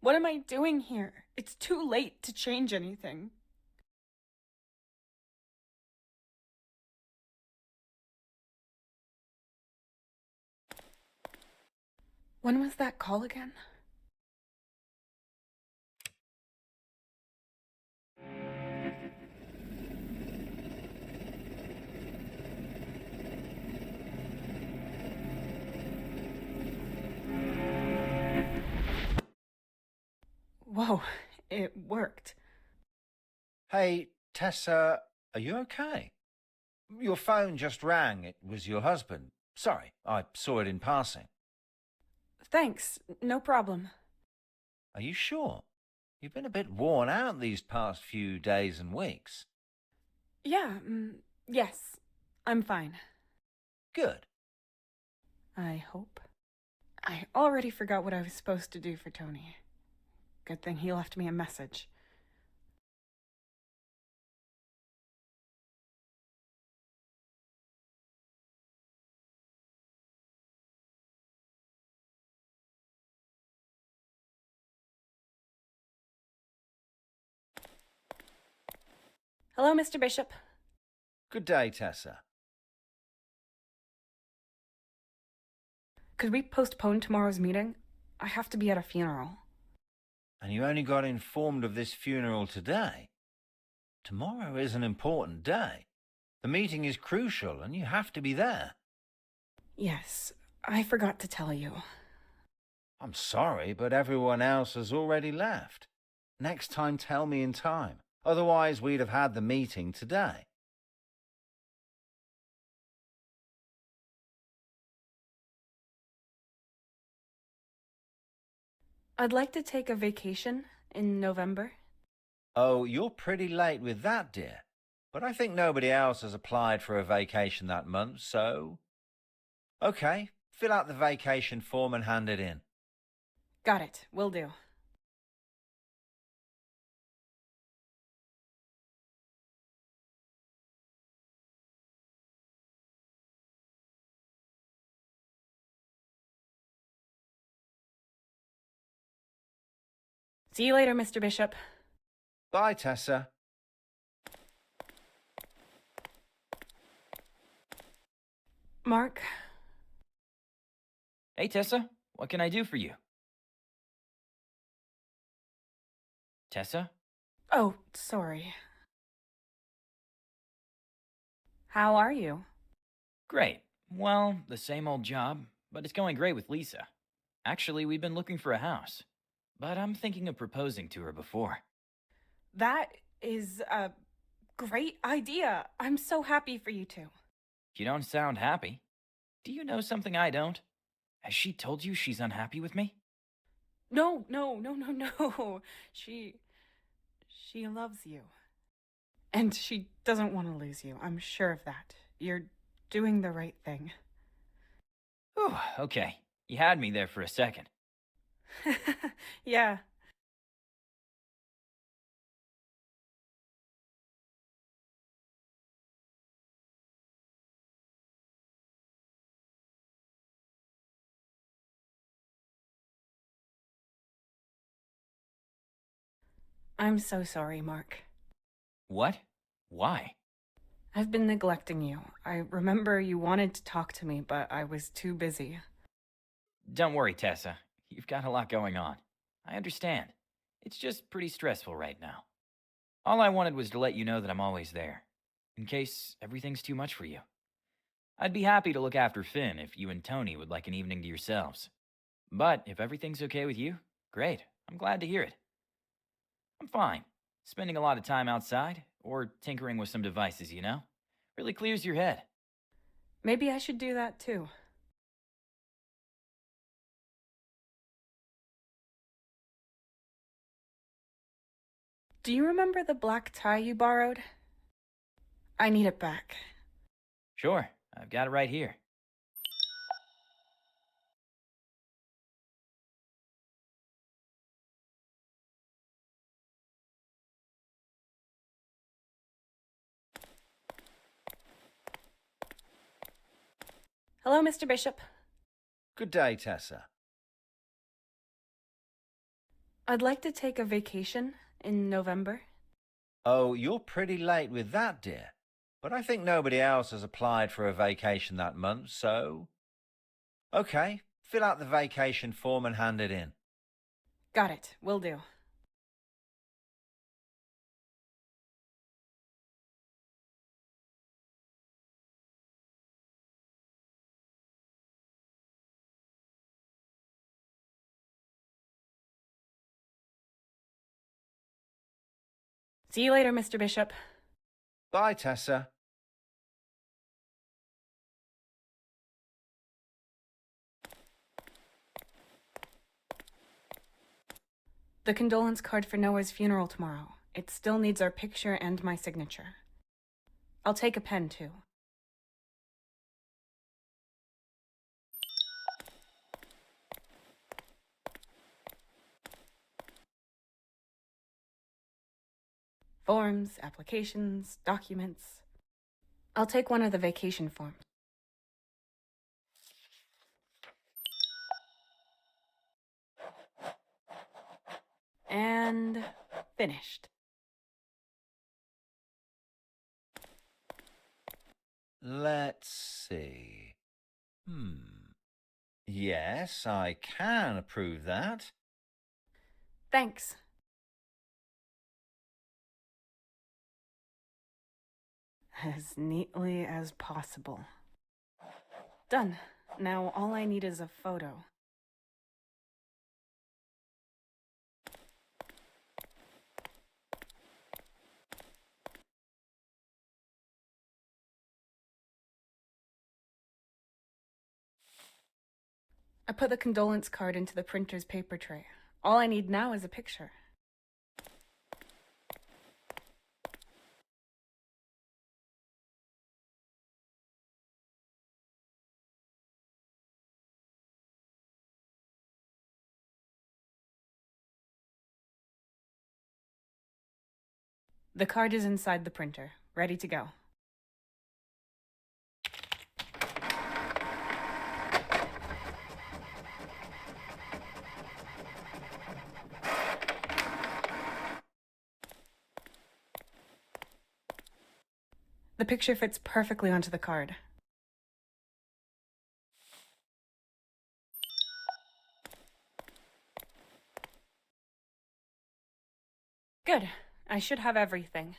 What am I doing here? It's too late to change anything. When was that call again? Whoa, it worked. Hey, Tessa, are you okay? Your phone just rang. It was your husband. Sorry, I saw it in passing. Thanks, no problem. Are you sure? You've been a bit worn out these past few days and weeks. Yeah, yes, I'm fine. Good. I hope. I already forgot what I was supposed to do for Tony. Good thing he left me a message. Hello, Mr. Bishop. Good day, Tessa. Could we postpone tomorrow's meeting? I have to be at a funeral. And you only got informed of this funeral today? Tomorrow is an important day. The meeting is crucial and you have to be there. Yes, I forgot to tell you. I'm sorry, but everyone else has already left. Next time tell me in time. Otherwise we'd have had the meeting today. I'd like to take a vacation in November. Oh, you're pretty late with that, dear. But I think nobody else has applied for a vacation that month, so... Okay, fill out the vacation form and hand it in. Got it, will do. See you later, Mr. Bishop. Bye, Tessa. Mark? Hey, Tessa, what can I do for you? Tessa? Oh, sorry. How are you? Great. Well, the same old job, but it's going great with Lisa. Actually, we've been looking for a house, but I'm thinking of proposing to her before. That is a great idea. I'm so happy for you two. You don't sound happy. Do you know something I don't? Has she told you she's unhappy with me? No. She loves you. And she doesn't want to lose you. I'm sure of that. You're doing the right thing. Whew, okay. You had me there for a second. Yeah. I'm so sorry, Mark. What? Why? I've been neglecting you. I remember you wanted to talk to me, but I was too busy. Don't worry, Tessa. You've got a lot going on. I understand. It's just pretty stressful right now. All I wanted was to let you know that I'm always there, in case everything's too much for you. I'd be happy to look after Finn if you and Tony would like an evening to yourselves. But if everything's okay with you, great. I'm glad to hear it. I'm fine. Spending a lot of time outside, or tinkering with some devices, you know? Really clears your head. Maybe I should do that too. Do you remember the black tie you borrowed? I need it back. Sure, I've got it right here. Hello, Mr. Bishop. Good day, Tessa. I'd like to take a vacation in November. Oh, you're pretty late with that, dear. But I think nobody else has applied for a vacation that month, so... Okay, fill out the vacation form and hand it in. Got it, will do. See you later, Mr. Bishop. Bye, Tessa. The condolence card for Noah's funeral tomorrow. It still needs our picture and my signature. I'll take a pen, too. Forms, applications, documents. I'll take one of the vacation forms. And finished. Let's see. Yes, I can approve that. Thanks. As neatly as possible. Done. Now all I need is a photo. I put the condolence card into the printer's paper tray. All I need now is a picture. The card is inside the printer, ready to go. The picture fits perfectly onto the card. Good. I should have everything.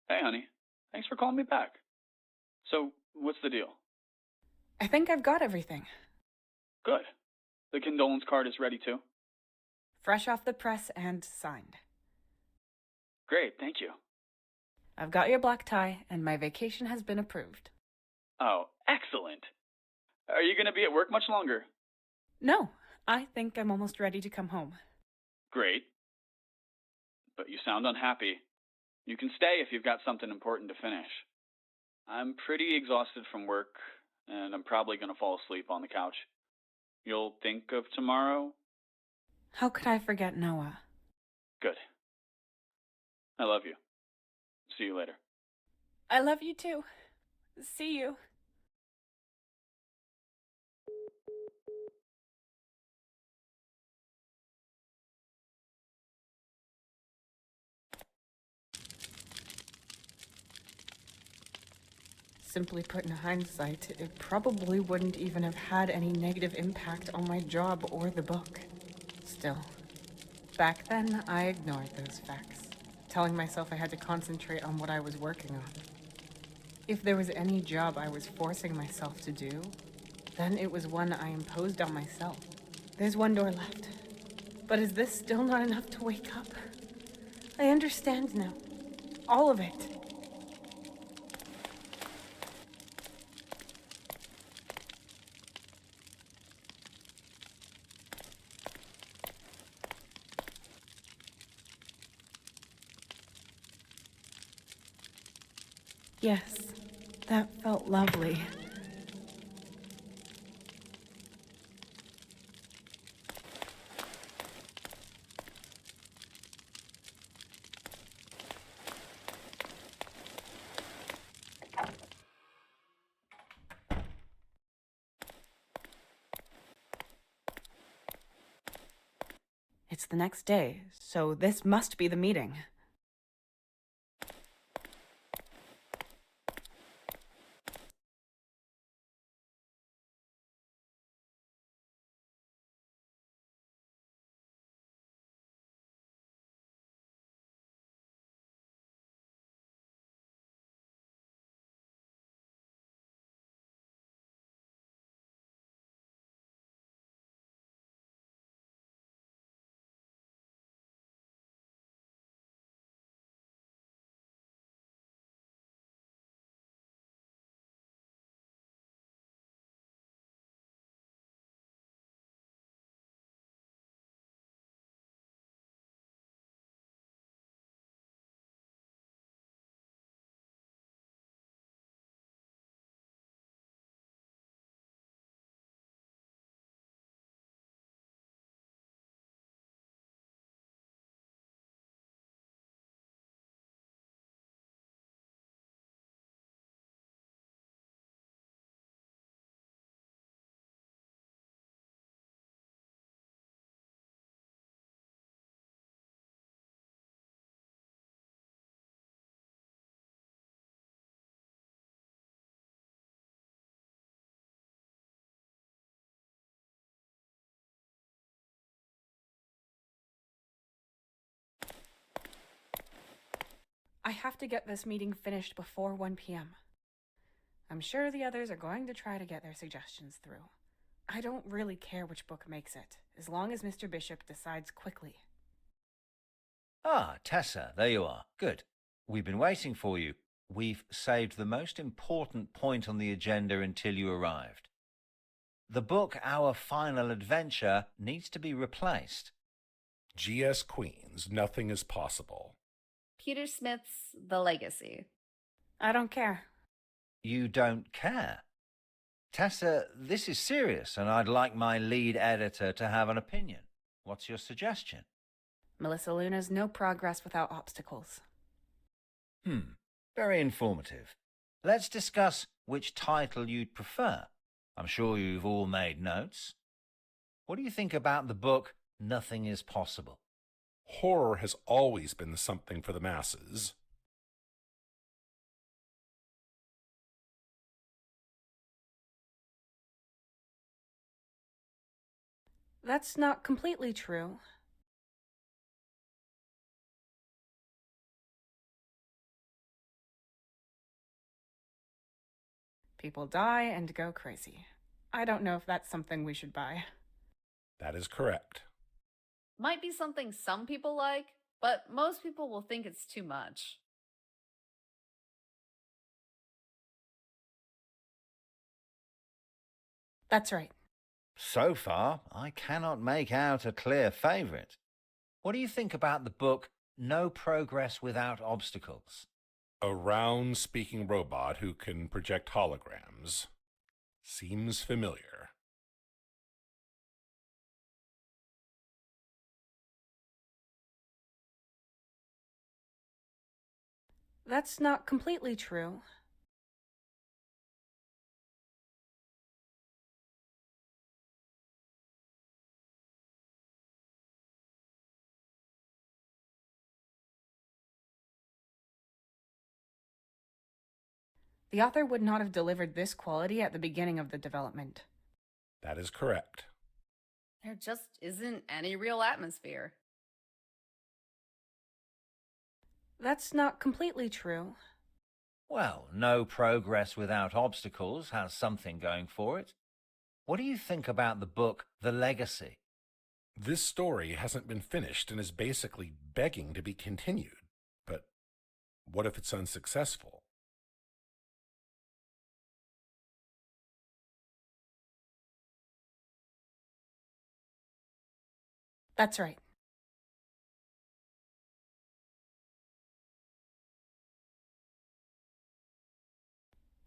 Hey, honey. Thanks for calling me back. So, what's the deal? I think I've got everything. Good. The condolence card is ready too? Fresh off the press and signed. Great, thank you. I've got your black tie, and my vacation has been approved. Oh, excellent. Are you going to be at work much longer? No, I think I'm almost ready to come home. Great. But you sound unhappy. You can stay if you've got something important to finish. I'm pretty exhausted from work, and I'm probably going to fall asleep on the couch. You'll think of tomorrow? How could I forget Noah? Good. I love you. See you later. I love you too. See you. Simply put, in hindsight, it probably wouldn't even have had any negative impact on my job or the book. Still, back then, I ignored those facts, telling myself I had to concentrate on what I was working on. If there was any job I was forcing myself to do, then it was one I imposed on myself. There's one door left. But is this still not enough to wake up? I understand now. All of it. Yes, that felt lovely. It's the next day, so this must be the meeting. I have to get this meeting finished before 1 p.m. I'm sure the others are going to try to get their suggestions through. I don't really care which book makes it, as long as Mr. Bishop decides quickly. Ah, Tessa, there you are. Good. We've been waiting for you. We've saved the most important point on the agenda until you arrived. The book, Our Final Adventure, needs to be replaced. G.S. Queen's Nothing is Possible. Peter Smith's The Legacy. I don't care. You don't care? Tessa, this is serious, and I'd like my lead editor to have an opinion. What's your suggestion? Melissa Luna's No Progress Without Obstacles. Very informative. Let's discuss which title you'd prefer. I'm sure you've all made notes. What do you think about the book Nothing is Possible? Horror has always been something for the masses. That's not completely true. People die and go crazy. I don't know if that's something we should buy. That is correct. Might be something some people like, but most people will think it's too much. That's right. So far, I cannot make out a clear favourite. What do you think about the book No Progress Without Obstacles? A round speaking robot who can project holograms. Seems familiar. That's not completely true. The author would not have delivered this quality at the beginning of the development. That is correct. There just isn't any real atmosphere. That's not completely true. Well, No Progress Without Obstacles has something going for it. What do you think about the book The Legacy? This story hasn't been finished and is basically begging to be continued. But what if it's unsuccessful? That's right.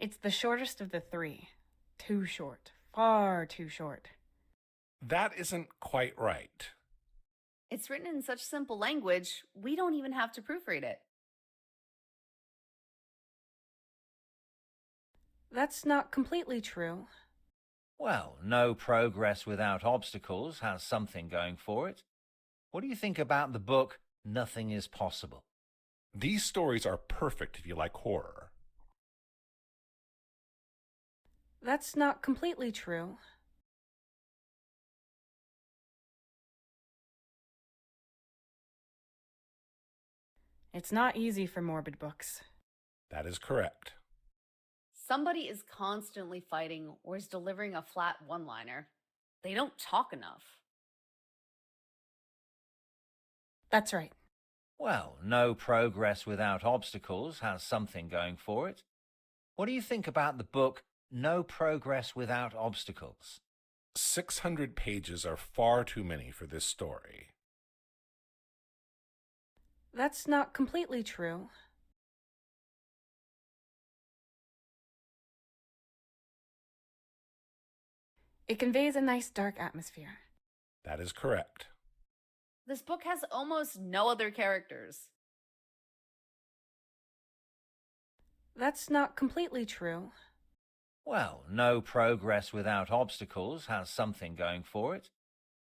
It's the shortest of the three. Too short. Far too short. That isn't quite right. It's written in such simple language, we don't even have to proofread it. That's not completely true. Well, No Progress Without Obstacles has something going for it. What do you think about the book Nothing is Possible? These stories are perfect if you like horror. That's not completely true. It's not easy for morbid books. That is correct. Somebody is constantly fighting or is delivering a flat one-liner. They don't talk enough. That's right. Well, No Progress Without Obstacles has something going for it. What do you think about the book No Progress Without Obstacles? 600 pages are far too many for this story. That's not completely true. It conveys a nice dark atmosphere. That is correct. This book has almost no other characters. That's not completely true. Well, No Progress Without Obstacles has something going for it.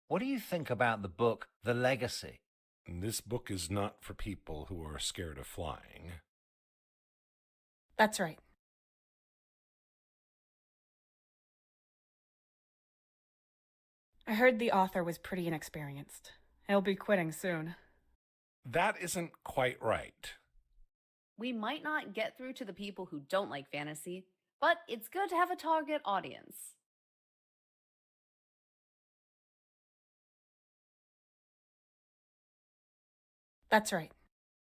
What do you think about the book The Legacy? This book is not for people who are scared of flying. That's right. I heard the author was pretty inexperienced. He'll be quitting soon. That isn't quite right. We might not get through to the people who don't like fantasy, but it's good to have a target audience. That's right.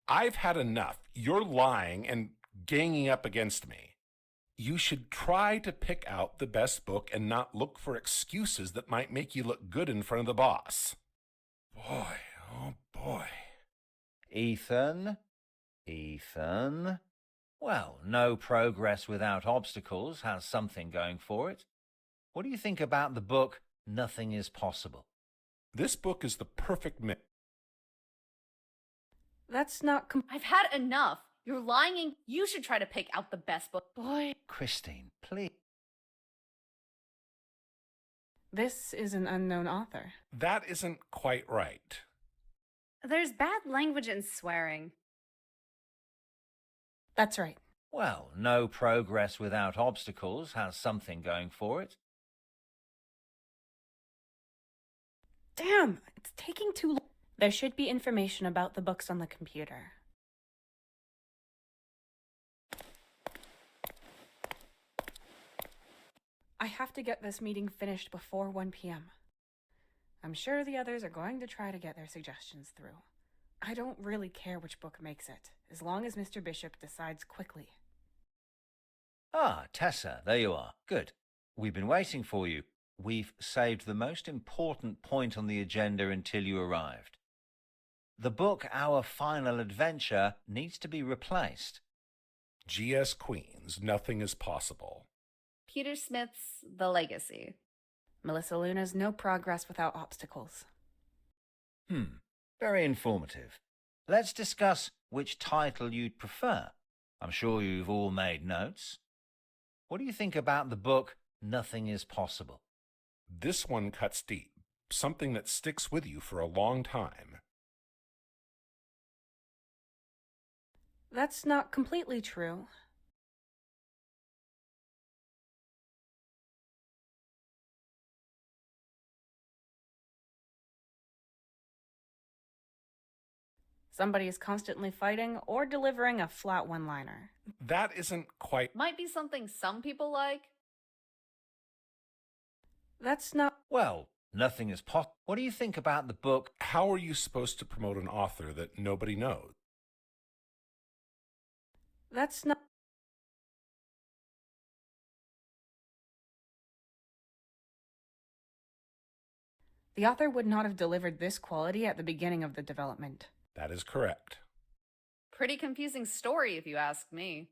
I've had enough. You're lying and ganging up against me. You should try to pick out the best book and not look for excuses that might make you look good in front of the boss. Boy, oh boy. Ethan? Ethan? Well, no progress without obstacles has something going for it. What do you think about the book Nothing is Possible? This book is the perfect mix. That's not I've had enough. You're lying and you should try to pick out the best book. Boy. Christine, please. This is an unknown author. That isn't quite right. There's bad language and swearing. That's right. Well, no progress without obstacles has something going for it. Damn, it's taking too long. There should be information about the books on the computer. I have to get this meeting finished before 1 p.m. I'm sure the others are going to try to get their suggestions through. I don't really care which book makes it, as long as Mr. Bishop decides quickly. Ah, Tessa, there you are. Good. We've been waiting for you. We've saved the most important point on the agenda until you arrived. The book Our Final Adventure needs to be replaced. G.S. Queen's Nothing is Possible. Peter Smith's The Legacy. Melissa Luna's No Progress Without Obstacles. Very informative. Let's discuss which title you'd prefer. I'm sure you've all made notes. What do you think about the book Nothing is Possible? This one cuts deep, something that sticks with you for a long time. That's not completely true. Somebody is constantly fighting or delivering a flat one-liner. That isn't quite... Might be something some people like. That's not... Well, Nothing is possible. What do you think about the book? How are you supposed to promote an author that nobody knows? That's not... The author would not have delivered this quality at the beginning of the development. That is correct. Pretty confusing story, if you ask me.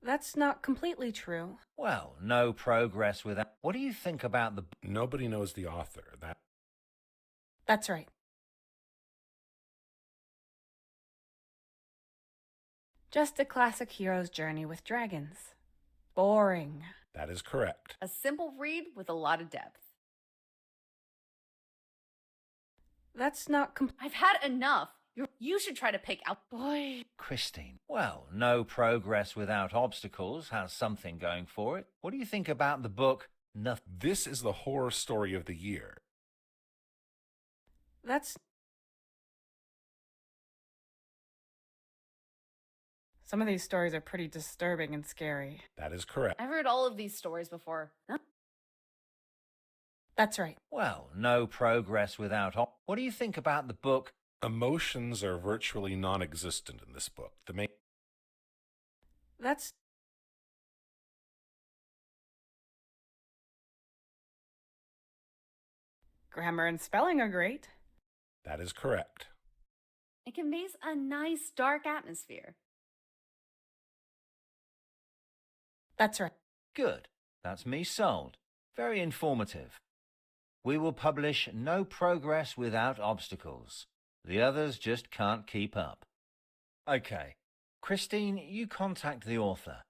That's not completely true. Well, no progress without... What do you think about the... Nobody knows the author. That's right. Just a classic hero's journey with dragons. Boring. That is correct. A simple read with a lot of depth. That's not I've had enough. You should try to pick out... Boy. Christine. Well, no progress without obstacles has something going for it. What do you think about the book Nothing? This is the horror story of the year. That's... Some of these stories are pretty disturbing and scary. That is correct. I've heard all of these stories before. Huh? That's right. Well, no progress without... What do you think about the book? Emotions are virtually non-existent in this book. That's... Grammar and spelling are great. That is correct. It conveys a nice dark atmosphere. That's right. Good. That's me sold. Very informative. We will publish No Progress Without Obstacles. The others just can't keep up. Okay. Christine, you contact the author.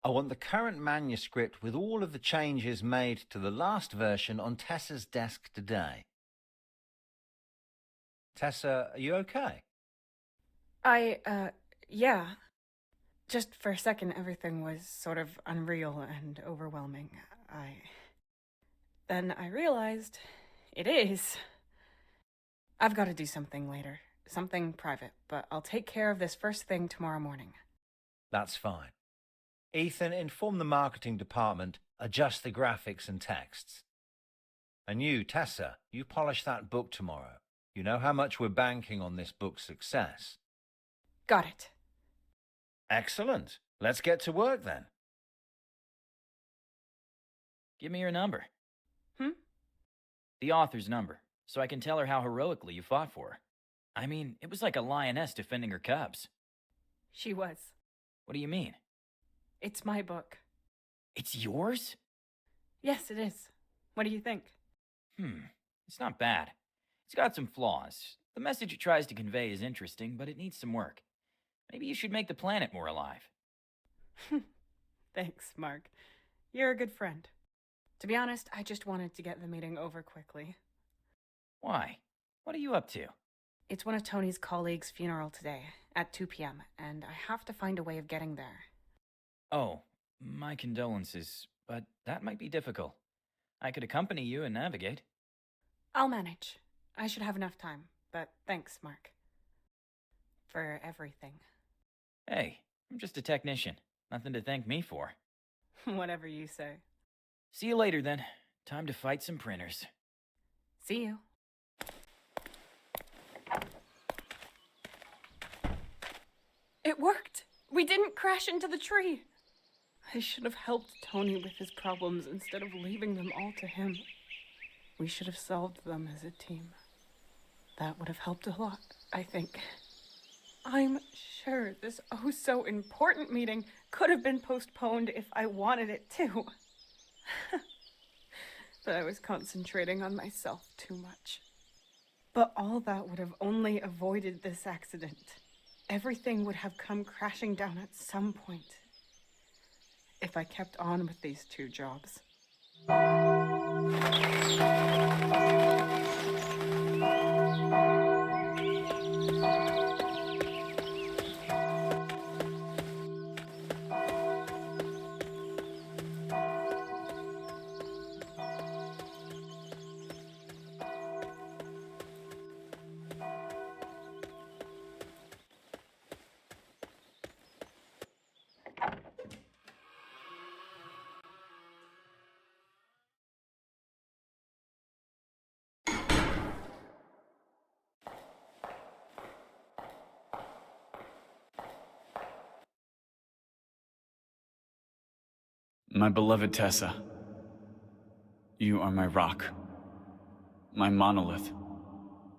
I want the current manuscript with all of the changes made to the last version on Tessa's desk today. Tessa, are you okay? Yeah. Just for a second, everything was sort of unreal and overwhelming. Then I realized it is. I've got to do something later. something private, but I'll take care of this first thing tomorrow morning. That's fine. Ethan, inform the marketing department, adjust the graphics and texts. And you, Tessa, you polish that book tomorrow. You know how much we're banking on this book's success. Got it. Excellent. Let's get to work then. Give me your number. Hmm? The author's number, so I can tell her how heroically you fought for her. I mean, it was like a lioness defending her cubs. She was. What do you mean? It's my book. It's yours? Yes, it is. What do you think? It's not bad. It's got some flaws. The message it tries to convey is interesting, but it needs some work. Maybe you should make the planet more alive. Thanks, Mark. You're a good friend. To be honest, I just wanted to get the meeting over quickly. Why? What are you up to? It's one of Tony's colleagues' funeral today, at 2 p.m., and I have to find a way of getting there. Oh, my condolences, but that might be difficult. I could accompany you and navigate. I'll manage. I should have enough time, but thanks, Mark. For everything. Hey, I'm just a technician. Nothing to thank me for. Whatever you say. See you later, then. Time to fight some printers. See you. It worked! We didn't crash into the tree! I should have helped Tony with his problems instead of leaving them all to him. We should have solved them as a team. That would have helped a lot, I think. I'm sure this oh-so-important meeting could have been postponed if I wanted it to. But I was concentrating on myself too much. But all that would have only avoided this accident. Everything would have come crashing down at some point. If I kept on with these two jobs. My beloved Tessa, you are my rock, my monolith.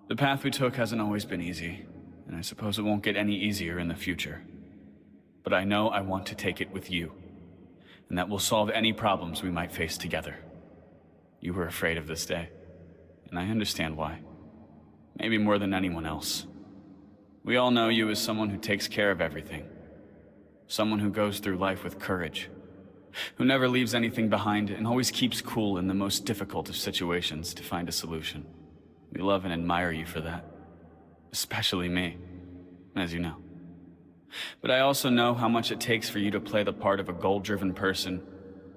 The path we took hasn't always been easy, and I suppose it won't get any easier in the future. But I know I want to take it with you, and that will solve any problems we might face together. You were afraid of this day, and I understand why. Maybe more than anyone else. We all know you as someone who takes care of everything. Someone who goes through life with courage. Who never leaves anything behind and always keeps cool in the most difficult of situations to find a solution. We love and admire you for that. Especially me, as you know. But I also know how much it takes for you to play the part of a goal-driven person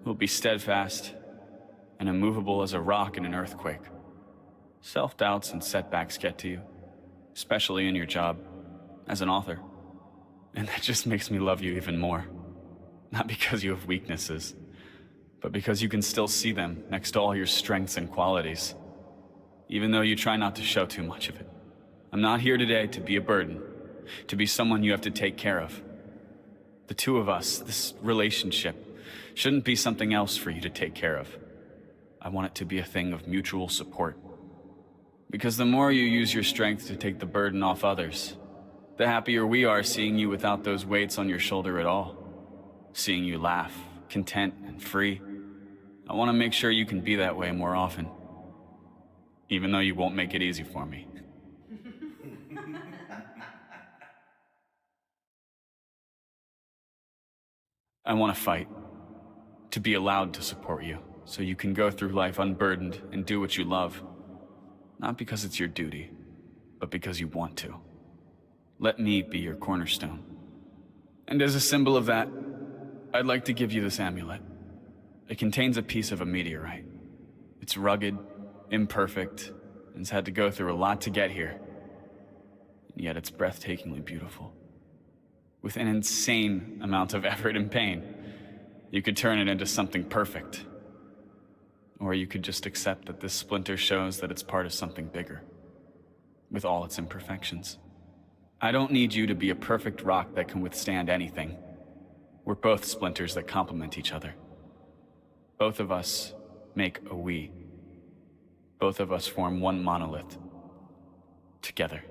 who will be steadfast and immovable as a rock in an earthquake. Self-doubts and setbacks get to you, especially in your job as an author. And that just makes me love you even more. Not because you have weaknesses, but because you can still see them next to all your strengths and qualities, even though you try not to show too much of it. I'm not here today to be a burden, to be someone you have to take care of. The two of us, this relationship, shouldn't be something else for you to take care of. I want it to be a thing of mutual support. Because the more you use your strength to take the burden off others, the happier we are seeing you without those weights on your shoulder at all. Seeing you laugh, content, and free. I want to make sure you can be that way more often. Even though you won't make it easy for me. I want to fight. To be allowed to support you, so you can go through life unburdened and do what you love. Not because it's your duty, but because you want to. Let me be your cornerstone. And as a symbol of that, I'd like to give you this amulet. It contains a piece of a meteorite. It's rugged, imperfect, and has had to go through a lot to get here. yet it's breathtakingly beautiful. With an insane amount of effort and pain, you could turn it into something perfect. Or you could just accept that this splinter shows that it's part of something bigger, with all its imperfections. I don't need you to be a perfect rock that can withstand anything. We're both splinters that complement each other. Both of us make a we. Both of us form one monolith. Together.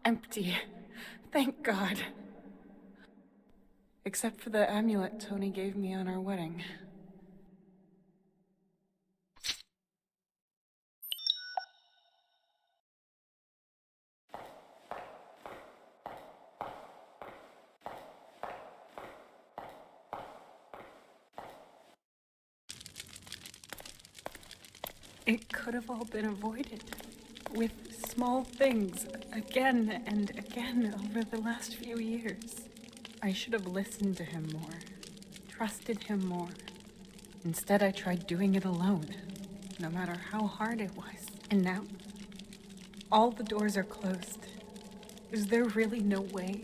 Empty. Thank God. Except for the amulet Tony gave me on our wedding. It could have all been avoided. With small things, again and again over the last few years. I should have listened to him more, trusted him more. Instead, I tried doing it alone, no matter how hard it was. And now, all the doors are closed. Is there really no way?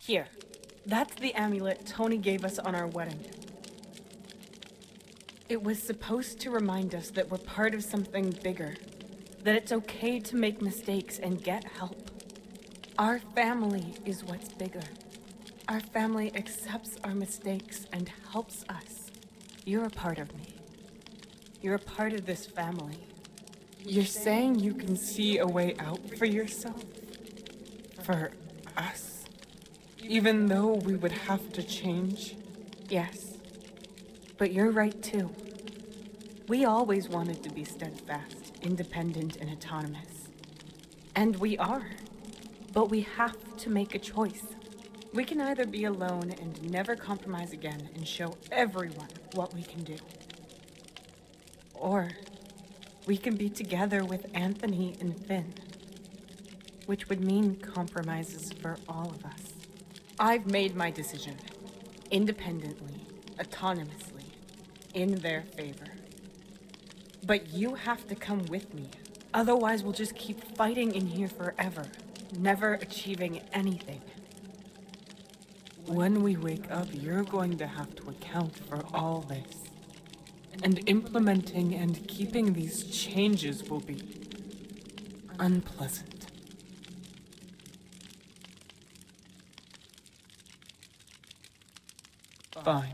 Here. That's the amulet Tony gave us on our wedding. It was supposed to remind us that we're part of something bigger. That it's okay to make mistakes and get help. Our family is what's bigger. Our family accepts our mistakes and helps us. You're a part of me. You're a part of this family. You're saying you can see a way out for yourself? For us? Even though we would have to change? Yes. But you're right too. We always wanted to be steadfast, independent, and autonomous. And we are. But we have to make a choice. We can either be alone and never compromise again and show everyone what we can do. Or we can be together with Anthony and Finn, which would mean compromises for all of us. I've made my decision, independently, autonomously, in their favor. But you have to come with me. Otherwise, we'll just keep fighting in here forever, never achieving anything. When we wake up, you're going to have to account for all this. And implementing and keeping these changes will be unpleasant. Fine.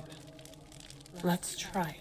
Let's try it.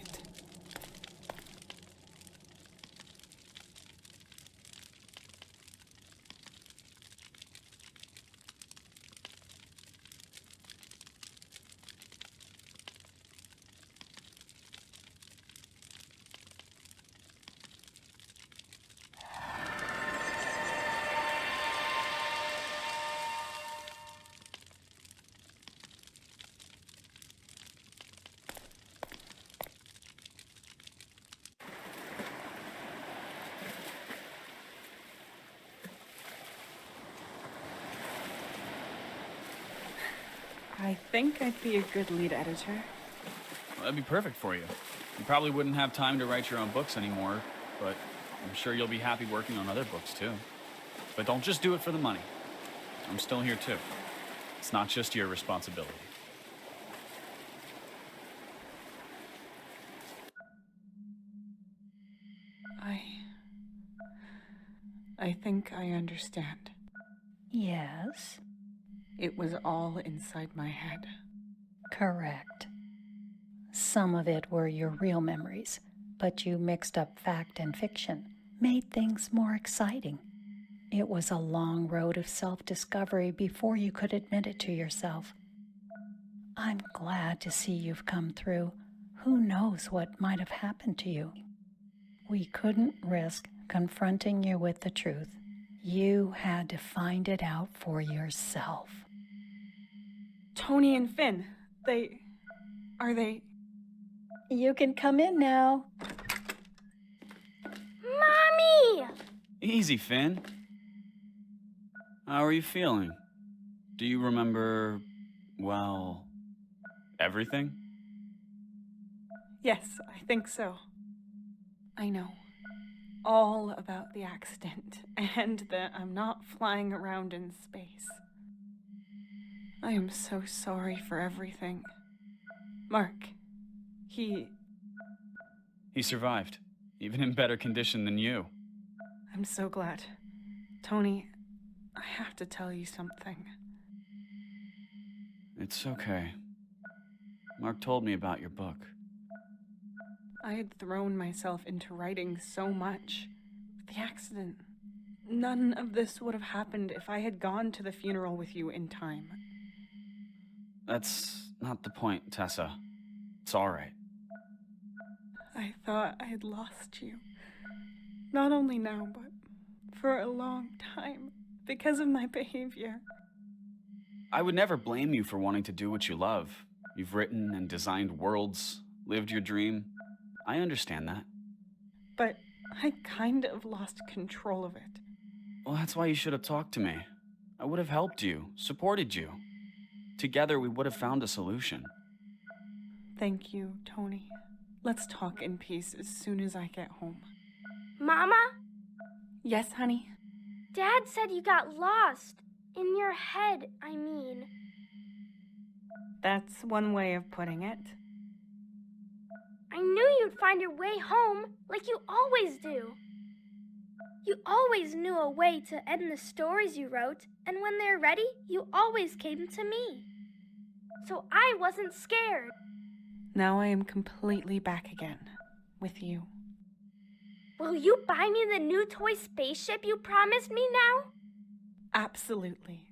I think I'd be a good lead editor. Well, that'd be perfect for you. You probably wouldn't have time to write your own books anymore, but I'm sure you'll be happy working on other books too. But don't just do it for the money. I'm still here too. It's not just your responsibility. I think I understand. Yes, It was all inside my head. correct. Some of it were your real memories, but you mixed up fact and fiction, made things more exciting. It was a long road of self-discovery before you could admit it to yourself. I'm glad to see you've come through. Who knows what might have happened to you? We couldn't risk confronting you with the truth. You had to find it out for yourself. Tony and Finn, are they... You can come in now. Mommy! Easy, Finn. How are you feeling? Do you remember, well, everything? Yes, I think so. I know. All about the accident, and that I'm not flying around in space. I am so sorry for everything. Mark, he survived, even in better condition than you. I'm so glad. Tony, I have to tell you something. It's okay. Mark told me about your book. I had thrown myself into writing so much. The accident. None of this would have happened if I had gone to the funeral with you in time. That's not the point, Tessa. It's all right. I thought I had lost you. Not only now, but for a long time, because of my behavior. I would never blame you for wanting to do what you love. You've written and designed worlds, lived your dream. I understand that. But I kind of lost control of it. Well, that's why you should have talked to me. I would have helped you, supported you. Together, we would have found a solution. Thank you, Tony. Let's talk in peace as soon as I get home. Mama? Yes, honey? Dad said you got lost. In your head, I mean. That's one way of putting it. I knew you'd find your way home, like you always do. You always knew a way to end the stories you wrote, and when they're ready, you always came to me. So I wasn't scared. Now I am completely back again, with you. Will you buy me the new toy spaceship you promised me now? Absolutely.